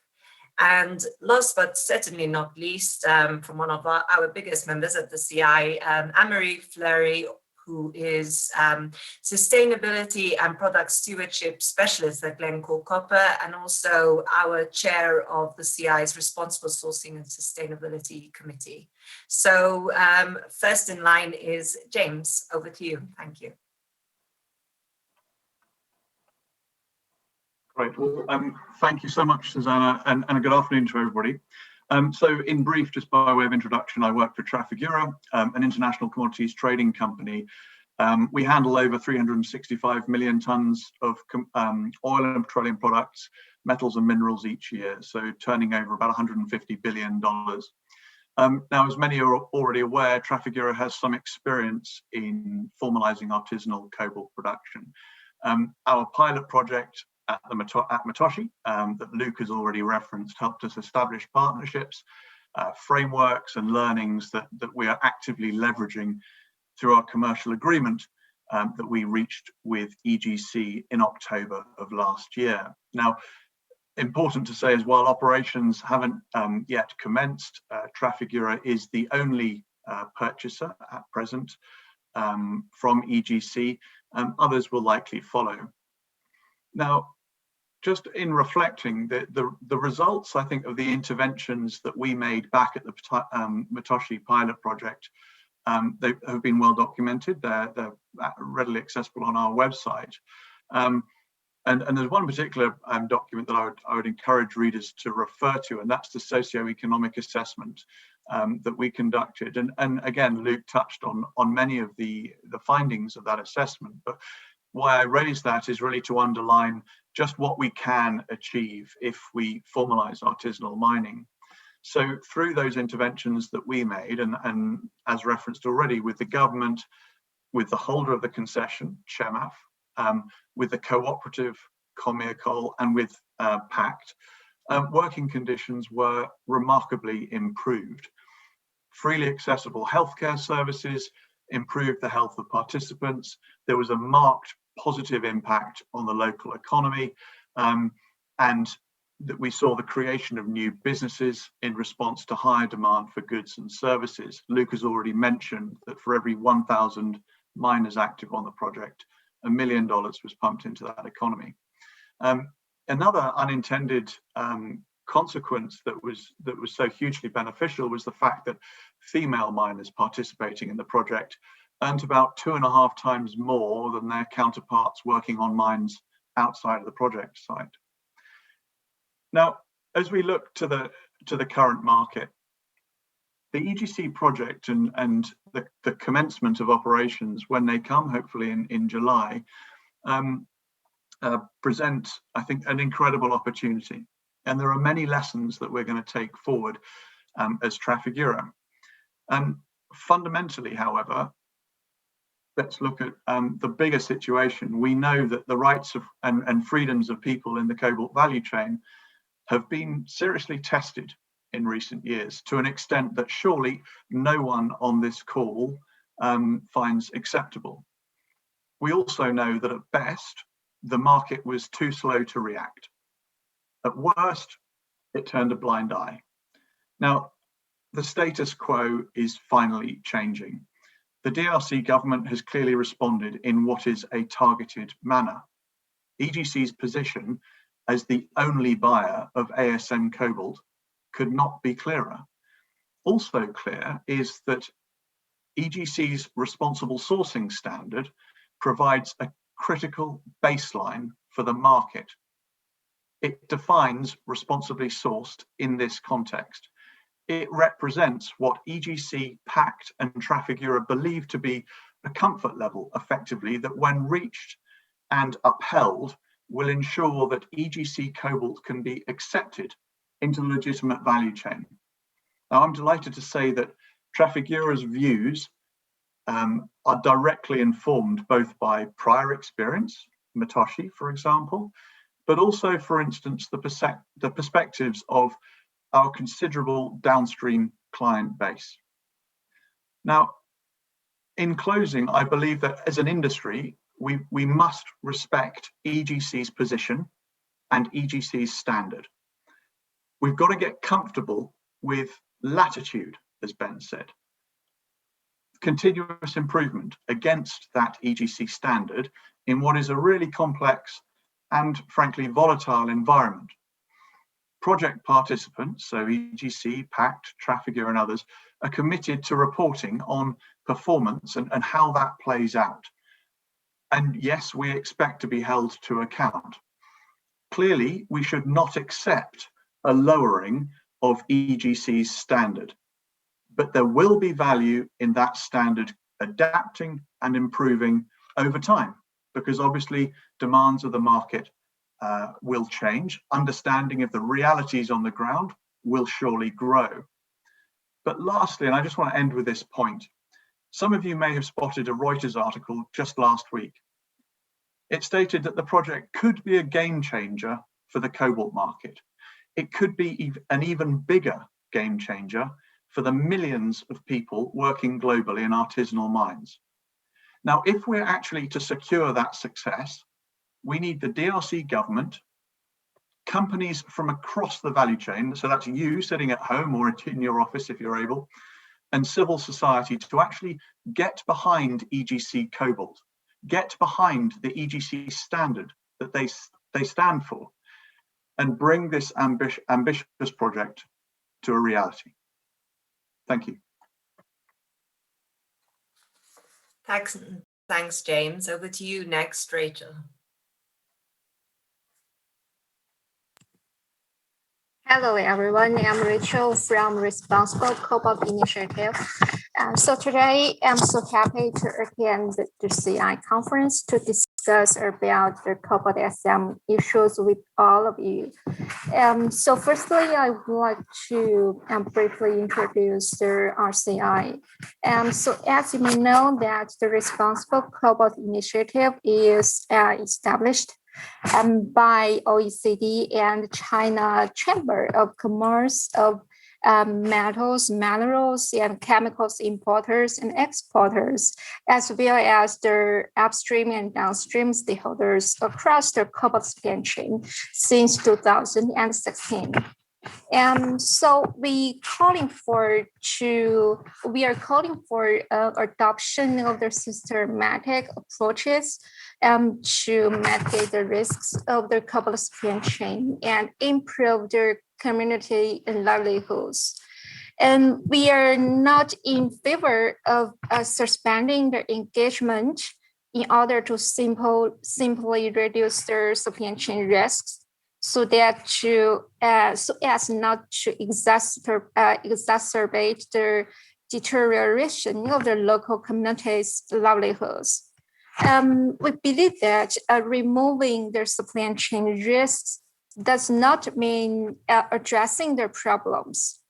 And last but certainly not least, from one of our biggest members at the CI, Anne-Marie Fleury, who is Sustainability and Product Stewardship Specialist at Glencore Copper, and also our chair of the CI's Responsible Sourcing and Sustainability Committee. So first in line is James. Over to you. Thank you. Great. Well, thank you so much, Susanna, and a good afternoon to everybody. So in brief, just by way of introduction, I work for Trafigura, an international commodities trading company. We handle over 365 million tons of oil and petroleum products, metals and minerals each year, so turning over about $150 billion. Now, as many are already aware, Trafigura has some experience in formalizing artisanal cobalt production. Our pilot project at Matoshi, that Luke has already referenced, helped us establish partnerships, frameworks and learnings that we are actively leveraging through our commercial agreement that we reached with EGC in October of last year. Now, important to say as well, operations haven't yet commenced. Trafigura is the only purchaser at present from EGC. Others will likely follow. Now, just in reflecting, the results, I think, of the interventions that we made back at the Matoshi pilot project, they have been well documented. They're readily accessible on our website. And there's one particular document that I would encourage readers to refer to, and that's the socioeconomic assessment that we conducted. And again, Luke touched on many of the findings of that assessment. But why I raise that is really to underline just what we can achieve if we formalize artisanal mining. So through those interventions that we made, and as referenced already, with the government, with the holder of the concession, CHEMAF, with the cooperative, Comircol, and with PACT, working conditions were remarkably improved. Freely accessible healthcare services improved the health of participants. There was a marked positive impact on the local economy, and that we saw the creation of new businesses in response to higher demand for goods and services. Luke has already mentioned that for every 1,000 miners active on the project, $1 million was pumped into that economy. Another unintended consequence that was so hugely beneficial was the fact that female miners participating in the project earned about 2.5 times more than their counterparts working on mines outside of the project site. Now, as we look to the current market, the EGC project and the commencement of operations, when they come, hopefully in July, present, I think, an incredible opportunity. And there are many lessons that we're going to take forward as Trafigura. Fundamentally, however, let's look at the bigger situation. We know that the rights of and freedoms of people in the cobalt value chain have been seriously tested in recent years, to an extent that surely no one on this call finds acceptable. We also know that at best, the market was too slow to react. At worst, it turned a blind eye. Now, the status quo is finally changing. The DRC government has clearly responded in what is a targeted manner. EGC's position as the only buyer of ASM cobalt could not be clearer. Also clear is that EGC's responsible sourcing standard provides a critical baseline for the market. It defines responsibly sourced in this context. It represents what EGC, PACT, and Trafigura believe to be a comfort level, effectively, that when reached and upheld, will ensure that EGC cobalt can be accepted into the legitimate value chain. Now, I'm delighted to say that Trafigura's views are directly informed both by prior experience, Matoshi, for example, but also, for instance, the perspectives of our considerable downstream client base. Now, in closing, I believe that as an industry, we must respect EGC's position and EGC's standard. We've got to get comfortable with latitude, as Ben said. Continuous improvement against that EGC standard in what is a really complex and frankly volatile environment. Project participants, so EGC, PACT, Trafigure and others, are committed to reporting on performance and how that plays out. And yes, we expect to be held to account. Clearly, we should not accept a lowering of EGC's standard, but there will be value in that standard adapting and improving over time, because obviously demands of the market will change. Understanding of the realities on the ground will surely grow. But lastly, and I just want to end with this point, some of you may have spotted a Reuters article just last week. It stated that the project could be a game changer for the cobalt market. It could be an even bigger game changer for the millions of people working globally in artisanal mines. Now, if we're actually to secure that success, we need the DRC government, companies from across the value chain, so that's you sitting at home or in your office if you're able, and civil society to actually get behind EGC Cobalt, get behind the EGC standard that they stand for, and bring this ambitious project to a reality. Thank you. Thanks, James. Over to you next, Rachel. Hello, everyone. I'm Rachel from Responsible Cobalt Initiative. So today, I'm so happy to attend the CI conference to discuss about the Cobalt SM issues with all of you. So firstly, I would like to briefly introduce the RCI. So as you may know, that the Responsible Cobalt Initiative is established by OECD and China Chamber of Commerce of metals, minerals, and chemicals importers and exporters, as well as the upstream and downstream stakeholders across the cobalt supply chain since 2016. And so we are calling for adoption of the systematic approaches to mitigate the risks of the cobalt supply chain and improve their community and livelihoods. And we are not in favor of suspending the engagement in order to simply reduce the supply chain risks, so as not to exacerbate the deterioration of the local communities' livelihoods. We believe that removing the supply chain risks does not mean addressing the problems.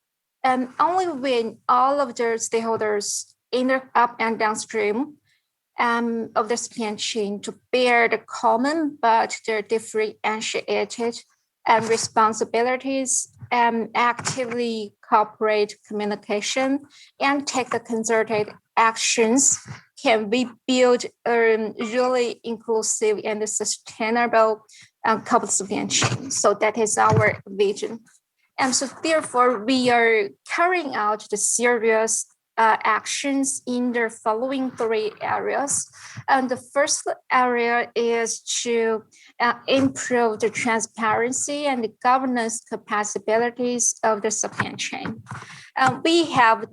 Only when all of the stakeholders in the up and downstream of the supply chain to bear the common but the differentiated responsibilities and actively cooperate communication and take the concerted actions can we build a really inclusive and sustainable cobalt supply chain. So that is our vision. And so therefore we are carrying out the serious actions in the following three areas. And the first area is to improve the transparency and the governance capabilities of the supply chain. We have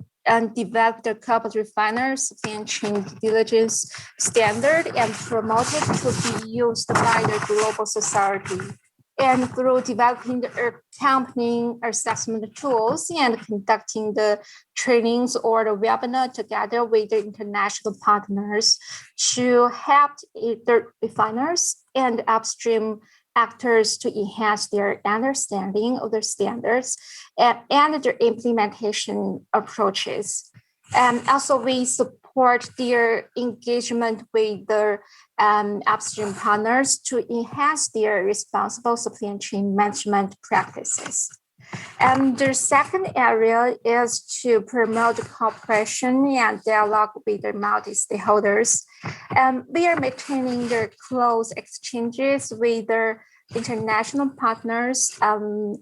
developed the cobalt refiner supply chain due diligence standard and promoted to be used by the global society. And through developing the accompanying assessment tools and conducting the trainings or the webinar together with the international partners to help the refiners and upstream actors to enhance their understanding of the standards and their implementation approaches. And also we support support their engagement with their upstream partners to enhance their responsible supply chain management practices. And the second area is to promote cooperation and dialogue with the multi-stakeholders. We are maintaining the close exchanges with their international partners,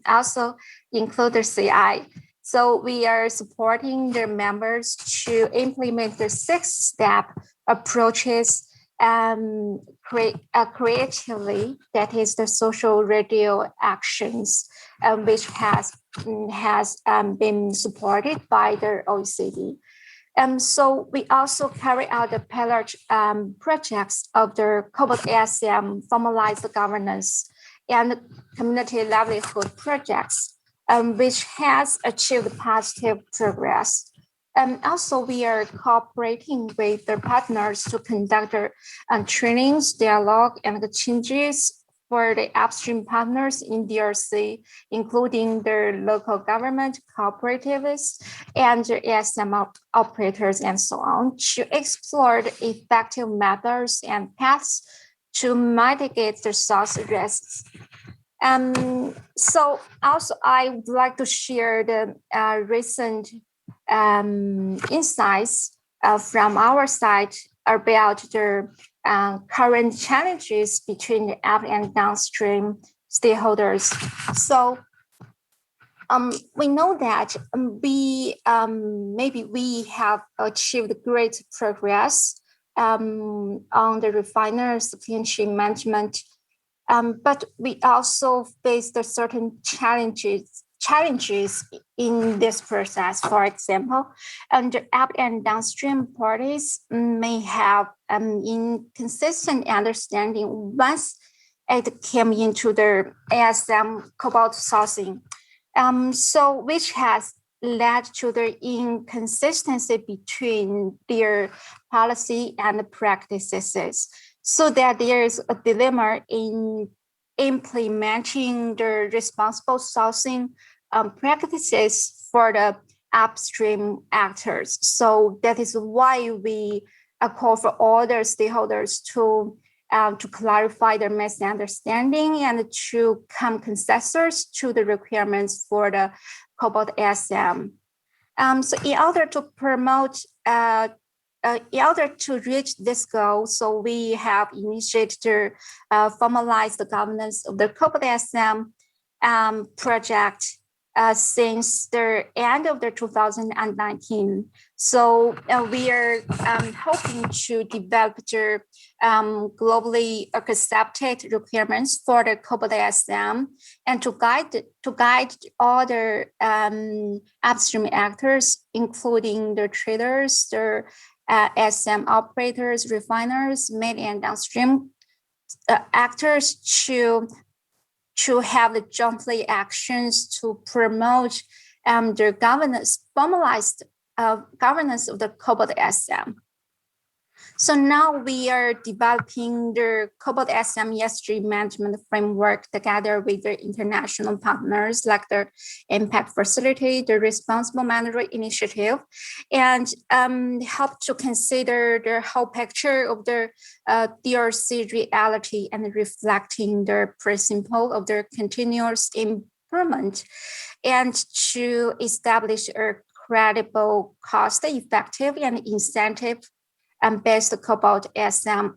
also include the CI. So we are supporting their members to implement the 6-step approaches creatively, that is the social radio actions, which has been supported by the OECD. So we also carry out the pilot projects of the Cobalt ASM formalized governance and community livelihood projects, which has achieved positive progress. Also, we are cooperating with their partners to conduct trainings, dialogue, and changes for the upstream partners in DRC, including their local government, cooperatives, and the ASM operators, and so on, to explore the effective methods and paths to mitigate the source risks. So also, I would like to share the recent insights from our side about the current challenges between the up and downstream stakeholders. So we know that maybe we have achieved great progress on the refiners' supply chain management, but we also faced certain challenges in this process. For example, the up and downstream parties may have inconsistent understanding once it came into the ASM cobalt sourcing, so which has led to the inconsistency between their policy and practices, so that there is a dilemma in implementing the responsible sourcing practices for the upstream actors. So that is why we call for all the stakeholders to clarify their misunderstanding and to come consensus to the requirements for the Cobalt ASM. So in order to promote, in order to reach this goal, so we have initiated to formalize the governance of the Cobalt ASM project since the end of the 2019. So we are hoping to develop the globally accepted requirements for the Cobalt ASM and to guide other upstream actors, including the traders, the ASM operators, refiners, mid and downstream actors to have the jointly actions to promote the governance, formalized governance of the Cobalt ASM. So now we are developing the Cobalt ASM ESG management framework together with the international partners like the Impact Facility, the Responsible Management Initiative, and help to consider the whole picture of the DRC reality and reflecting the principle of the continuous improvement, and to establish a credible, cost-effective, and incentive based Cobalt ASM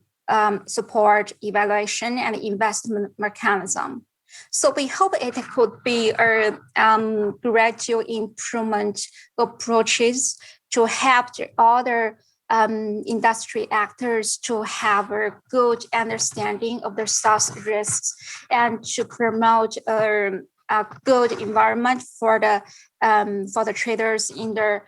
support, evaluation, and investment mechanism. So we hope it could be a gradual improvement approaches to help the other industry actors to have a good understanding of the source risks and to promote a good environment for the traders in the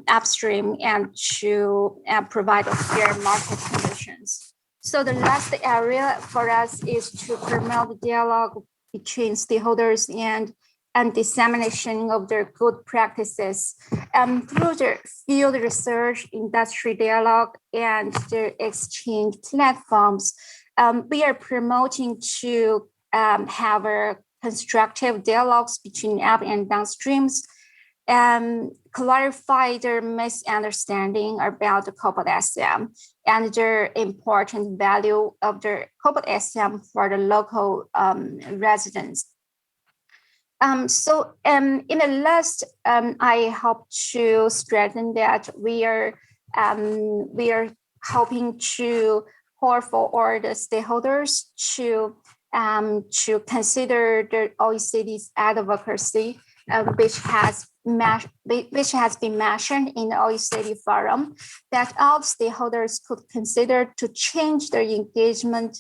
upstream and to provide fair market conditions. So the last area for us is to promote dialogue between stakeholders and dissemination of their good practices through the field research, industry dialogue, and the exchange platforms. We are promoting to have a constructive dialogues between up and downstreams clarify their misunderstanding about the Cobalt SM and the important value of the Cobalt SM for the local residents. So in the last, I hope to strengthen that we are helping to call for all the stakeholders to consider the OECD's advocacy, which has been mentioned in the OECD forum, that all stakeholders could consider to change their engagement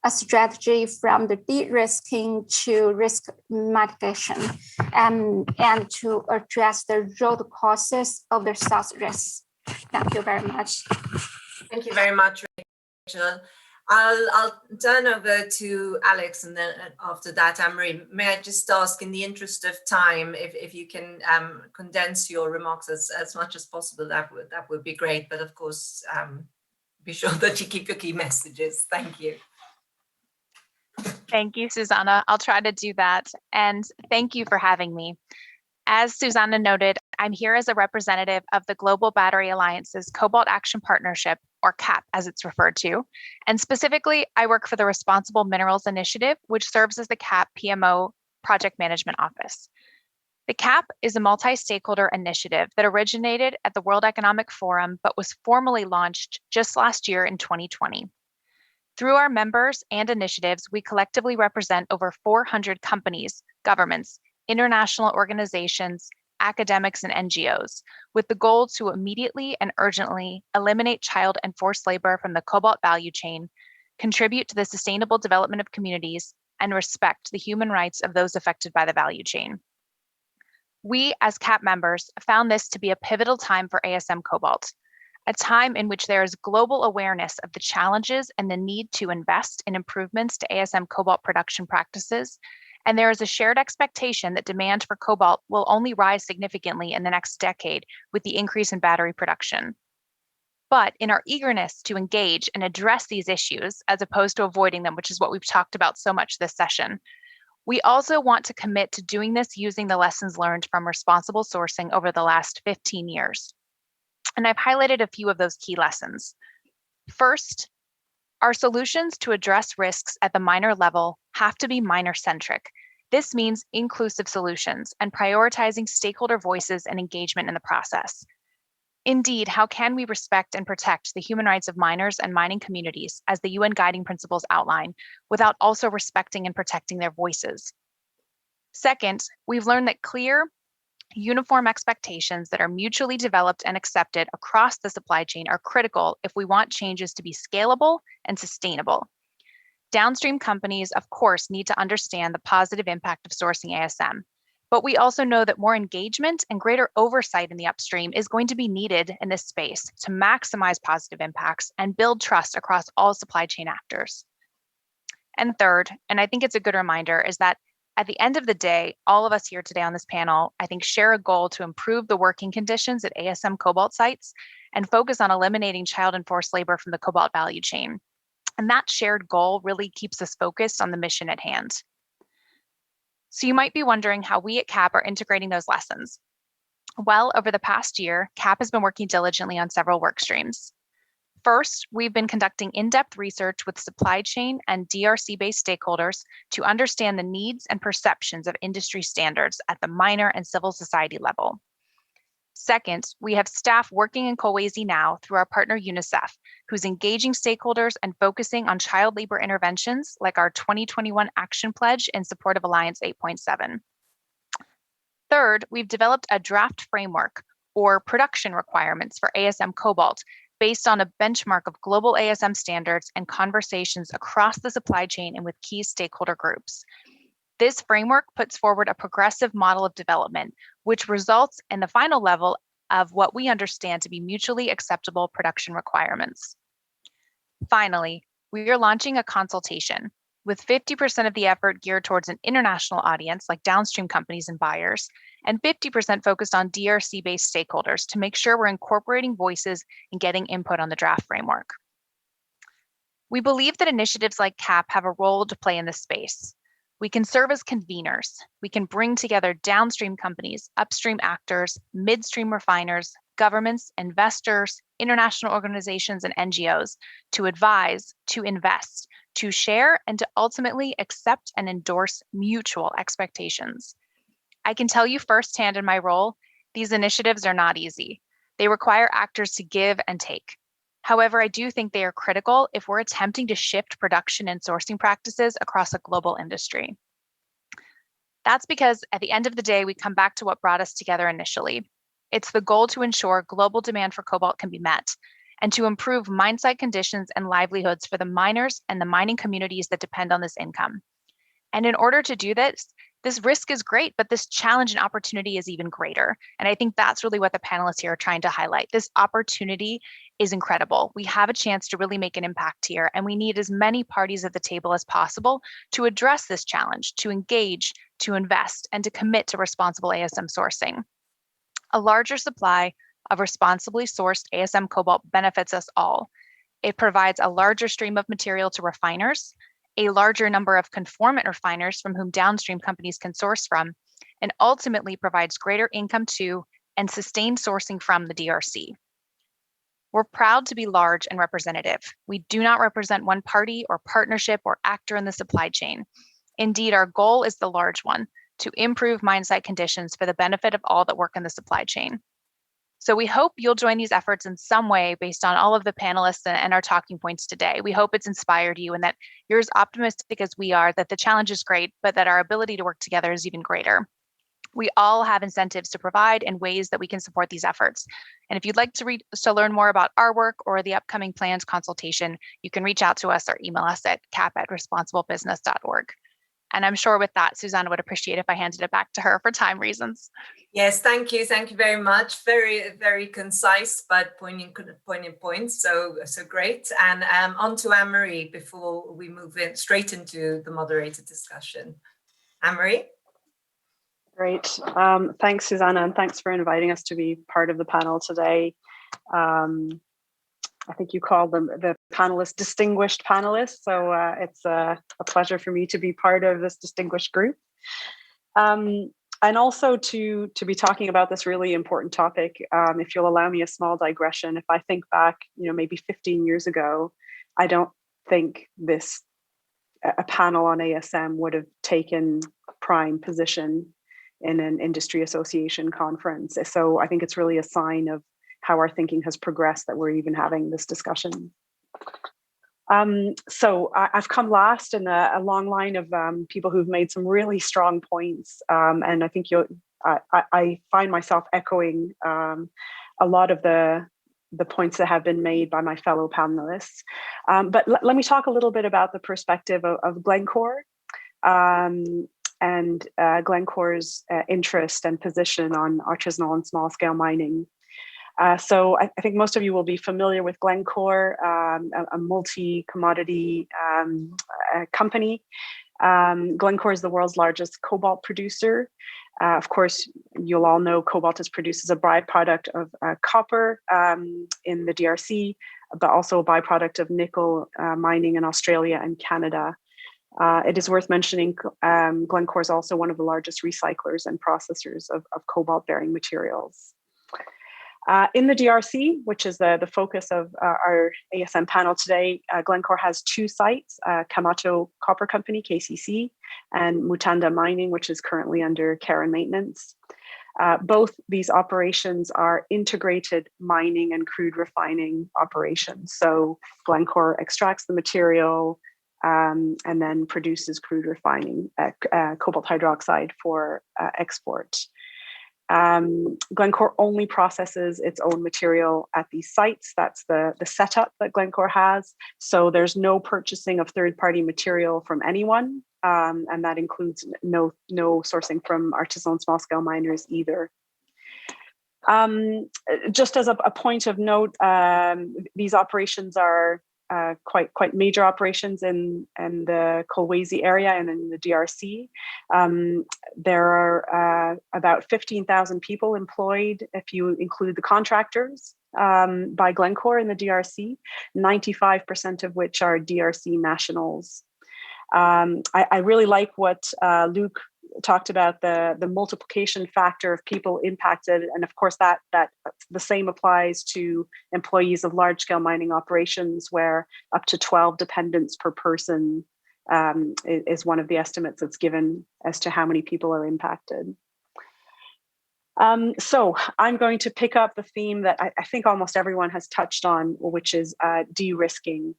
strategy from the de-risking to risk mitigation, and to address the root causes of the source risks. Thank you very much. Thank you very much, Rachel. I'll turn over to Alex, and then after that, Anne-Marie. May I just ask, in the interest of time, if you can condense your remarks as much as possible, that would be great. But of course, be sure that you keep your key messages. Thank you. Thank you, Susanna. I'll try to do that. And thank you for having me. As Susanna noted, I'm here as a representative of the Global Battery Alliance's Cobalt Action Partnership, or CAP as it's referred to. And specifically, I work for the Responsible Minerals Initiative, which serves as the CAP PMO Project Management Office. The CAP is a multi-stakeholder initiative that originated at the World Economic Forum, but was formally launched just last year in 2020. Through our members and initiatives, we collectively represent over 400 companies, governments, international organizations, academics, and NGOs, with the goal to immediately and urgently eliminate child and forced labor from the cobalt value chain, contribute to the sustainable development of communities, and respect the human rights of those affected by the value chain. We, as CAP members, found this to be a pivotal time for ASM Cobalt, a time in which there is global awareness of the challenges and the need to invest in improvements to ASM Cobalt production practices, and there is a shared expectation that demand for cobalt will only rise significantly in the next decade with the increase in battery production. But in our eagerness to engage and address these issues, as opposed to avoiding them, which is what we've talked about so much this session, we also want to commit to doing this using the lessons learned from responsible sourcing over the last 15 years. And I've highlighted a few of those key lessons. First, our solutions to address risks at the miner level have to be miner-centric. This means inclusive solutions and prioritizing stakeholder voices and engagement in the process. Indeed, how can we respect and protect the human rights of miners and mining communities, as the UN guiding principles outline, without also respecting and protecting their voices? Second, we've learned that clear, uniform expectations that are mutually developed and accepted across the supply chain are critical if we want changes to be scalable and sustainable. Downstream companies, of course, need to understand the positive impact of sourcing ASM, but we also know that more engagement and greater oversight in the upstream is going to be needed in this space to maximize positive impacts and build trust across all supply chain actors. And third, and I think it's a good reminder, is that at the end of the day, all of us here today on this panel, I think, share a goal to improve the working conditions at ASM Cobalt sites and focus on eliminating child and forced labor from the cobalt value chain. And that shared goal really keeps us focused on the mission at hand. So you might be wondering how we at CAP are integrating those lessons. Well, over the past year, CAP has been working diligently on several work streams. First, we've been conducting in-depth research with supply chain and DRC-based stakeholders to understand the needs and perceptions of industry standards at the miner and civil society level. Second, we have staff working in Kolwezi now through our partner UNICEF, who's engaging stakeholders and focusing on child labor interventions like our 2021 action pledge in support of Alliance 8.7. Third, we've developed a draft framework or production requirements for ASM Cobalt based on a benchmark of global ASM standards and conversations across the supply chain and with key stakeholder groups. This framework puts forward a progressive model of development, which results in the final level of what we understand to be mutually acceptable production requirements. Finally, we are launching a consultation with 50% of the effort geared towards an international audience like downstream companies and buyers, and 50% focused on DRC-based stakeholders to make sure we're incorporating voices and getting input on the draft framework. We believe that initiatives like CAP have a role to play in this space. We can serve as conveners. We can bring together downstream companies, upstream actors, midstream refiners, governments, investors, international organizations, and NGOs to advise, to invest, to share, and to ultimately accept and endorse mutual expectations. I can tell you firsthand in my role, these initiatives are not easy. They require actors to give and take. However, I do think they are critical if we're attempting to shift production and sourcing practices across a global industry. That's because at the end of the day, we come back to what brought us together initially. It's the goal to ensure global demand for cobalt can be met and to improve mine site conditions and livelihoods for the miners and the mining communities that depend on this income. And in order to do this risk is great, but this challenge and opportunity is even greater. And I think that's really what the panelists here are trying to highlight. This opportunity is incredible. We have a chance to really make an impact here, and we need as many parties at the table as possible to address this challenge, to engage, to invest, and to commit to responsible ASM sourcing. A larger supply of responsibly sourced ASM cobalt benefits us all. It provides a larger stream of material to refiners, a larger number of conformant refiners from whom downstream companies can source from, and ultimately provides greater income to and sustained sourcing from the DRC. We're proud to be large and representative. We do not represent one party or partnership or actor in the supply chain. Indeed, our goal is the large one, to improve mine site conditions for the benefit of all that work in the supply chain. So we hope you'll join these efforts in some way based on all of the panelists and our talking points today. We hope it's inspired you and that you're as optimistic as we are that the challenge is great, but that our ability to work together is even greater. We all have incentives to provide and ways that we can support these efforts. And if you'd like to learn more about our work or the upcoming plans consultation, you can reach out to us or email us at cap@responsiblebusiness.org. And I'm sure with that, Susanna would appreciate if I handed it back to her for time reasons. Yes, thank you. Thank you very much. Very, very concise, but poignant points. So great. And on to Anne-Marie before we move straight into the moderated discussion. Anne-Marie? Great. Thanks, Susanna, and thanks for inviting us to be part of the panel today. I think you called them the panelists distinguished panelists. So it's a pleasure for me to be part of this distinguished group. And also to be talking about this really important topic. If you'll allow me a small digression, if I think back, maybe 15 years ago, I don't think a panel on ASM would have taken a prime position in an industry association conference. So I think it's really a sign of how our thinking has progressed that we're even having this discussion. So I've come last in a long line of people who've made some really strong points. And I think I find myself echoing a lot of the points that have been made by my fellow panelists. But let me talk a little bit about the perspective of Glencore and Glencore's interest and position on artisanal and small scale mining. So I think most of you will be familiar with Glencore, a multi-commodity company. Glencore is the world's largest cobalt producer. Of course, you'll all know cobalt is produced as a byproduct of copper in the DRC, but also a byproduct of nickel mining in Australia and Canada. It is worth mentioning Glencore is also one of the largest recyclers and processors of cobalt-bearing materials. In the DRC, which is the focus of our ASM panel today, Glencore has two sites, Kamato Copper Company, KCC, and Mutanda Mining, which is currently under care and maintenance. Both these operations are integrated mining and crude refining operations. So Glencore extracts the material and then produces crude refining, cobalt hydroxide for export. Glencore only processes its own material at these sites. That's the setup that Glencore has. So there's no purchasing of third-party material from anyone, and that includes no sourcing from artisanal and small-scale miners either. Just as a point of note, these operations are quite major operations in the Kolwezi area and in the DRC. There are about 15,000 people employed if you include the contractors by Glencore in the DRC, 95% of which are DRC nationals. I really like what Luc talked about, the multiplication factor of people impacted, and of course that the same applies to employees of large-scale mining operations, where up to 12 dependents per person is one of the estimates that's given as to how many people are impacted. So I'm going to pick up the theme that I think almost everyone has touched on, which is de-risking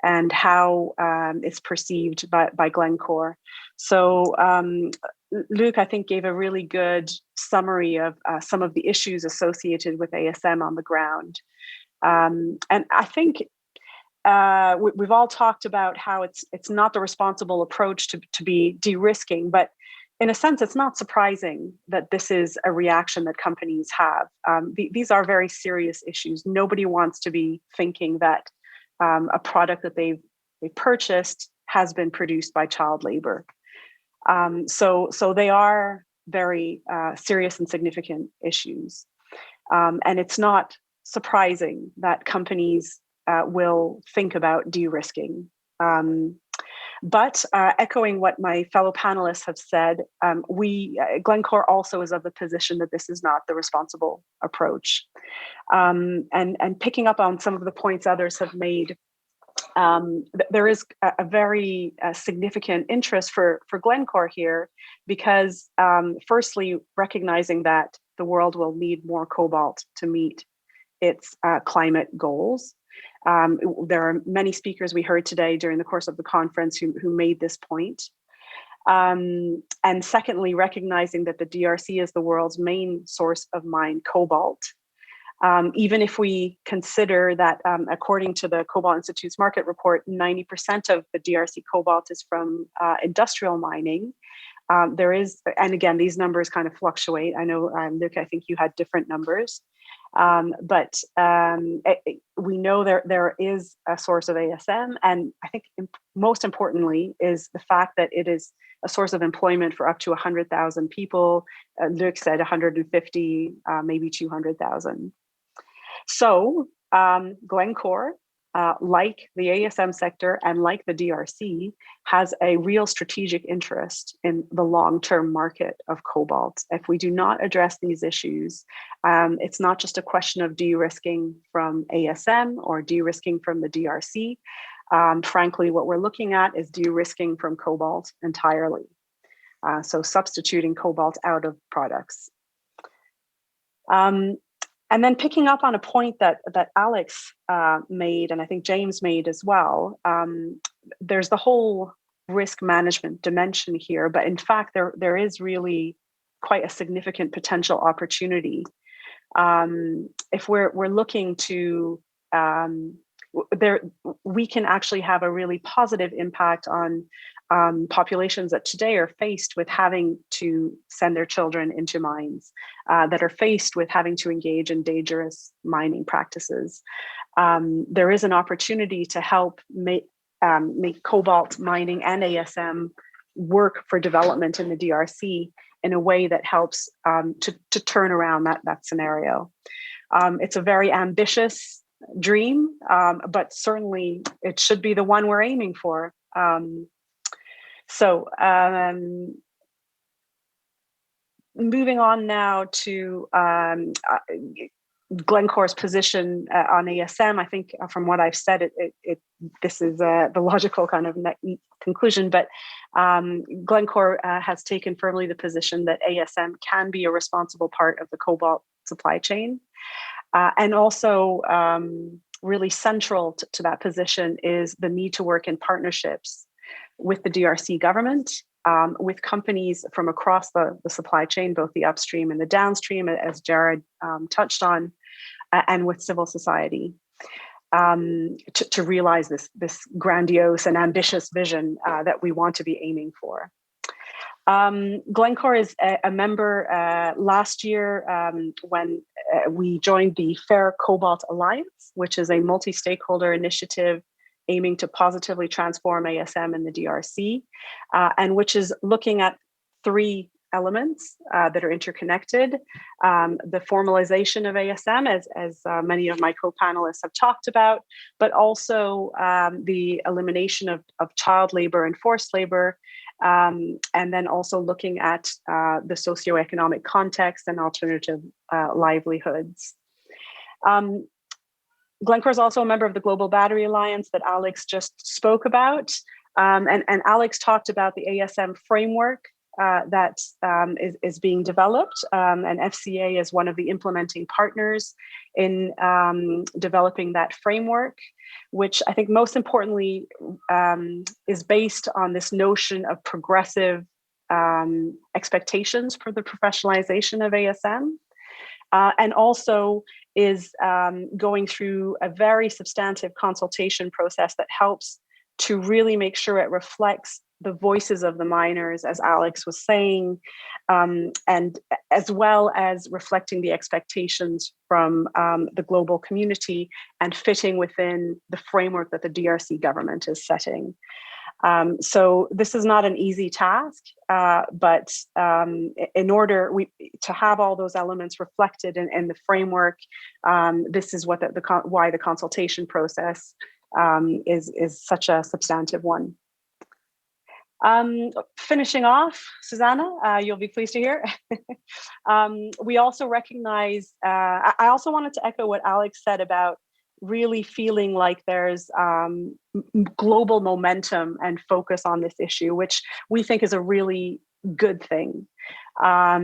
and how it's perceived by Glencore. So Luc, I think, gave a really good summary of some of the issues associated with ASM on the ground. And I think we've all talked about how it's not the responsible approach to be de-risking, but in a sense, it's not surprising that this is a reaction that companies have. These are very serious issues. Nobody wants to be thinking that a product that they purchased has been produced by child labor. So they are very serious and significant issues. And it's not surprising that companies will think about de-risking. But echoing what my fellow panelists have said, Glencore also is of the position that this is not the responsible approach. And picking up on some of the points others have made, there is a very significant interest for Glencore here, because firstly, recognizing that the world will need more cobalt to meet its climate goals. There are many speakers we heard today during the course of the conference who made this point. And secondly, recognizing that the DRC is the world's main source of mined cobalt. Even if we consider that, according to the Cobalt Institute's market report, 90% of the DRC cobalt is from industrial mining. There is, and again, these numbers kind of fluctuate. I know, Luc, I think you had different numbers. But we know there is a source of ASM, and I think most importantly is the fact that it is a source of employment for up to 100,000 people. Luc said 150, maybe 200,000. So Glencore, like the ASM sector and like the DRC, has a real strategic interest in the long-term market of cobalt. If we do not address these issues, it's not just a question of de-risking from ASM or de-risking from the DRC. Frankly, what we're looking at is de-risking from cobalt entirely. So substituting cobalt out of products. And then picking up on a point that Alex made, and I think James made as well, there's the whole risk management dimension here, but in fact, there is really quite a significant potential opportunity. If we're looking to, we can actually have a really positive impact on populations that today are faced with having to send their children into mines, that are faced with having to engage in dangerous mining practices. There is an opportunity to help make cobalt mining and ASM work for development in the DRC in a way that helps to turn around that scenario. It's a very ambitious dream, but certainly it should be the one we're aiming for. So moving on now to Glencore's position on ASM, I think from what I've said, this is the logical kind of conclusion, but Glencore has taken firmly the position that ASM can be a responsible part of the cobalt supply chain. And also really central to that position is the need to work in partnerships with the DRC government, with companies from across the supply chain, both the upstream and the downstream, as Jared touched on, and with civil society, to realize this grandiose and ambitious vision that we want to be aiming for. Glencore is a member last year when we joined the Fair Cobalt Alliance, which is a multi-stakeholder initiative aiming to positively transform ASM in the DRC, and which is looking at three elements that are interconnected. The formalization of ASM, as many of my co-panelists have talked about, but also the elimination of child labor and forced labor, and then also looking at the socioeconomic context and alternative livelihoods. Glencore is also a member of the Global Battery Alliance that Alex just spoke about. And Alex talked about the ASM framework that is being developed, and FCA is one of the implementing partners in developing that framework, which I think most importantly is based on this notion of progressive expectations for the professionalization of ASM, and also is going through a very substantive consultation process that helps to really make sure it reflects the voices of the miners, as Alex was saying, and as well as reflecting the expectations from the global community and fitting within the framework that the DRC government is setting. So this is not an easy task, but in order to have all those elements reflected in the framework, this is what why the consultation process is such a substantive one. Finishing off, Susanna, you'll be pleased to hear. We also recognize, I also wanted to echo what Alex said about really feeling like there's global momentum and focus on this issue, which we think is a really good thing.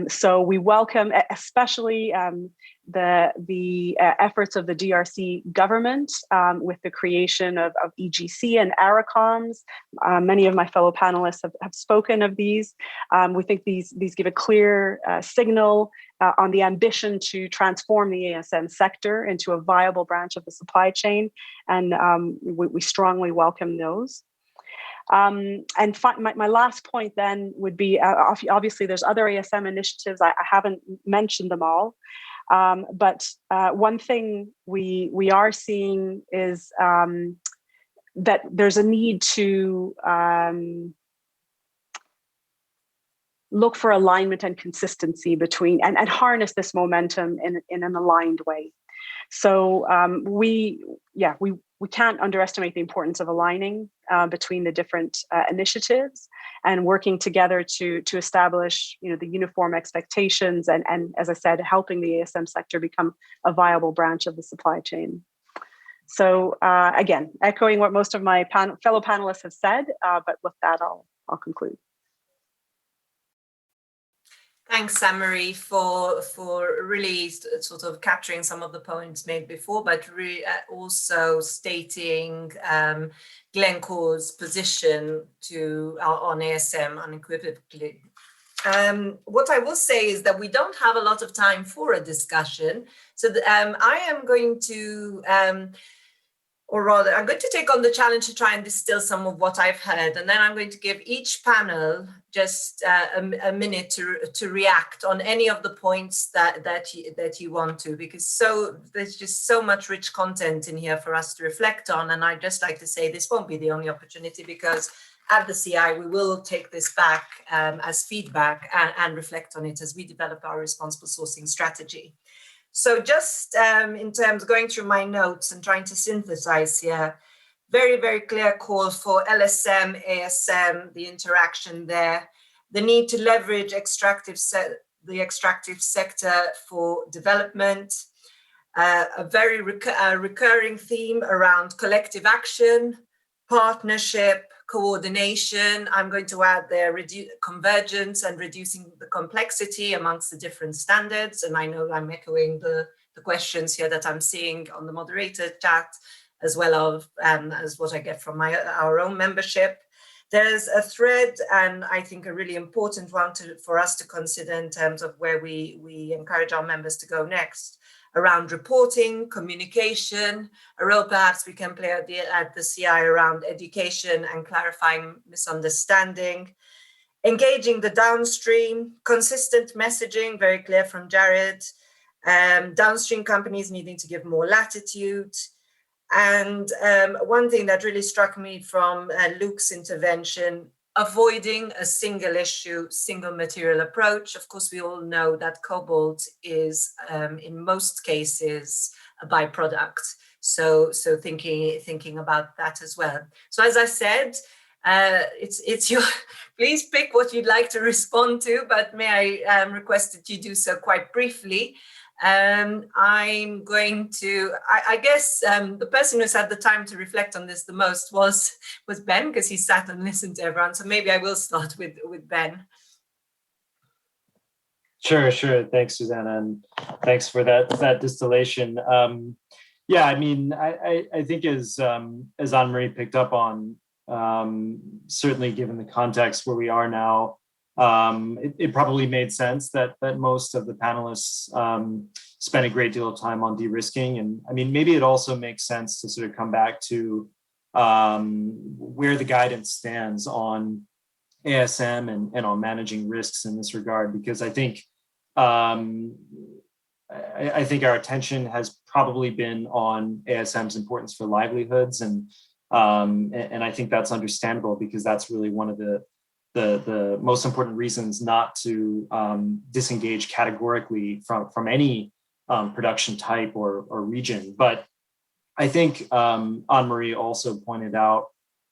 So we welcome especially the efforts of the DRC government with the creation of EGC and ARACOMs. Many of my fellow panelists have spoken of these. We think these give a clear signal on the ambition to transform the ASM sector into a viable branch of the supply chain, and we strongly welcome those. And my last point then would be, obviously there's other ASM initiatives, I haven't mentioned them all, but one thing we are seeing is that there's a need to look for alignment and consistency between, and harness this momentum in an aligned way. So we can't underestimate the importance of aligning between the different initiatives and working together to establish, the uniform expectations and, as I said, helping the ASM sector become a viable branch of the supply chain. So again, echoing what most of my fellow panelists have said, but with that, I'll conclude. Thanks, Anne-Marie, for really sort of capturing some of the points made before, but also stating Glencore's position on ASM unequivocally. What I will say is that we don't have a lot of time for a discussion, so I am going to, or rather, I'm going to take on the challenge to try and distill some of what I've heard, and then I'm going to give each panel just a minute to react on any of the points that you want to, because there's just so much rich content in here for us to reflect on. And I'd just like to say this won't be the only opportunity, because at the CI we will take this back as feedback and reflect on it as we develop our responsible sourcing strategy. So just in terms of going through my notes and trying to synthesize here, very, very clear call for LSM, ASM, the interaction there, the need to leverage the extractive sector for development, a very recurring theme around collective action, partnership, coordination. I'm going to add there convergence and reducing the complexity amongst the different standards. And I know I'm echoing the questions here that I'm seeing on the moderator chat, as well as what I get from our own membership. There's a thread, and I think a really important one for us to consider in terms of where we encourage our members to go next, around reporting, communication, a role perhaps we can play at the CI around education and clarifying misunderstanding, engaging the downstream, consistent messaging, very clear from Jared, downstream companies needing to give more latitude. And one thing that really struck me from Luke's intervention avoiding a single issue, single material approach. Of course, we all know that cobalt is in most cases a byproduct. So thinking about that as well. So as I said, it's your, please pick what you'd like to respond to, but may I request that you do so quite briefly. I'm going to, I guess the person who's had the time to reflect on this the most was Ben, because he sat and listened to everyone. So maybe I will start with Ben. Sure. Thanks, Susanna, and thanks for that distillation. Yeah, I mean, I think as Anne-Marie picked up on, certainly given the context where we are now, it probably made sense that most of the panelists spent a great deal of time on de-risking. And I mean, maybe it also makes sense to sort of come back to where the guidance stands on ASM and on managing risks in this regard, because I think I think our attention has probably been on ASM's importance for livelihoods, and I think that's understandable, because that's really one of the most important reasons not to disengage categorically from any production type or region. But I think Anne-Marie also pointed out,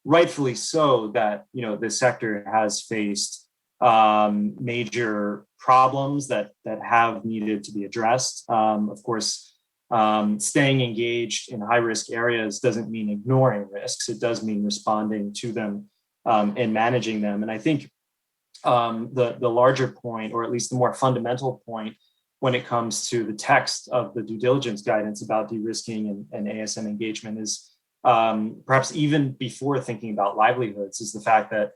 rightfully so, that the sector has faced major problems that have needed to be addressed. Of course, staying engaged in high-risk areas doesn't mean ignoring risks. It does mean responding to them and managing them. And I think the larger point, or at least the more fundamental point, when it comes to the text of the due diligence guidance about de-risking and ASM engagement is perhaps even before thinking about livelihoods, is the fact that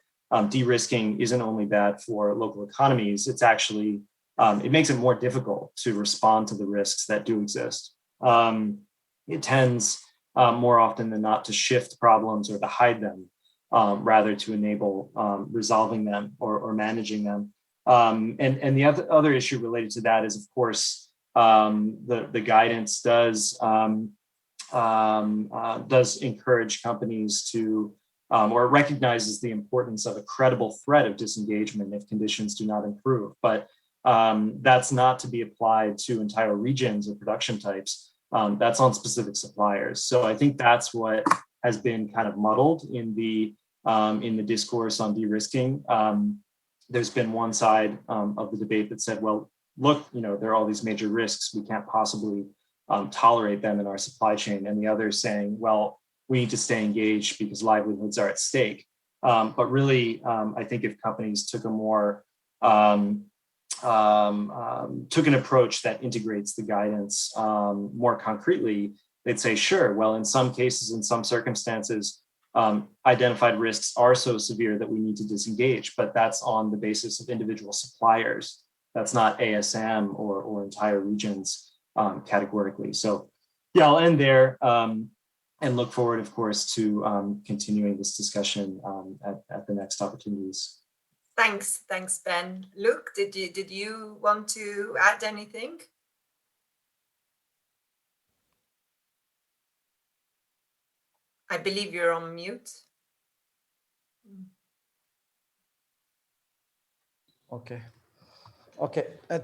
de-risking isn't only bad for local economies, it's actually, it makes it more difficult to respond to the risks that do exist. It tends more often than not to shift problems or to hide them, rather to enable resolving them or managing them. And the other issue related to that is, of course, the guidance does encourage companies to, or recognizes the importance of a credible threat of disengagement if conditions do not improve. But that's not to be applied to entire regions or production types. That's on specific suppliers. So I think that's what has been kind of muddled in the discourse on de-risking. There's been one side of the debate that said, well, look, there are all these major risks. We can't possibly tolerate them in our supply chain. And the other saying, well, we need to stay engaged because livelihoods are at stake. But really, I think if companies took a more took an approach that integrates the guidance more concretely, they'd say, sure, well, in some cases, in some circumstances, identified risks are so severe that we need to disengage, but that's on the basis of individual suppliers. That's not ASM or entire regions categorically. So yeah, I'll end there and look forward, of course, to continuing this discussion at the next opportunities. Thanks, Ben. Luke, did you want to add anything? I believe you're on mute. Okay,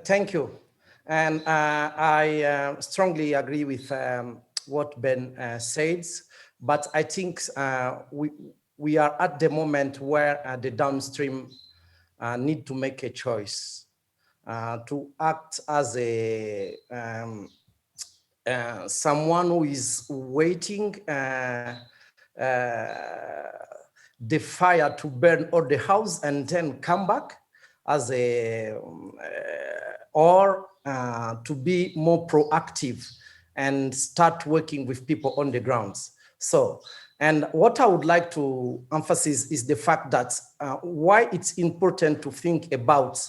thank you. And I strongly agree with what Ben says, but I think we are at the moment where the downstream need to make a choice to act as a someone who is waiting the fire to burn all the house and then come back as a or to be more proactive and start working with people on the grounds. So, and what I would like to emphasize is the fact that why it's important to think about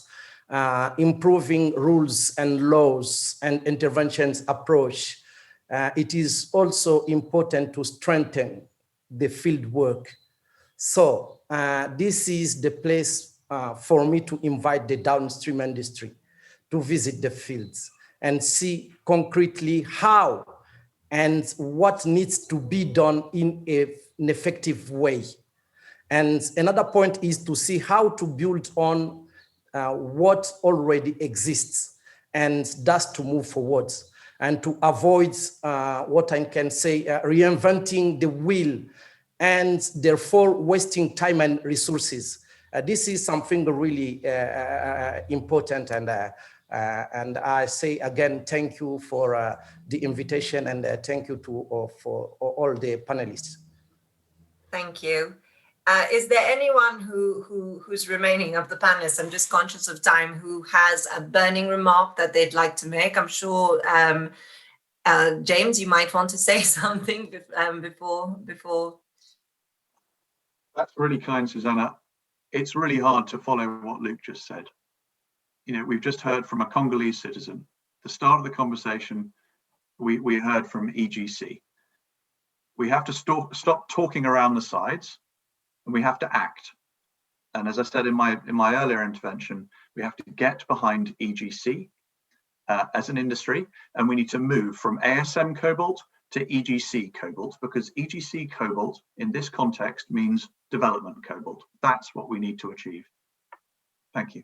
improving rules and laws and interventions approach. It is also important to strengthen the field work. So this is the place for me to invite the downstream industry to visit the fields and see concretely how and what needs to be done in an effective way. And another point is to see how to build on what already exists and thus to move forward and to avoid what I can say, reinventing the wheel and therefore wasting time and resources. This is something really important, and I say again, thank you for the invitation, and thank you to for all the panelists. Thank you. Is there anyone who's remaining of the panelists? I'm just conscious of time, who has a burning remark that they'd like to make? I'm sure, James, you might want to say something before. That's really kind, Susanna. It's really hard to follow what Luke just said. You know, we've just heard from a Congolese citizen. The start of the conversation, we heard from EGC. We have to stop talking around the sides, and we have to act. And as I said in my earlier intervention, we have to get behind EGC as an industry, and we need to move from ASM Cobalt to EGC Cobalt, because EGC Cobalt in this context means development Cobalt. That's what we need to achieve. Thank you.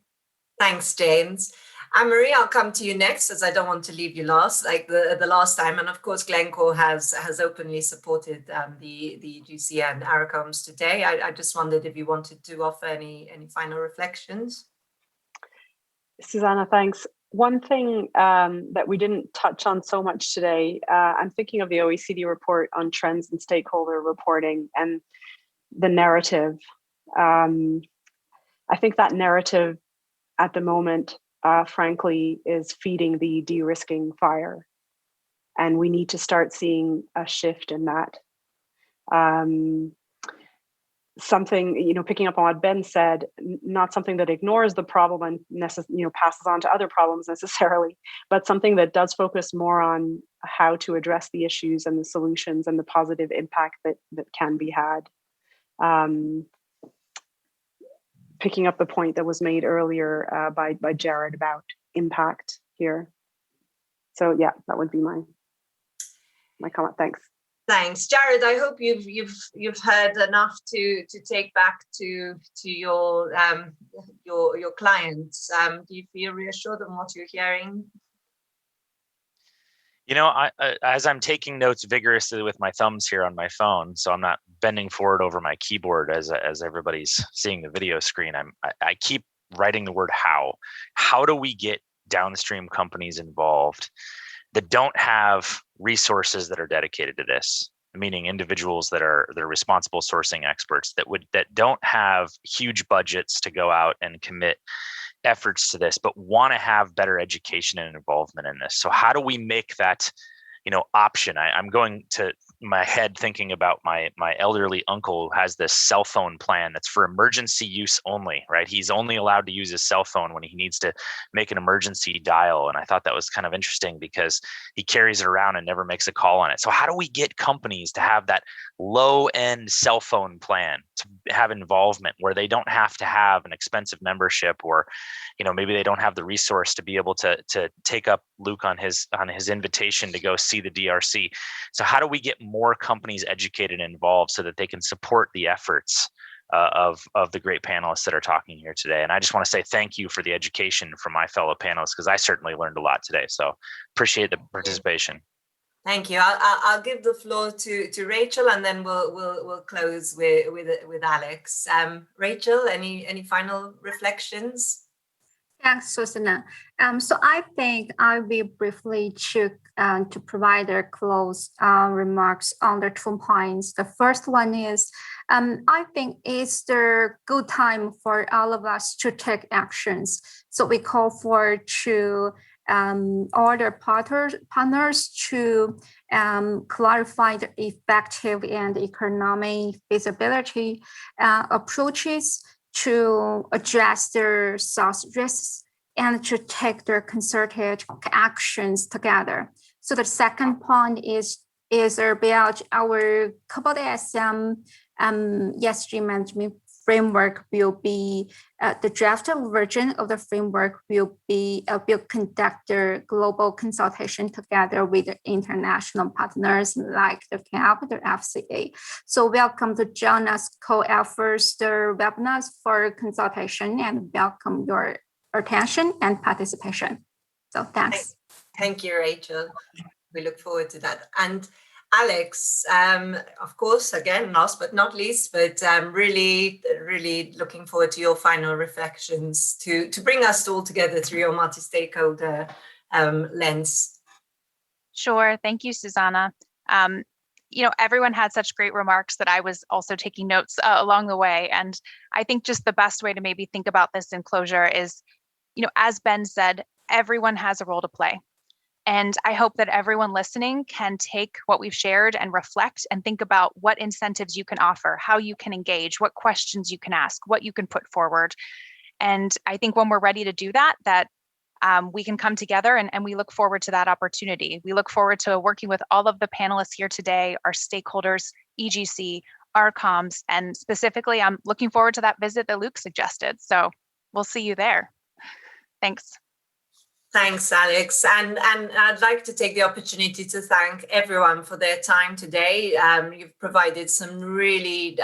Thanks, James. Anne-Marie, I'll come to you next, as I don't want to leave you last, like the last time. And of course, Glencore has openly supported the EGC and ARACOMS today. I just wondered if you wanted to offer any final reflections. Susanna, thanks. One thing that we didn't touch on so much today, I'm thinking of the OECD report on trends and stakeholder reporting and the narrative. I think that narrative at the moment, frankly, is feeding the de-risking fire. And we need to start seeing a shift in that. Something, you know, picking up on what Ben said, not something that ignores the problem and passes on to other problems necessarily, but something that does focus more on how to address the issues and the solutions and the positive impact that can be had. Picking up the point that was made earlier by Jared about impact here. So yeah, that would be my comment. Thanks. Thanks, Jared. I hope you've heard enough to take back to your clients. Do you feel reassured on what you're hearing? You know, as I'm taking notes vigorously with my thumbs here on my phone, so I'm not bending forward over my keyboard as everybody's seeing the video screen, I keep writing the word how. How do we get downstream companies involved that don't have resources that are dedicated to this, meaning individuals that are responsible sourcing experts that don't have huge budgets to go out and commit efforts to this, but want to have better education and involvement in this? So how do we make that, option? I'm going to my head thinking about my elderly uncle who has this cell phone plan that's for emergency use only, right? He's only allowed to use his cell phone when he needs to make an emergency dial. And I thought that was kind of interesting because he carries it around and never makes a call on it. So how do we get companies to have that low end cell phone plan, to have involvement where they don't have to have an expensive membership, or, maybe they don't have the resource to be able to take up Luke on his invitation to go see the DRC. So how do we get more companies educated and involved so that they can support the efforts of the great panelists that are talking here today? And I just want to say thank you for the education from my fellow panelists, because I certainly learned a lot today. So appreciate the participation. Thank you. I'll give the floor to Rachel, and then we'll close with Alex. Rachel, any final reflections? Thanks, Susanna. So I think I will briefly to provide their close remarks on the 2 points. The first one is, I think it's the good time for all of us to take actions. So we call for all the partners to clarify the effective and economic feasibility approaches to address their source risks and to take their concerted actions together. So the second point is about our Cobalt ASM ESG management framework will be, the draft version of the framework will conduct the global consultation together with the international partners like the CAP, the FCA. So welcome to join us co-efforts the webinars for consultation, and welcome your attention and participation. So thanks. Thank you, Rachel. We look forward to that. And Alex, of course, again, last but not least, but really looking forward to your final reflections to bring us all together through your multi-stakeholder lens. Sure. Thank you, Susanna. Everyone had such great remarks that I was also taking notes along the way. And I think just the best way to maybe think about this in closure is, as Ben said, everyone has a role to play. And I hope that everyone listening can take what we've shared and reflect and think about what incentives you can offer, how you can engage, what questions you can ask, what you can put forward. And I think when we're ready to do that, we can come together, and we look forward to that opportunity. We look forward to working with all of the panelists here today, our stakeholders, EGC, our comms, and specifically, I'm looking forward to that visit that Luke suggested. So we'll see you there. Thanks. Thanks, Alex. And I'd like to take the opportunity to thank everyone for their time today. You've provided some really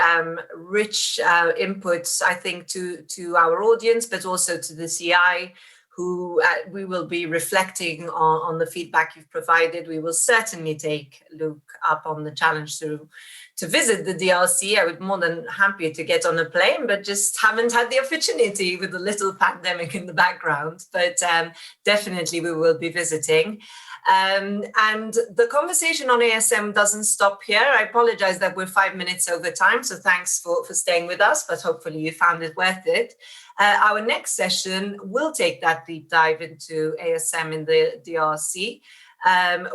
rich inputs, I think, to our audience, but also to the CI, who we will be reflecting on the feedback you've provided. We will certainly take Luke up on the challenge to visit the DRC. I would more than happy to get on a plane, but just haven't had the opportunity with a little pandemic in the background. But definitely we will be visiting. And the conversation on ASM doesn't stop here. I apologize that we're 5 minutes over time, so thanks for staying with us, but hopefully you found it worth it. Our next session will take that deep dive into ASM in the DRC.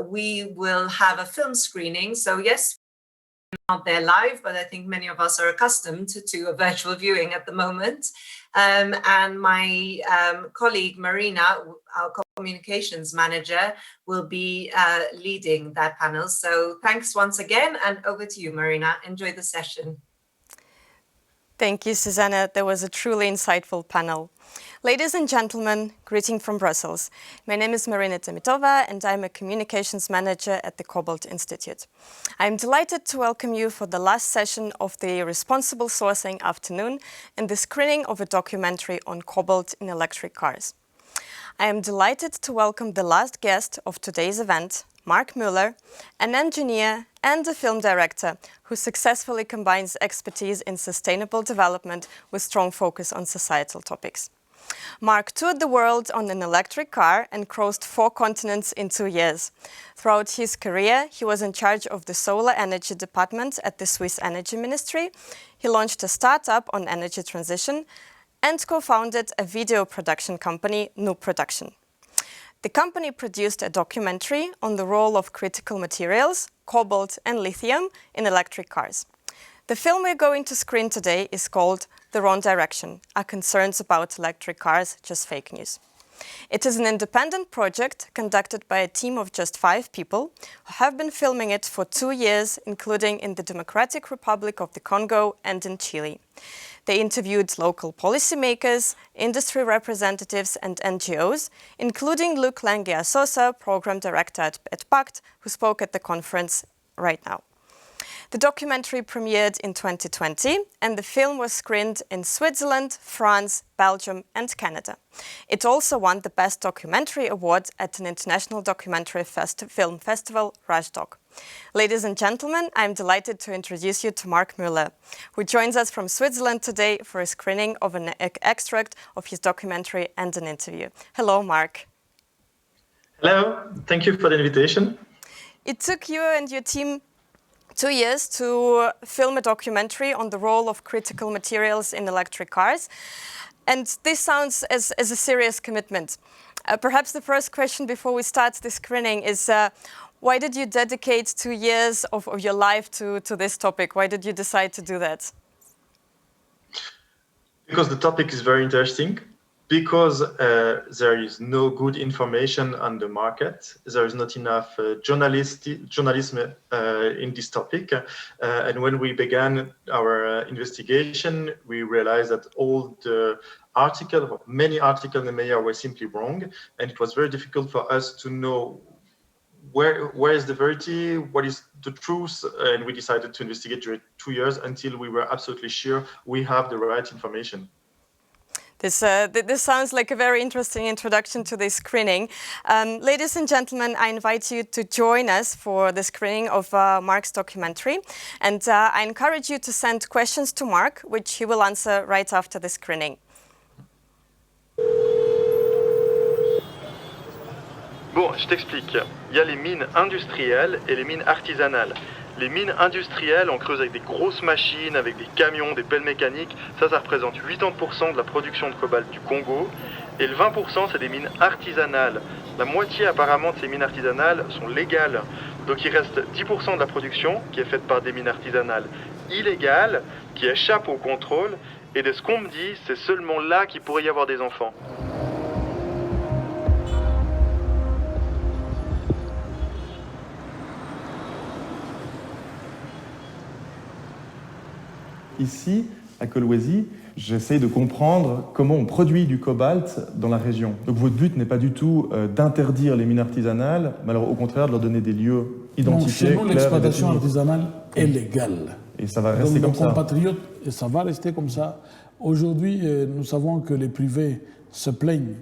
We will have a film screening. So yes, not there live, but I think many of us are accustomed to a virtual viewing at the moment. And my colleague Marina, our communications manager, will be leading that panel. So thanks once again, and over to you, Marina. Enjoy the session. Thank you, Susanna. That was a truly insightful panel. Ladies and gentlemen, greeting from Brussels. My name is Marina Temitova, and I'm a communications manager at the Cobalt Institute. I'm delighted to welcome you for the last session of the Responsible Sourcing afternoon and the screening of a documentary on cobalt in electric cars. I am delighted to welcome the last guest of today's event, Mark Muller, an engineer and a film director who successfully combines expertise in sustainable development with strong focus on societal topics. Mark toured the world on an electric car and crossed 4 continents in 2 years. Throughout his career, he was in charge of the solar energy department at the Swiss Energy Ministry. He launched a startup on energy transition and co-founded a video production company, New Production. The company produced a documentary on the role of critical materials, cobalt and lithium, in electric cars. The film we're going to screen today is called The Wrong Direction: Are Concerns About Electric Cars Just Fake News? It is an independent project conducted by a team of just 5 people who have been filming it for 2 years, including in the Democratic Republic of the Congo and in Chile. They interviewed local policymakers, industry representatives, and NGOs, including Luc Lange-Asosa, program director at PACT, who spoke at the conference right now. The documentary premiered in 2020, and the film was screened in Switzerland, France, Belgium, and Canada. It also won the Best Documentary Award at an international documentary film festival, Rajdok. Ladies and gentlemen, I'm delighted to introduce you to Mark Muller, who joins us from Switzerland today for a screening of an extract of his documentary and an interview. Hello, Mark. Hello, thank you for the invitation. It took you and your team 2 years to film a documentary on the role of critical materials in electric cars. And this sounds as a serious commitment. Perhaps the first question before we start the screening is, why did you dedicate 2 years of your life to this topic? Why did you decide to do that? Because the topic is very interesting. because there is no good information on the market. There is not enough journalism in this topic. And when we began our investigation, we realized that all the many articles in the media were simply wrong. And it was very difficult for us to know where is the verity, what is the truth, and we decided to investigate during 2 years until we were absolutely sure we have the right information. This sounds like a very interesting introduction to this screening. Ladies and gentlemen, I invite you to join us for the screening of Mark's documentary. And I encourage you to send questions to Mark, which he will answer right after the screening. Bon, je t'explique. Il y a les mines industrielles et les mines artisanales. Les mines industrielles, on creuse avec des grosses machines, avec des camions, des pelles mécaniques. Ça représente 80% de la production de cobalt du Congo. Et le 20%, c'est des mines artisanales. La moitié, apparemment, de ces mines artisanales sont légales. Donc il reste 10% de la production qui est faite par des mines artisanales illégales, qui échappent au contrôle. Et de ce qu'on me dit, c'est seulement là qu'il pourrait y avoir des enfants. Ici, à Kolwezi, j'essaie de comprendre comment on produit du cobalt dans la région. Donc votre but n'est pas du tout d'interdire les mines artisanales, mais alors au contraire de leur donner des lieux identifiés. Non, chez nous, l'exploitation artisanale est légale. Et ça va rester comme ça. Compatriotes, et ça va rester comme ça. Aujourd'hui, nous savons que les privés se plaignent,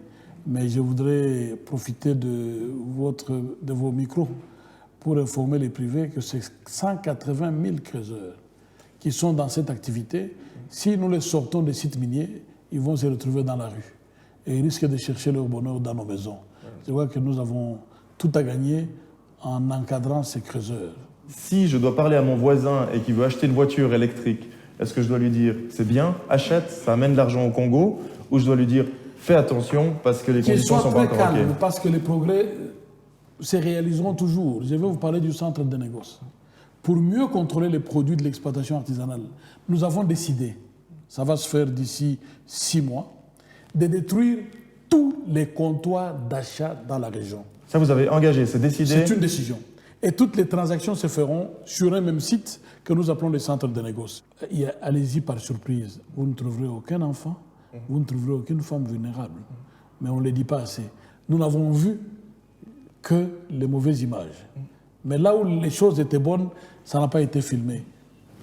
mais je voudrais profiter de vos micros pour informer les privés que c'est 180 000 creuseurs qui sont dans cette activité. Si nous les sortons des sites miniers, ils vont se retrouver dans la rue et ils risquent de chercher leur bonheur dans nos maisons. Je vois que nous avons tout à gagner en encadrant ces creuseurs. Si je dois parler à mon voisin et qu'il veut acheter une voiture électrique, est-ce que je dois lui dire c'est bien, achète, ça amène de l'argent au Congo, ou je dois lui dire fais attention parce que les conditions ne sont pas encore OK? Parce que les progrès se réaliseront toujours. Je vais vous parler du centre de négoce. Pour mieux contrôler les produits de l'exploitation artisanale, nous avons décidé, ça va se faire d'ici 6 mois, de détruire tous les comptoirs d'achat dans la région. Ça, vous avez engagé, c'est décidé? C'est une décision. Et toutes les transactions se feront sur un même site que nous appelons le centre de négoce. Allez-y par surprise, vous ne trouverez aucun enfant, vous ne trouverez aucune femme vulnérable. Mais on ne le dit pas assez. Nous n'avons vu que les mauvaises images. Mais là où les choses étaient bonnes, ça n'a pas été filmé.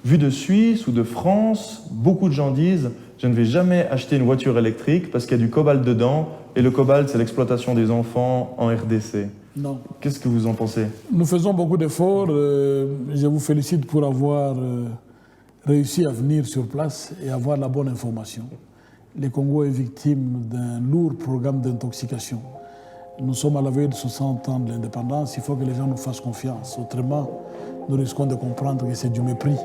Vu de Suisse ou de France, beaucoup de gens disent « je ne vais jamais acheter une voiture électrique parce qu'il y a du cobalt dedans et le cobalt, c'est l'exploitation des enfants en RDC ». Non. Qu'est-ce que vous en pensez? Nous faisons beaucoup d'efforts. Je vous félicite pour avoir réussi à venir sur place et avoir la bonne information. Le Congo est victime d'un lourd programme d'intoxication. Nous sommes à la veille de 60 ans de l'indépendance, il faut que les gens nous fassent confiance. Autrement, nous risquons de comprendre que c'est du mépris.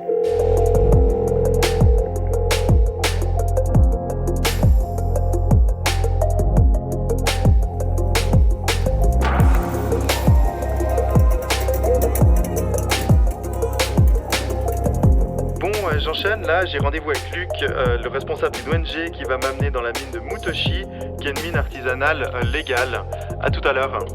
J'enchaîne, là j'ai rendez-vous avec Luc, le responsable d'une ONG qui va m'amener dans la mine de Mutoshi, qui est une mine artisanale légale. À tout à l'heure.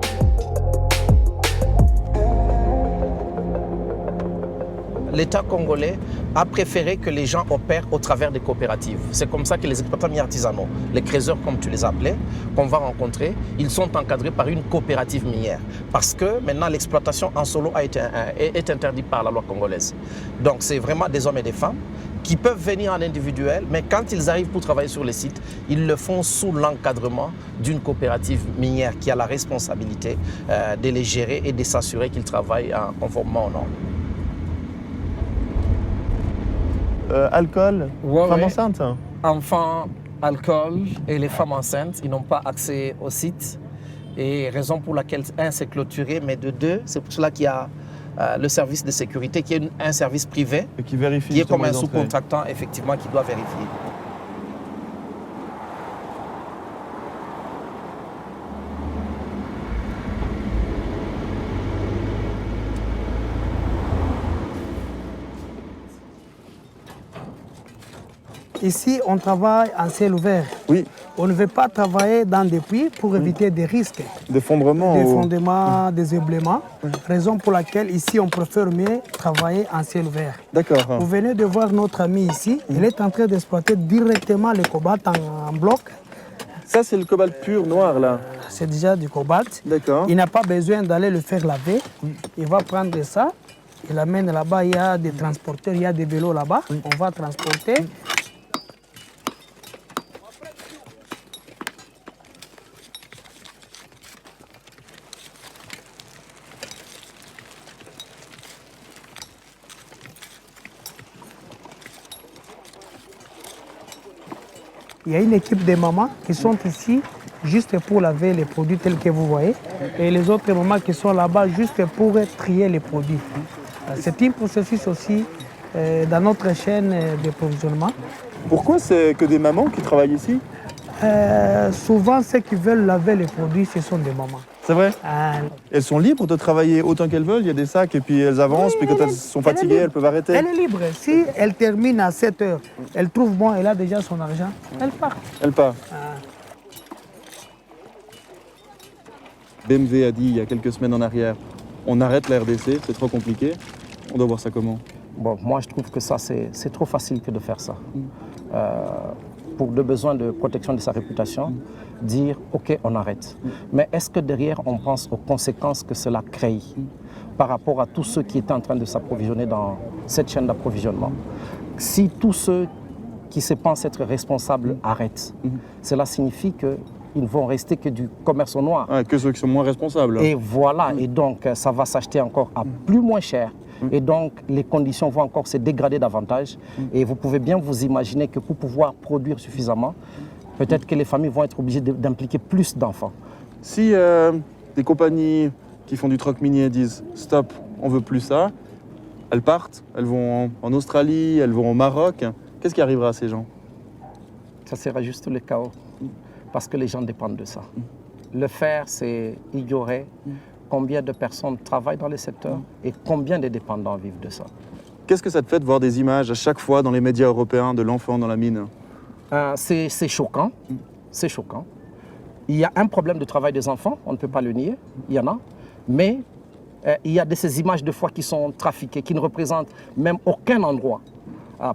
L'État congolais a préféré que les gens opèrent au travers des coopératives. C'est comme ça que les exploitants miniers artisanaux, les creuseurs comme tu les appelais, qu'on va rencontrer, ils sont encadrés par une coopérative minière. Parce que maintenant l'exploitation en solo est interdite par la loi congolaise. Donc c'est vraiment des hommes et des femmes qui peuvent venir en individuel, mais quand ils arrivent pour travailler sur les sites, ils le font sous l'encadrement d'une coopérative minière qui a la responsabilité de les gérer et de s'assurer qu'ils travaillent conformément aux normes. Alcool, femmes enceintes? Enfants, alcool et les femmes enceintes, ils n'ont pas accès au site. Et raison pour laquelle, un, c'est clôturé, mais de deux, c'est pour cela qu'il y a le service de sécurité qui est un service privé, et qui vérifie, qui est comme un sous-contractant, effectivement, qui doit vérifier. ici, on travaille en ciel ouvert. Oui. On ne veut pas travailler dans des puits pour éviter des risques. D'effondrement. D'effondrement, des éboulements. Raison pour laquelle ici, on préfère mieux travailler en ciel ouvert. D'accord. Vous venez de voir notre ami ici. Il est en train d'exploiter directement le cobalt en bloc. Ça, c'est le cobalt pur noir, là. C'est déjà du cobalt. D'accord. Il n'a pas besoin d'aller le faire laver. Il va prendre ça. Il l'amène là-bas. Il y a des transporteurs, il y a des vélos là-bas. On va transporter. Il y a une équipe de mamans qui sont ici juste pour laver les produits tels que vous voyez. Et les autres mamans qui sont là-bas juste pour trier les produits. C'est un processus aussi dans notre chaîne de provisionnement. Pourquoi c'est que des mamans qui travaillent ici? Souvent, ceux qui veulent laver les produits, ce sont des mamans. C'est vrai? Elles sont libres de travailler autant qu'elles veulent, il y a des sacs et puis elles avancent, puis quand elles sont fatiguées, elles peuvent arrêter. Elle est libre. Si elle termine à 7 heures, elle trouve bon, elle a déjà son argent, elle part. Elle part. BMW a dit il y a quelques semaines en arrière, on arrête la RDC, c'est trop compliqué. On doit voir ça comment? Bon, moi je trouve que ça c'est trop facile que de faire ça. Pour le besoin de protection de sa réputation, dire ok, on arrête. Mais est-ce que derrière on pense aux conséquences que cela crée par rapport à tous ceux qui étaient en train de s'approvisionner dans cette chaîne d'approvisionnement? Si tous ceux qui se pensent être responsables arrêtent, cela signifie qu'ils ne vont rester que du commerce au noir. Que ceux qui sont moins responsables. Et voilà, et donc ça va s'acheter encore à plus moins cher. Et donc, les conditions vont encore se dégrader davantage. Et vous pouvez bien vous imaginer que pour pouvoir produire suffisamment, peut-être que les familles vont être obligées d'impliquer plus d'enfants. Si des compagnies qui font du troc minier disent « stop, on veut plus ça », elles partent, elles vont en Australie, elles vont au Maroc. Qu'est-ce qui arrivera à ces gens? Ça sera juste le chaos, parce que les gens dépendent de ça. Le faire, c'est ignorer combien de personnes travaillent dans le secteur et combien de dépendants vivent de ça. Qu'est-ce que ça te fait de voir des images à chaque fois dans les médias européens de l'enfant dans la mine? C'est choquant, c'est choquant. Il y a un problème de travail des enfants, on ne peut pas le nier, il y en a, mais il y a de ces images de fois qui sont trafiquées, qui ne représentent même aucun endroit,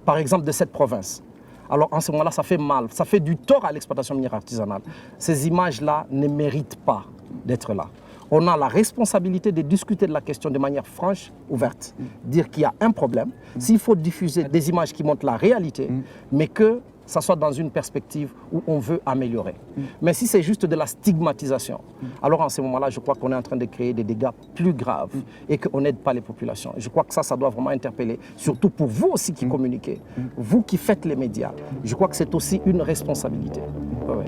par exemple de cette province. Alors en ce moment-là, ça fait mal, ça fait du tort à l'exploitation minière artisanale. Ces images-là ne méritent pas d'être là. On a la responsabilité de discuter de la question de manière franche, ouverte. Dire qu'il y a un problème, s'il faut diffuser des images qui montrent la réalité, mais que ça soit dans une perspective où on veut améliorer. Mais si c'est juste de la stigmatisation, alors en ce moment-là, je crois qu'on est en train de créer des dégâts plus graves et qu'on n'aide pas les populations. Je crois que ça doit vraiment interpeller, surtout pour vous aussi qui communiquez, vous qui faites les médias. Je crois que c'est aussi une responsabilité. Ouais.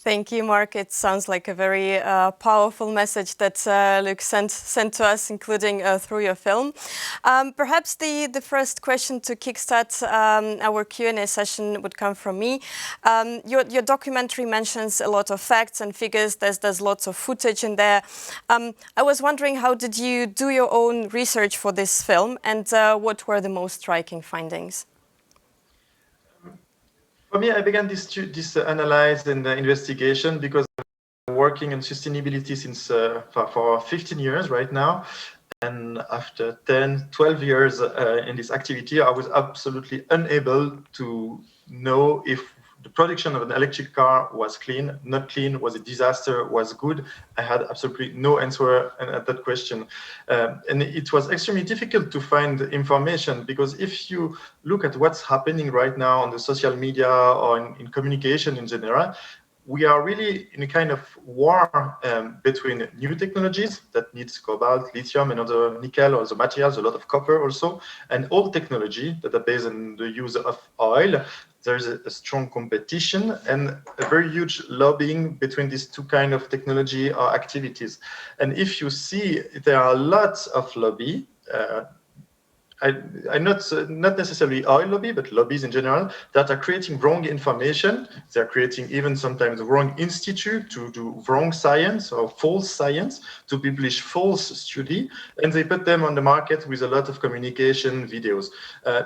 Thank you, Mark. It sounds like a very powerful message that Luc sent to us, including through your film. Perhaps the first question to kickstart our Q&A session would come from me. Your documentary mentions a lot of facts and figures. There's lots of footage in there. I was wondering, how did you do your own research for this film, and what were the most striking findings? For me, I began this analysis and investigation because I'm working on sustainability since for 15 years right now. And after 10, 12 years in this activity, I was absolutely unable to know if the production of an electric car was clean, not clean, was a disaster, was good. I had absolutely no answer at that question. And it was extremely difficult to find information, because if you look at what's happening right now on the social media or in communication in general, we are really in a kind of war between new technologies that needs cobalt, lithium, and other nickel or other materials, a lot of copper also, and old technology that are based on the use of oil. There's a strong competition and a very huge lobbying between these two kind of technology or activities. And if you see, there are lots of lobby not necessarily oil lobby, but lobbies in general that are creating wrong information. They're creating even sometimes the wrong institute to do wrong science or false science, to publish false study, and they put them on the market with a lot of communication videos.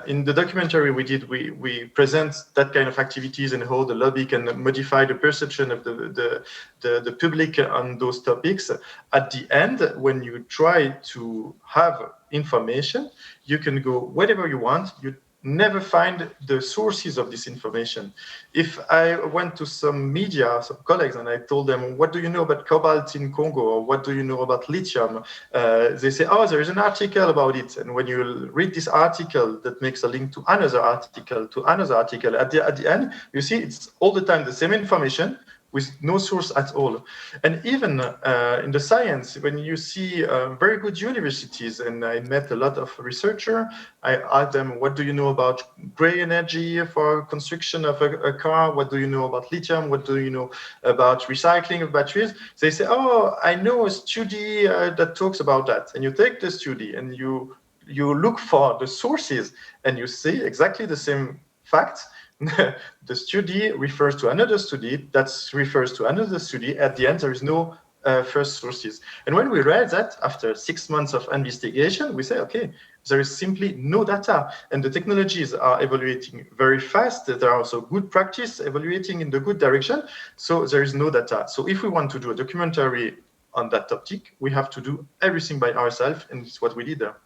In the documentary we did, we present that kind of activities and how the lobby can modify the perception of the public on those topics. At the end, when you try to have information, you can go wherever you want. You never find the sources of this information. If I went to some media, some colleagues, and I told them, what do you know about cobalt in Congo? Or what do you know about lithium? They say, oh, there is an article about it. And when you read this article that makes a link to another article, at the end, you see it's all the time the same information, with no source at all. And even in the science, when you see very good universities, and I met a lot of researchers, I asked them, what do you know about gray energy for construction of a car? What do you know about lithium? What do you know about recycling of batteries? They say, oh, I know a study that talks about that. And you take the study and you look for the sources and you see exactly the same facts. The study refers to another study that refers to another study. At the end, there is no first sources. And when we read that, after 6 months of investigation, we say, okay, there is simply no data. And the technologies are evaluating very fast. There are also good practice evaluating in the good direction. So there is no data. So if we want to do a documentary on that topic, we have to do everything by ourselves. And it's what we did there.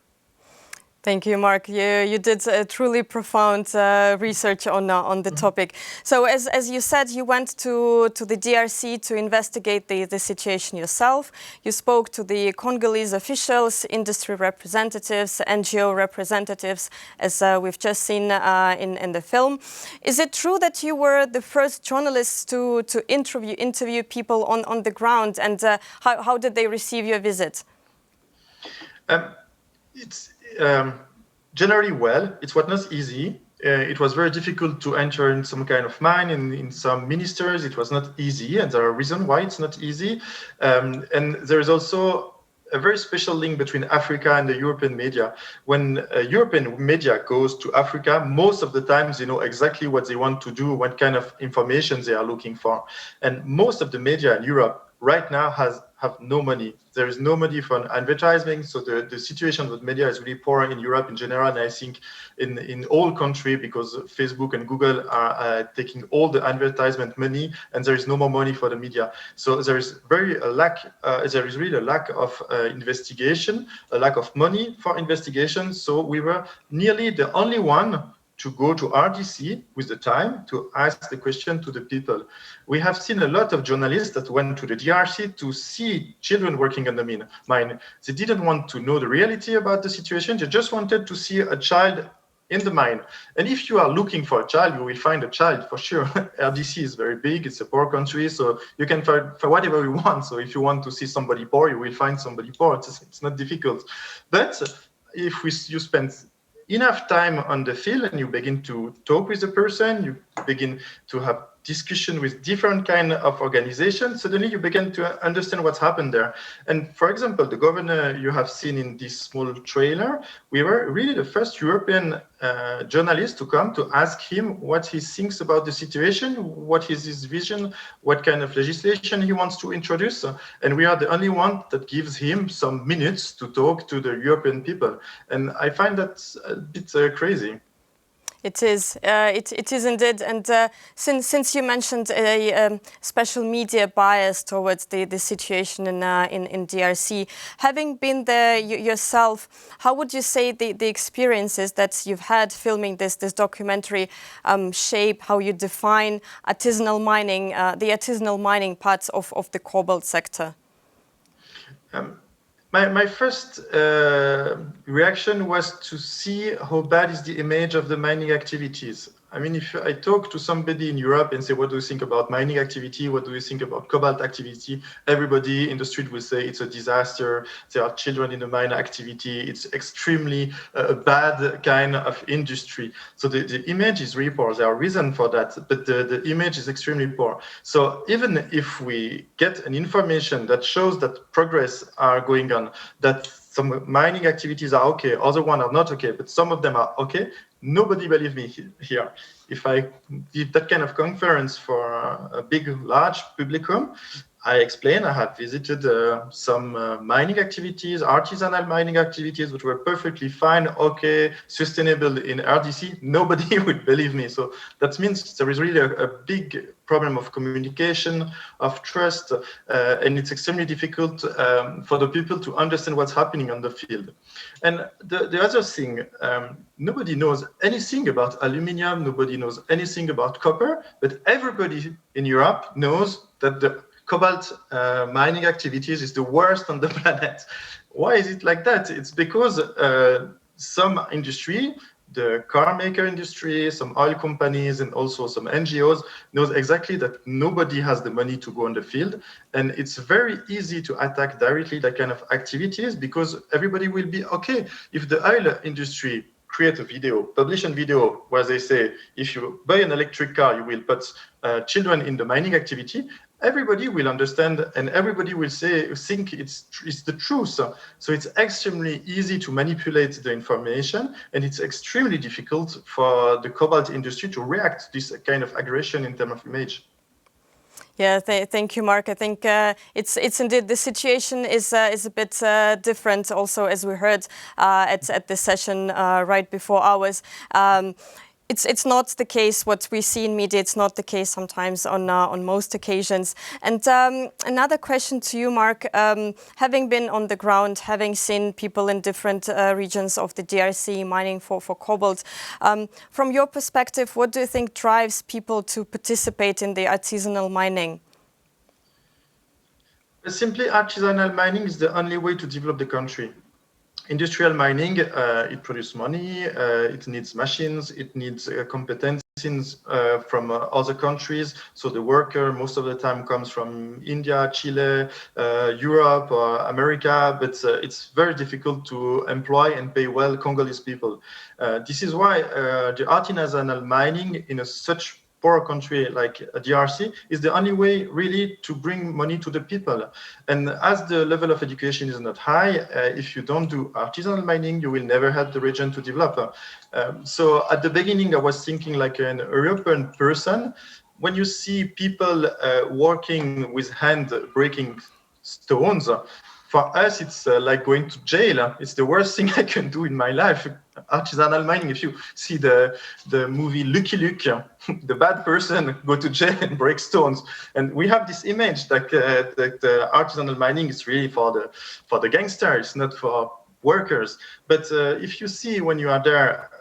Thank you, Mark. You did truly profound research on the topic. So as you said, you went to the DRC to investigate the situation yourself. You spoke to the Congolese officials, industry representatives, NGO representatives, as we've just seen in the film. Is it true that you were the first journalists to interview people on the ground, and how did they receive your visit? It's generally well. It was not easy. It was very difficult to enter in some kind of mine. In some ministers, it was not easy, and there are reasons why it's not easy. And there is also a very special link between Africa and the European media. When European media goes to Africa, most of the times they know exactly what they want to do, what kind of information they are looking for. And most of the media in Europe right now have no money. There is no money for advertising. So the situation with media is really poor in Europe in general. And I think in all countries, because Facebook and Google are taking all the advertisement money, and there is no more money for the media. So there is really a lack of investigation, a lack of money for investigation. So we were nearly the only one to go to RDC with the time to ask the question to the people. We have seen a lot of journalists that went to the DRC to see children working on the mine. They didn't want to know the reality about the situation. They just wanted to see a child in the mine. And if you are looking for a child, you will find a child for sure. RDC is very big. It's a poor country, so you can find for whatever you want. So if you want to see somebody poor, you will find somebody poor. It's not difficult. But if you spend enough time on the field and you begin to talk with the person, you begin to have discussion with different kind of organizations, suddenly you begin to understand what's happened there. And for example, the governor you have seen in this small trailer, we were really the first European journalist to come to ask him what he thinks about the situation, what is his vision, what kind of legislation he wants to introduce. And we are the only one that gives him some minutes to talk to the European people. And I find that a bit crazy. It is. It is indeed. And since you mentioned a special media bias towards the situation in DRC, having been there yourself, how would you say the experiences that you've had filming this documentary shape how you define artisanal mining, the artisanal mining parts of the cobalt sector? My first reaction was to see how bad is the image of the mining activities. I mean, if I talk to somebody in Europe and say, what do you think about mining activity? What do you think about cobalt activity? Everybody in the street will say it's a disaster. There are children in the mine activity. It's extremely a bad kind of industry. So the image is really poor. There are reasons for that, but the image is extremely poor. So even if we get an information that shows that progress are going on, that some mining activities are okay, other ones are not okay, but some of them are okay. Nobody believed me here. If I did that kind of conference for a big, large publicum, I explained I had visited some mining activities, artisanal mining activities, which were perfectly fine, okay, sustainable in RDC. Nobody would believe me. So that means there is really a big problem of communication, of trust, and it's extremely difficult for the people to understand what's happening on the field. And the other thing, nobody knows anything about aluminium, nobody knows anything about copper, but everybody in Europe knows that the cobalt mining activities is the worst on the planet. Why is it like that? It's because some industry, the car maker industry, some oil companies, and also some NGOs knows exactly that nobody has the money to go on the field. And it's very easy to attack directly that kind of activities because everybody will be okay. If the oil industry create a video, publish a video where they say, if you buy an electric car, you will put children in the mining activity, everybody will understand and everybody will think it's the truth. So it's extremely easy to manipulate the information, and it's extremely difficult for the cobalt industry to react to this kind of aggression in terms of image. Yeah, thank you, Mark. I think it's indeed the situation is a bit different. Also, as we heard at this session right before ours. It's not the case what we see in media. It's not the case sometimes on most occasions. And another question to you, Mark. Having been on the ground, having seen people in different regions of the DRC mining for cobalt, from your perspective, what do you think drives people to participate in the artisanal mining? Simply, artisanal mining is the only way to develop the country. Industrial mining, it produces money, it needs machines, it needs competencies from other countries. So the worker most of the time comes from India, Chile, Europe, or America, but it's very difficult to employ and pay well Congolese people. This is why the artisanal mining in such poor country like DRC is the only way really to bring money to the people. And as the level of education is not high, if you don't do artisanal mining, you will never help the region to develop. So at the beginning, I was thinking like an European person. When you see people working with hand breaking stones, for us, it's like going to jail. It's the worst thing I can do in my life. Artisanal mining, if you see the movie Lucky Luke, the bad person go to jail and break stones. And we have this image that artisanal mining is really for the gangsters, not for workers. But if you see when you are there,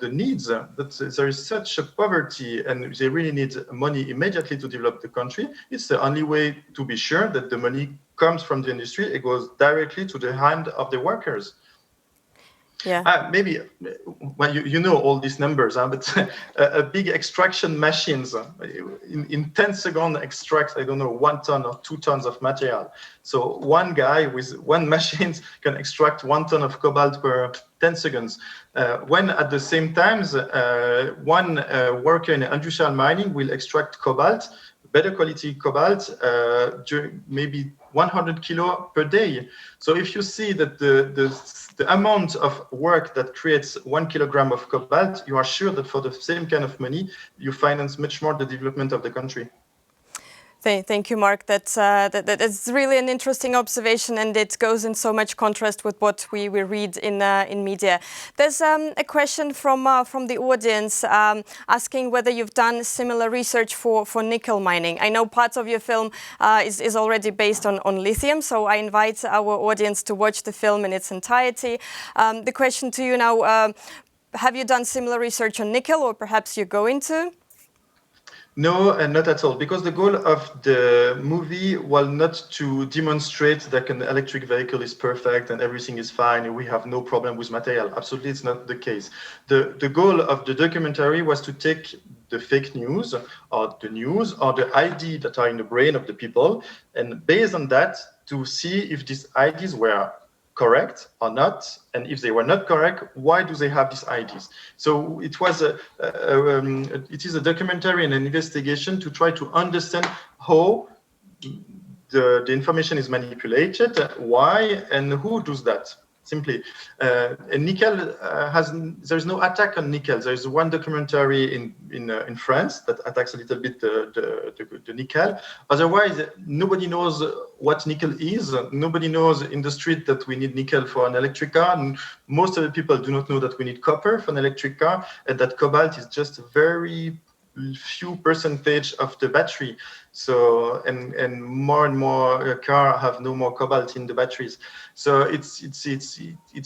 the needs, that there is such a poverty and they really need money immediately to develop the country, it's the only way to be sure that the money comes from the industry, it goes directly to the hand of the workers. Yeah. Maybe, well, you know all these numbers, but a big extraction machines in 10 seconds extracts, I don't know, 1 ton or 2 tons of material. So one guy with one machine can extract 1 ton of cobalt per 10 seconds. When at the same time, one worker in industrial mining will extract cobalt, better quality cobalt, during maybe 100 kilo per day. So if you see that the amount of work that creates 1 kilogram of cobalt, you are sure that for the same kind of money, you finance much more the development of the country. Thank you, Mark. That's really an interesting observation, and it goes in so much contrast with what we read in media. There's a question from the audience asking whether you've done similar research for nickel mining. I know part of your film is already based on lithium, so I invite our audience to watch the film in its entirety. The question to you now, have you done similar research on nickel, or perhaps you're going to? No, and not at all, because the goal of the movie was not to demonstrate that an electric vehicle is perfect and everything is fine and we have no problem with material. Absolutely, it's not the case. The goal of the documentary was to take the fake news or the ID that are in the brain of the people, and based on that, to see if these IDs were correct or not, and if they were not correct, why do they have these IDs? So it was it is a documentary and an investigation to try to understand how the information is manipulated, why, and who does that. simply. And nickel there's no attack on nickel. There's one documentary in France that attacks a little bit the nickel. Otherwise, nobody knows what nickel is. Nobody knows in the street that we need nickel for an electric car. And most of the people do not know that we need copper for an electric car, and that cobalt is just a very few percentage of the battery. So and more car have no more cobalt in the batteries. So it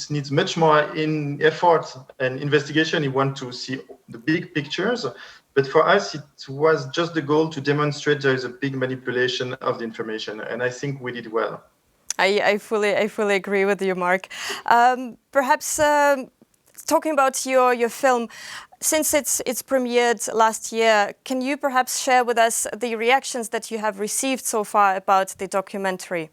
needs much more in effort and investigation. You want to see the big pictures, but for us it was just the goal to demonstrate there is a big manipulation of the information, and I think we did well. I fully agree with you, Mark. Perhaps talking about your film, since it's premiered last year, can you perhaps share with us the reactions that you have received so far about the documentary?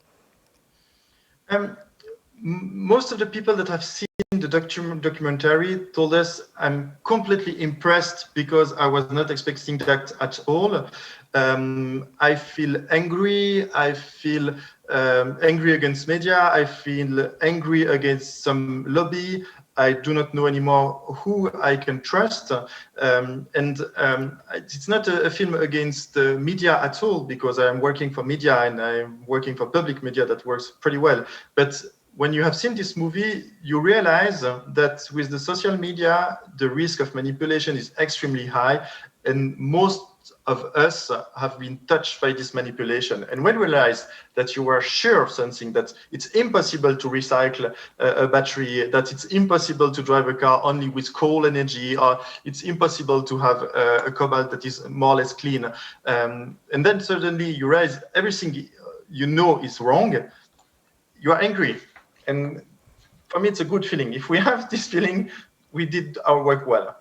Most of the people that have seen the documentary told us, I'm completely impressed because I was not expecting that at all. I feel angry. I feel angry against media. I feel angry against some lobby. I do not know anymore who I can trust. It's not a film against the media at all, because I'm working for media and I'm working for public media that works pretty well. But when you have seen this movie, you realize that with the social media, the risk of manipulation is extremely high, and most of us have been touched by this manipulation. And when you realize that you are sure of something, that it's impossible to recycle a battery, that it's impossible to drive a car only with coal energy, or it's impossible to have a cobalt that is more or less clean, and then suddenly you realize everything you know is wrong, you are angry. And for me, it's a good feeling. If we have this feeling, we did our work well.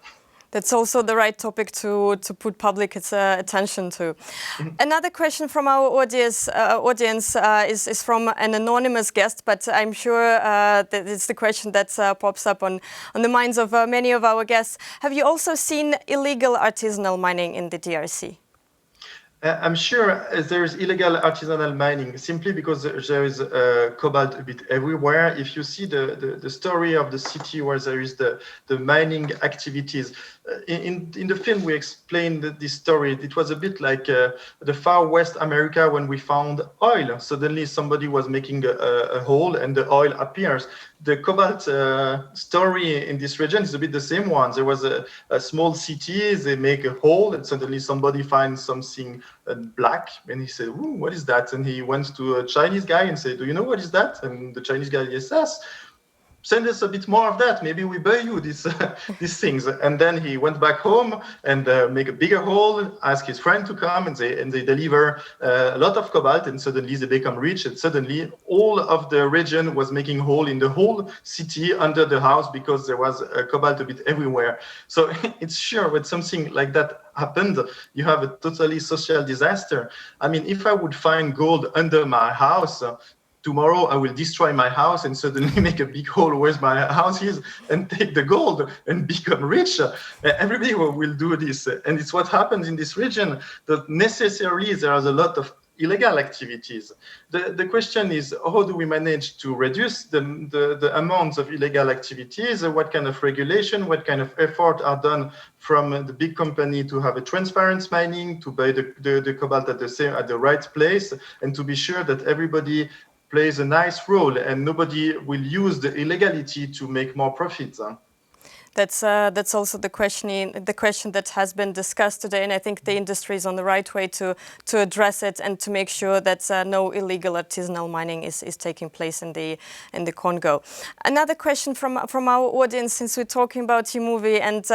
That's also the right topic to put public attention to. Another question from our audience is from an anonymous guest, but I'm sure that it's the question that pops up on the minds of many of our guests. Have you also seen illegal artisanal mining in the DRC? I'm sure there is illegal artisanal mining simply because there is cobalt a bit everywhere. If you see the story of the city where there is the mining activities, in the film we explained this story. It was a bit like the far West America when we found oil. Suddenly somebody was making a hole and the oil appears. The cobalt story in this region is a bit the same one. There was a small city, they make a hole, and suddenly somebody finds something black, and he said, "Ooh, what is that?" And he went to a Chinese guy and said, "Do you know what is that?" And the Chinese guy, "Yes, send us a bit more of that. Maybe we buy you these things." And then he went back home and make a bigger hole, ask his friend to come, and they deliver a lot of cobalt, and suddenly they become rich. And suddenly all of the region was making hole in the whole city under the house because there was cobalt a bit everywhere. So it's sure when something like that happened, you have a totally social disaster. I mean, if I would find gold under my house, tomorrow I will destroy my house and suddenly make a big hole where my house is and take the gold and become rich. Everybody will do this. And it's what happens in this region, that necessarily there are a lot of illegal activities. The question is, how do we manage to reduce the amounts of illegal activities? What kind of regulation, what kind of effort are done from the big company to have a transparent mining, to buy the cobalt at the right place, and to be sure that everybody plays a nice role and nobody will use the illegality to make more profits. That's also the question that has been discussed today, and I think the industry is on the right way to address it and to make sure that no illegal artisanal mining is taking place in the Congo. Another question from our audience, since we're talking about your movie, and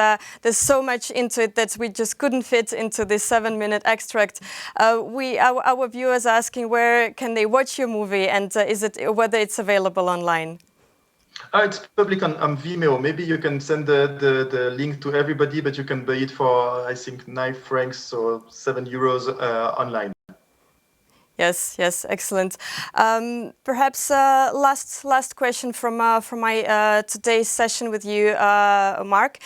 there's so much into it that we just couldn't fit into this 7-minute extract. Our viewers are asking where can they watch your movie, and whether it's available online. It's public on Vimeo. Maybe you can send the link to everybody, but you can buy it for, I think, 9 francs or €7 online. Yes, yes, excellent. Perhaps last question from my today's session with you, Mark.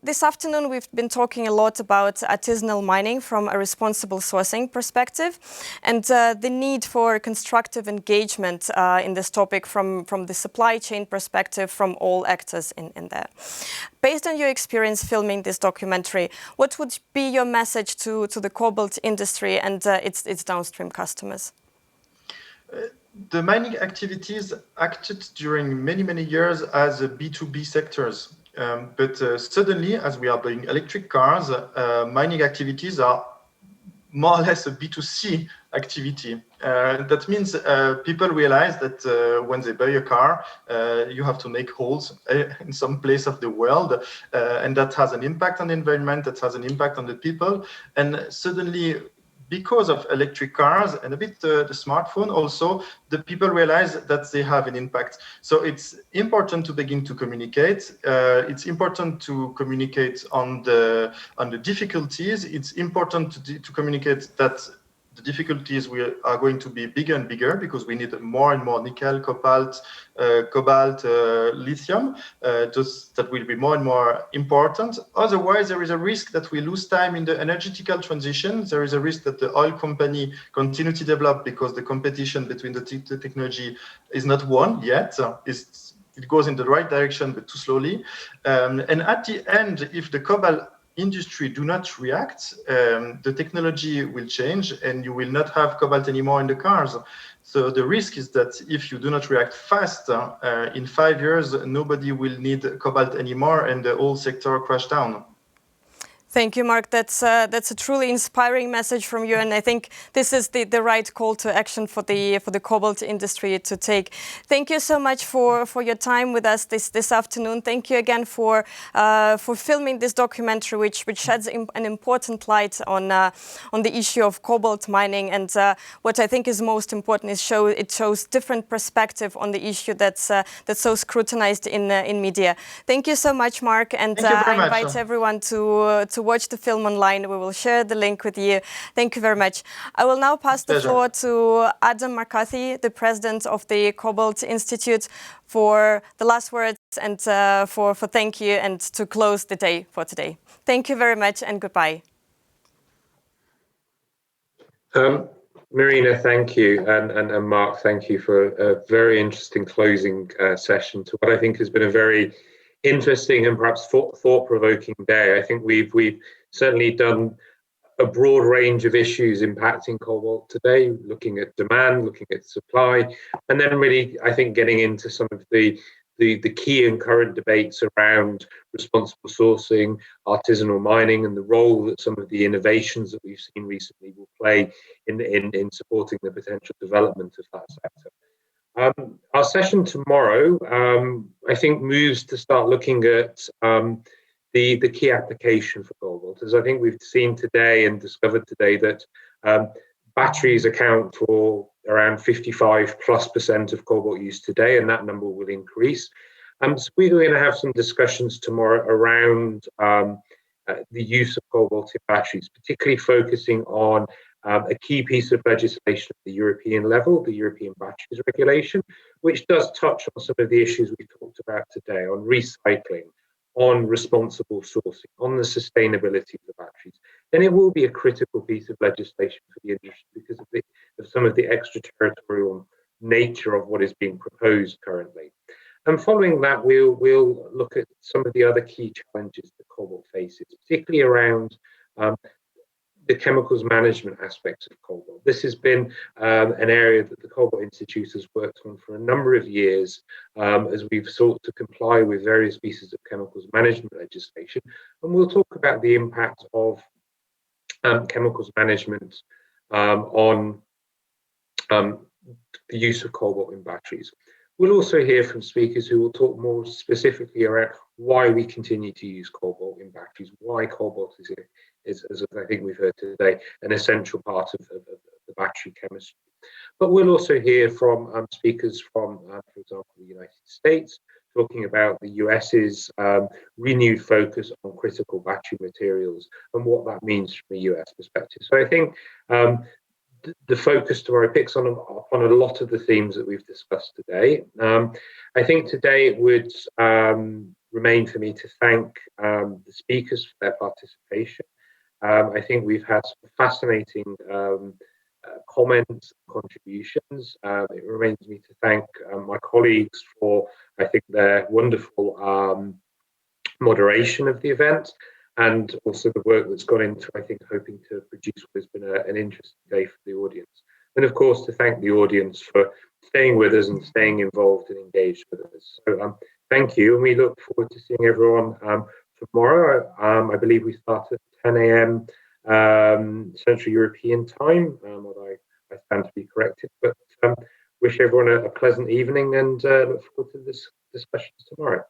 This afternoon we've been talking a lot about artisanal mining from a responsible sourcing perspective, and the need for constructive engagement in this topic from the supply chain perspective from all actors in there. Based on your experience filming this documentary, what would be your message to the cobalt industry and its downstream customers? The mining activities acted during many years as B2B sectors. But suddenly, as we are building electric cars, mining activities are more or less a B2C activity. That means people realize that when they buy a car, you have to make holes in some place of the world, and that has an impact on the environment, that has an impact on the people. And suddenly, because of electric cars and a bit the smartphone also, the people realize that they have an impact. So it's important to begin to communicate. It's important to communicate on the difficulties. It's important to communicate that the difficulties are going to be bigger and bigger because we need more and more nickel, cobalt, lithium. That will be more and more important. Otherwise, there is a risk that we lose time in the energetical transition. There is a risk that the oil company continue to develop because the competition between the technology is not won yet. It goes in the right direction, but too slowly. And at the end, if the cobalt industry do not react, the technology will change and you will not have cobalt anymore in the cars. So the risk is that if you do not react fast, in 5 years, nobody will need cobalt anymore and the whole sector crash down. Thank you, Mark. That's a truly inspiring message from you, and I think this is the right call to action for the cobalt industry to take. Thank you so much for your time with us this afternoon. Thank you again for filming this documentary, which sheds an important light on the issue of cobalt mining. And what I think is most important is it shows different perspective on the issue that's so scrutinized in media. Thank you so much, Mark, and I invite everyone to watch the film online. We will share the link with you. Thank you very much. I will now pass the floor to Adam McCarthy, the president of the Cobalt Institute, for the last words and for thank you and to close the day for today. Thank you very much and goodbye. Marina, thank you, and Mark, thank you for a very interesting closing session to what I think has been a very interesting and perhaps thought-provoking day. I think we've certainly done a broad range of issues impacting cobalt today, looking at demand, looking at supply, and then really, I think, getting into some of the key and current debates around responsible sourcing, artisanal mining, and the role that some of the innovations that we've seen recently will play in supporting the potential development of that sector. Our session tomorrow, I think, moves to start looking at the key application for cobalt. As I think we've seen today and discovered today that batteries account for around 55+% of cobalt use today, and that number will increase. So we're going to have some discussions tomorrow around the use of cobalt in batteries, particularly focusing on a key piece of legislation at the European level, the European Batteries Regulation, which does touch on some of the issues we've talked about today, on recycling, on responsible sourcing, on the sustainability of the batteries. Then it will be a critical piece of legislation for the industry because of some of the extraterritorial nature of what is being proposed currently. And following that, we'll look at some of the other key challenges that cobalt faces, particularly around the chemicals management aspects of cobalt. This has been an area that the Cobalt Institute has worked on for a number of years as we've sought to comply with various pieces of chemicals management legislation. And we'll talk about the impact of chemicals management on the use of cobalt in batteries. We'll also hear from speakers who will talk more specifically around why we continue to use cobalt in batteries, why cobalt is, as I think we've heard today, an essential part of the battery chemistry. But we'll also hear from speakers from, for example, the United States, talking about the US's renewed focus on critical battery materials and what that means from a US perspective. So I think the focus tomorrow picks on a lot of the themes that we've discussed today. I think today it would remain for me to thank the speakers for their participation. I think we've had some fascinating comments, contributions. It remains me to thank my colleagues for, I think, their wonderful moderation of the event, and also the work that's gone into, I think, hoping to produce what has been an interesting day for the audience. And of course, to thank the audience for staying with us and staying involved and engaged with us. So thank you, and we look forward to seeing everyone tomorrow. I believe we start at 10 a.m. Central European time, although I stand to be corrected. But wish everyone a pleasant evening, and look forward to this discussions tomorrow.